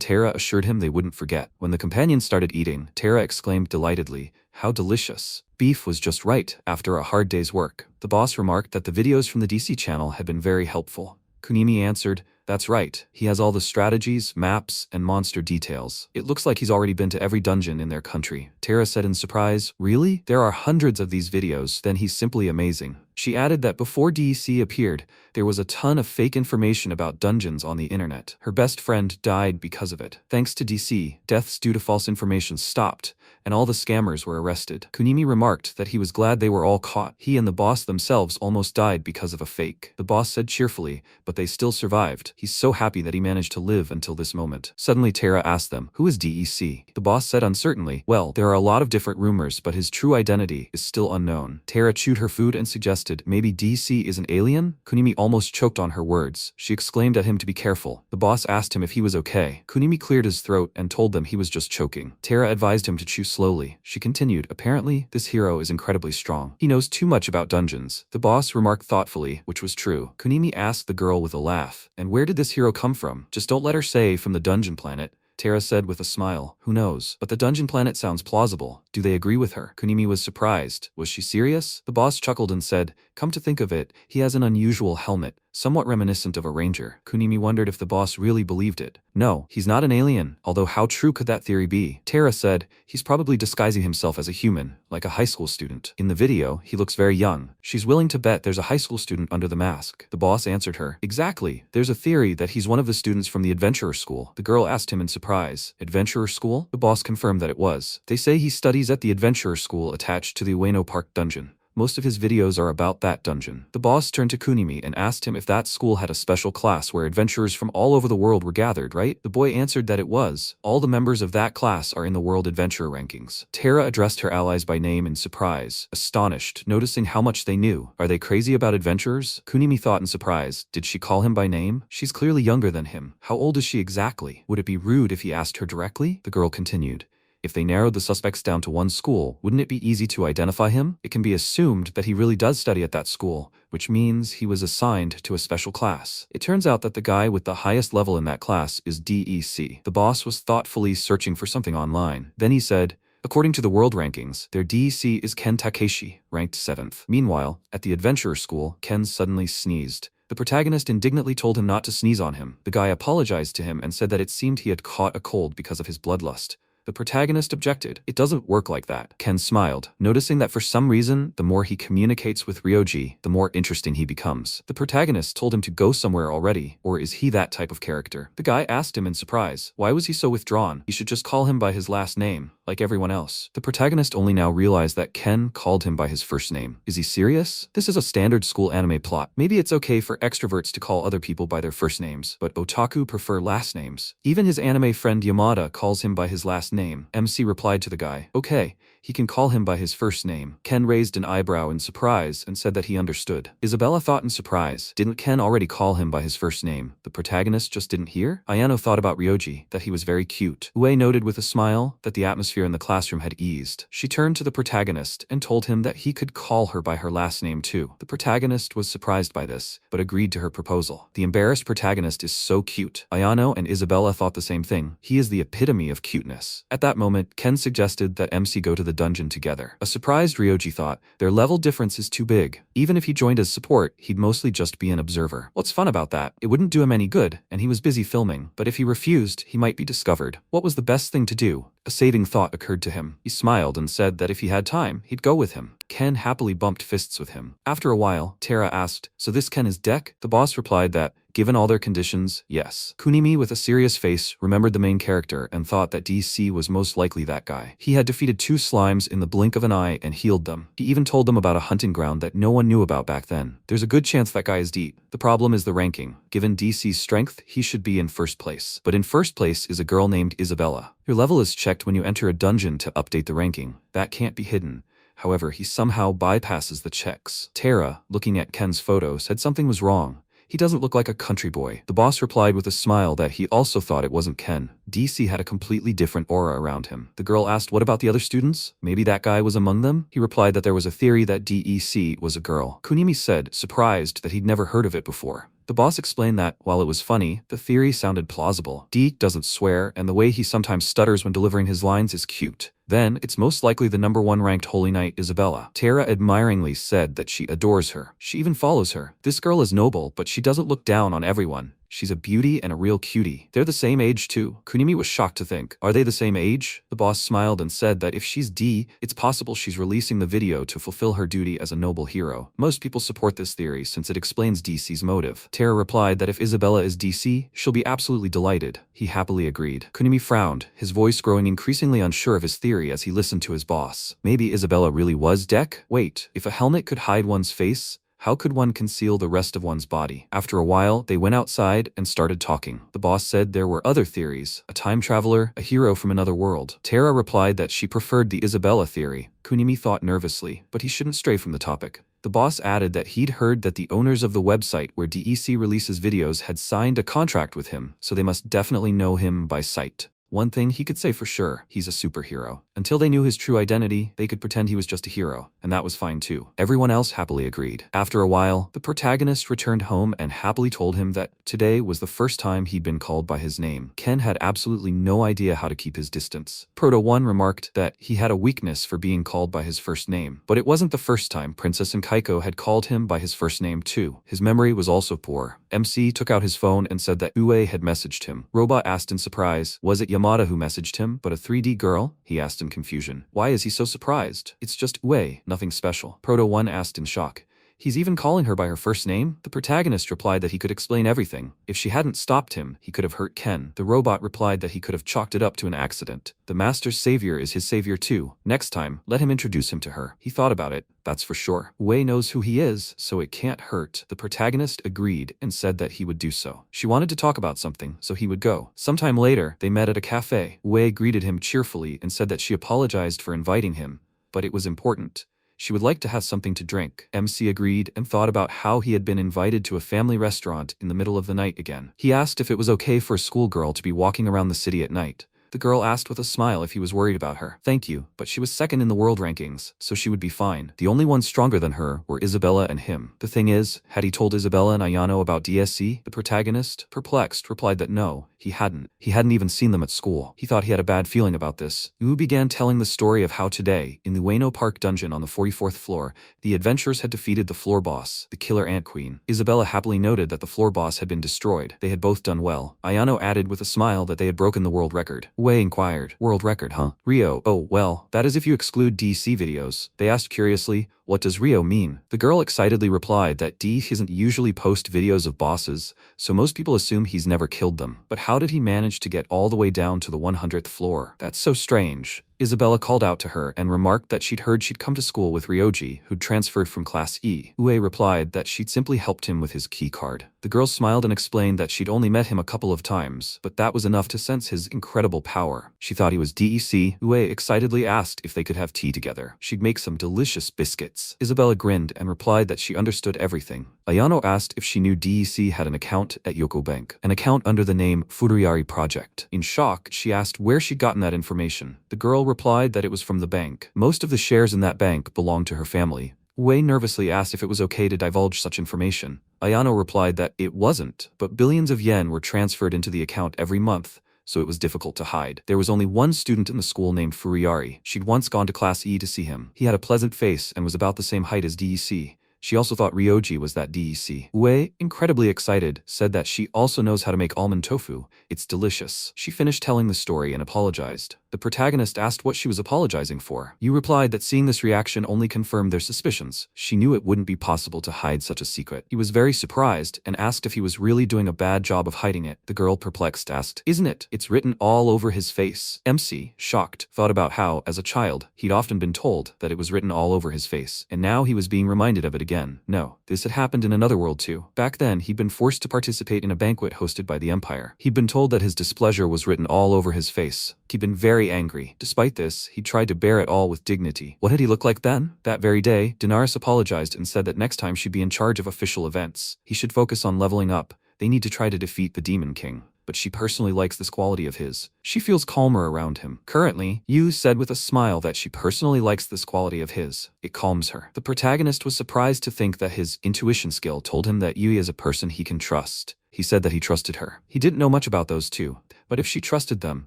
Terra assured him they wouldn't forget. When the companions started eating, Terra exclaimed delightedly, "How delicious. Beef was just right after a hard day's work." The boss remarked that the videos from the DC channel had been very helpful. Kunimi answered, "That's right. He has all the strategies, maps, and monster details. It looks like he's already been to every dungeon in their country." Terra said in surprise, "Really? There are hundreds of these videos, then he's simply amazing." She added that before DEC appeared, there was a ton of fake information about dungeons on the internet. Her best friend died because of it. Thanks to DC, deaths due to false information stopped, and all the scammers were arrested. Kunimi remarked that he was glad they were all caught. He and the boss themselves almost died because of a fake. The boss said cheerfully, but they still survived. He's so happy that he managed to live until this moment. Suddenly Terra asked them, "Who is DEC?" The boss said uncertainly, "Well, there are a lot of different rumors, but his true identity is still unknown." Terra chewed her food and suggested, "Maybe DC is an alien?" Kunimi almost choked on her words. She exclaimed at him to be careful. The boss asked him if he was okay. Kunimi cleared his throat and told them he was just choking. Terra advised him to chew slowly. She continued, "Apparently, this hero is incredibly strong. He knows too much about dungeons." The boss remarked thoughtfully, which was true. Kunimi asked the girl with a laugh, "And where did this hero come from?" "Just don't let her say from the dungeon planet," Terra said with a smile. "Who knows? But the dungeon planet sounds plausible. Do they agree with her?" Kunimi was surprised. Was she serious? The boss chuckled and said, "Come to think of it, he has an unusual helmet, somewhat reminiscent of a ranger." Kunimi wondered if the boss really believed it. "No, he's not an alien, although how true could that theory be?" Terra said, "He's probably disguising himself as a human, like a high school student. In the video, he looks very young. She's willing to bet there's a high school student under the mask." The boss answered her, "Exactly. There's a theory that he's one of the students from the adventurer school." The girl asked him in surprise, "Adventurer school?" The boss confirmed that it was. "They say he studies at the adventurer school attached to the Ueno Park dungeon. Most of his videos are about that dungeon." The boss turned to Kunimi and asked him if that school had a special class where adventurers from all over the world were gathered, right? The boy answered that it was. All the members of that class are in the world adventurer rankings. Terra addressed her allies by name in surprise, astonished, noticing how much they knew. Are they crazy about adventurers? Kunimi thought in surprise. Did she call him by name? She's clearly younger than him. How old is she exactly? Would it be rude if he asked her directly? The girl continued. If they narrowed the suspects down to one school, wouldn't it be easy to identify him? It can be assumed that he really does study at that school, which means he was assigned to a special class. It turns out that the guy with the highest level in that class is DEC. The boss was thoughtfully searching for something online. Then he said, "According to the world rankings, their DEC is Ken Takeshi, ranked 7th. Meanwhile, at the adventurer school, Ken suddenly sneezed. The protagonist indignantly told him not to sneeze on him. The guy apologized to him and said that it seemed he had caught a cold because of his bloodlust. The protagonist objected. "It doesn't work like that." Ken smiled, noticing that for some reason, the more he communicates with Rioji, the more interesting he becomes. The protagonist told him to go somewhere already, or is he that type of character? The guy asked him in surprise. Why was he so withdrawn? He should just call him by his last name, like everyone else. The protagonist only now realized that Ken called him by his first name. Is he serious? This is a standard school anime plot. Maybe it's okay for extroverts to call other people by their first names, but otaku prefer last names. Even his anime friend Yamada calls him by his last name. MC replied to the guy, "Okay, he can call him by his first name." Ken raised an eyebrow in surprise and said that he understood. Isabella thought in surprise. Didn't Ken already call him by his first name? The protagonist just didn't hear? Ayano thought about Ryoji, that he was very cute. Ue noted with a smile that the atmosphere in the classroom had eased. She turned to the protagonist and told him that he could call her by her last name too. The protagonist was surprised by this, but agreed to her proposal. The embarrassed protagonist is so cute. Ayano and Isabella thought the same thing. He is the epitome of cuteness. At that moment, Ken suggested that MC go to the dungeon together. A surprised Ryoji thought, their level difference is too big. Even if he joined as support, he'd mostly just be an observer. What's fun about that? It wouldn't do him any good, and he was busy filming. But if he refused, he might be discovered. What was the best thing to do? A saving thought occurred to him. He smiled and said that if he had time, he'd go with him. Ken happily bumped fists with him. After a while, Terra asked, "So this Ken is Deck?" The boss replied that, given all their conditions, yes. Kunimi, with a serious face, remembered the main character and thought that DC was most likely that guy. He had defeated 2 slimes in the blink of an eye and healed them. He even told them about a hunting ground that no one knew about back then. There's a good chance that guy is deep. The problem is the ranking. Given DC's strength, he should be in first place. But in first place is a girl named Isabella. Your level is checked when you enter a dungeon to update the ranking. That can't be hidden. However, he somehow bypasses the checks. Tara, looking at Ken's photo, said something was wrong. He doesn't look like a country boy. The boss replied with a smile that he also thought it wasn't Ken. DC had a completely different aura around him. The girl asked what about the other students? Maybe that guy was among them? He replied that there was a theory that DEC was a girl. Kunimi said, surprised that he'd never heard of it before. The boss explained that, while it was funny, the theory sounded plausible. Deke doesn't swear, and the way he sometimes stutters when delivering his lines is cute. Then, it's most likely the #1 ranked Holy Knight Isabella. Tara admiringly said that she adores her. She even follows her. This girl is noble, but she doesn't look down on everyone. She's a beauty and a real cutie. They're the same age too. Kunimi was shocked to think, are they the same age? The boss smiled and said that if she's D, it's possible she's releasing the video to fulfill her duty as a noble hero. Most people support this theory since it explains DC's motive. Tara replied that if Isabella is DC, she'll be absolutely delighted. He happily agreed. Kunimi frowned, his voice growing increasingly unsure of his theory as he listened to his boss. Maybe Isabella really was Dek? Wait, if a helmet could hide one's face, how could one conceal the rest of one's body? After a while, they went outside and started talking. The boss said there were other theories, a time traveler, a hero from another world. Tara replied that she preferred the Isabella theory. Kunimi thought nervously, but he shouldn't stray from the topic. The boss added that he'd heard that the owners of the website where DEC releases videos had signed a contract with him, so they must definitely know him by sight. One thing he could say for sure, he's a superhero. Until they knew his true identity, they could pretend he was just a hero, and that was fine too. Everyone else happily agreed. After a while, the protagonist returned home and happily told him that today was the first time he'd been called by his name. Ken had absolutely no idea how to keep his distance. Proto 1 remarked that he had a weakness for being called by his first name, but it wasn't the first time Princess and Kaiko had called him by his first name too. His memory was also poor. MC took out his phone and said that Ue had messaged him. Robot asked in surprise, was it Yamada who messaged him, but a 3D girl? He asked in confusion. Why is he so surprised? It's just Ue, nothing special. Proto 1 asked in shock. He's even calling her by her first name? The protagonist replied that he could explain everything. If she hadn't stopped him, he could have hurt Ken. The robot replied that he could have chalked it up to an accident. The master's savior is his savior too. Next time, let him introduce him to her. He thought about it, that's for sure. Ue knows who he is, so it can't hurt. The protagonist agreed and said that he would do so. She wanted to talk about something, so he would go. Sometime later, they met at a cafe. Ue greeted him cheerfully and said that she apologized for inviting him, but it was important. She would like to have something to drink. MC agreed and thought about how he had been invited to a family restaurant in the middle of the night again. He asked if it was okay for a schoolgirl to be walking around the city at night. The girl asked with a smile if he was worried about her. Thank you, but she was second in the world rankings, so she would be fine. The only ones stronger than her were Isabella and him. The thing is, had he told Isabella and Ayano about DSC? The protagonist, perplexed, replied that no, he hadn't. He hadn't even seen them at school. He thought he had a bad feeling about this. Yu began telling the story of how today, in the Ueno Park dungeon on the 44th floor, the adventurers had defeated the floor boss, the killer ant queen. Isabella happily noted that the floor boss had been destroyed. They had both done well. Ayano added with a smile that they had broken the world record. Ue inquired, world record, huh? Rio, oh, well, that is if you exclude DC videos. They asked curiously, what does Rio mean? The girl excitedly replied that D doesn't usually post videos of bosses, so most people assume he's never killed them. But how did he manage to get all the way down to the 100th floor? That's so strange. Isabella called out to her and remarked that she'd heard she'd come to school with Rioji, who'd transferred from Class E. Ue replied that she'd simply helped him with his key card. The girl smiled and explained that she'd only met him a couple of times, but that was enough to sense his incredible power. She thought he was DEC. Ue excitedly asked if they could have tea together. She'd make some delicious biscuits. Isabella grinned and replied that she understood everything. Ayano asked if she knew DEC had an account at Yoko Bank, an account under the name Furuyari Project. In shock, she asked where she'd gotten that information. The girl replied that it was from the bank. Most of the shares in that bank belonged to her family. Ue nervously asked if it was okay to divulge such information. Ayano replied that it wasn't, but billions of yen were transferred into the account every month, so it was difficult to hide. There was only one student in the school named Furuyari. She'd once gone to Class E to see him. He had a pleasant face and was about the same height as DEC. She also thought Rioji was that DEC. Ue, incredibly excited, said that she also knows how to make almond tofu. It's delicious. She finished telling the story and apologized. The protagonist asked what she was apologizing for. Yu replied that seeing this reaction only confirmed their suspicions. She knew it wouldn't be possible to hide such a secret. He was very surprised and asked if he was really doing a bad job of hiding it. The girl, perplexed, asked, "Isn't it? It's written all over his face." MC, shocked, thought about how, as a child, he'd often been told that it was written all over his face, and now he was being reminded of it again. No, this had happened in another world too. Back then, he'd been forced to participate in a banquet hosted by the Empire. He'd been told that his displeasure was written all over his face, He'd been very angry. Despite this, he tried to bear it all with dignity. What had he looked like then? That very day, Daenerys apologized and said that next time she'd be in charge of official events. He should focus on leveling up. They need to try to defeat the Demon King. But she personally likes this quality of his. She feels calmer around him. Currently, Yu said with a smile that she personally likes this quality of his. It calms her. The protagonist was surprised to think that his intuition skill told him that Yu is a person he can trust. He said that he trusted her. He didn't know much about those two, but if she trusted them,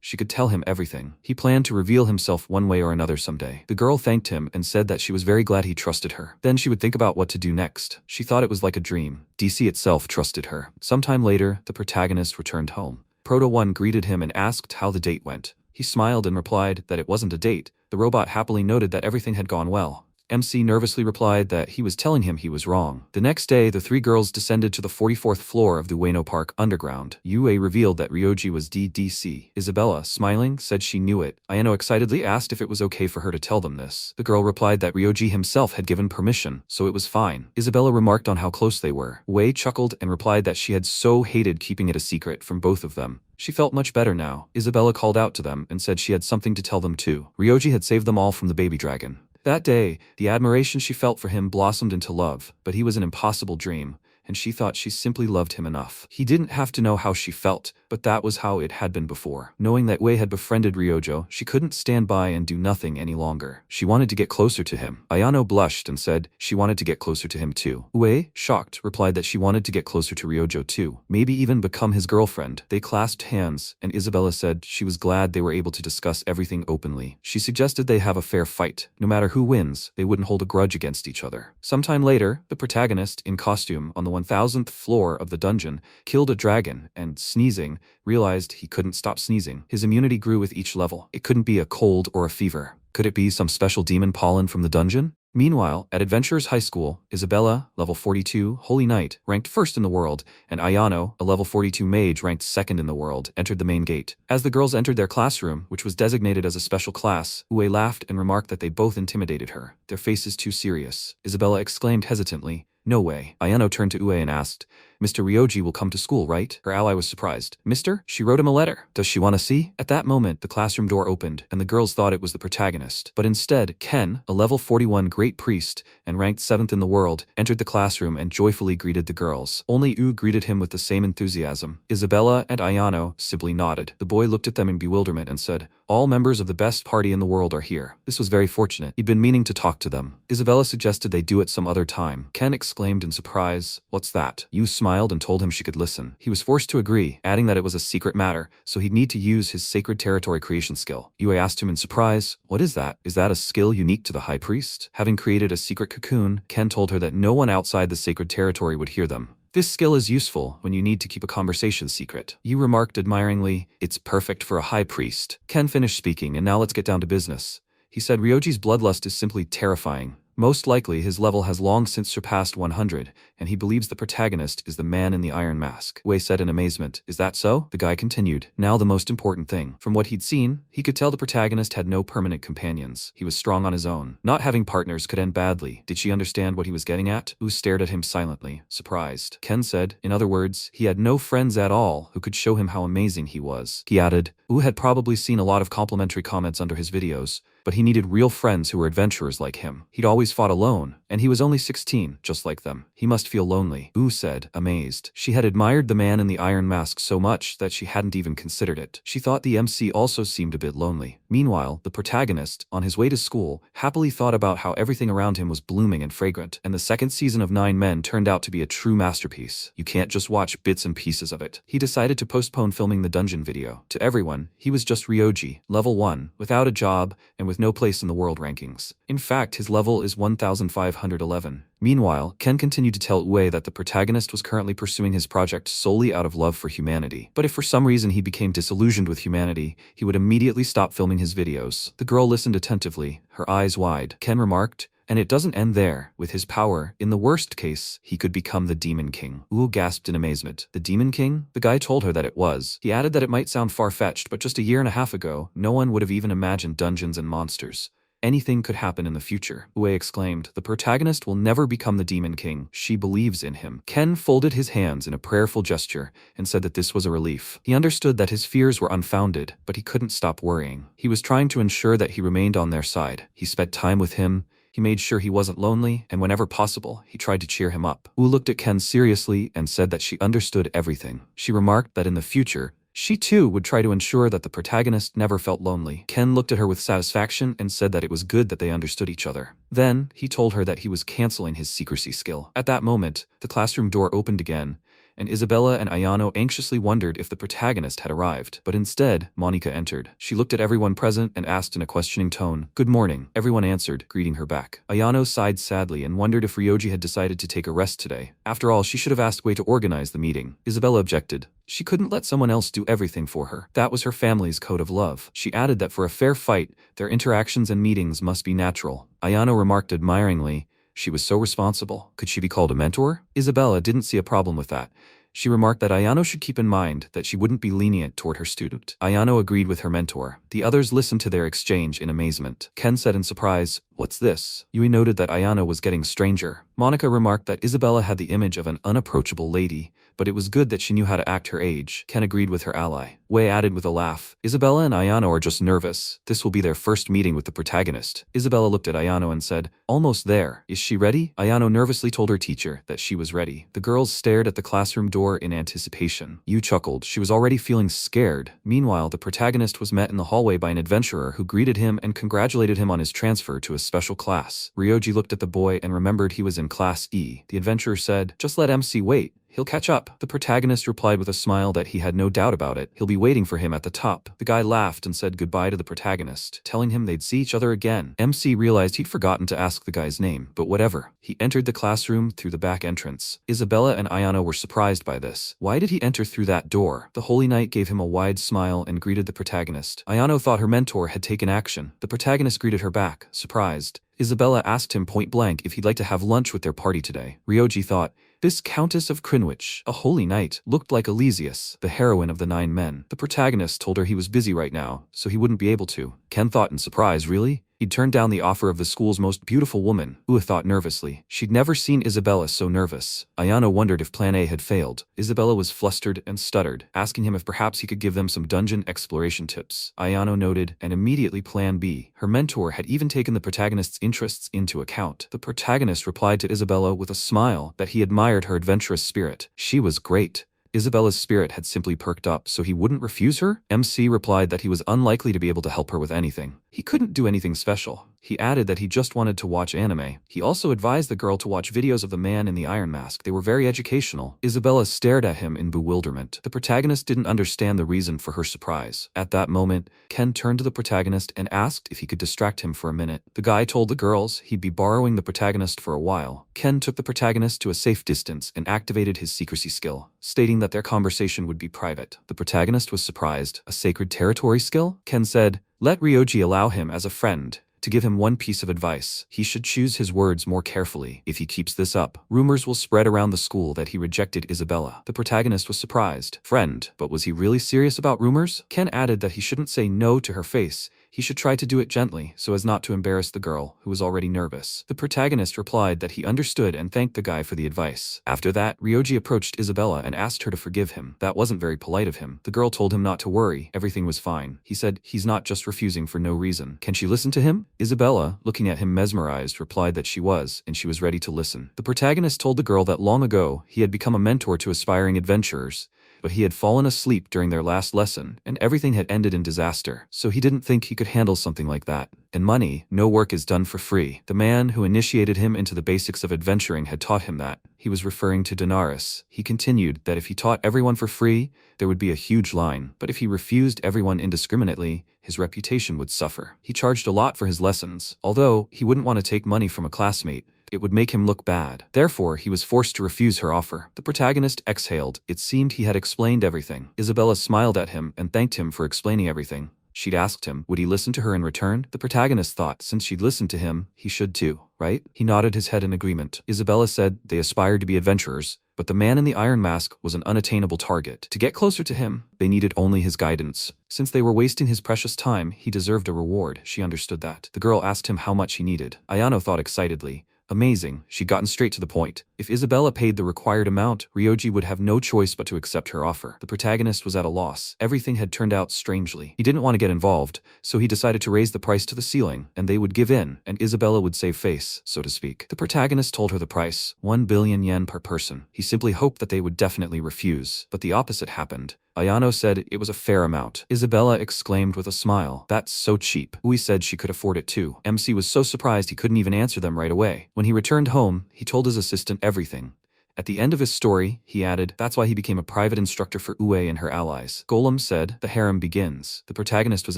she could tell him everything. He planned to reveal himself one way or another someday. The girl thanked him and said that she was very glad he trusted her. Then she would think about what to do next. She thought it was like a dream. DC itself trusted her. Sometime later, the protagonist returned home. Proto 1 greeted him and asked how the date went. He smiled and replied that it wasn't a date. The robot happily noted that everything had gone well. MC nervously replied that he was telling him he was wrong. The next day, the three girls descended to the 44th floor of the Ueno Park underground. Yue revealed that Rioji was DDC. Isabella, smiling, said she knew it. Ayano excitedly asked if it was okay for her to tell them this. The girl replied that Rioji himself had given permission, so it was fine. Isabella remarked on how close they were. Wei chuckled and replied that she had so hated keeping it a secret from both of them. She felt much better now. Isabella called out to them and said she had something to tell them too. Rioji had saved them all from the baby dragon. That day, the admiration she felt for him blossomed into love, but he was an impossible dream, and she thought she simply loved him enough. He didn't have to know how she felt, but that was how it had been before. Knowing that Wei had befriended Ryojo, she couldn't stand by and do nothing any longer. She wanted to get closer to him. Ayano blushed and said she wanted to get closer to him too. Wei, shocked, replied that she wanted to get closer to Ryojo too, maybe even become his girlfriend. They clasped hands, and Isabella said she was glad they were able to discuss everything openly. She suggested they have a fair fight. No matter who wins, they wouldn't hold a grudge against each other. Sometime later, the protagonist, in costume, on the 1000th floor of the dungeon, killed a dragon and, sneezing, realized he couldn't stop sneezing. His immunity grew with each level. It couldn't be a cold or a fever. Could it be some special demon pollen from the dungeon? Meanwhile, at Adventurers High School, Isabella, level 42, Holy Knight, ranked first in the world, and Ayano, a level 42 mage ranked second in the world, entered the main gate. As the girls entered their classroom, which was designated as a special class, Ue laughed and remarked that they both intimidated her. Their faces too serious. Isabella exclaimed hesitantly, "No way." Ayano turned to Ue and asked, "Mr. Ryoji will come to school, right?" Her ally was surprised. "Mister? She wrote him a letter. Does she want to see?" At that moment, the classroom door opened, and the girls thought it was the protagonist. But instead, Ken, a level 41 great priest, and ranked 7th in the world, entered the classroom and joyfully greeted the girls. Only U greeted him with the same enthusiasm. Isabella and Ayano simply nodded. The boy looked at them in bewilderment and said, "All members of the best party in the world are here." This was very fortunate. He'd been meaning to talk to them. Isabella suggested they do it some other time. Ken exclaimed in surprise, "What's that?" Yu smiled and told him she could listen. He was forced to agree, adding that it was a secret matter, so he'd need to use his sacred territory creation skill. Yue asked him in surprise, "What is that? Is that a skill unique to the High Priest?" Having created a secret cocoon, Ken told her that no one outside the sacred territory would hear them. "This skill is useful when you need to keep a conversation secret." Yu remarked admiringly, "It's perfect for a high priest." Ken finished speaking, and now let's get down to business. He said Ryoji's bloodlust is simply terrifying. Most likely, his level has long since surpassed 100, and he believes the protagonist is the man in the iron mask. Wei said in amazement, "Is that so?" The guy continued, "Now the most important thing. From what he'd seen, he could tell the protagonist had no permanent companions. He was strong on his own. Not having partners could end badly." Did she understand what he was getting at? Wu stared at him silently, surprised. Ken said, in other words, he had no friends at all who could show him how amazing he was. He added, Wu had probably seen a lot of complimentary comments under his videos, but he needed real friends who were adventurers like him. He'd always fought alone, and he was only 16, just like them. He must feel lonely. Wu said, amazed. She had admired the man in the iron mask so much that she hadn't even considered it. She thought the MC also seemed a bit lonely. Meanwhile, the protagonist, on his way to school, happily thought about how everything around him was blooming and fragrant, and the second season of 9 Men turned out to be a true masterpiece. You can't just watch bits and pieces of it. He decided to postpone filming the dungeon video. To everyone, he was just Ryoji, level 1, without a job, and with no place in the world rankings. In fact, his level is 1511. Meanwhile, Ken continued to tell Ue that the protagonist was currently pursuing his project solely out of love for humanity. But if for some reason he became disillusioned with humanity, he would immediately stop filming his videos. The girl listened attentively, her eyes wide. Ken remarked, and it doesn't end there. With his power, in the worst case, he could become the Demon King. Wu gasped in amazement. The Demon King? The guy told her that it was. He added that it might sound far-fetched, but just a year and a half ago, no one would have even imagined dungeons and monsters. Anything could happen in the future. Ue exclaimed, the protagonist will never become the Demon King. She believes in him. Ken folded his hands in a prayerful gesture and said that this was a relief. He understood that his fears were unfounded, but he couldn't stop worrying. He was trying to ensure that he remained on their side. He spent time with him. He made sure he wasn't lonely, and whenever possible, he tried to cheer him up. Wu looked at Ken seriously and said that she understood everything. She remarked that in the future, she too would try to ensure that the protagonist never felt lonely. Ken looked at her with satisfaction and said that it was good that they understood each other. Then, he told her that he was canceling his secrecy skill. At that moment, the classroom door opened again, and Isabella and Ayano anxiously wondered if the protagonist had arrived. But instead, Monica entered. She looked at everyone present and asked in a questioning tone, "Good morning." Everyone answered, greeting her back. Ayano sighed sadly and wondered if Rioji had decided to take a rest today. After all, she should have asked Wei to organize the meeting. Isabella objected. She couldn't let someone else do everything for her. That was her family's code of love. She added that for a fair fight, their interactions and meetings must be natural. Ayano remarked admiringly, she was so responsible. Could she be called a mentor? Isabella didn't see a problem with that. She remarked that Ayano should keep in mind that she wouldn't be lenient toward her student. Ayano agreed with her mentor. The others listened to their exchange in amazement. Ken said in surprise, "What's this?" Yui noted that Ayano was getting stranger. Monica remarked that Isabella had the image of an unapproachable lady, but it was good that she knew how to act her age. Ken agreed with her ally. Wei added with a laugh, "Isabella and Ayano are just nervous. This will be their first meeting with the protagonist." Isabella looked at Ayano and said, "Almost there. Is she ready?" Ayano nervously told her teacher that she was ready. The girls stared at the classroom door in anticipation. Yu chuckled. She was already feeling scared. Meanwhile, the protagonist was met in the hallway by an adventurer who greeted him and congratulated him on his transfer to a special class. Ryoji looked at the boy and remembered he was in Class E. The adventurer said, "Just let MC wait. He'll catch up." The protagonist replied with a smile that he had no doubt about it. He'll be waiting for him at the top. The guy laughed and said goodbye to the protagonist, telling him they'd see each other again. MC realized he'd forgotten to ask the guy's name, but whatever. He entered the classroom through the back entrance. Isabella and Ayano were surprised by this. Why did he enter through that door? The Holy Knight gave him a wide smile and greeted the protagonist. Ayano thought her mentor had taken action. The protagonist greeted her back, surprised. Isabella asked him point blank if he'd like to have lunch with their party today. Ryoji thought, this Countess of Crinwich, a holy knight, looked like Elysius, the heroine of the 9 Men. The protagonist told her he was busy right now, so he wouldn't be able to. Ken thought in surprise, really? He'd turned down the offer of the school's most beautiful woman. Ua thought nervously. She'd never seen Isabella so nervous. Ayano wondered if Plan A had failed. Isabella was flustered and stuttered, asking him if perhaps he could give them some dungeon exploration tips. Ayano noted, and immediately Plan B. Her mentor had even taken the protagonist's interests into account. The protagonist replied to Isabella with a smile that he admired her adventurous spirit. She was great. Isabella's spirit had simply perked up, so he wouldn't refuse her? MC replied that he was unlikely to be able to help her with anything. He couldn't do anything special. He added that he just wanted to watch anime. He also advised the girl to watch videos of the man in the iron mask. They were very educational. Isabella stared at him in bewilderment. The protagonist didn't understand the reason for her surprise. At that moment, Ken turned to the protagonist and asked if he could distract him for a minute. The guy told the girls he'd be borrowing the protagonist for a while. Ken took the protagonist to a safe distance and activated his secrecy skill, stating that their conversation would be private. The protagonist was surprised. A sacred territory skill? Ken said, "Let Ryoji allow him as a friend to give him one piece of advice. He should choose his words more carefully. If he keeps this up, rumors will spread around the school that he rejected Isabella." The protagonist was surprised. Friend, but was he really serious about rumors? Ken added that he shouldn't say no to her face. He should try to do it gently, so as not to embarrass the girl, who was already nervous. The protagonist replied that he understood and thanked the guy for the advice. After that, Ryoji approached Isabella and asked her to forgive him. That wasn't very polite of him. The girl told him not to worry, everything was fine. He said he's not just refusing for no reason. Can she listen to him? Isabella, looking at him mesmerized, replied that she was, and she was ready to listen. The protagonist told the girl that long ago, he had become a mentor to aspiring adventurers, but he had fallen asleep during their last lesson, and everything had ended in disaster, so he didn't think he could handle something like that. And money, no work is done for free. The man who initiated him into the basics of adventuring had taught him that. He was referring to Daenerys. He continued that if he taught everyone for free, there would be a huge line, but if he refused everyone indiscriminately, his reputation would suffer. He charged a lot for his lessons, although he wouldn't want to take money from a classmate. It would make him look bad. Therefore, he was forced to refuse her offer. The protagonist exhaled. It seemed he had explained everything. Isabella smiled at him and thanked him for explaining everything. She'd asked him, would he listen to her in return? The protagonist thought, since she'd listened to him, he should too, right? He nodded his head in agreement. Isabella said they aspired to be adventurers, But the man in the iron mask was an unattainable target. To get closer to him, they needed only his guidance. Since they were wasting his precious time, he deserved a reward. She understood that. The girl asked him how much he needed. Ayano thought excitedly. Amazing, she'd gotten straight to the point. If Isabella paid the required amount, Rioji would have no choice but to accept her offer. The protagonist was at a loss. Everything had turned out strangely. He didn't want to get involved, so he decided to raise the price to the ceiling, and they would give in, and Isabella would save face, so to speak. The protagonist told her the price, 1 billion yen per person. He simply hoped that they would definitely refuse, but the opposite happened. Ayano said it was a fair amount. Isabella exclaimed with a smile, "That's so cheap." Ui said she could afford it too. MC was so surprised he couldn't even answer them right away. When he returned home, he told his assistant everything. At the end of his story, he added, that's why he became a private instructor for Ue and her allies. Golem said, the harem begins. The protagonist was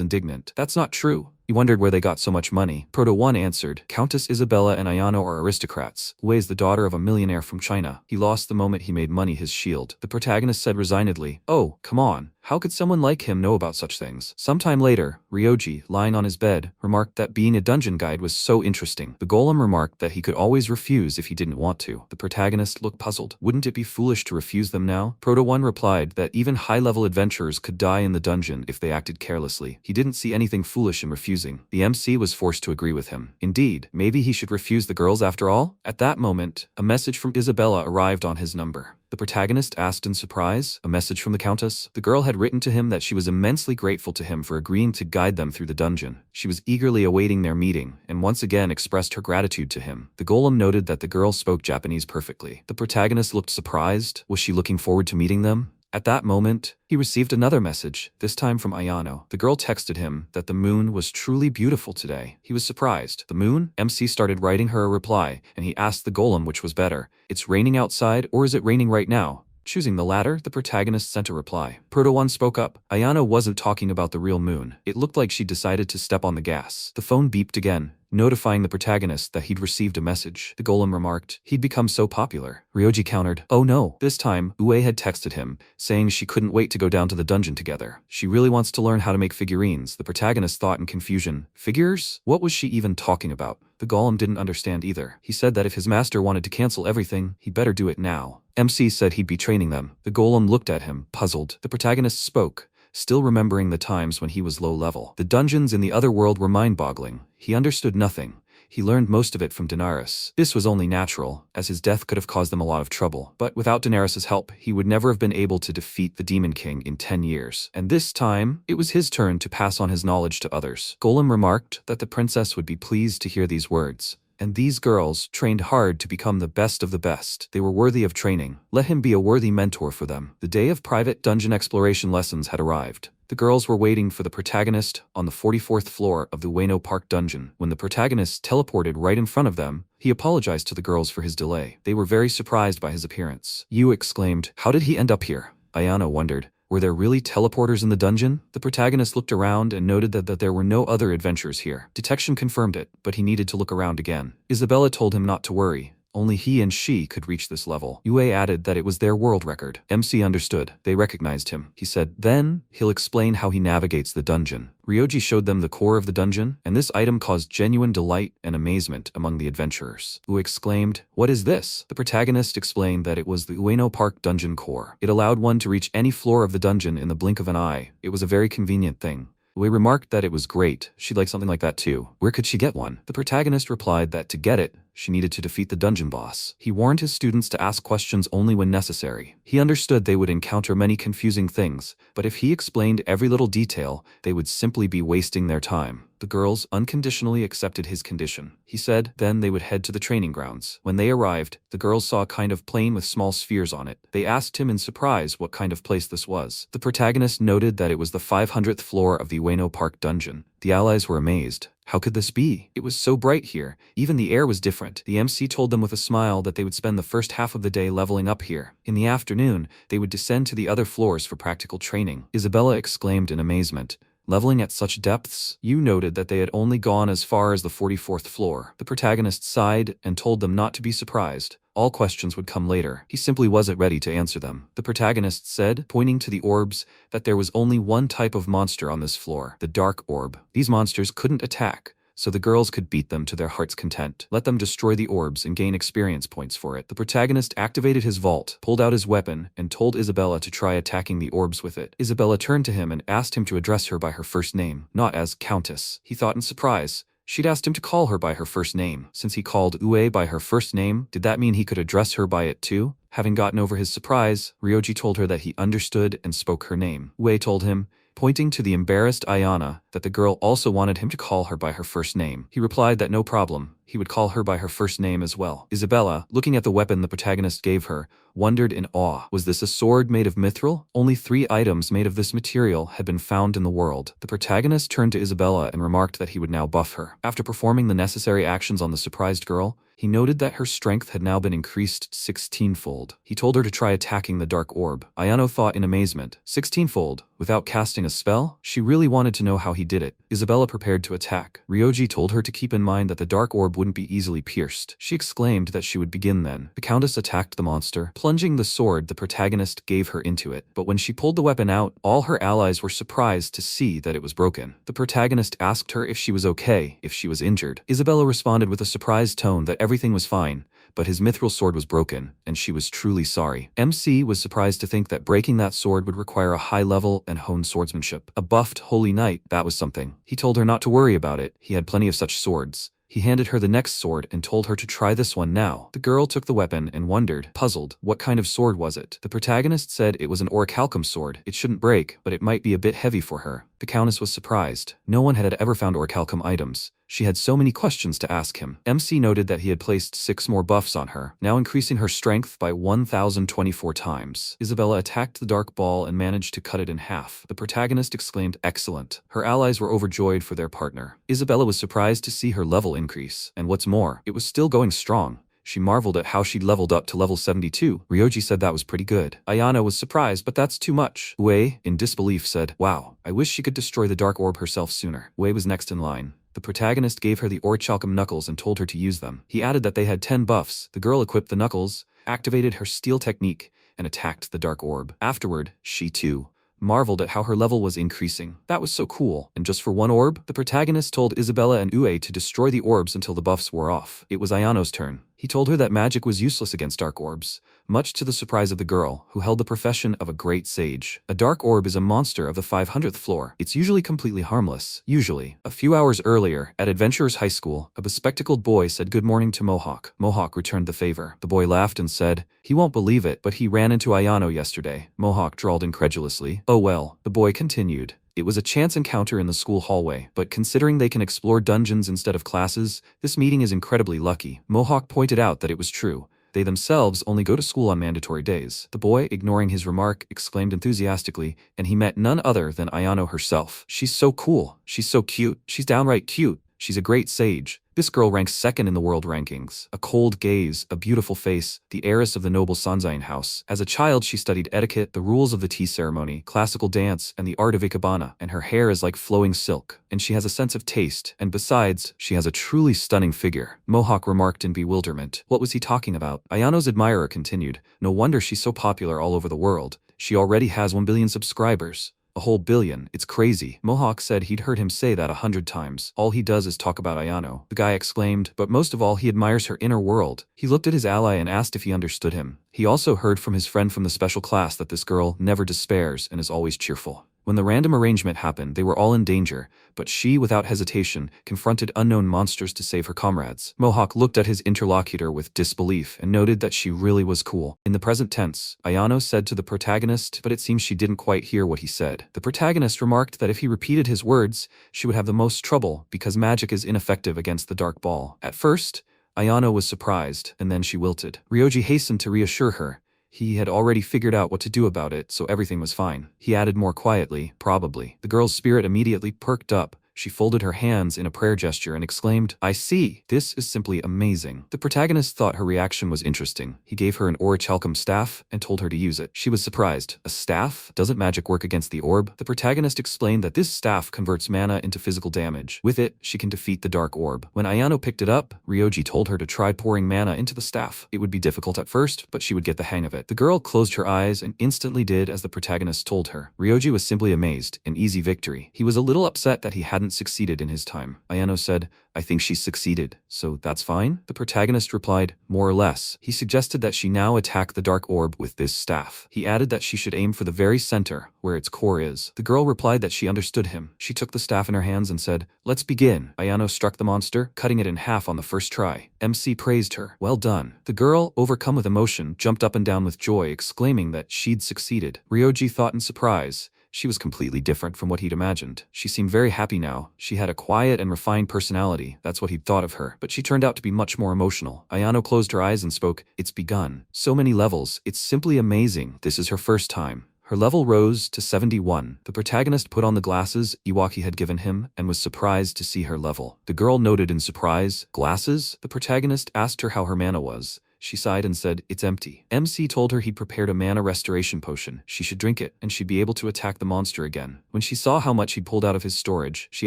indignant. That's not true. He wondered where they got so much money. Proto 1 answered, Countess Isabella and Ayano are aristocrats. Ue is the daughter of a millionaire from China. He lost the moment he made money his shield. The protagonist said resignedly, oh, come on. How could someone like him know about such things? Sometime later, Rioji, lying on his bed, remarked that being a dungeon guide was so interesting. The golem remarked that he could always refuse if he didn't want to. The protagonist looked puzzled. Wouldn't it be foolish to refuse them now? Proto 1 replied that even high-level adventurers could die in the dungeon if they acted carelessly. He didn't see anything foolish in refusing. The MC was forced to agree with him. Indeed, maybe he should refuse the girls after all? At that moment, a message from Isabella arrived on his number. The protagonist asked in surprise, a message from the Countess? The girl had written to him that she was immensely grateful to him for agreeing to guide them through the dungeon. She was eagerly awaiting their meeting, and once again expressed her gratitude to him. The golem noted that the girl spoke Japanese perfectly. The protagonist looked surprised. Was she looking forward to meeting them? At that moment, he received another message, this time from Ayano. The girl texted him that the moon was truly beautiful today. He was surprised. The moon? MC started writing her a reply, and he asked the golem which was better. It's raining outside, or is it raining right now? Choosing the latter, the protagonist sent a reply. Proto 1 spoke up. Ayano wasn't talking about the real moon. It looked like she decided to step on the gas. The phone beeped again, notifying the protagonist that he'd received a message. The golem remarked, he'd become so popular. Rioji countered, oh no. This time, Ue had texted him, saying she couldn't wait to go down to the dungeon together. She really wants to learn how to make figurines. The protagonist thought in confusion. Figures? What was she even talking about? The golem didn't understand either. He said that if his master wanted to cancel everything, he'd better do it now. MC said he'd be training them. The golem looked at him, puzzled. The protagonist spoke, still remembering the times when he was low level. The dungeons in the other world were mind-boggling. He understood nothing. He learned most of it from Daenerys. This was only natural, as his death could have caused them a lot of trouble. But without Daenerys' help, he would never have been able to defeat the Demon King in 10 years. And this time, it was his turn to pass on his knowledge to others. Golem remarked that the princess would be pleased to hear these words. And these girls trained hard to become the best of the best. They were worthy of training. Let him be a worthy mentor for them. The day of private dungeon exploration lessons had arrived. The girls were waiting for the protagonist on the 44th floor of the Ueno Park dungeon. When the protagonist teleported right in front of them, he apologized to the girls for his delay. They were very surprised by his appearance. Yu exclaimed, how did he end up here? Ayano wondered, were there really teleporters in the dungeon? The protagonist looked around and noted that there were no other adventurers here. Detection confirmed it, but he needed to look around again. Isabella told him not to worry. Only he and she could reach this level. Ue added that it was their world record. MC understood. They recognized him. He said, then, he'll explain how he navigates the dungeon. Rioji showed them the core of the dungeon, and this item caused genuine delight and amazement among the adventurers. Ue exclaimed, what is this? The protagonist explained that it was the Ueno Park dungeon core. It allowed one to reach any floor of the dungeon in the blink of an eye. It was a very convenient thing. Ue remarked that it was great. She'd like something like that too. Where could she get one? The protagonist replied that to get it, she needed to defeat the dungeon boss. He warned his students to ask questions only when necessary. He understood they would encounter many confusing things, but if he explained every little detail, they would simply be wasting their time. The girls unconditionally accepted his condition. He said then they would head to the training grounds. When they arrived, the girls saw a kind of plane with small spheres on it. They asked him in surprise what kind of place this was. The protagonist noted that it was the 500th floor of the Ueno Park dungeon. The allies were amazed. How could this be? It was so bright here. Even the air was different. The MC told them with a smile that they would spend the first half of the day leveling up here. In the afternoon, they would descend to the other floors for practical training. Isabella exclaimed in amazement. Leveling at such depths? Yu noted that they had only gone as far as the 44th floor. The protagonist sighed and told them not to be surprised. All questions would come later. He simply wasn't ready to answer them. The protagonist said, pointing to the orbs, that there was only one type of monster on this floor, the dark orb. These monsters couldn't attack. so the girls could beat them to their heart's content. Let them destroy the orbs and gain experience points for it. The protagonist activated his vault, pulled out his weapon, and told Isabella to try attacking the orbs with it. Isabella turned to him and asked him to address her by her first name, not as Countess. He thought in surprise. She'd asked him to call her by her first name. Since he called Ue by her first name, did that mean he could address her by it too? Having gotten over his surprise, Ryoji told her that he understood and spoke her name. Ue told him, pointing to the embarrassed Ayana, that the girl also wanted him to call her by her first name. He replied that no problem, he would call her by her first name as well. Isabella, looking at the weapon the protagonist gave her, wondered in awe. Was this a sword made of mithril? Only 3 items made of this material had been found in the world. The protagonist turned to Isabella and remarked that he would now buff her. After performing the necessary actions on the surprised girl, he noted that her strength had now been increased 16-fold. He told her to try attacking the dark orb. Ayano thought in amazement. 16-fold? Without casting a spell? She really wanted to know how he did it. Isabella prepared to attack. Ryoji told her to keep in mind that the dark orb wouldn't be easily pierced. She exclaimed that she would begin then. The countess attacked the monster, plunging the sword the protagonist gave her into it. But when she pulled the weapon out, all her allies were surprised to see that it was broken. The protagonist asked her if she was okay, if she was injured. Isabella responded with a surprised tone that everything was fine, but his mithril sword was broken, and she was truly sorry. MC was surprised to think that breaking that sword would require a high level and honed swordsmanship. A buffed holy knight, that was something. He told her not to worry about it, he had plenty of such swords. He handed her the next sword and told her to try this one now. The girl took the weapon and wondered, puzzled, what kind of sword was it? The protagonist said it was an orichalcum sword. It shouldn't break, but it might be a bit heavy for her. The countess was surprised. No one had ever found orichalcum items. She had so many questions to ask him. MC noted that he had placed 6 more buffs on her, now increasing her strength by 1,024 times. Isabella attacked the dark ball and managed to cut it in half. The protagonist exclaimed, excellent. Her allies were overjoyed for their partner. Isabella was surprised to see her level increase, and what's more, it was still going strong. She marveled at how she'd leveled up to level 72. Ryoji said that was pretty good. Ayana was surprised, but that's too much. Ue, in disbelief, said, wow, I wish she could destroy the dark orb herself sooner. Ue was next in line. The protagonist gave her the orichalcum knuckles and told her to use them. He added that they had 10 buffs. The girl equipped the knuckles, activated her steel technique, and attacked the dark orb. Afterward, she too marveled at how her level was increasing. That was so cool. And just for one orb, the protagonist told Isabella and Ue to destroy the orbs until the buffs wore off. It was Ayano's turn. He told her that magic was useless against dark orbs, much to the surprise of the girl, who held the profession of a great sage. A dark orb is a monster of the 500th floor. It's usually completely harmless. Usually. A few hours earlier, at Adventurers High School, a bespectacled boy said good morning to Mohawk. Mohawk returned the favor. The boy laughed and said, he won't believe it, but he ran into Ayano yesterday. Mohawk drawled incredulously. Oh well, the boy continued. It was a chance encounter in the school hallway, but considering they can explore dungeons instead of classes, this meeting is incredibly lucky. Mohawk pointed out that it was true. They themselves only go to school on mandatory days. The boy, ignoring his remark, exclaimed enthusiastically, and he met none other than Ayano herself. She's so cool. She's so cute. She's downright cute. She's a great sage. This girl ranks 2nd in the world rankings. A cold gaze, a beautiful face, the heiress of the noble Sanzain house. As a child, she studied etiquette, the rules of the tea ceremony, classical dance, and the art of ikebana, and her hair is like flowing silk. And she has a sense of taste, and besides, she has a truly stunning figure. Mohawk remarked in bewilderment. What was he talking about? Ayano's admirer continued. No wonder she's so popular all over the world. She already has 1 billion subscribers. A whole billion. It's crazy. Mohawk said he'd heard him say that 100 times. All he does is talk about Ayano. The guy exclaimed, but most of all he admires her inner world. He looked at his ally and asked if he understood him. He also heard from his friend from the special class that this girl never despairs and is always cheerful. When the random arrangement happened, they were all in danger, but she, without hesitation, confronted unknown monsters to save her comrades. Mohawk looked at his interlocutor with disbelief and noted that she really was cool. In the present tense, Ayano said to the protagonist, but it seems she didn't quite hear what he said. The protagonist remarked that if he repeated his words, she would have the most trouble because magic is ineffective against the dark ball. At first, Ayano was surprised, and then she wilted. Ryoji hastened to reassure her. He had already figured out what to do about it, so everything was fine. He added more quietly, probably. The girl's spirit immediately perked up. She folded her hands in a prayer gesture and exclaimed, I see. This is simply amazing. The protagonist thought her reaction was interesting. He gave her an orichalcum staff and told her to use it. She was surprised. A staff? Doesn't magic work against the orb? The protagonist explained that this staff converts mana into physical damage. With it, she can defeat the dark orb. When Ayano picked it up, Ryoji told her to try pouring mana into the staff. It would be difficult at first, but she would get the hang of it. The girl closed her eyes and instantly did as the protagonist told her. Ryoji was simply amazed. An easy victory. He was a little upset that he hadn't hadn't succeeded in his time. Ayano said, I think she's succeeded, so that's fine? The protagonist replied, more or less. He suggested that she now attack the dark orb with this staff. He added that she should aim for the very center, where its core is. The girl replied that she understood him. She took the staff in her hands and said, let's begin. Ayano struck the monster, cutting it in half on the first try. MC praised her. Well done. The girl, overcome with emotion, jumped up and down with joy, exclaiming that she'd succeeded. Rioji thought in surprise. She was completely different from what he'd imagined. She seemed very happy now. She had a quiet and refined personality. That's what he'd thought of her. But she turned out to be much more emotional. Ayano closed her eyes and spoke, it's begun. So many levels. It's simply amazing. This is her first time. Her level rose to 71. The protagonist put on the glasses Iwaki had given him and was surprised to see her level. The girl noted in surprise, glasses? The protagonist asked her how her mana was. She sighed and said, it's empty. MC told her he'd prepared a mana restoration potion. She should drink it, and she'd be able to attack the monster again. When she saw how much he'd pulled out of his storage, she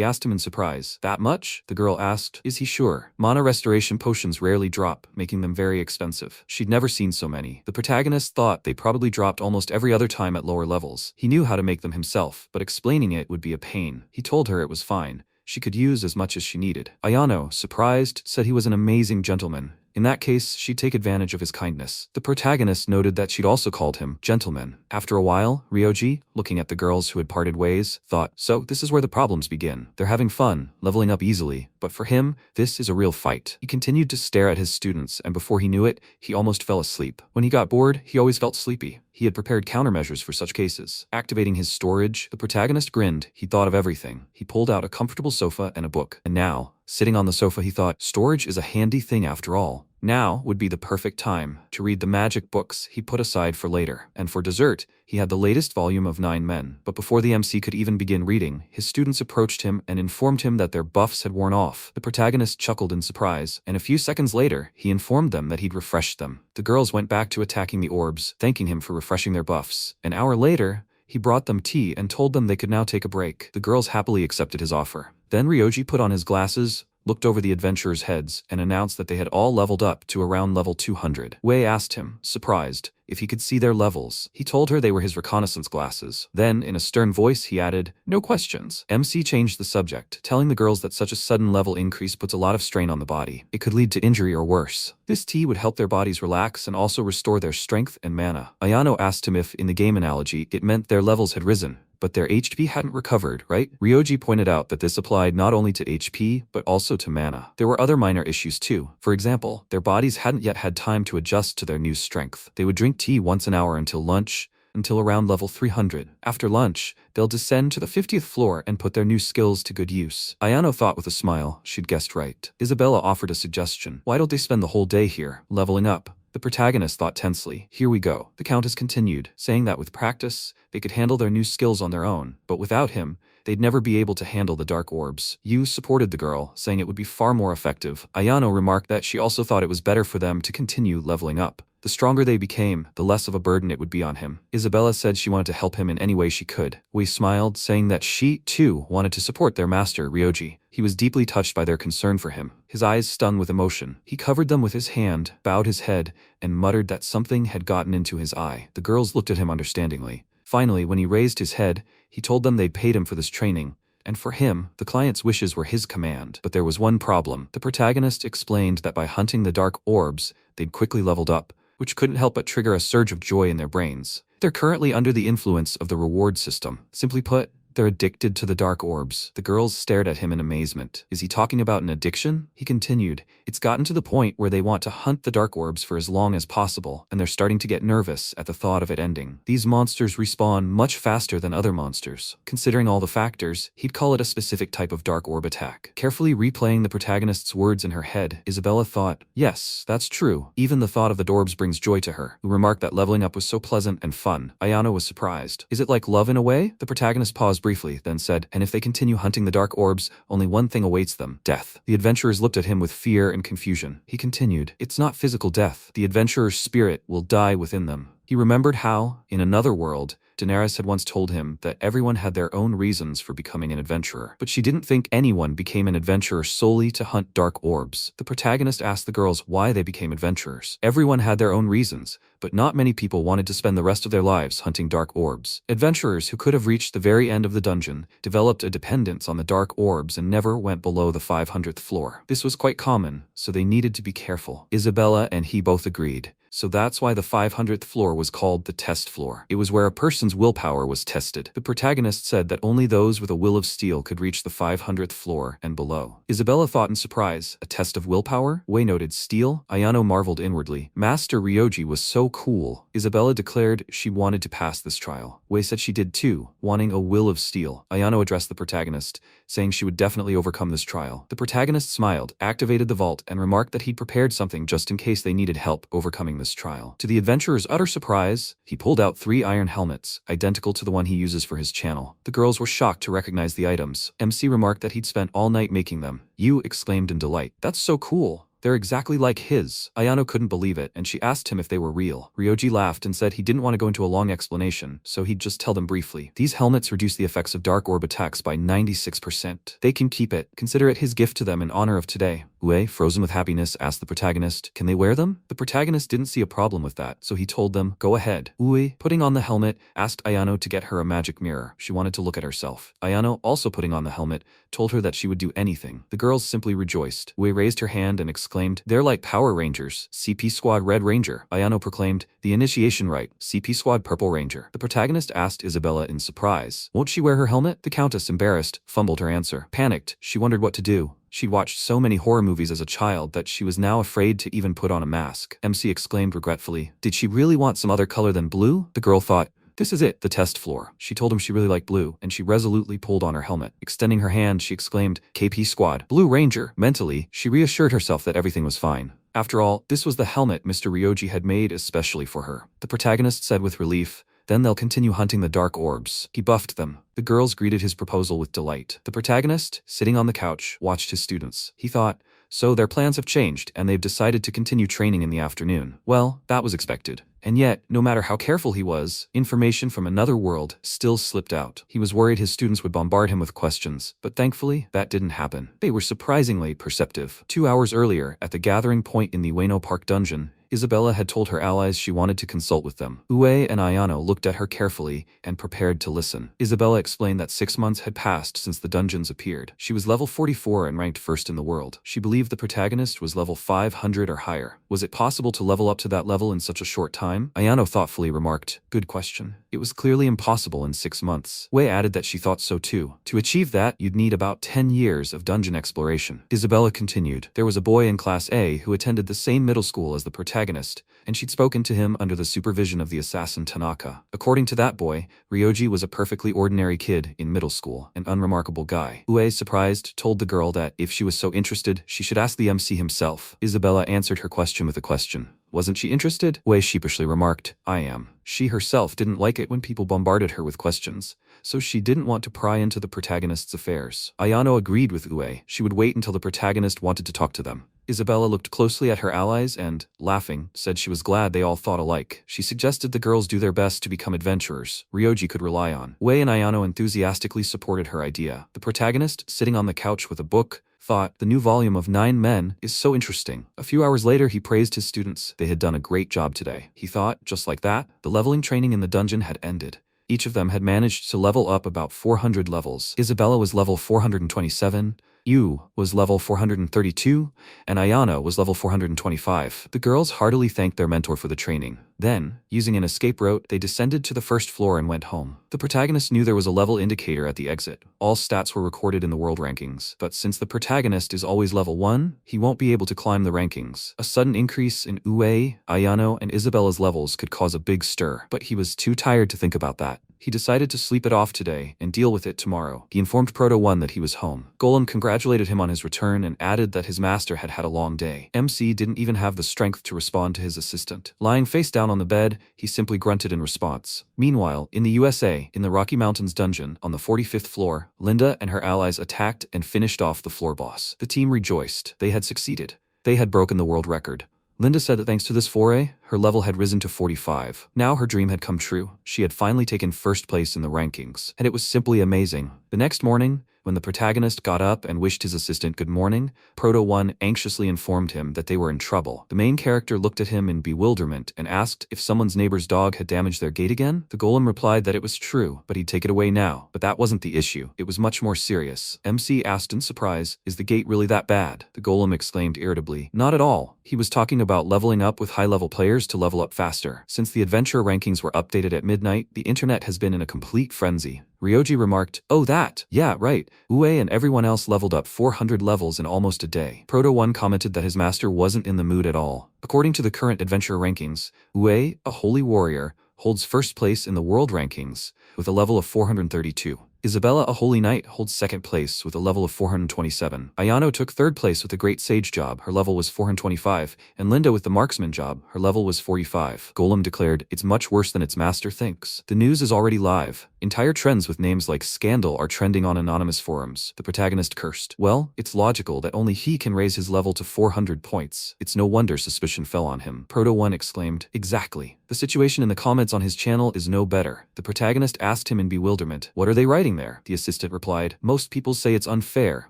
asked him in surprise. That much? The girl asked. Is he sure? Mana restoration potions rarely drop, making them very expensive. She'd never seen so many. The protagonist thought they probably dropped almost every other time at lower levels. He knew how to make them himself, but explaining it would be a pain. He told her it was fine. She could use as much as she needed. Ayano, surprised, said he was an amazing gentleman. In that case, she'd take advantage of his kindness. The protagonist noted that she'd also called him gentleman. After a while, Rioji, looking at the girls who had parted ways, thought, so this is where the problems begin. They're having fun, leveling up easily, but for him, this is a real fight. He continued to stare at his students, and before he knew it, he almost fell asleep. When he got bored, he always felt sleepy. He had prepared countermeasures for such cases. Activating his storage, the protagonist grinned. He thought of everything. He pulled out a comfortable sofa and a book. And now, sitting on the sofa, he thought, storage is a handy thing after all. Now would be the perfect time to read the magic books he put aside for later. And for dessert, he had the latest volume of 9 Men. But before the MC could even begin reading, his students approached him and informed him that their buffs had worn off. The protagonist chuckled in surprise, and a few seconds later, he informed them that he'd refreshed them. The girls went back to attacking the orbs, thanking him for refreshing their buffs. An hour later, he brought them tea and told them they could now take a break. The girls happily accepted his offer. Then Rioji put on his glasses, looked over the adventurers' heads, and announced that they had all leveled up to around level 200. Wei asked him, surprised, if he could see their levels. He told her they were his reconnaissance glasses. Then, in a stern voice, he added, no questions. MC changed the subject, telling the girls that such a sudden level increase puts a lot of strain on the body. It could lead to injury or worse. This tea would help their bodies relax and also restore their strength and mana. Ayano asked him if, in the game analogy, it meant their levels had risen, but their HP hadn't recovered, right? Rioji pointed out that this applied not only to HP, but also to mana. There were other minor issues too. For example, their bodies hadn't yet had time to adjust to their new strength. They would drink tea once an hour until lunch, until around level 300. After lunch, they'll descend to the 50th floor and put their new skills to good use. Ayano thought with a smile, she'd guessed right. Isabella offered a suggestion. Why don't they spend the whole day here, leveling up? The protagonist thought tensely. Here we go. The Countess continued, saying that with practice, they could handle their new skills on their own, but without him, they'd never be able to handle the dark orbs. Yu supported the girl, saying it would be far more effective. Ayano remarked that she also thought it was better for them to continue leveling up. The stronger they became, the less of a burden it would be on him. Isabella said she wanted to help him in any way she could. Wei smiled, saying that she, too, wanted to support their master, Rioji. He was deeply touched by their concern for him. His eyes stung with emotion. He covered them with his hand, bowed his head, and muttered that something had gotten into his eye. The girls looked at him understandingly. Finally, when he raised his head, he told them they'd paid him for this training, and for him, the client's wishes were his command. But there was one problem. The protagonist explained that by hunting the dark orbs, they'd quickly leveled up, which couldn't help but trigger a surge of joy in their brains. They're currently under the influence of the reward system. Simply put, they're addicted to the dark orbs. The girls stared at him in amazement. Is he talking about an addiction? He continued. It's gotten to the point where they want to hunt the dark orbs for as long as possible, and they're starting to get nervous at the thought of it ending. These monsters respawn much faster than other monsters. Considering all the factors, he'd call it a specific type of dark orb attack. Carefully replaying the protagonist's words in her head, Isabella thought, yes, that's true. Even the thought of the orbs brings joy to her, who remarked that leveling up was so pleasant and fun. Ayano was surprised. Is it like love in a way? The protagonist paused briefly, then said, and if they continue hunting the dark orbs, only one thing awaits them, death. The adventurers looked at him with fear and confusion. He continued, it's not physical death. The adventurer's spirit will die within them. He remembered how, in another world, Daenerys had once told him that everyone had their own reasons for becoming an adventurer, but she didn't think anyone became an adventurer solely to hunt dark orbs. The protagonist asked the girls why they became adventurers. Everyone had their own reasons, but not many people wanted to spend the rest of their lives hunting dark orbs. Adventurers who could have reached the very end of the dungeon developed a dependence on the dark orbs and never went below the 500th floor. This was quite common, so they needed to be careful. Isabella and he both agreed. So that's why the 500th floor was called the test floor. It was where a person's willpower was tested. The protagonist said that only those with a will of steel could reach the 500th floor and below. Isabella thought in surprise, a test of willpower? Wei noted steel? Ayano marveled inwardly. Master Rioji was so cool. Isabella declared she wanted to pass this trial. Wei said she did too, wanting a will of steel. Ayano addressed the protagonist, saying she would definitely overcome this trial. The protagonist smiled, activated the vault, and remarked that he'd prepared something just in case they needed help overcoming this trial. To the adventurer's utter surprise, he pulled out 3 iron helmets, identical to the one he uses for his channel. The girls were shocked to recognize the items. MC remarked that he'd spent all night making them. You exclaimed in delight. That's so cool. They're exactly like his. Ayano couldn't believe it, and she asked him if they were real. Ryoji laughed and said he didn't want to go into a long explanation, so he'd just tell them briefly. These helmets reduce the effects of dark orb attacks by 96%. They can keep it. Consider it his gift to them in honor of today. Ue, frozen with happiness, asked the protagonist, can they wear them? The protagonist didn't see a problem with that, so he told them, go ahead. Ue, putting on the helmet, asked Ayano to get her a magic mirror. She wanted to look at herself. Ayano, also putting on the helmet, told her that she would do anything. The girls simply rejoiced. Ue raised her hand and exclaimed, they're like Power Rangers. CP Squad Red Ranger. Ayano proclaimed, the initiation rite. CP Squad Purple Ranger. The protagonist asked Isabella in surprise, won't she wear her helmet? The countess, embarrassed, fumbled her answer. Panicked, she wondered what to do. She'd watched so many horror movies as a child that she was now afraid to even put on a mask. MC exclaimed regretfully, did she really want some other color than blue? The girl thought, this is it, the test floor. She told him she really liked blue, and she resolutely pulled on her helmet. Extending her hand, she exclaimed, KP Squad, Blue Ranger. Mentally, she reassured herself that everything was fine. After all, this was the helmet Mr. Ryoji had made especially for her. The protagonist said with relief, then they'll continue hunting the dark orbs. He buffed them. The girls greeted his proposal with delight. The protagonist, sitting on the couch, watched his students. He thought, so their plans have changed, and they've decided to continue training in the afternoon. Well, that was expected. And yet, no matter how careful he was, information from another world still slipped out. He was worried his students would bombard him with questions, but thankfully, that didn't happen. They were surprisingly perceptive. 2 hours earlier, at the gathering point in the Ueno Park dungeon, Isabella had told her allies she wanted to consult with them. Ue and Ayano looked at her carefully and prepared to listen. Isabella explained that 6 months had passed since the dungeons appeared. She was level 44 and ranked first in the world. She believed the protagonist was level 500 or higher. Was it possible to level up to that level in such a short time? Ayano thoughtfully remarked, good question. It was clearly impossible in 6 months. Ue added that she thought so too. To achieve that, you'd need about 10 years of dungeon exploration. Isabella continued, there was a boy in Class A who attended the same middle school as the protagonist, and she'd spoken to him under the supervision of the assassin Tanaka. According to that boy, Ryoji was a perfectly ordinary kid in middle school, an unremarkable guy. Ue, surprised, told the girl that if she was so interested, she should ask the MC himself. Isabella answered her question with a question. Wasn't she interested? Ue sheepishly remarked, I am. She herself didn't like it when people bombarded her with questions, so she didn't want to pry into the protagonist's affairs. Ayano agreed with Ue. She would wait until the protagonist wanted to talk to them. Isabella looked closely at her allies and, laughing, said she was glad they all thought alike. She suggested the girls do their best to become adventurers Ryoji could rely on. Ue and Ayano enthusiastically supported her idea. The protagonist, sitting on the couch with a book, thought, the new volume of 9 Men is so interesting. A few hours later, he praised his students. They had done a great job today. He thought, just like that, the leveling training in the dungeon had ended. Each of them had managed to level up about 400 levels. Isabella was level 427, Yu was level 432, and Ayano was level 425. The girls heartily thanked their mentor for the training. Then, using an escape route, they descended to the first floor and went home. The protagonist knew there was a level indicator at the exit. All stats were recorded in the world rankings, but since the protagonist is always level 1, he won't be able to climb the rankings. A sudden increase in Ue, Ayano, and Isabella's levels could cause a big stir, but he was too tired to think about that. He decided to sleep it off today and deal with it tomorrow. He informed Proto 1 that he was home. Golem congratulated him on his return and added that his master had had a long day. MC didn't even have the strength to respond to his assistant. Lying face down on the bed, he simply grunted in response. Meanwhile, in the USA, in the Rocky Mountains dungeon, on the 45th floor, Linda and her allies attacked and finished off the floor boss. The team rejoiced. They had succeeded. They had broken the world record. Linda said that thanks to this foray, her level had risen to 45. Now her dream had come true. She had finally taken first place in the rankings, and it was simply amazing. The next morning, when the protagonist got up and wished his assistant good morning, Proto 1 anxiously informed him that they were in trouble. The main character looked at him in bewilderment and asked if someone's neighbor's dog had damaged their gate again. The golem replied that it was true, but he'd take it away now. But that wasn't the issue. It was much more serious. MC asked in surprise, "Is the gate really that bad?" The golem exclaimed irritably, "Not at all. He was talking about leveling up with high-level players to level up faster. Since the adventure rankings were updated at midnight, the internet has been in a complete frenzy." Rioji remarked, "Oh that, yeah, right. Ue and everyone else leveled up 400 levels in almost a day." Proto 1 commented that his master wasn't in the mood at all. According to the current adventure rankings, Ue, a holy warrior, holds first place in the world rankings with a level of 432. Isabella, a holy knight, holds second place with a level of 427. Ayano took third place with the great sage job, her level was 425, and Linda with the marksman job, her level was 45. Golem declared, "It's much worse than its master thinks. The news is already live. Entire trends with names like Scandal are trending on anonymous forums." The protagonist cursed. "Well, it's logical that only he can raise his level to 400 points. It's no wonder suspicion fell on him." Proto 1 exclaimed, "Exactly. The situation in the comments on his channel is no better." The protagonist asked him in bewilderment, "What are they writing there?" The assistant replied, "Most people say it's unfair,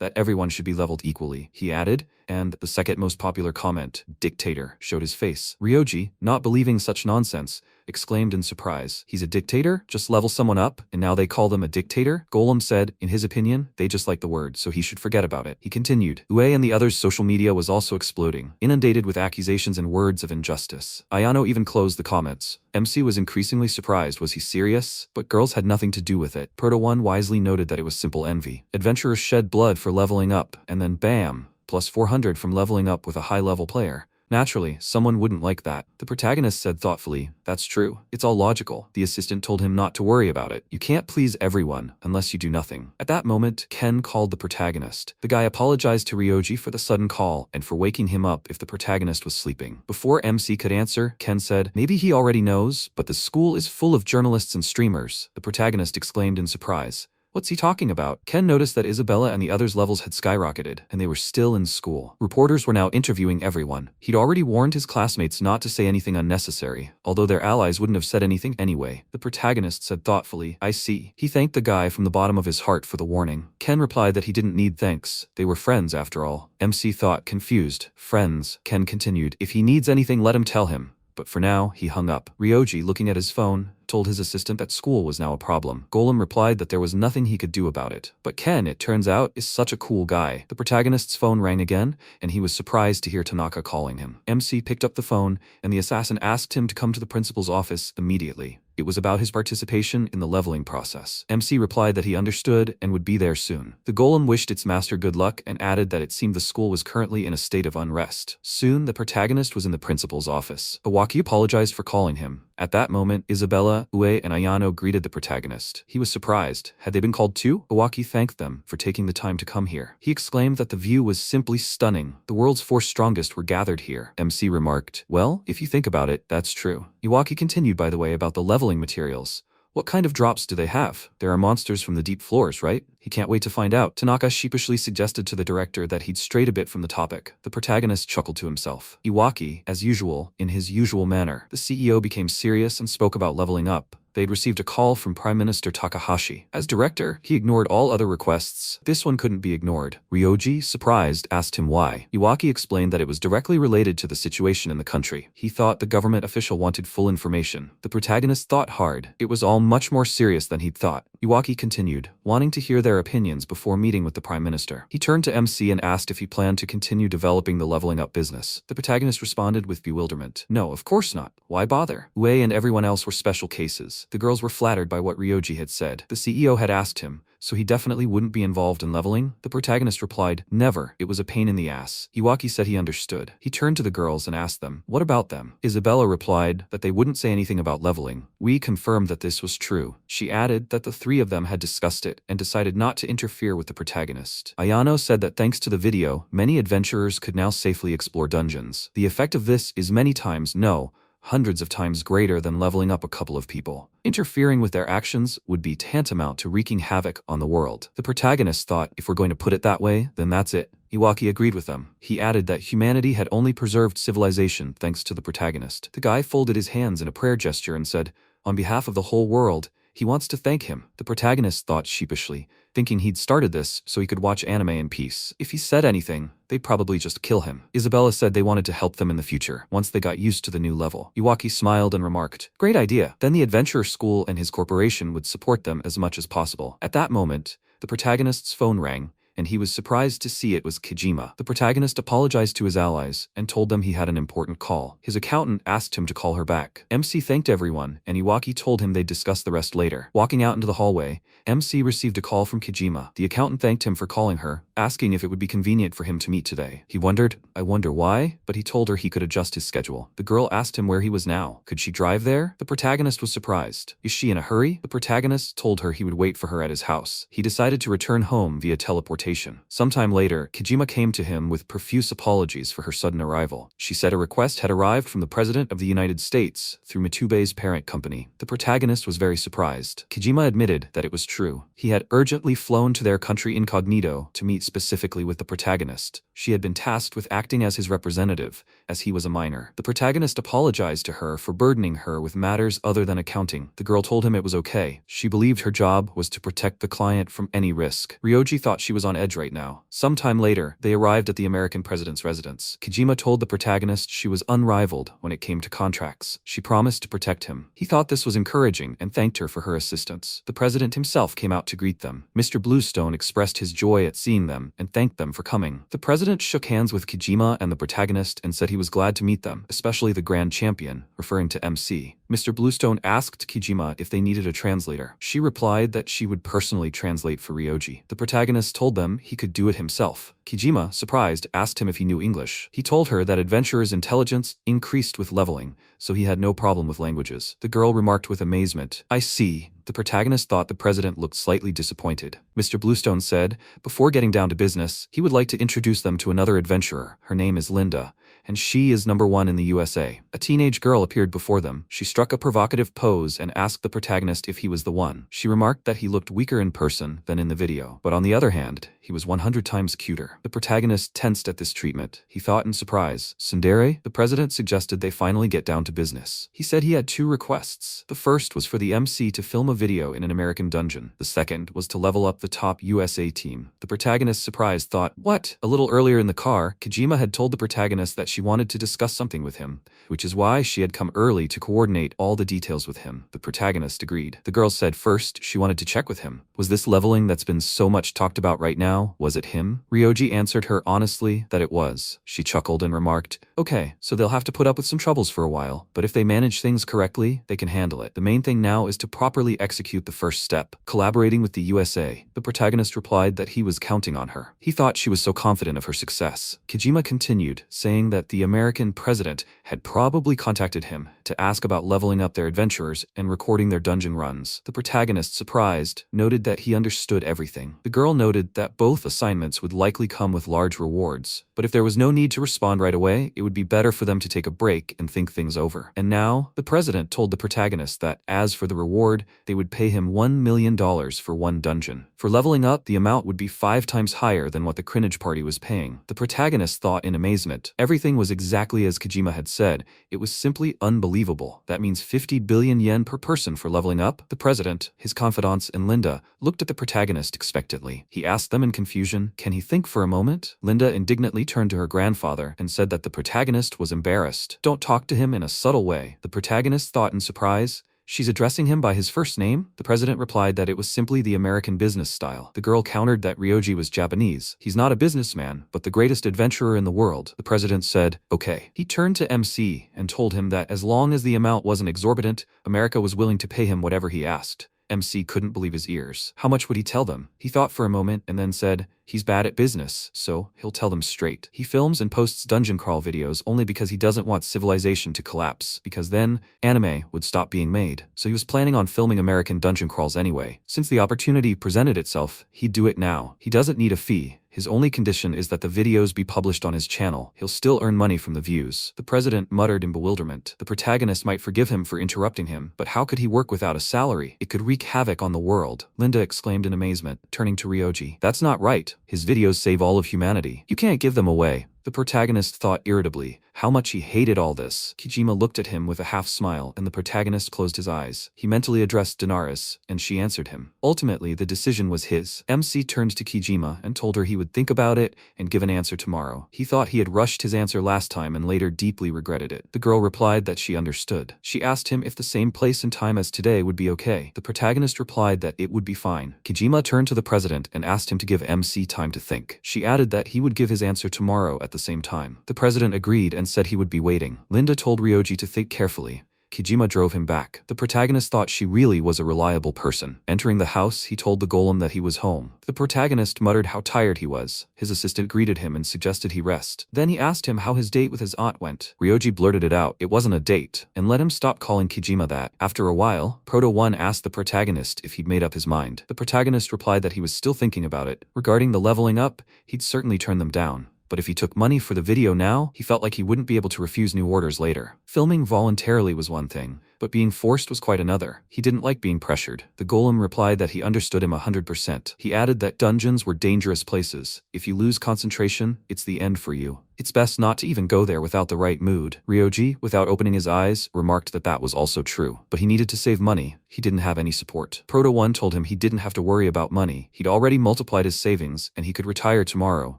that everyone should be leveled equally." He added, and the second most popular comment, "Dictator," showed his face. Rioji, not believing such nonsense, exclaimed in surprise, "He's a dictator? Just level someone up, and now they call them a dictator?" Golem said, in his opinion, they just like the word, so he should forget about it. He continued, Ue and the others' social media was also exploding, inundated with accusations and words of injustice. Ayano even closed the comments. MC was increasingly surprised. Was he serious? But girls had nothing to do with it. Proto 1 wisely noted that it was simple envy. Adventurers shed blood for leveling up, and then bam, plus 400 from leveling up with a high-level player. Naturally, someone wouldn't like that. The protagonist said thoughtfully, "That's true. It's all logical." The assistant told him not to worry about it. You can't please everyone unless you do nothing. At that moment, Ken called the protagonist. The guy apologized to Rioji for the sudden call and for waking him up if the protagonist was sleeping. Before MC could answer, Ken said, "Maybe he already knows, but the school is full of journalists and streamers." The protagonist exclaimed in surprise, "What's he talking about?" Ken noticed that Isabella and the others' levels had skyrocketed, and they were still in school. Reporters were now interviewing everyone. He'd already warned his classmates not to say anything unnecessary, although their allies wouldn't have said anything anyway. The protagonist said thoughtfully, "I see." He thanked the guy from the bottom of his heart for the warning. Ken replied that he didn't need thanks. They were friends after all. MC thought, confused. "Friends." Ken continued, "If he needs anything, let him tell him." But for now, he hung up. Rioji, looking at his phone, told his assistant that school was now a problem. Golem replied that there was nothing he could do about it. But Ken, it turns out, is such a cool guy. The protagonist's phone rang again, and he was surprised to hear Tanaka calling him. MC picked up the phone, and the assassin asked him to come to the principal's office immediately. It was about his participation in the leveling process. MC replied that he understood and would be there soon. The golem wished its master good luck and added that it seemed the school was currently in a state of unrest. Soon, the protagonist was in the principal's office. Iwaki apologized for calling him. At that moment, Isabella, Ue, and Ayano greeted the protagonist. He was surprised. Had they been called too? Iwaki thanked them for taking the time to come here. He exclaimed that the view was simply stunning. The world's 4 strongest were gathered here. MC remarked, "Well, if you think about it, that's true." Iwaki continued, by the way, about the leveling materials. "What kind of drops do they have? There are monsters from the deep floors, right?" He can't wait to find out. Tanaka sheepishly suggested to the director that he'd strayed a bit from the topic. The protagonist chuckled to himself. Iwaki, as usual, in his usual manner. The CEO became serious and spoke about leveling up. They'd received a call from Prime Minister Takahashi. As director, he ignored all other requests. This one couldn't be ignored. Rioji, surprised, asked him why. Iwaki explained that it was directly related to the situation in the country. He thought the government official wanted full information. The protagonist thought hard. It was all much more serious than he'd thought. Iwaki continued, wanting to hear their opinions before meeting with the Prime Minister. He turned to MC and asked if he planned to continue developing the leveling up business. The protagonist responded with bewilderment. "No, of course not. Why bother? Ue and everyone else were special cases." The girls were flattered by what Rioji had said. The CEO had asked him, so he definitely wouldn't be involved in leveling? The protagonist replied, "Never. It was a pain in the ass." Iwaki said he understood. He turned to the girls and asked them, "What about them?" Isabella replied that they wouldn't say anything about leveling. We confirmed that this was true. She added that the 3 of them had discussed it and decided not to interfere with the protagonist. Ayano said that thanks to the video, many adventurers could now safely explore dungeons. The effect of this is many times, no, hundreds of times greater than leveling up a couple of people. Interfering with their actions would be tantamount to wreaking havoc on the world. The protagonist thought, if we're going to put it that way, then that's it. Iwaki agreed with them. He added that humanity had only preserved civilization thanks to the protagonist. The guy folded his hands in a prayer gesture and said, on behalf of the whole world, he wants to thank him. The protagonist thought sheepishly, thinking he'd started this so he could watch anime in peace. If he said anything, they'd probably just kill him. Isabella said they wanted to help them in the future, once they got used to the new level. Iwaki smiled and remarked, great idea. Then the adventurer school and his corporation would support them as much as possible. At that moment, the protagonist's phone rang, and he was surprised to see it was Kojima. The protagonist apologized to his allies and told them he had an important call. His accountant asked him to call her back. MC thanked everyone, and Iwaki told him they'd discuss the rest later. Walking out into the hallway, MC received a call from Kojima. The accountant thanked him for calling her, asking if it would be convenient for him to meet today. He wondered, I wonder why? But he told her he could adjust his schedule. The girl asked him where he was now. Could she drive there? The protagonist was surprised. Is she in a hurry? The protagonist told her he would wait for her at his house. He decided to return home via teleportation. Sometime later, Kojima came to him with profuse apologies for her sudden arrival. She said a request had arrived from the President of the United States through Mitube's parent company. The protagonist was very surprised. Kojima admitted that it was true. He had urgently flown to their country incognito to meet specifically with the protagonist. She had been tasked with acting as his representative, as he was a minor. The protagonist apologized to her for burdening her with matters other than accounting. The girl told him it was okay. She believed her job was to protect the client from any risk. Rioji thought she was on edge right now. Sometime later, they arrived at the American president's residence. Kojima told the protagonist she was unrivaled when it came to contracts. She promised to protect him. He thought this was encouraging and thanked her for her assistance. The president himself came out to greet them. Mr. Bluestone expressed his joy at seeing them and thanked them for coming. The president shook hands with Kojima and the protagonist and said he was glad to meet them, especially the grand champion, referring to MC. Mr. Bluestone asked Kojima if they needed a translator. She replied that she would personally translate for Rioji. The protagonist told them he could do it himself. Kojima, surprised, asked him if he knew English. He told her that adventurer's intelligence increased with leveling, so he had no problem with languages. The girl remarked with amazement, I see. The protagonist thought the president looked slightly disappointed. Mr. Bluestone said, before getting down to business, he would like to introduce them to another adventurer. Her name is Linda, and she is #1 in the USA. A teenage girl appeared before them. She struck a provocative pose and asked the protagonist if he was the one. She remarked that he looked weaker in person than in the video, but on the other hand, he was 100 times cuter. The protagonist tensed at this treatment. He thought in surprise, Tsundere? The president suggested they finally get down to business. He said he had 2 requests. The first was for the MC to film a video in an American dungeon. The second was to level up the top USA team. The protagonist, surprised, thought, what? A little earlier in the car, Kojima had told the protagonist that she wanted to discuss something with him, which is why she had come early to coordinate all the details with him. The protagonist agreed. The girl said first she wanted to check with him. Was this leveling that's been so much talked about right now, was it him? Rioji answered her honestly that it was. She chuckled and remarked, okay, so they'll have to put up with some troubles for a while, but if they manage things correctly, they can handle it. The main thing now is to properly execute the first step, collaborating with the USA. The protagonist replied that he was counting on her. He thought she was so confident of her success. Kojima continued, saying that the American president had probably contacted him to ask about leveling up their adventurers and recording their dungeon runs. The protagonist, surprised, noted that he understood everything. The girl noted that both assignments would likely come with large rewards, but if there was no need to respond right away, it would be better for them to take a break and think things over. And now, the president told the protagonist that, as for the reward, they would pay him $1 million for one dungeon. For leveling up, the amount would be 5 times higher than what the Crinage Party was paying. The protagonist thought in amazement. Everything was exactly as Kojima had said. It was simply unbelievable. That means 50 billion yen per person for leveling up? The president, his confidants, and Linda looked at the protagonist expectantly. He asked them in confusion, can he think for a moment? Linda indignantly turned to her grandfather and said that the protagonist was embarrassed. Don't talk to him in a subtle way. The protagonist thought in surprise, she's addressing him by his first name? The president replied that it was simply the American business style. The girl countered that Rioji was Japanese. He's not a businessman, but the greatest adventurer in the world. The president said, okay. He turned to MC and told him that as long as the amount wasn't exorbitant, America was willing to pay him whatever he asked. MC couldn't believe his ears. How much would he tell them? He thought for a moment and then said, he's bad at business, so he'll tell them straight. He films and posts dungeon crawl videos only because he doesn't want civilization to collapse, because then anime would stop being made. So he was planning on filming American dungeon crawls anyway. Since the opportunity presented itself, he'd do it now. He doesn't need a fee. His only condition is that the videos be published on his channel. He'll still earn money from the views. The president muttered in bewilderment. The protagonist might forgive him for interrupting him, but how could he work without a salary? It could wreak havoc on the world. Linda exclaimed in amazement, turning to Ryoji. That's not right. His videos save all of humanity. You can't give them away. The protagonist thought irritably how much he hated all this. Kijima looked at him with a half smile, and the protagonist closed his eyes. He mentally addressed Daenerys, and she answered him. Ultimately, the decision was his. MC turned to Kijima and told her he would think about it and give an answer tomorrow. He thought he had rushed his answer last time and later deeply regretted it. The girl replied that she understood. She asked him if the same place and time as today would be okay. The protagonist replied that it would be fine. Kijima turned to the president and asked him to give MC time to think. She added that he would give his answer tomorrow at the same time. The president agreed and said he would be waiting. Linda told Ryoji to think carefully. Kijima drove him back. The protagonist thought she really was a reliable person. Entering the house, he told the golem that he was home. The protagonist muttered how tired he was. His assistant greeted him and suggested he rest. Then he asked him how his date with his aunt went. Ryoji blurted it out. It wasn't a date, and let him stop calling Kijima that. After a while, Proto 1 asked the protagonist if he'd made up his mind. The protagonist replied that he was still thinking about it. Regarding the leveling up, he'd certainly turn them down. But if he took money for the video now, he felt like he wouldn't be able to refuse new orders later. Filming voluntarily was one thing, but being forced was quite another. He didn't like being pressured. The golem replied that he understood him 100%. He added that dungeons were dangerous places. If you lose concentration, it's the end for you. It's best not to even go there without the right mood. Ryoji, without opening his eyes, remarked that that was also true. But he needed to save money. He didn't have any support. Proto 1 told him he didn't have to worry about money. He'd already multiplied his savings, and he could retire tomorrow.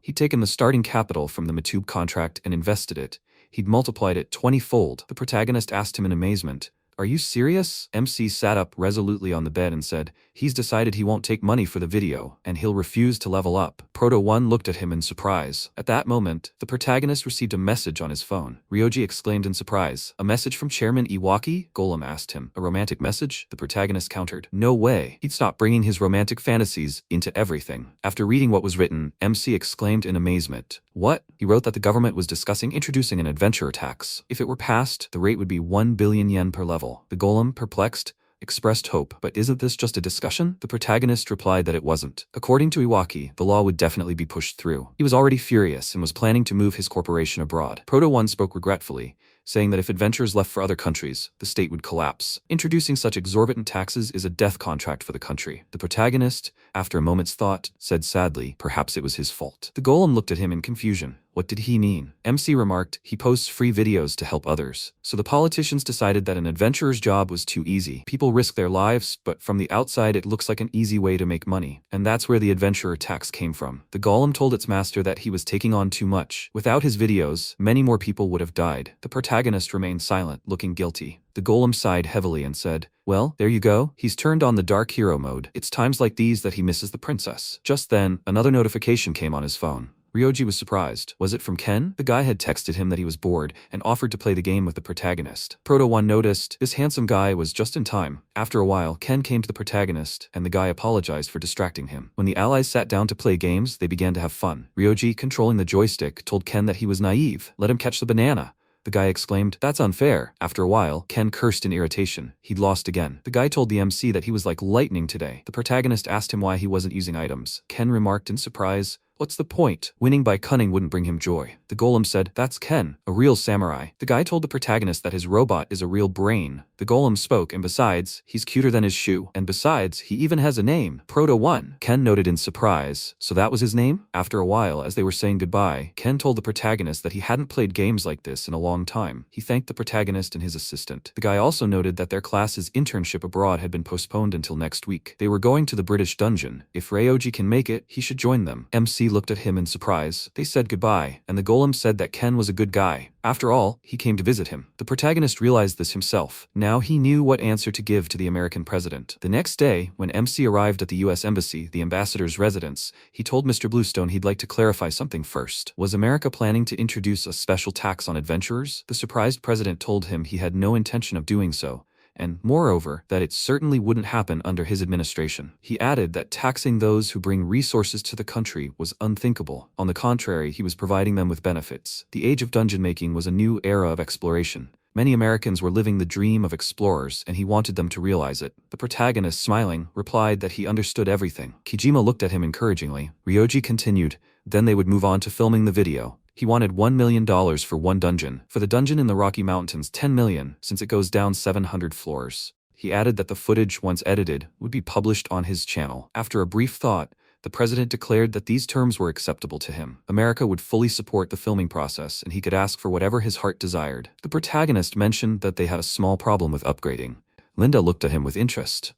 He'd taken the starting capital from the Matube contract and invested it. He'd multiplied it 20-fold. The protagonist asked him in amazement, "Are you serious?" MC sat up resolutely on the bed and said, "He's decided he won't take money for the video, and he'll refuse to level up." Proto 1 looked at him in surprise. At that moment, the protagonist received a message on his phone. Ryoji exclaimed in surprise. "A message from Chairman Iwaki?" Golem asked him. "A romantic message?" The protagonist countered. "No way. He'd stop bringing his romantic fantasies into everything." After reading what was written, MC exclaimed in amazement. "What?" He wrote that the government was discussing introducing an adventurer tax. If it were passed, the rate would be 1 billion yen per level. The golem, perplexed, expressed hope. "But isn't this just a discussion?" The protagonist replied that it wasn't. According to Iwaki, the law would definitely be pushed through. He was already furious and was planning to move his corporation abroad. Proto 1 spoke regretfully, saying that if adventurers left for other countries, the state would collapse. Introducing such exorbitant taxes is a death contract for the country. The protagonist, after a moment's thought, said sadly, perhaps it was his fault. The golem looked at him in confusion. What did he mean? MC remarked, he posts free videos to help others. So the politicians decided that an adventurer's job was too easy. People risk their lives, but from the outside it looks like an easy way to make money. And that's where the adventurer tax came from. The golem told its master that he was taking on too much. Without his videos, many more people would have died. The protagonist remained silent, looking guilty. The golem sighed heavily and said, "Well, there you go. He's turned on the dark hero mode. It's times like these that he misses the princess." Just then, another notification came on his phone. Ryoji was surprised. Was it from Ken? The guy had texted him that he was bored and offered to play the game with the protagonist. Proto 1 noticed this handsome guy was just in time. After a while, Ken came to the protagonist, and the guy apologized for distracting him. When the allies sat down to play games, they began to have fun. Ryoji, controlling the joystick, told Ken that he was naive. Let him catch the banana. The guy exclaimed, "That's unfair." After a while, Ken cursed in irritation. He'd lost again. The guy told the MC that he was like lightning today. The protagonist asked him why he wasn't using items. Ken remarked in surprise, "What's the point? Winning by cunning wouldn't bring him joy." The golem said, "That's Ken, a real samurai." The guy told the protagonist that his robot is a real brain. The golem spoke, and besides, he's cuter than his shoe. And besides, he even has a name. Proto 1. Ken noted in surprise. So that was his name? After a while, as they were saying goodbye, Ken told the protagonist that he hadn't played games like this in a long time. He thanked the protagonist and his assistant. The guy also noted that their class's internship abroad had been postponed until next week. They were going to the British dungeon. If Ryoji can make it, he should join them. MC looked at him in surprise. They said goodbye, and the golem said that Ken was a good guy. After all, he came to visit him. The protagonist realized this himself. Now he knew what answer to give to the American president. The next day, when MC arrived at the US Embassy, the ambassador's residence, he told Mr. Bluestone he'd like to clarify something first. Was America planning to introduce a special tax on adventurers? The surprised president told him he had no intention of doing so, and, moreover, that it certainly wouldn't happen under his administration. He added that taxing those who bring resources to the country was unthinkable. On the contrary, he was providing them with benefits. The age of dungeon making was a new era of exploration. Many Americans were living the dream of explorers, and he wanted them to realize it. The protagonist, smiling, replied that he understood everything. Kijima looked at him encouragingly. Ryoji continued, Then they would move on to filming the video. He wanted $1 million for one dungeon. For the dungeon in the Rocky Mountains, $10 million, since it goes down 700 floors. He added that the footage, once edited, would be published on his channel. After a brief thought, the president declared that these terms were acceptable to him. America would fully support the filming process, and he could ask for whatever his heart desired. The protagonist mentioned that they had a small problem with upgrading. Linda looked at him with interest.